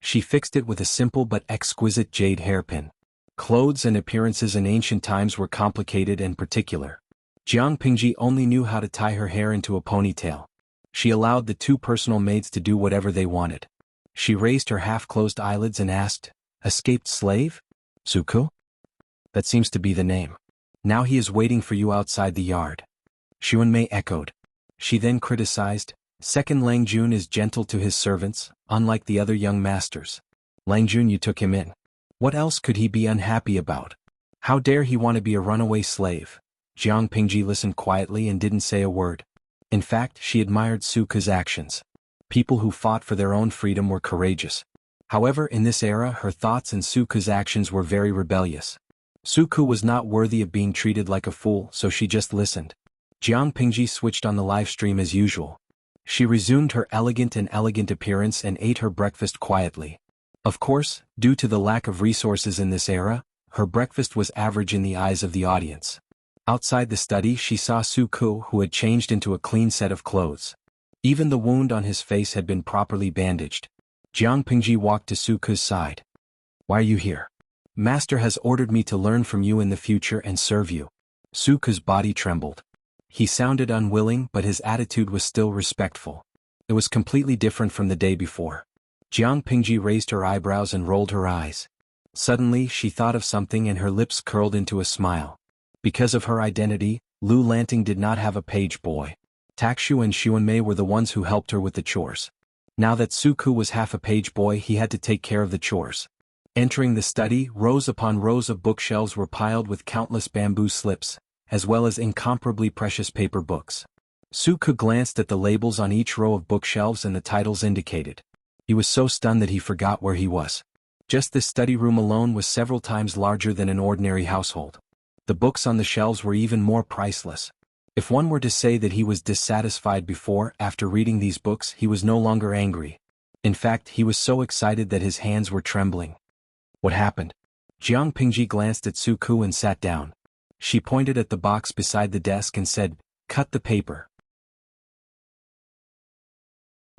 She fixed it with a simple but exquisite jade hairpin. Clothes and appearances in ancient times were complicated and particular. Jiang Pingji only knew how to tie her hair into a ponytail. She allowed the two personal maids to do whatever they wanted. She raised her half-closed eyelids and asked, "Escaped slave? Suku?" "That seems to be the name. Now he is waiting for you outside the yard." Xuanmei echoed. She then criticized, "Second Langjun is gentle to his servants, unlike the other young masters. Langjun, you took him in. What else could he be unhappy about? How dare he want to be a runaway slave?" Jiang Pingji listened quietly and didn't say a word. In fact, she admired Suku's actions. People who fought for their own freedom were courageous. However, in this era, her thoughts and Suku's actions were very rebellious. Suku was not worthy of being treated like a fool, so she just listened. Jiang Pingji switched on the live stream as usual. She resumed her elegant appearance and ate her breakfast quietly. Of course, due to the lack of resources in this era, her breakfast was average in the eyes of the audience. Outside the study, she saw Suku, who had changed into a clean set of clothes. Even the wound on his face had been properly bandaged. Jiang Pingji walked to Suku's side. "Why are you here?" "Master has ordered me to learn from you in the future and serve you." Suku's body trembled. He sounded unwilling, but his attitude was still respectful. It was completely different from the day before. Jiang Pingji raised her eyebrows and rolled her eyes. Suddenly, she thought of something and her lips curled into a smile. Because of her identity, Lu Lanting did not have a page boy. Takshu and Xuanmei were the ones who helped her with the chores. Now that Suku was half a page boy, he had to take care of the chores. Entering the study, rows upon rows of bookshelves were piled with countless bamboo slips, as well as incomparably precious paper books. Suku glanced at the labels on each row of bookshelves and the titles indicated. He was so stunned that he forgot where he was. Just this study room alone was several times larger than an ordinary household. The books on the shelves were even more priceless. If one were to say that he was dissatisfied before, after reading these books, he was no longer angry. In fact, he was so excited that his hands were trembling. What happened? Jiang Pingji glanced at Suku and sat down. She pointed at the box beside the desk and said, "Cut the paper."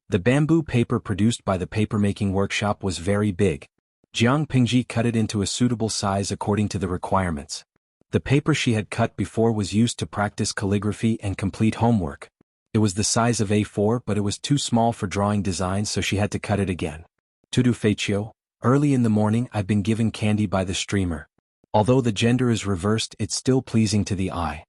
The bamboo paper produced by the papermaking workshop was very big. Jiang Pingji cut it into a suitable size according to the requirements. The paper she had cut before was used to practice calligraphy and complete homework. It was the size of A4, but it was too small for drawing designs, so she had to cut it again. Tudu Feichio, early in the morning I've been given candy by the streamer. Although the gender is reversed, it's still pleasing to the eye.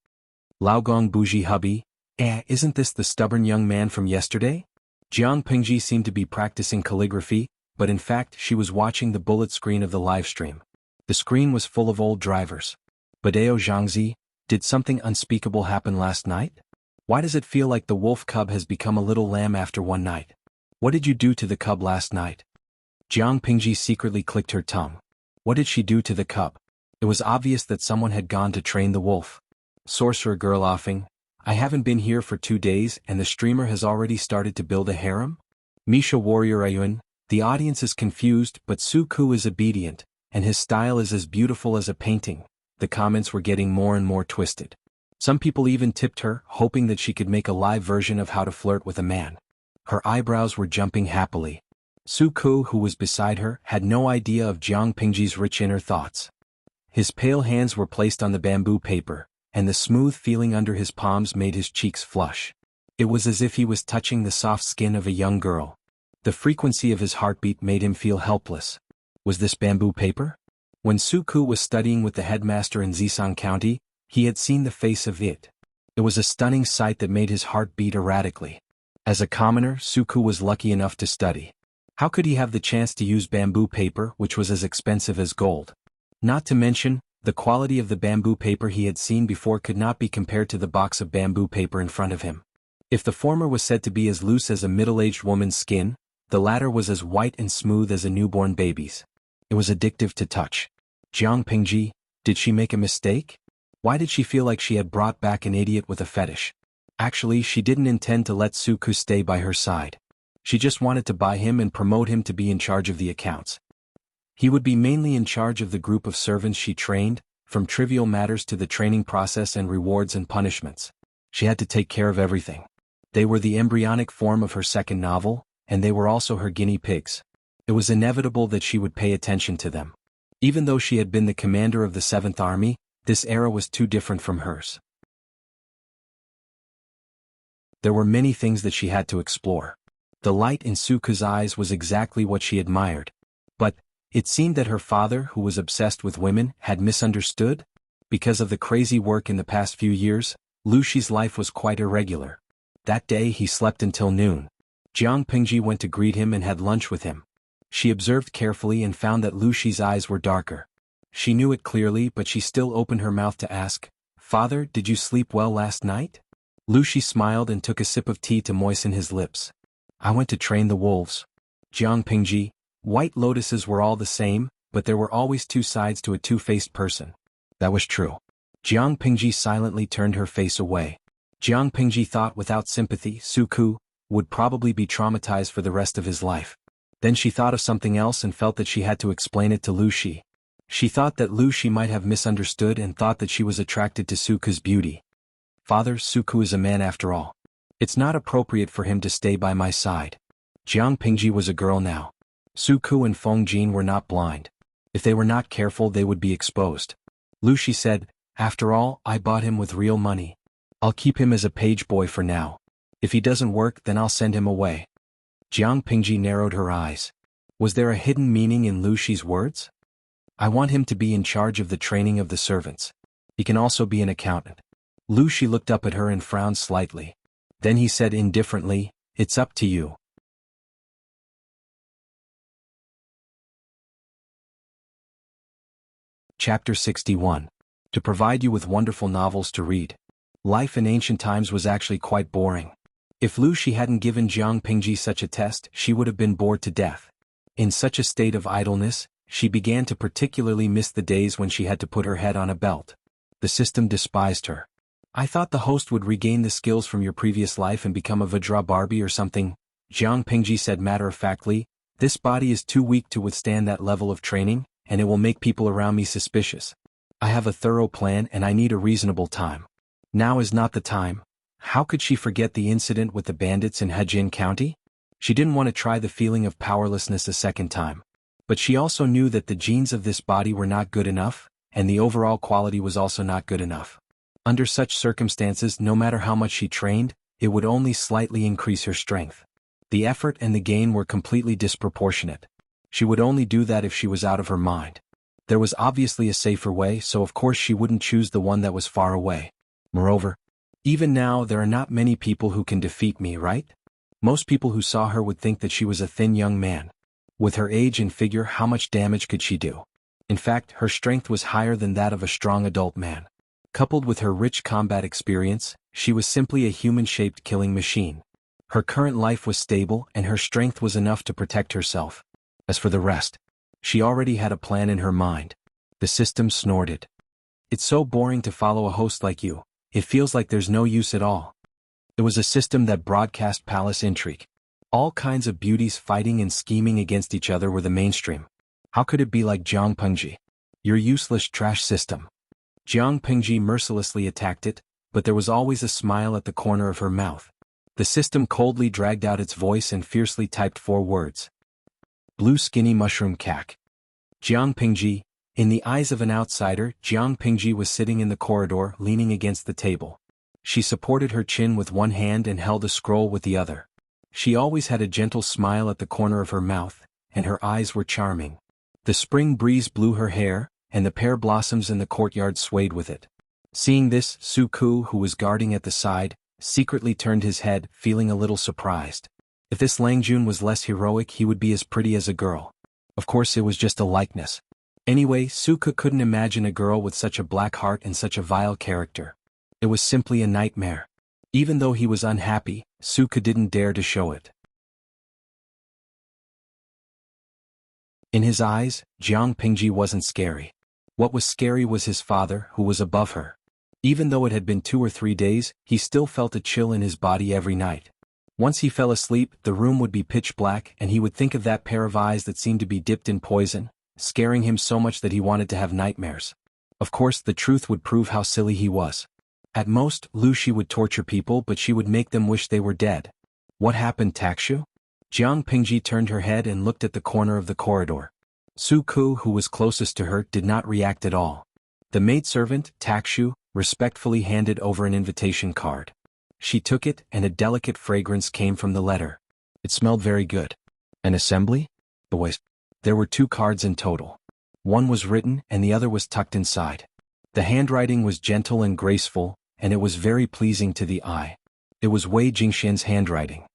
Laogong Bougie hubby, isn't this the stubborn young man from yesterday? Jiang Pingji seemed to be practicing calligraphy, but in fact she was watching the bullet screen of the livestream. The screen was full of old drivers. Badeo Zhangzi, did something unspeakable happen last night? Why does it feel like the wolf cub has become a little lamb after one night? What did you do to the cub last night? Jiang Pingji secretly clicked her tongue. What did she do to the cub? It was obvious that someone had gone to train the wolf. Sorcerer girl offing, I haven't been here for 2 days and the streamer has already started to build a harem? Misha Warrior Ayun, the audience is confused but Suku is obedient, and his style is as beautiful as a painting. The comments were getting more and more twisted. Some people even tipped her, hoping that she could make a live version of how to flirt with a man. Her eyebrows were jumping happily. Suku, who was beside her, had no idea of Jiang Pingji's rich inner thoughts. His pale hands were placed on the bamboo paper, and the smooth feeling under his palms made his cheeks flush. It was as if he was touching the soft skin of a young girl. The frequency of his heartbeat made him feel helpless. Was this bamboo paper? When Suku was studying with the headmaster in Zisang County, he had seen the face of it. It was a stunning sight that made his heart beat erratically. As a commoner, Suku was lucky enough to study. How could he have the chance to use bamboo paper, which was as expensive as gold? Not to mention, the quality of the bamboo paper he had seen before could not be compared to the box of bamboo paper in front of him. If the former was said to be as loose as a middle-aged woman's skin, the latter was as white and smooth as a newborn baby's. It was addictive to touch. Jiang Pingji, did she make a mistake? Why did she feel like she had brought back an idiot with a fetish? Actually, she didn't intend to let Suku stay by her side. She just wanted to buy him and promote him to be in charge of the accounts. He would be mainly in charge of the group of servants she trained, from trivial matters to the training process and rewards and punishments. She had to take care of everything. They were the embryonic form of her second novel, and they were also her guinea pigs. It was inevitable that she would pay attention to them. Even though she had been the commander of the 7th Army, this era was too different from hers. There were many things that she had to explore. The light in Suku's eyes was exactly what she admired. But it seemed that her father, who was obsessed with women, had misunderstood. Because of the crazy work in the past few years, Lu Shi's life was quite irregular. That day he slept until noon. Jiang Pingji went to greet him and had lunch with him. She observed carefully and found that Lu Shi's eyes were darker. She knew it clearly, but she still opened her mouth to ask, "Father, did you sleep well last night?" Lu Shi smiled and took a sip of tea to moisten his lips. "I went to train the wolves." Jiang Pingji, white lotuses were all the same, but there were always two sides to a two-faced person. That was true. Jiang Pingji silently turned her face away. Jiang Pingji thought without sympathy Suku would probably be traumatized for the rest of his life. Then she thought of something else and felt that she had to explain it to Lu Shi. She thought that Lu Shi might have misunderstood and thought that she was attracted to Suku's beauty. "Father, Suku is a man after all. It's not appropriate for him to stay by my side." Jiang Pingji was a girl now. Suku and Feng Jin were not blind. If they were not careful they would be exposed. Lu Shi said, "After all, I bought him with real money. I'll keep him as a page boy for now. If he doesn't work then I'll send him away." Jiang Pingji narrowed her eyes. Was there a hidden meaning in Lu Shi's words? "I want him to be in charge of the training of the servants. He can also be an accountant." Lu Shi looked up at her and frowned slightly. Then he said indifferently, "It's up to you." Chapter 61. To provide you with wonderful novels to read. Life in ancient times was actually quite boring. If Lu Shi hadn't given Jiang Pingji such a test, she would have been bored to death. In such a state of idleness, she began to particularly miss the days when she had to put her head on a belt. The system despised her. "I thought the host would regain the skills from your previous life and become a Vajra Barbie or something," Jiang Pingji said matter-of-factly. "This body is too weak to withstand that level of training, and it will make people around me suspicious. I have a thorough plan and I need a reasonable time. Now is not the time." How could she forget the incident with the bandits in Hejin County? She didn't want to try the feeling of powerlessness a second time. But she also knew that the genes of this body were not good enough, and the overall quality was also not good enough. Under such circumstances, no matter how much she trained, it would only slightly increase her strength. The effort and the gain were completely disproportionate. She would only do that if she was out of her mind. There was obviously a safer way, so of course she wouldn't choose the one that was far away. Moreover, even now there are not many people who can defeat me, right? Most people who saw her would think that she was a thin young man. With her age and figure, how much damage could she do? In fact, her strength was higher than that of a strong adult man. Coupled with her rich combat experience, she was simply a human-shaped killing machine. Her current life was stable and her strength was enough to protect herself. As for the rest, she already had a plan in her mind. The system snorted. "It's so boring to follow a host like you. It feels like there's no use at all." It was a system that broadcast palace intrigue. All kinds of beauties fighting and scheming against each other were the mainstream. How could it be like Jiang Pingji? "Your useless trash system." Jiang Pingji mercilessly attacked it, but there was always a smile at the corner of her mouth. The system coldly dragged out its voice and fiercely typed 4 words. "Blue skinny mushroom cack." Jiang Pingji. In the eyes of an outsider, Jiang Pingji was sitting in the corridor, leaning against the table. She supported her chin with one hand and held a scroll with the other. She always had a gentle smile at the corner of her mouth, and her eyes were charming. The spring breeze blew her hair, and the pear blossoms in the courtyard swayed with it. Seeing this, Suku, who was guarding at the side, secretly turned his head, feeling a little surprised. If this Langjun was less heroic, he would be as pretty as a girl. Of course it was just a likeness. Anyway, Suka couldn't imagine a girl with such a black heart and such a vile character. It was simply a nightmare. Even though he was unhappy, Suka didn't dare to show it. In his eyes, Jiang Pingji wasn't scary. What was scary was his father, who was above her. Even though it had been 2 or 3 days, he still felt a chill in his body every night. Once he fell asleep, the room would be pitch black and he would think of that pair of eyes that seemed to be dipped in poison, scaring him so much that he wanted to have nightmares. Of course, the truth would prove how silly he was. At most, Lu Shi would torture people, but she would make them wish they were dead. What happened, Takshu? Jiang Pingji turned her head and looked at the corner of the corridor. Su Ku, who was closest to her, did not react at all. The maidservant, Takshu, respectfully handed over an invitation card. She took it, and a delicate fragrance came from the letter. It smelled very good. An assembly? Boys. There were 2 cards in total. One was written and the other was tucked inside. The handwriting was gentle and graceful, and it was very pleasing to the eye. It was Wei Jingxian's handwriting.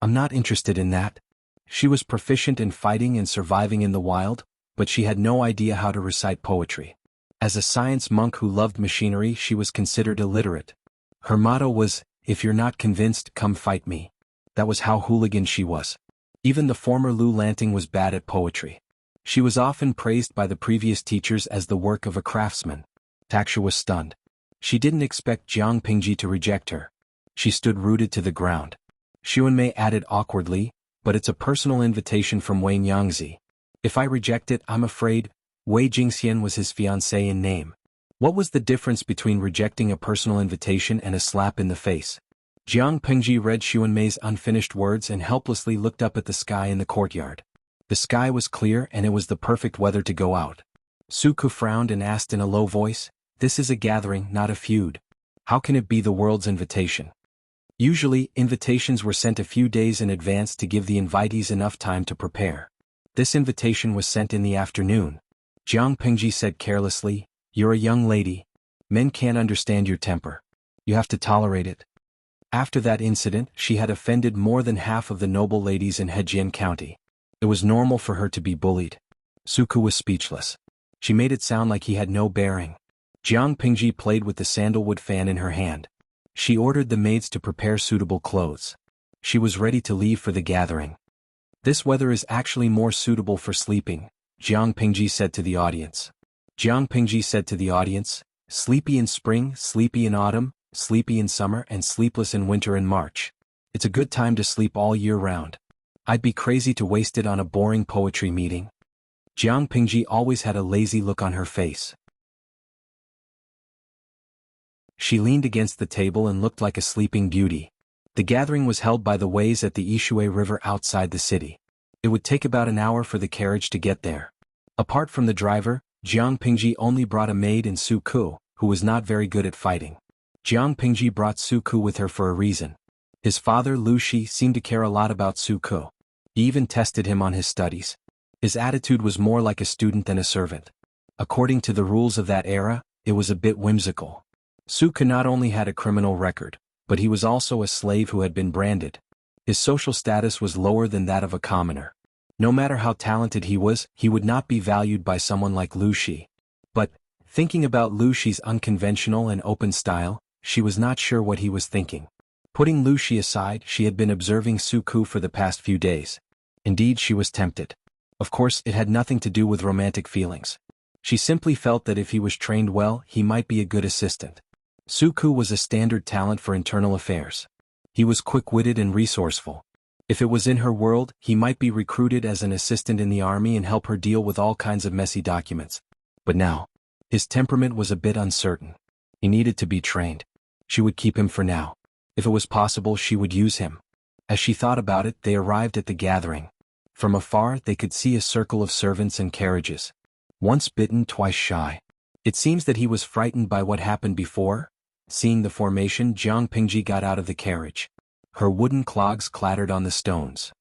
I'm not interested in that. She was proficient in fighting and surviving in the wild, but she had no idea how to recite poetry. As a science monk who loved machinery, she was considered illiterate. Her motto was, "If you're not convinced, come fight me." That was how hooligan she was. Even the former Lu Lanting was bad at poetry. She was often praised by the previous teachers as the work of a craftsman. Taksha was stunned. She didn't expect Jiang Pingji to reject her. She stood rooted to the ground. Xuanmei added awkwardly, "But it's a personal invitation from Wei Nyangzi. If I reject it, I'm afraid." Wei Jingxian was his fiancée in name. What was the difference between rejecting a personal invitation and a slap in the face? Jiang Pingji read Xuanmei's unfinished words and helplessly looked up at the sky in the courtyard. The sky was clear and it was the perfect weather to go out. Su Ku frowned and asked in a low voice, "This is a gathering, not a feud. How can it be the world's invitation?" Usually, invitations were sent a few days in advance to give the invitees enough time to prepare. This invitation was sent in the afternoon. Jiang Pingji said carelessly, "You're a young lady. Men can't understand your temper. You have to tolerate it." After that incident, she had offended more than half of the noble ladies in Hejian County. It was normal for her to be bullied. Su Ku was speechless. She made it sound like he had no bearing. Jiang Pingji played with the sandalwood fan in her hand. She ordered the maids to prepare suitable clothes. She was ready to leave for the gathering. "This weather is actually more suitable for sleeping," Jiang Pingji said to the audience. Jiang Pingji said to the audience, "Sleepy in spring, sleepy in autumn, sleepy in summer and sleepless in winter and March. It's a good time to sleep all year round. I'd be crazy to waste it on a boring poetry meeting." Jiang Pingji always had a lazy look on her face. She leaned against the table and looked like a sleeping beauty. The gathering was held by the Weis at the Yishui River outside the city. It would take about an hour for the carriage to get there. Apart from the driver, Jiang Pingji only brought a maid and Su Ku, who was not very good at fighting. Jiang Pingji brought Su Ku with her for a reason. His father Lu Shi seemed to care a lot about Su Ku. He even tested him on his studies. His attitude was more like a student than a servant. According to the rules of that era, it was a bit whimsical. Su Ku not only had a criminal record, but he was also a slave who had been branded. His social status was lower than that of a commoner. No matter how talented he was, he would not be valued by someone like Lu Shi. But, thinking about Lu Shi's unconventional and open style, she was not sure what he was thinking. Putting Lu Shi aside, she had been observing Su Ku for the past few days. Indeed, she was tempted. Of course, it had nothing to do with romantic feelings. She simply felt that if he was trained well, he might be a good assistant. Su Ku was a standard talent for internal affairs. He was quick-witted and resourceful. If it was in her world, he might be recruited as an assistant in the army and help her deal with all kinds of messy documents. But now, his temperament was a bit uncertain. He needed to be trained. She would keep him for now. If it was possible, she would use him. As she thought about it, they arrived at the gathering. From afar, they could see a circle of servants and carriages. Once bitten, twice shy. It seems that he was frightened by what happened before. Seeing the formation, Jiang Pingji got out of the carriage. Her wooden clogs clattered on the stones.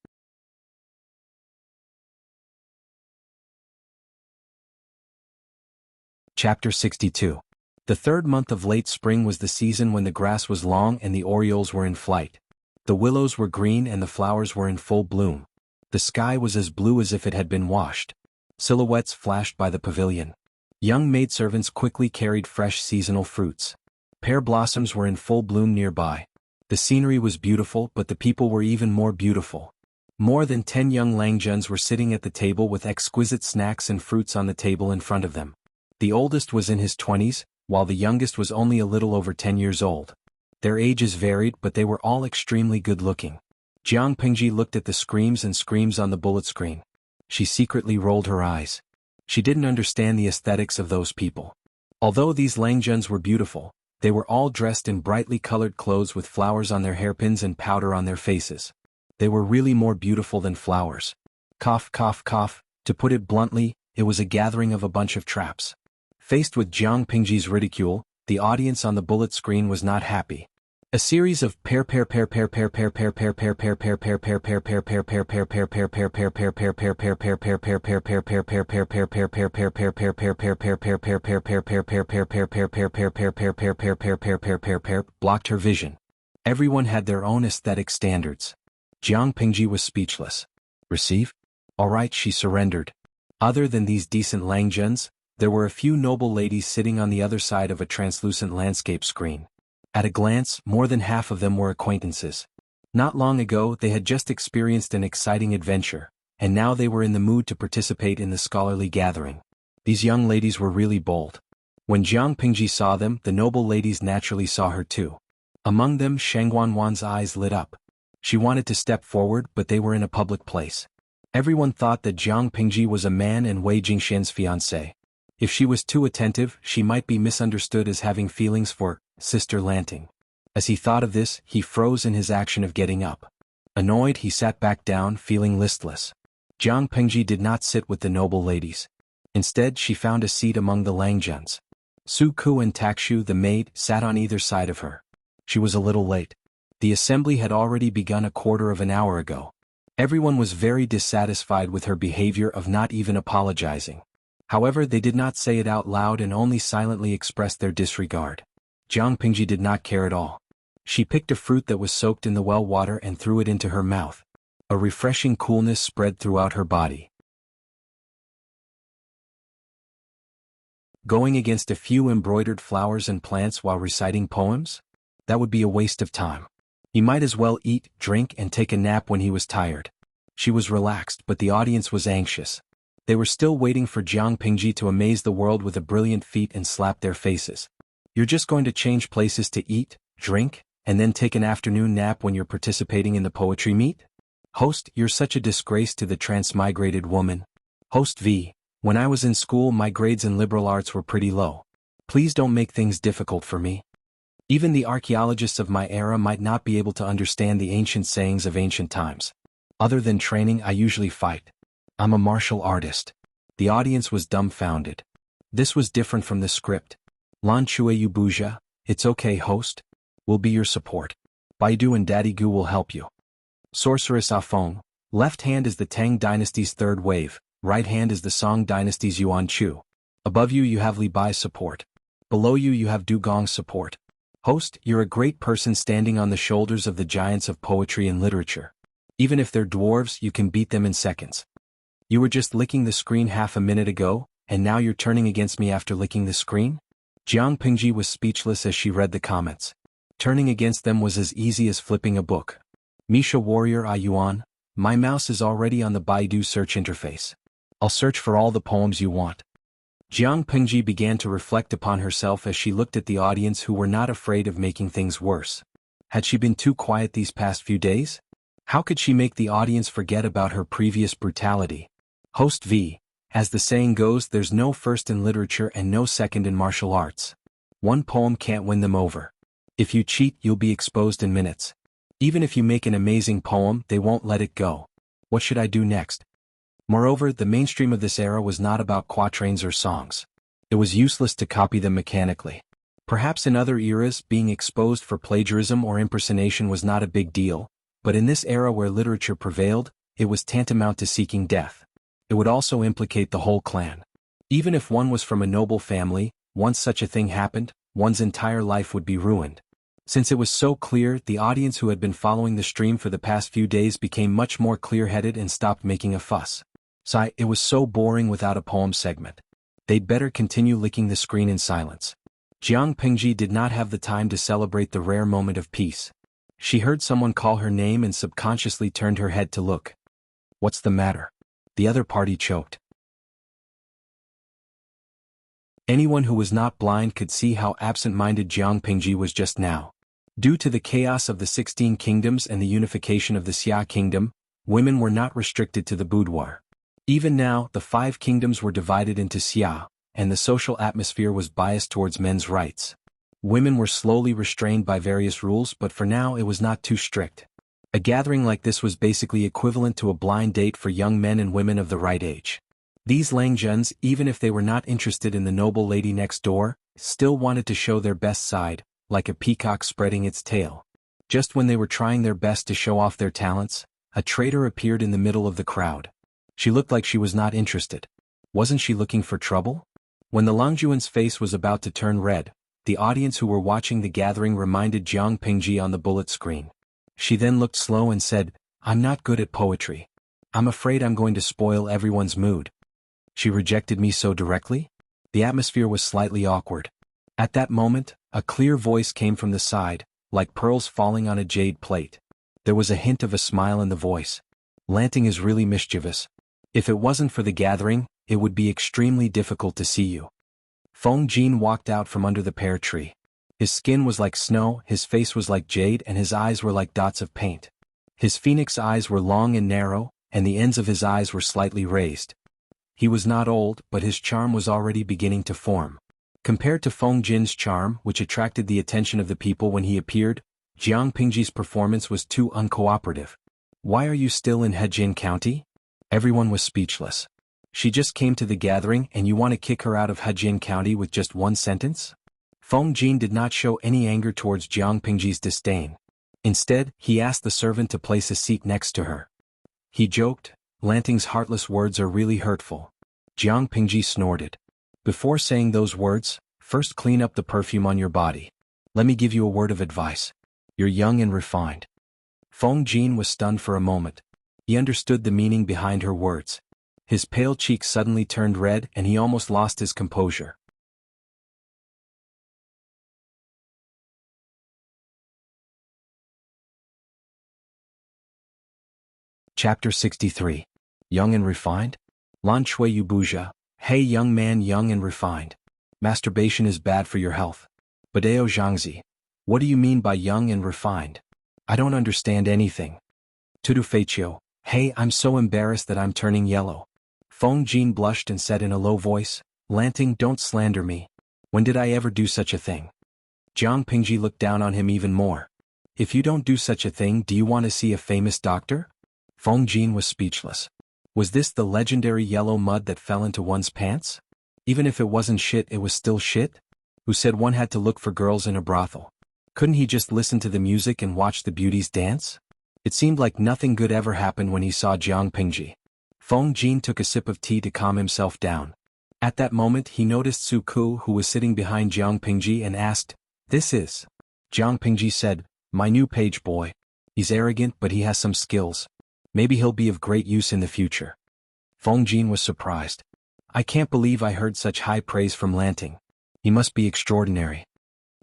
Chapter 62. The third month of late spring was the season when the grass was long and the orioles were in flight. The willows were green and the flowers were in full bloom. The sky was as blue as if it had been washed. Silhouettes flashed by the pavilion. Young maidservants quickly carried fresh seasonal fruits. Pear blossoms were in full bloom nearby. The scenery was beautiful, but the people were even more beautiful. More than 10 young Langjuns were sitting at the table with exquisite snacks and fruits on the table in front of them. The oldest was in his 20s, while the youngest was only a little over 10 years old. Their ages varied, but they were all extremely good-looking. Jiang Pingji looked at the screams and screams on the bullet screen. She secretly rolled her eyes. She didn't understand the aesthetics of those people. Although these Langjuns were beautiful, they were all dressed in brightly colored clothes with flowers on their hairpins and powder on their faces. They were really more beautiful than flowers. Cough, cough, cough. To put it bluntly, it was a gathering of a bunch of traps. Faced with Jiang Pingji's ridicule, the audience on the bullet screen was not happy. A series of pair blocked her vision. Everyone had their own aesthetic standards. Jiang Pingji was speechless. Receive? All right, she surrendered. Other than these decent Langjuns, there were a few noble ladies sitting on the other side of a translucent landscape screen. At a glance, more than half of them were acquaintances. Not long ago they had just experienced an exciting adventure, and now they were in the mood to participate in the scholarly gathering. These young ladies were really bold. When Jiang Pingji saw them, the noble ladies naturally saw her too. Among them, Shang Wanwan's eyes lit up. She wanted to step forward, but they were in a public place. Everyone thought that Jiang Pingji was a man and Wei Jingxian's fiancé. If she was too attentive, she might be misunderstood as having feelings for Sister Lanting. As he thought of this, he froze in his action of getting up. Annoyed, he sat back down, feeling listless. Jiang Pingji did not sit with the noble ladies. Instead, she found a seat among the Langjuns. Su Ku and Takshu, the maid, sat on either side of her. She was a little late. The assembly had already begun a quarter of an hour ago. Everyone was very dissatisfied with her behavior of not even apologizing. However, they did not say it out loud and only silently expressed their disregard. Jiang Pingji did not care at all. She picked a fruit that was soaked in the well water and threw it into her mouth. A refreshing coolness spread throughout her body. Going against a few embroidered flowers and plants while reciting poems? That would be a waste of time. He might as well eat, drink, and take a nap when he was tired. She was relaxed, but the audience was anxious. They were still waiting for Jiang Pingji to amaze the world with a brilliant feat and slap their faces. You're just going to change places to eat, drink, and then take an afternoon nap when you're participating in the poetry meet? Host, you're such a disgrace to the transmigrated woman. Host V, when I was in school my grades in liberal arts were pretty low. Please don't make things difficult for me. Even the archaeologists of my era might not be able to understand the ancient sayings of ancient times. Other than training, I usually fight. I'm a martial artist. The audience was dumbfounded. This was different from the script. Lan Chueyu Buja, it's okay host. We'll be your support. Baidu and Daddy Gu will help you. Sorceress Afeng, left hand is the Tang dynasty's third wave, right hand is the Song dynasty's Yuan Chu. Above you you have Li Bai's support. Below you you have Du Gong's support. Host, you're a great person standing on the shoulders of the giants of poetry and literature. Even if they're dwarves, you can beat them in seconds. You were just licking the screen half a minute ago, and now you're turning against me after licking the screen? Jiang Pingji was speechless as she read the comments. Turning against them was as easy as flipping a book. Misha Warrior Yuan, my mouse is already on the Baidu search interface. I'll search for all the poems you want. Jiang Pingji began to reflect upon herself as she looked at the audience who were not afraid of making things worse. Had she been too quiet these past few days? How could she make the audience forget about her previous brutality? Host V, as the saying goes, there's no first in literature and no second in martial arts. One poem can't win them over. If you cheat, you'll be exposed in minutes. Even if you make an amazing poem, they won't let it go. What should I do next? Moreover, the mainstream of this era was not about quatrains or songs. It was useless to copy them mechanically. Perhaps in other eras, being exposed for plagiarism or impersonation was not a big deal, but in this era where literature prevailed, it was tantamount to seeking death. It would also implicate the whole clan. Even if one was from a noble family, once such a thing happened, one's entire life would be ruined. Since it was so clear, the audience who had been following the stream for the past few days became much more clear-headed and stopped making a fuss. Sigh, it was so boring without a poem segment. They'd better continue licking the screen in silence. Jiang Pingji did not have the time to celebrate the rare moment of peace. She heard someone call her name and subconsciously turned her head to look. What's the matter? The other party choked. Anyone who was not blind could see how absent-minded Jiang Pingji was just now. Due to the chaos of the 16 kingdoms and the unification of the Xia kingdom, women were not restricted to the boudoir. Even now, the 5 kingdoms were divided into Xia, and the social atmosphere was biased towards men's rights. Women were slowly restrained by various rules, but for now it was not too strict. A gathering like this was basically equivalent to a blind date for young men and women of the right age. These Langzhens, even if they were not interested in the noble lady next door, still wanted to show their best side, like a peacock spreading its tail. Just when they were trying their best to show off their talents, a traitor appeared in the middle of the crowd. She looked like she was not interested. Wasn't she looking for trouble? When the Langzhuan's face was about to turn red, the audience who were watching the gathering reminded Jiang Pingji on the bullet screen. She then looked slow and said, "I'm not good at poetry. I'm afraid I'm going to spoil everyone's mood." She rejected me so directly? The atmosphere was slightly awkward. At that moment, a clear voice came from the side, like pearls falling on a jade plate. There was a hint of a smile in the voice. "Lanting is really mischievous. If it wasn't for the gathering, it would be extremely difficult to see you." Feng Jin walked out from under the pear tree. His skin was like snow, his face was like jade, and his eyes were like dots of paint. His phoenix eyes were long and narrow, and the ends of his eyes were slightly raised. He was not old, but his charm was already beginning to form. Compared to Feng Jin's charm, which attracted the attention of the people when he appeared, Jiang Pingji's performance was too uncooperative. "Why are you still in Hejin County?" Everyone was speechless. "She just came to the gathering and you want to kick her out of Hejin County with just one sentence?" Feng Jin did not show any anger towards Jiang Pingji's disdain. Instead, he asked the servant to place a seat next to her. He joked, "Lanting's heartless words are really hurtful." Jiang Pingji snorted. "Before saying those words, first clean up the perfume on your body. Let me give you a word of advice. You're young and refined." Feng Jin was stunned for a moment. He understood the meaning behind her words. His pale cheeks suddenly turned red and he almost lost his composure. Chapter 63. Young and Refined? Lan Chui Yu Buja. Hey young man, young and refined. Masturbation is bad for your health. Badeo Zhangzi. What do you mean by young and refined? I don't understand anything. Tudu Feiqiu. Hey, I'm so embarrassed that I'm turning yellow. Feng Jin blushed and said in a low voice, "Lanting, don't slander me. When did I ever do such a thing?" Jiang Pingji looked down on him even more. "If you don't do such a thing, do you want to see a famous doctor?" Feng Jin was speechless. Was this the legendary yellow mud that fell into one's pants? Even if it wasn't shit, it was still shit? Who said one had to look for girls in a brothel? Couldn't he just listen to the music and watch the beauties dance? It seemed like nothing good ever happened when he saw Jiang Pingji. Feng Jin took a sip of tea to calm himself down. At that moment he noticed Su Ku, who was sitting behind Jiang Pingji, and asked, "This is?" Jiang Pingji said, "My new page boy. He's arrogant but he has some skills. Maybe he'll be of great use in the future." Feng Jin was surprised. "I can't believe I heard such high praise from Lanting. He must be extraordinary."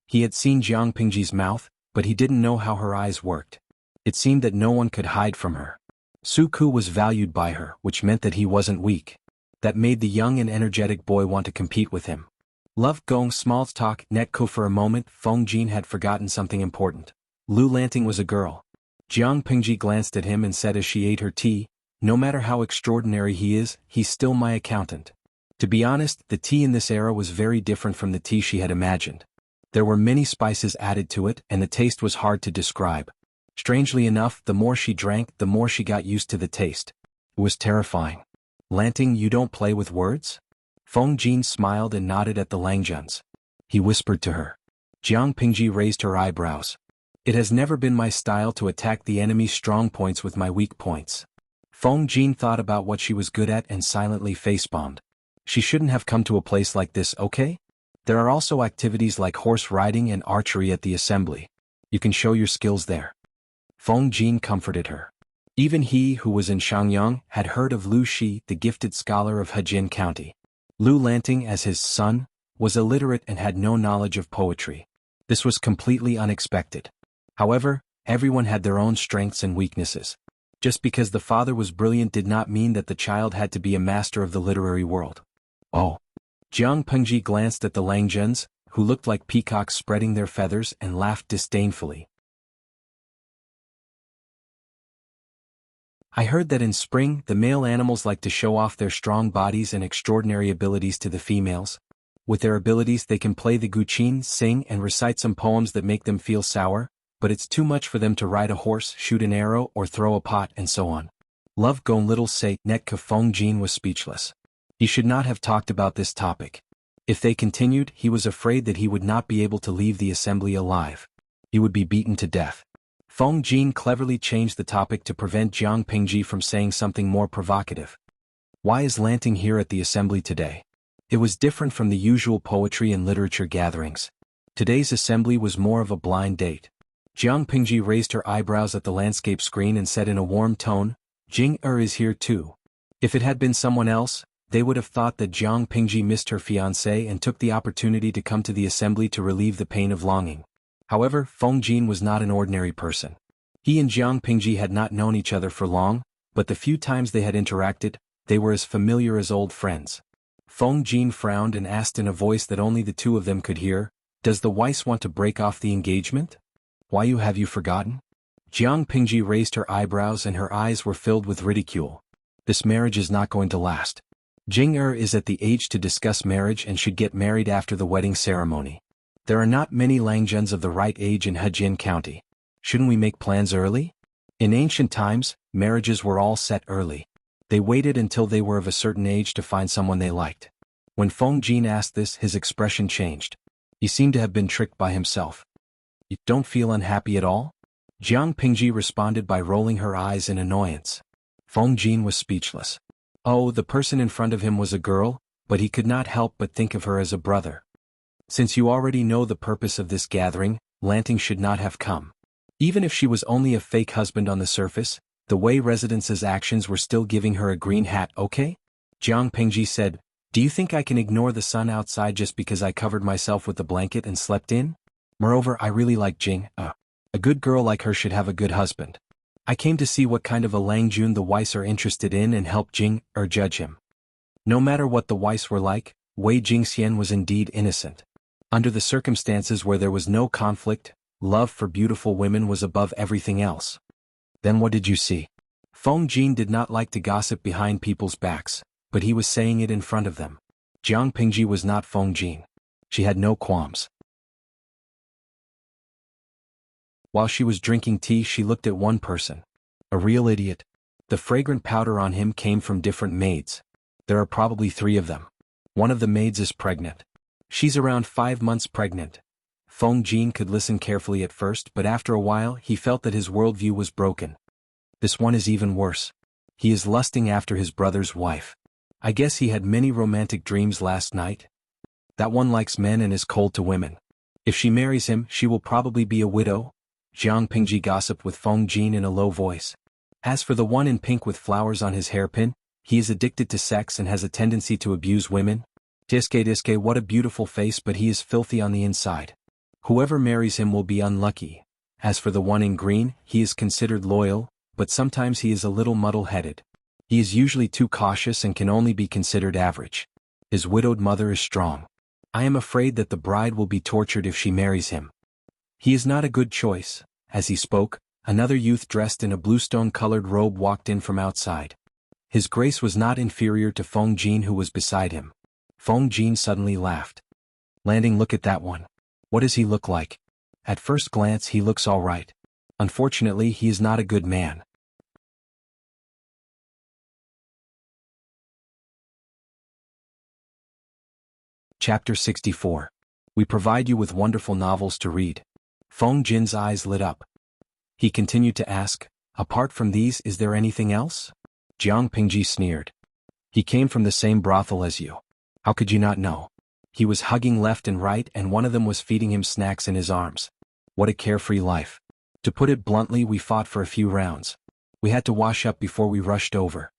He had seen Jiang Pingji's mouth, but he didn't know how her eyes worked. It seemed that no one could hide from her. Su Ku was valued by her, which meant that he wasn't weak. That made the young and energetic boy want to compete with him. Love Gong small talk netko. For a moment Feng Jin had forgotten something important. Lu Lanting was a girl. Jiang Pingji glanced at him and said as she ate her tea, "No matter how extraordinary he is, he's still my accountant." To be honest, the tea in this era was very different from the tea she had imagined. There were many spices added to it and the taste was hard to describe. Strangely enough, the more she drank, the more she got used to the taste. It was terrifying. "Lanting, you don't play with words?" Feng Jin smiled and nodded at the Langzhens. He whispered to her. Jiang Pingji raised her eyebrows. "It has never been my style to attack the enemy's strong points with my weak points." Feng Jin thought about what she was good at and silently facepalmed. She shouldn't have come to a place like this, okay? There are also activities like horse riding and archery at the assembly. You can show your skills there. Feng Jin comforted her. Even he, who was in Shangyang, had heard of Lu Shi, the gifted scholar of Hejin County. Lu Lanting, as his son, was illiterate and had no knowledge of poetry. This was completely unexpected. However, everyone had their own strengths and weaknesses. Just because the father was brilliant did not mean that the child had to be a master of the literary world. Oh. Jiang Pingji glanced at the Langzhens, who looked like peacocks spreading their feathers, and laughed disdainfully. "I heard that in spring, the male animals like to show off their strong bodies and extraordinary abilities to the females. With their abilities they can play the guqin, sing and recite some poems that make them feel sour, but it's too much for them to ride a horse, shoot an arrow, or throw a pot, and so on. Love gon little say, Netka Feng Jin was speechless. He should not have talked about this topic. If they continued, he was afraid that he would not be able to leave the assembly alive. He would be beaten to death. Feng Jin cleverly changed the topic to prevent Jiang Pingji from saying something more provocative. Why is Lanting here at the assembly today? It was different from the usual poetry and literature gatherings. Today's assembly was more of a blind date. Jiang Pingji raised her eyebrows at the landscape screen and said in a warm tone, Jing is here too. If it had been someone else, they would have thought that Jiang Pingji missed her fiancé and took the opportunity to come to the assembly to relieve the pain of longing. However, Feng Jin was not an ordinary person. He and Jiang Pingji had not known each other for long, but the few times they had interacted, they were as familiar as old friends. Feng Jin frowned and asked in a voice that only the two of them could hear, Does the Weiss want to break off the engagement? Why have you forgotten? Jiang Pingji raised her eyebrows and her eyes were filled with ridicule. This marriage is not going to last. Jing is at the age to discuss marriage and should get married after the wedding ceremony. There are not many Langjuns of the right age in Hejin County. Shouldn't we make plans early? In ancient times, marriages were all set early. They waited until they were of a certain age to find someone they liked. When Feng Jin asked this, his expression changed. He seemed to have been tricked by himself. You don't feel unhappy at all? Jiang Pingji responded by rolling her eyes in annoyance. Feng Jin was speechless. Oh, the person in front of him was a girl, but he could not help but think of her as a brother. Since you already know the purpose of this gathering, Lanting should not have come. Even if she was only a fake husband on the surface, the Wei residents' actions were still giving her a green hat, okay? Jiang Pingji said, Do you think I can ignore the sun outside just because I covered myself with the blanket and slept in? Moreover, I really like Jing. A good girl like her should have a good husband. I came to see what kind of a Langjun the Weiss are interested in and help Jing judge him. No matter what the Weiss were like, Wei Jingxian was indeed innocent. Under the circumstances where there was no conflict, love for beautiful women was above everything else. Then what did you see? Feng Jin did not like to gossip behind people's backs, but he was saying it in front of them. Jiang Pingji was not Feng Jin. She had no qualms. While she was drinking tea, she looked at one person. A real idiot. The fragrant powder on him came from different maids. There are probably 3 of them. One of the maids is pregnant. She's around 5 months pregnant. Feng Jin could listen carefully at first, but after a while he felt that his worldview was broken. This one is even worse. He is lusting after his brother's wife. I guess he had many romantic dreams last night. That one likes men and is cold to women. If she marries him, she will probably be a widow. Jiang Pingji gossiped with Feng Jin in a low voice. As for the one in pink with flowers on his hairpin, he is addicted to sex and has a tendency to abuse women. Diske, what a beautiful face, but he is filthy on the inside. Whoever marries him will be unlucky. As for the one in green, he is considered loyal, but sometimes he is a little muddle-headed. He is usually too cautious and can only be considered average. His widowed mother is strong. I am afraid that the bride will be tortured if she marries him. He is not a good choice. As he spoke, another youth dressed in a bluestone-colored robe walked in from outside. His grace was not inferior to Feng Jin, who was beside him. Feng Jin suddenly laughed. Landing, look at that one. What does he look like? At first glance he looks all right. Unfortunately, he is not a good man. Chapter 64. We provide you with wonderful novels to read. Feng Jin's eyes lit up. He continued to ask, Apart from these, is there anything else? Jiang Pingji sneered. He came from the same brothel as you. How could you not know? He was hugging left and right, and one of them was feeding him snacks in his arms. What a carefree life. To put it bluntly, we fought for a few rounds. We had to wash up before we rushed over.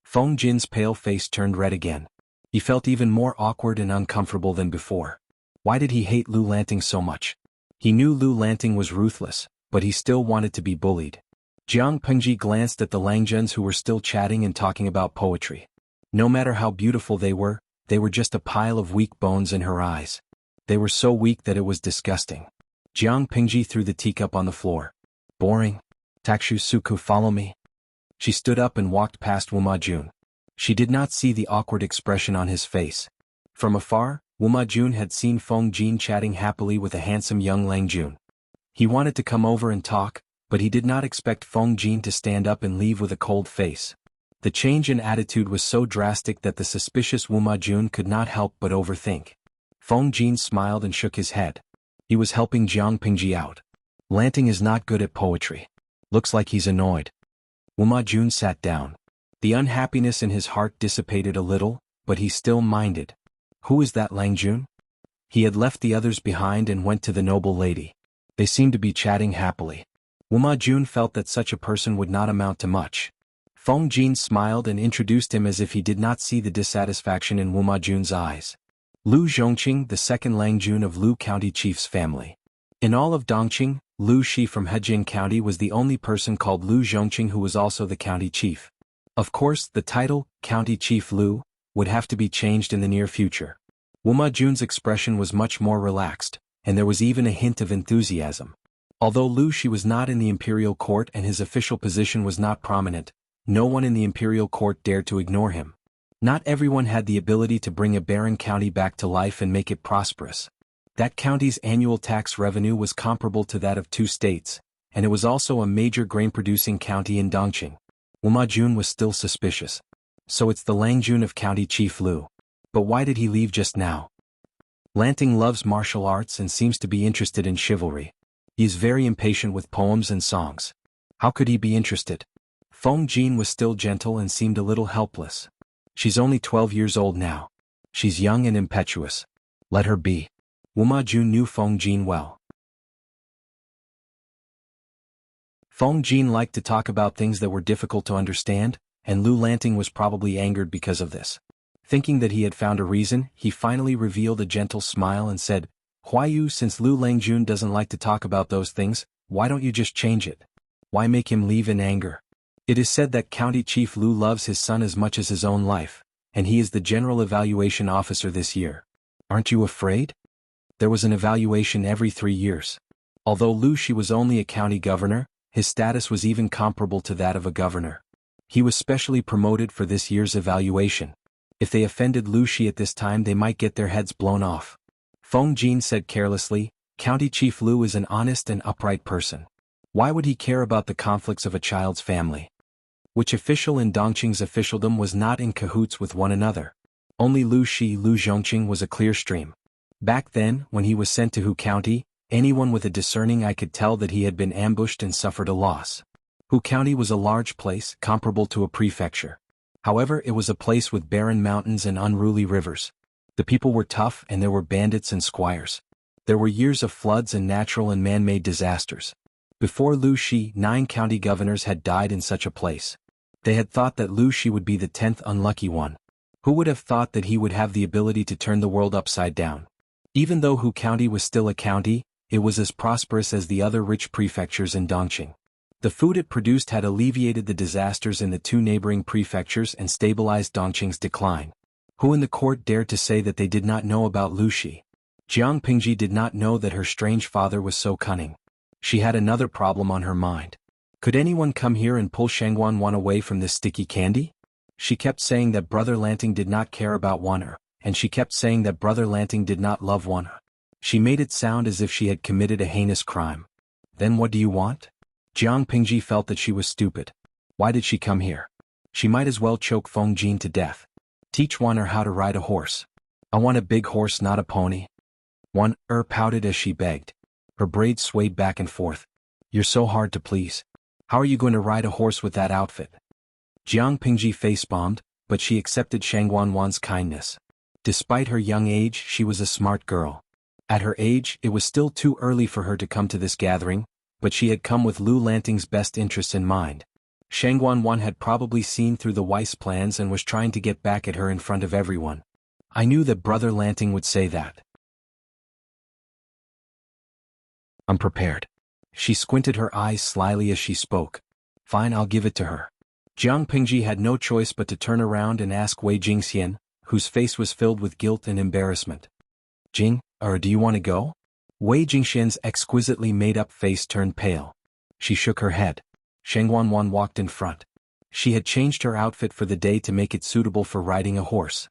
Feng Jin's pale face turned red again. He felt even more awkward and uncomfortable than before. Why did he hate Lu Lanting so much? He knew Lu Lanting was ruthless, but he still wanted to be bullied. Jiang Pingji glanced at the Langjuns who were still chatting and talking about poetry. No matter how beautiful they were just a pile of weak bones in her eyes. They were so weak that it was disgusting. Jiang Pingji threw the teacup on the floor. Boring. Takshu Suku, follow me. She stood up and walked past Wuma Jun. She did not see the awkward expression on his face. From afar, Wuma Jun had seen Feng Jin chatting happily with a handsome young Langjun. He wanted to come over and talk, but he did not expect Feng Jin to stand up and leave with a cold face. The change in attitude was so drastic that the suspicious Wu Majun could not help but overthink. Feng Jin smiled and shook his head. He was helping Jiang Pingji out. Lanting is not good at poetry. Looks like he's annoyed. Wu Majun sat down. The unhappiness in his heart dissipated a little, but he still minded. Who is that Lang Jun? He had left the others behind and went to the noble lady. They seemed to be chatting happily. Wu Majun felt that such a person would not amount to much. Feng Jin smiled and introduced him as if he did not see the dissatisfaction in Wu Majun's eyes. Lu Zhongqing, the second Lang Jun of Lu County chief's family. In all of Dongqing, Lu Shi from Hejing County was the only person called Lu Zhongqing who was also the county chief. Of course, the title, County Chief Lu, would have to be changed in the near future. Wu Majun's expression was much more relaxed, and there was even a hint of enthusiasm. Although Lu Shi was not in the imperial court and his official position was not prominent, no one in the imperial court dared to ignore him. Not everyone had the ability to bring a barren county back to life and make it prosperous. That county's annual tax revenue was comparable to that of 2 states, and it was also a major grain-producing county in Dongqing. Wu Majun was still suspicious. So it's the Lang Jun of County Chief Lu. But why did he leave just now? Lanting loves martial arts and seems to be interested in chivalry. He is very impatient with poems and songs. How could he be interested? Feng Jin was still gentle and seemed a little helpless. She's only 12 years old now. She's young and impetuous. Let her be. Wu Majun knew Feng Jin well. Feng Jin liked to talk about things that were difficult to understand, and Lu Lanting was probably angered because of this. Thinking that he had found a reason, he finally revealed a gentle smile and said, Huayu, since Lu Langjun doesn't like to talk about those things, why don't you just change it? Why make him leave in anger? It is said that County Chief Lu loves his son as much as his own life, and he is the General Evaluation Officer this year. Aren't you afraid? There was an evaluation every 3 years. Although Lu Shi was only a county governor, his status was even comparable to that of a governor. He was specially promoted for this year's evaluation. If they offended Lu Shi at this time, they might get their heads blown off. Feng Jin said carelessly, County Chief Lu is an honest and upright person. Why would he care about the conflicts of a child's family? Which official in Dongqing's officialdom was not in cahoots with one another? Only Lu Shi Lu Zhongqing was a clear stream. Back then, when he was sent to Hu County, anyone with a discerning eye could tell that he had been ambushed and suffered a loss. Hu County was a large place, comparable to a prefecture. However, it was a place with barren mountains and unruly rivers. The people were tough and there were bandits and squires. There were years of floods and natural and man-made disasters. Before Lu Shi, 9 county governors had died in such a place. They had thought that Lu Shi would be the 10th unlucky one. Who would have thought that he would have the ability to turn the world upside down? Even though Hu County was still a county, it was as prosperous as the other rich prefectures in Dongqing. The food it produced had alleviated the disasters in the 2 neighboring prefectures and stabilized Dongqing's decline. Who in the court dared to say that they did not know about Lu Shi? Jiang Pingji did not know that her strange father was so cunning. She had another problem on her mind. Could anyone come here and pull Shangguan away from this sticky candy? She kept saying that Brother Lanting did not care about Wan'er, and she kept saying that Brother Lanting did not love Wan'er. She made it sound as if she had committed a heinous crime. Then what do you want? Jiang Pingji felt that she was stupid. Why did she come here? She might as well choke Feng Jin to death. Teach Wan'er how to ride a horse. I want a big horse, not a pony. Wan'er pouted as she begged. Her braids swayed back and forth. You're so hard to please. How are you going to ride a horse with that outfit? Jiang Pingji face-bombed, but she accepted Shangguan's kindness. Despite her young age, she was a smart girl. At her age, it was still too early for her to come to this gathering, but she had come with Lu Lanting's best interests in mind. Shangguan had probably seen through the Weiss plans and was trying to get back at her in front of everyone. I knew that Brother Lanting would say that. I'm prepared. She squinted her eyes slyly as she spoke. Fine, I'll give it to her. Jiang Pingji had no choice but to turn around and ask Wei Jingxian, whose face was filled with guilt and embarrassment. Do you want to go? Wei Jingxian's exquisitely made-up face turned pale. She shook her head. Shangguan walked in front. She had changed her outfit for the day to make it suitable for riding a horse.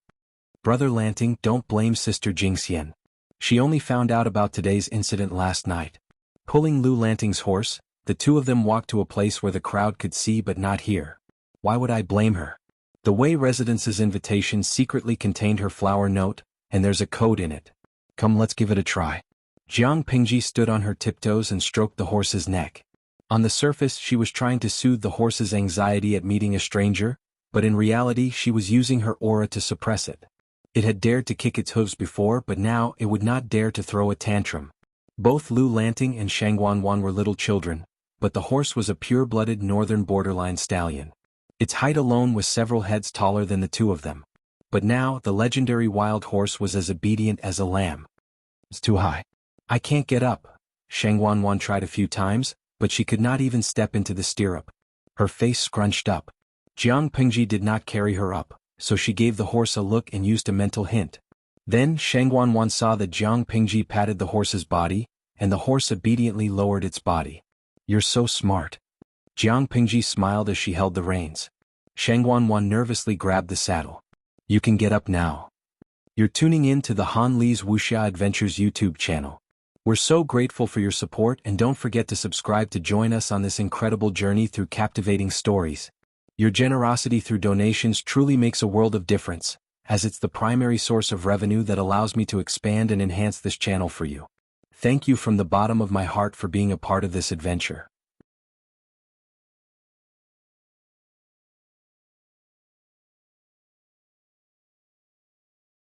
Brother Lanting, don't blame Sister Jingxian. She only found out about today's incident last night. Pulling Lu Lanting's horse, the two of them walked to a place where the crowd could see but not hear. Why would I blame her? The Wei residence's invitation secretly contained her flower note, and there's a code in it. Come, let's give it a try. Jiang Pingji stood on her tiptoes and stroked the horse's neck. On the surface she was trying to soothe the horse's anxiety at meeting a stranger, but in reality she was using her aura to suppress it. It had dared to kick its hooves before, but now it would not dare to throw a tantrum. Both Lu Lanting and Shangwanwan were little children, but the horse was a pure-blooded northern borderline stallion. Its height alone was several heads taller than the two of them. But now the legendary wild horse was as obedient as a lamb. It's too high. I can't get up. Shangwanwan tried a few times, but she could not even step into the stirrup. Her face scrunched up. Jiang Pingji did not carry her up, so she gave the horse a look and used a mental hint. Then Shangwanwan saw that Jiang Pingji patted the horse's body, and the horse obediently lowered its body. You're so smart. Jiang Pingji smiled as she held the reins. Shangwanwan nervously grabbed the saddle. You can get up now. You're tuning in to the Han Li's Wuxia Adventures YouTube channel. We're so grateful for your support, and don't forget to subscribe to join us on this incredible journey through captivating stories. Your generosity through donations truly makes a world of difference, as it's the primary source of revenue that allows me to expand and enhance this channel for you. Thank you from the bottom of my heart for being a part of this adventure.